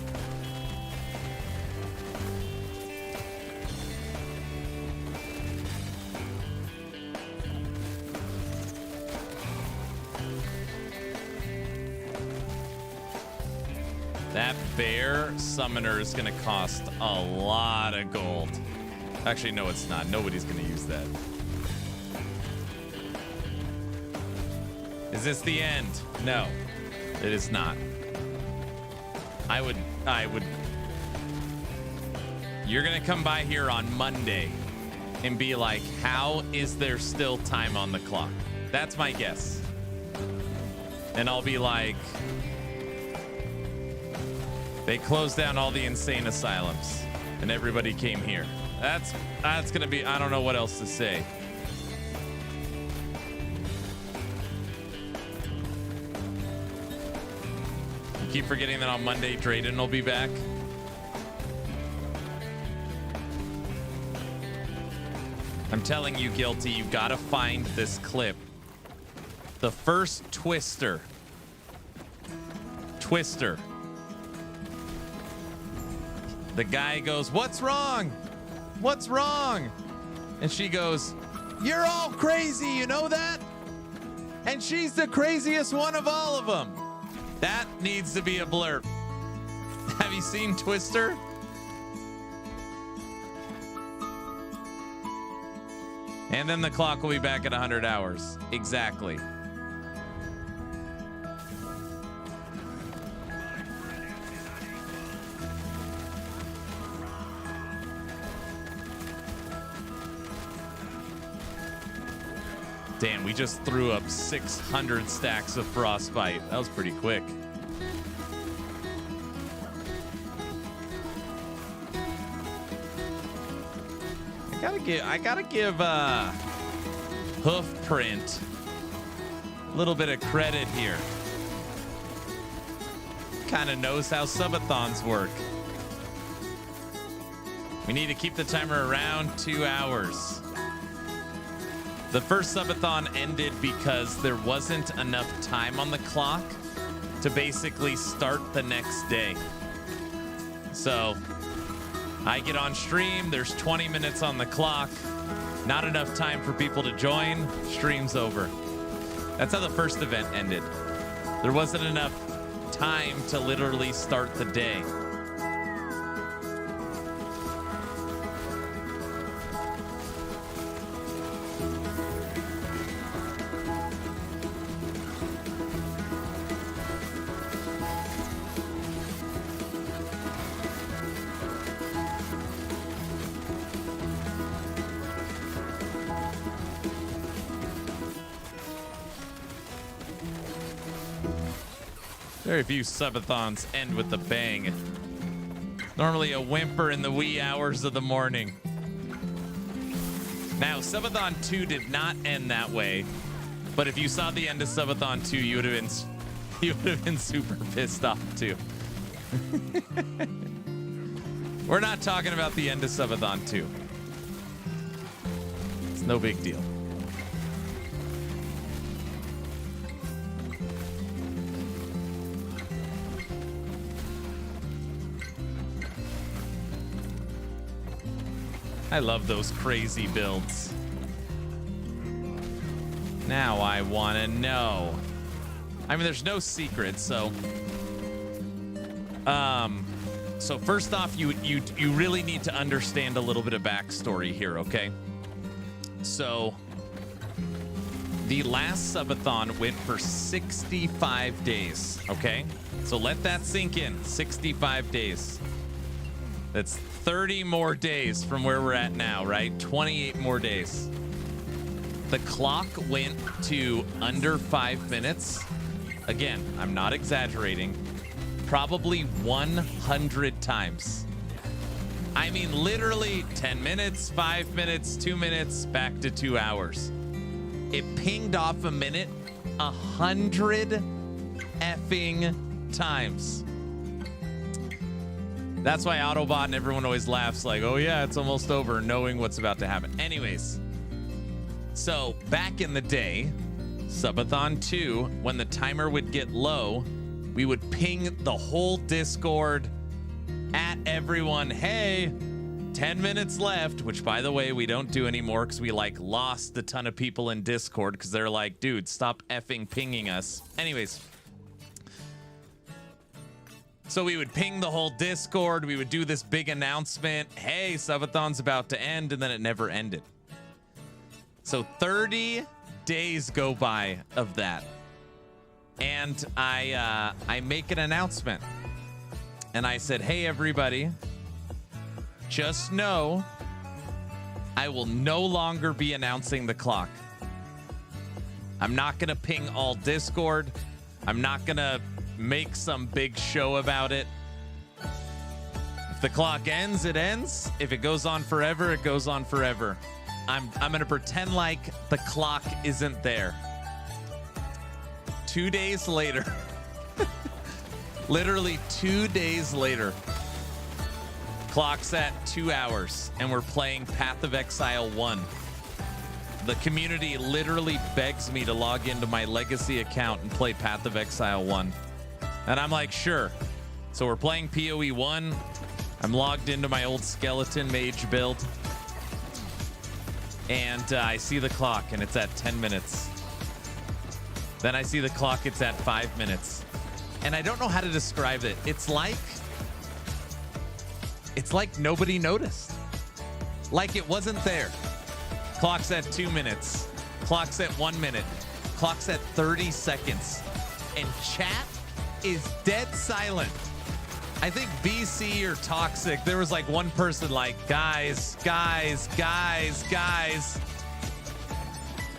That bear summoner is going to cost a lot of gold. Actually, no, it's not. Nobody's going to use that. Is this the end? No, it is not. I would. You're going to come by here on Monday and be like, how is there still time on the clock? That's my guess. And I'll be like, they closed down all the insane asylums and everybody came here. That's gonna be, I don't know what else to say. You keep forgetting that on Monday, Drayden will be back. I'm telling you, Guilty, you gotta find this clip. The first Twister. The guy goes, "What's wrong? What's wrong?" And she goes, "You're all crazy, you know that?" And she's the craziest one of all of them. That needs to be a blurb. Have you seen Twister? And then the clock will be back at 100 hours. Exactly. Damn, we just threw up 600 stacks of frostbite. That was pretty quick. I gotta give Hoofprint a little bit of credit here. Kind of knows how Sub-A-Thons work. We need to keep the timer around 2 hours. The first Sub-A-Thon ended because there wasn't enough time on the clock to basically start the next day. So I get on stream, there's 20 minutes on the clock, not enough time for people to join, stream's over. That's how the first event ended. There wasn't enough time to literally start the day. Very few Sub-A-Thons end with a bang. Normally a whimper in the wee hours of the morning. Now, Sub-A-Thon 2 did not end that way, but if you saw the end of Sub-A-Thon 2, you would have been super pissed off too. We're not talking about the end of Sub-A-Thon 2. It's no big deal. I love those crazy builds. Now I want to know. I mean, there's no secret, so first off, you really need to understand a little bit of backstory here, okay? So the last Sub-A-Thon went for 65 days, okay? So let that sink in. 65 days. That's 30 more days from where we're at now, right? 28 more days. The clock went to under 5 minutes. Again, I'm not exaggerating. Probably 100 times. I mean, literally 10 minutes, 5 minutes, 2 minutes, back to 2 hours. It pinged off a minute 100 effing times. That's why Autobot and everyone always laughs like, oh yeah, it's almost over, knowing what's about to happen. Anyways, so back in the day, Sub-A-Thon 2, when the timer would get low, we would ping the whole Discord at everyone, hey, 10 minutes left, which by the way, we don't do anymore because we like lost a ton of people in Discord because they're like, dude, stop effing pinging us. Anyways. So we would ping the whole Discord. We would do this big announcement. Hey, Sub-A-Thon's about to end, and then it never ended. So 30 days go by of that. And I make an announcement. And I said, hey, everybody, just know I will no longer be announcing the clock. I'm not going to ping all Discord. I'm not going to make some big show about it. If the clock ends, it ends. If it goes on forever, it goes on forever. I'm gonna pretend like the clock isn't there. 2 days later, literally 2 days later, clock's at 2 hours and we're playing Path of Exile 1. The community literally begs me to log into my legacy account and play Path of Exile 1. And I'm like, sure. So we're playing PoE 1. I'm logged into my old skeleton mage build. And I see the clock and it's at 10 minutes. Then I see the clock, it's at 5 minutes. And I don't know how to describe it. It's like nobody noticed. Like it wasn't there. Clock's at 2 minutes. Clock's at 1 minute. Clock's at 30 seconds. And chat is dead silent. I think BC or Toxic, there was like one person like, guys.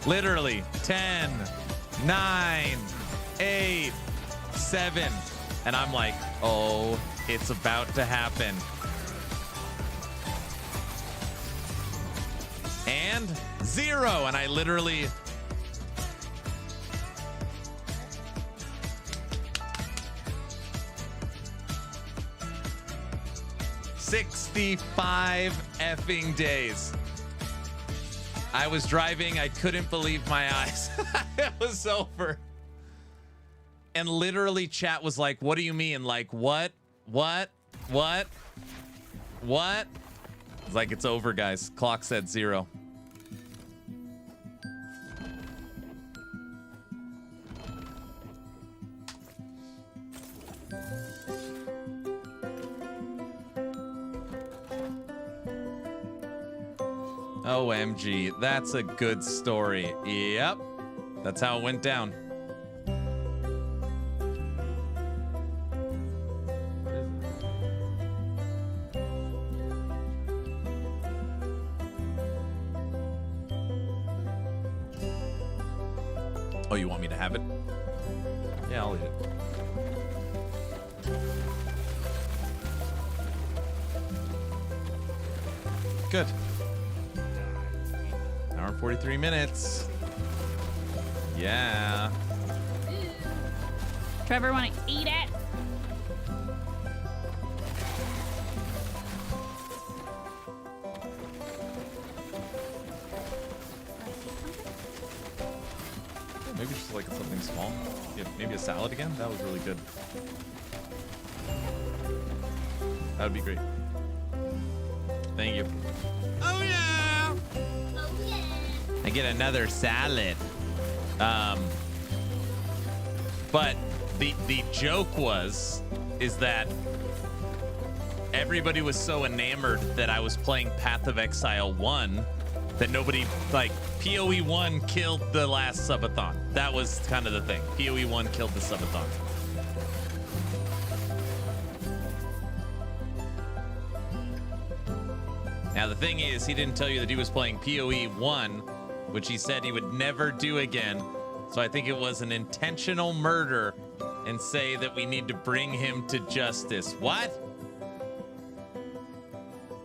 Literally 10, 9, 8, 7. And I'm like, oh, it's about to happen. And 0. And I literally... 65 effing days. I was driving. I couldn't believe my eyes. It was over. And literally chat was like, what do you mean? Like, what? It's like, it's over, guys. Clock said 0. OMG, that's a good story. Yep, that's how it went down. Oh, you want me to have it? Yeah, I'll eat it. Good. Hour and 43 minutes. Yeah. Trevor, want to eat it? Maybe just like something small. Yeah, maybe a salad again. That was really good. That would be great. Thank you. Oh yeah. I get another salad. But the joke is that everybody was so enamored that I was playing Path of Exile 1 that nobody, like, PoE 1 killed the last Sub-A-Thon. That was kind of the thing. PoE 1 killed the Sub-A-Thon. Now, the thing is, he didn't tell you that he was playing PoE 1, which he said he would never do again. So I think it was an intentional murder and say that we need to bring him to justice. What?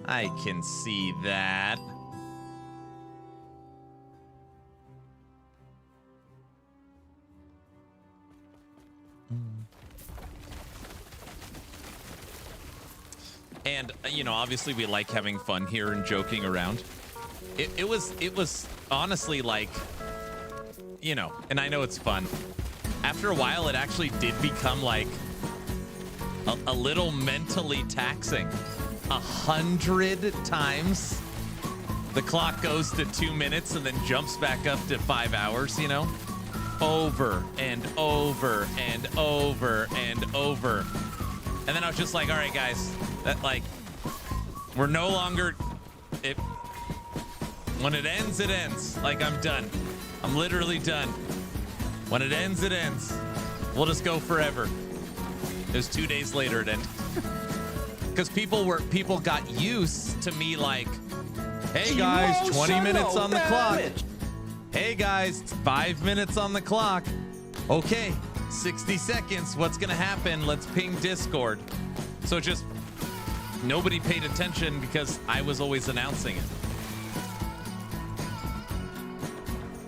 I can see that. And, you know, obviously we like having fun here and joking around. It was honestly like, you know, and I know it's fun. After a while, it actually did become like a little mentally taxing. 100 times the clock goes to 2 minutes and then jumps back up to 5 hours, you know? Over and over and over and over. And then I was just like, all right, guys, that, like, we're no longer, when it ends, it ends. Like, I'm done. I'm literally done. When it ends, it ends. We'll just go forever. It was 2 days later it ended. Because people got used to me like, hey guys, 20 minutes on the clock. Hey guys, 5 minutes on the clock. Okay, 60 seconds. What's gonna happen? Let's ping Discord. So just nobody paid attention because I was always announcing it.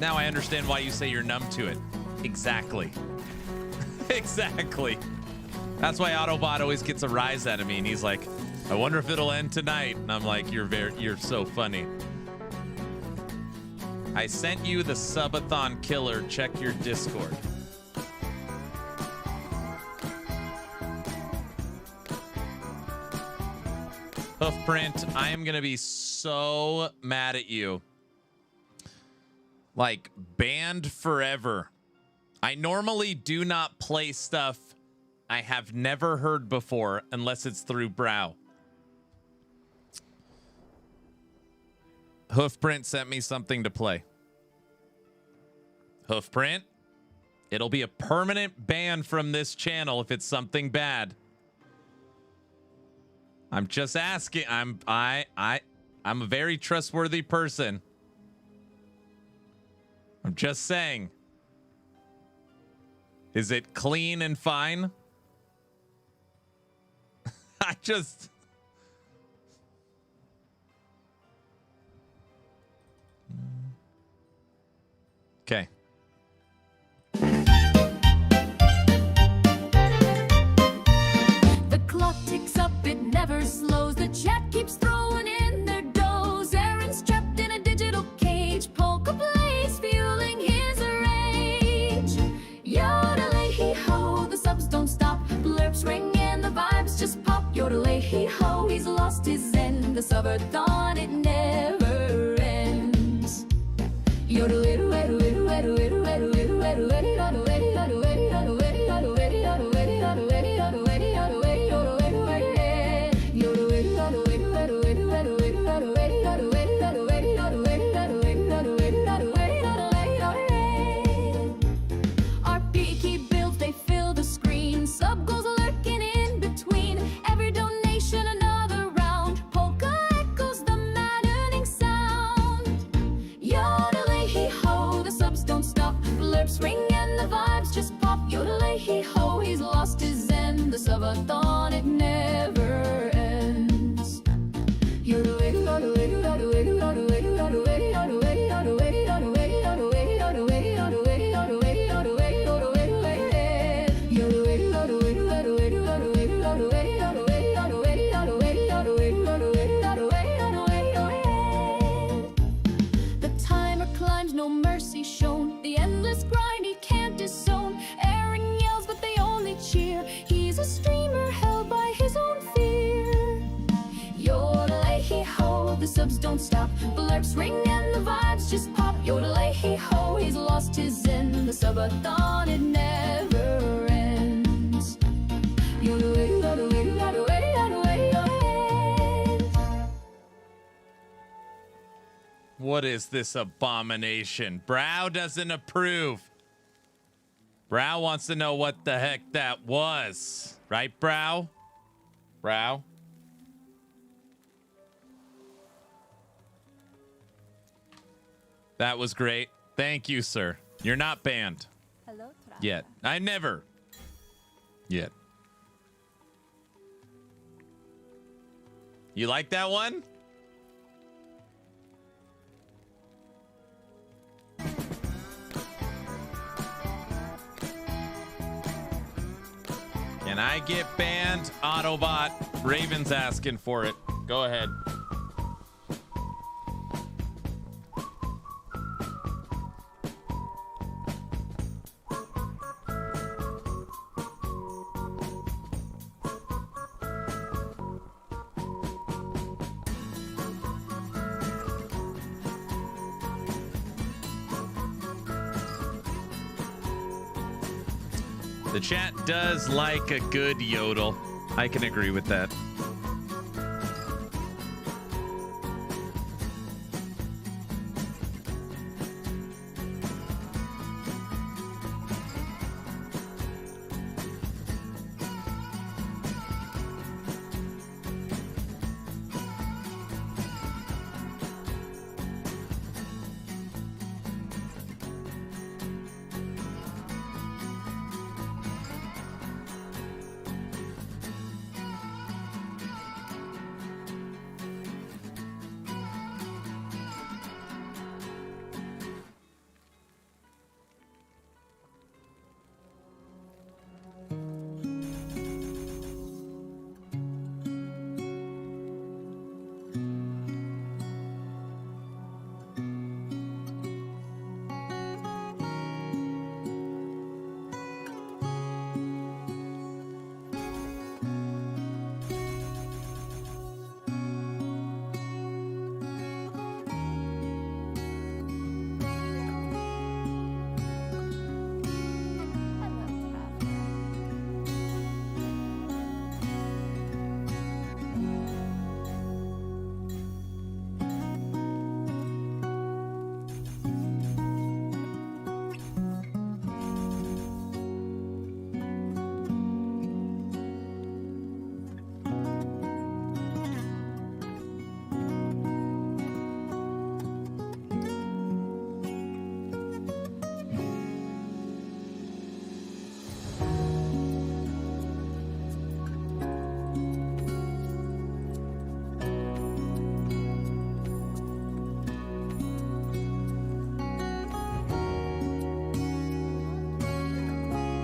Now I understand why you say you're numb to it. Exactly. Exactly. That's why Autobot always gets a rise out of me, and he's like, I wonder if it'll end tonight. And I'm like, you're so funny. I sent you the Sub-A-Thon killer. Check your Discord. Hoofprint, I am gonna be so mad at you. Like, banned forever. I normally do not play stuff I have never heard before unless it's through Brow. Hoofprint sent me something to play. Hoofprint, it'll be a permanent ban from this channel if it's something bad. I'm just asking. I'm a very trustworthy person. I'm just saying. Is it clean and fine? I just... Okay. The clock ticks up, it never never slows. The chat keeps throwing in their doughs. Aaron's trapped in a digital cage. Polka plays, fueling his rage. Yodelay hee ho, the subs don't stop. Blurps ring and the vibes just pop. Yodelay hee ho, he's lost his zen. The Sub-A-Thon, it never ends. Yodelay do do do do do do do do do do ring and the vibes just pop. Yodelay hee ho, he's lost his zen. The Sub-A-Thon, it never ends. Yodelay do do do do do do do do do the timer climbs, no mercy shown. The endless grind he can't disown. Aaron yells, but they only cheer. He's a streamer held by his own fear. Yodelay hee ho, the subs don't stop. Blurps ring and the vibes just pop. Yodelay hee ho, he's lost his zen. The Sub-A-Thon, it never ends. Yodelay do do do do do do. What is this abomination? Brow doesn't approve. Brow wants to know what the heck that was. Right, Brow? Brow? That was great. Thank you, sir. You're not banned. Hello, yet. I never. Yet. You like that one? Can I get banned? Autobot. Raven's asking for it. Go ahead. The chat does like a good yodel. I can agree with that.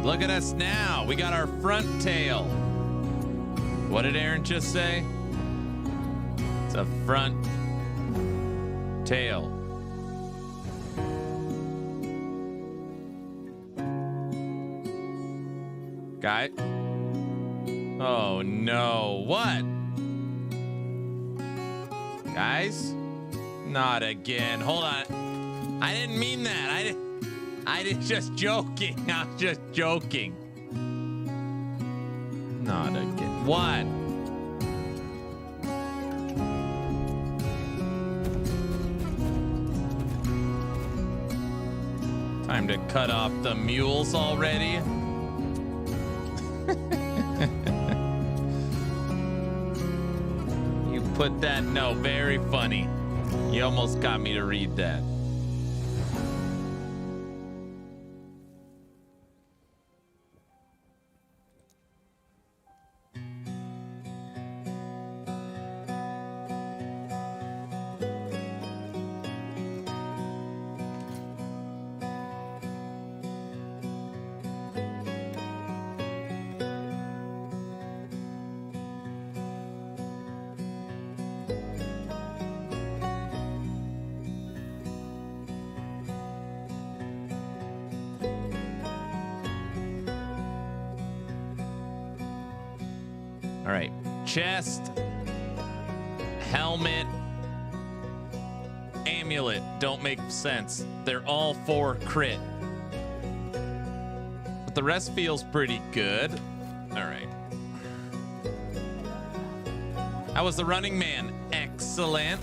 Look at us now. We got our front tail. What did Aaron just say? It's a front tail. Guy. Oh no, what? Guys? Not again. Hold on. I didn't mean that. I did just joking. I'm just joking. Not again. What? Time to cut off the mules already. You put that, no, very funny. You almost got me to read that. All right, chest, helmet, amulet don't make sense. They're all 4 crit. But the rest feels pretty good. All right. How was the running man? Excellent.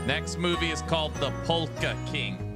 Next movie is called The Polka King.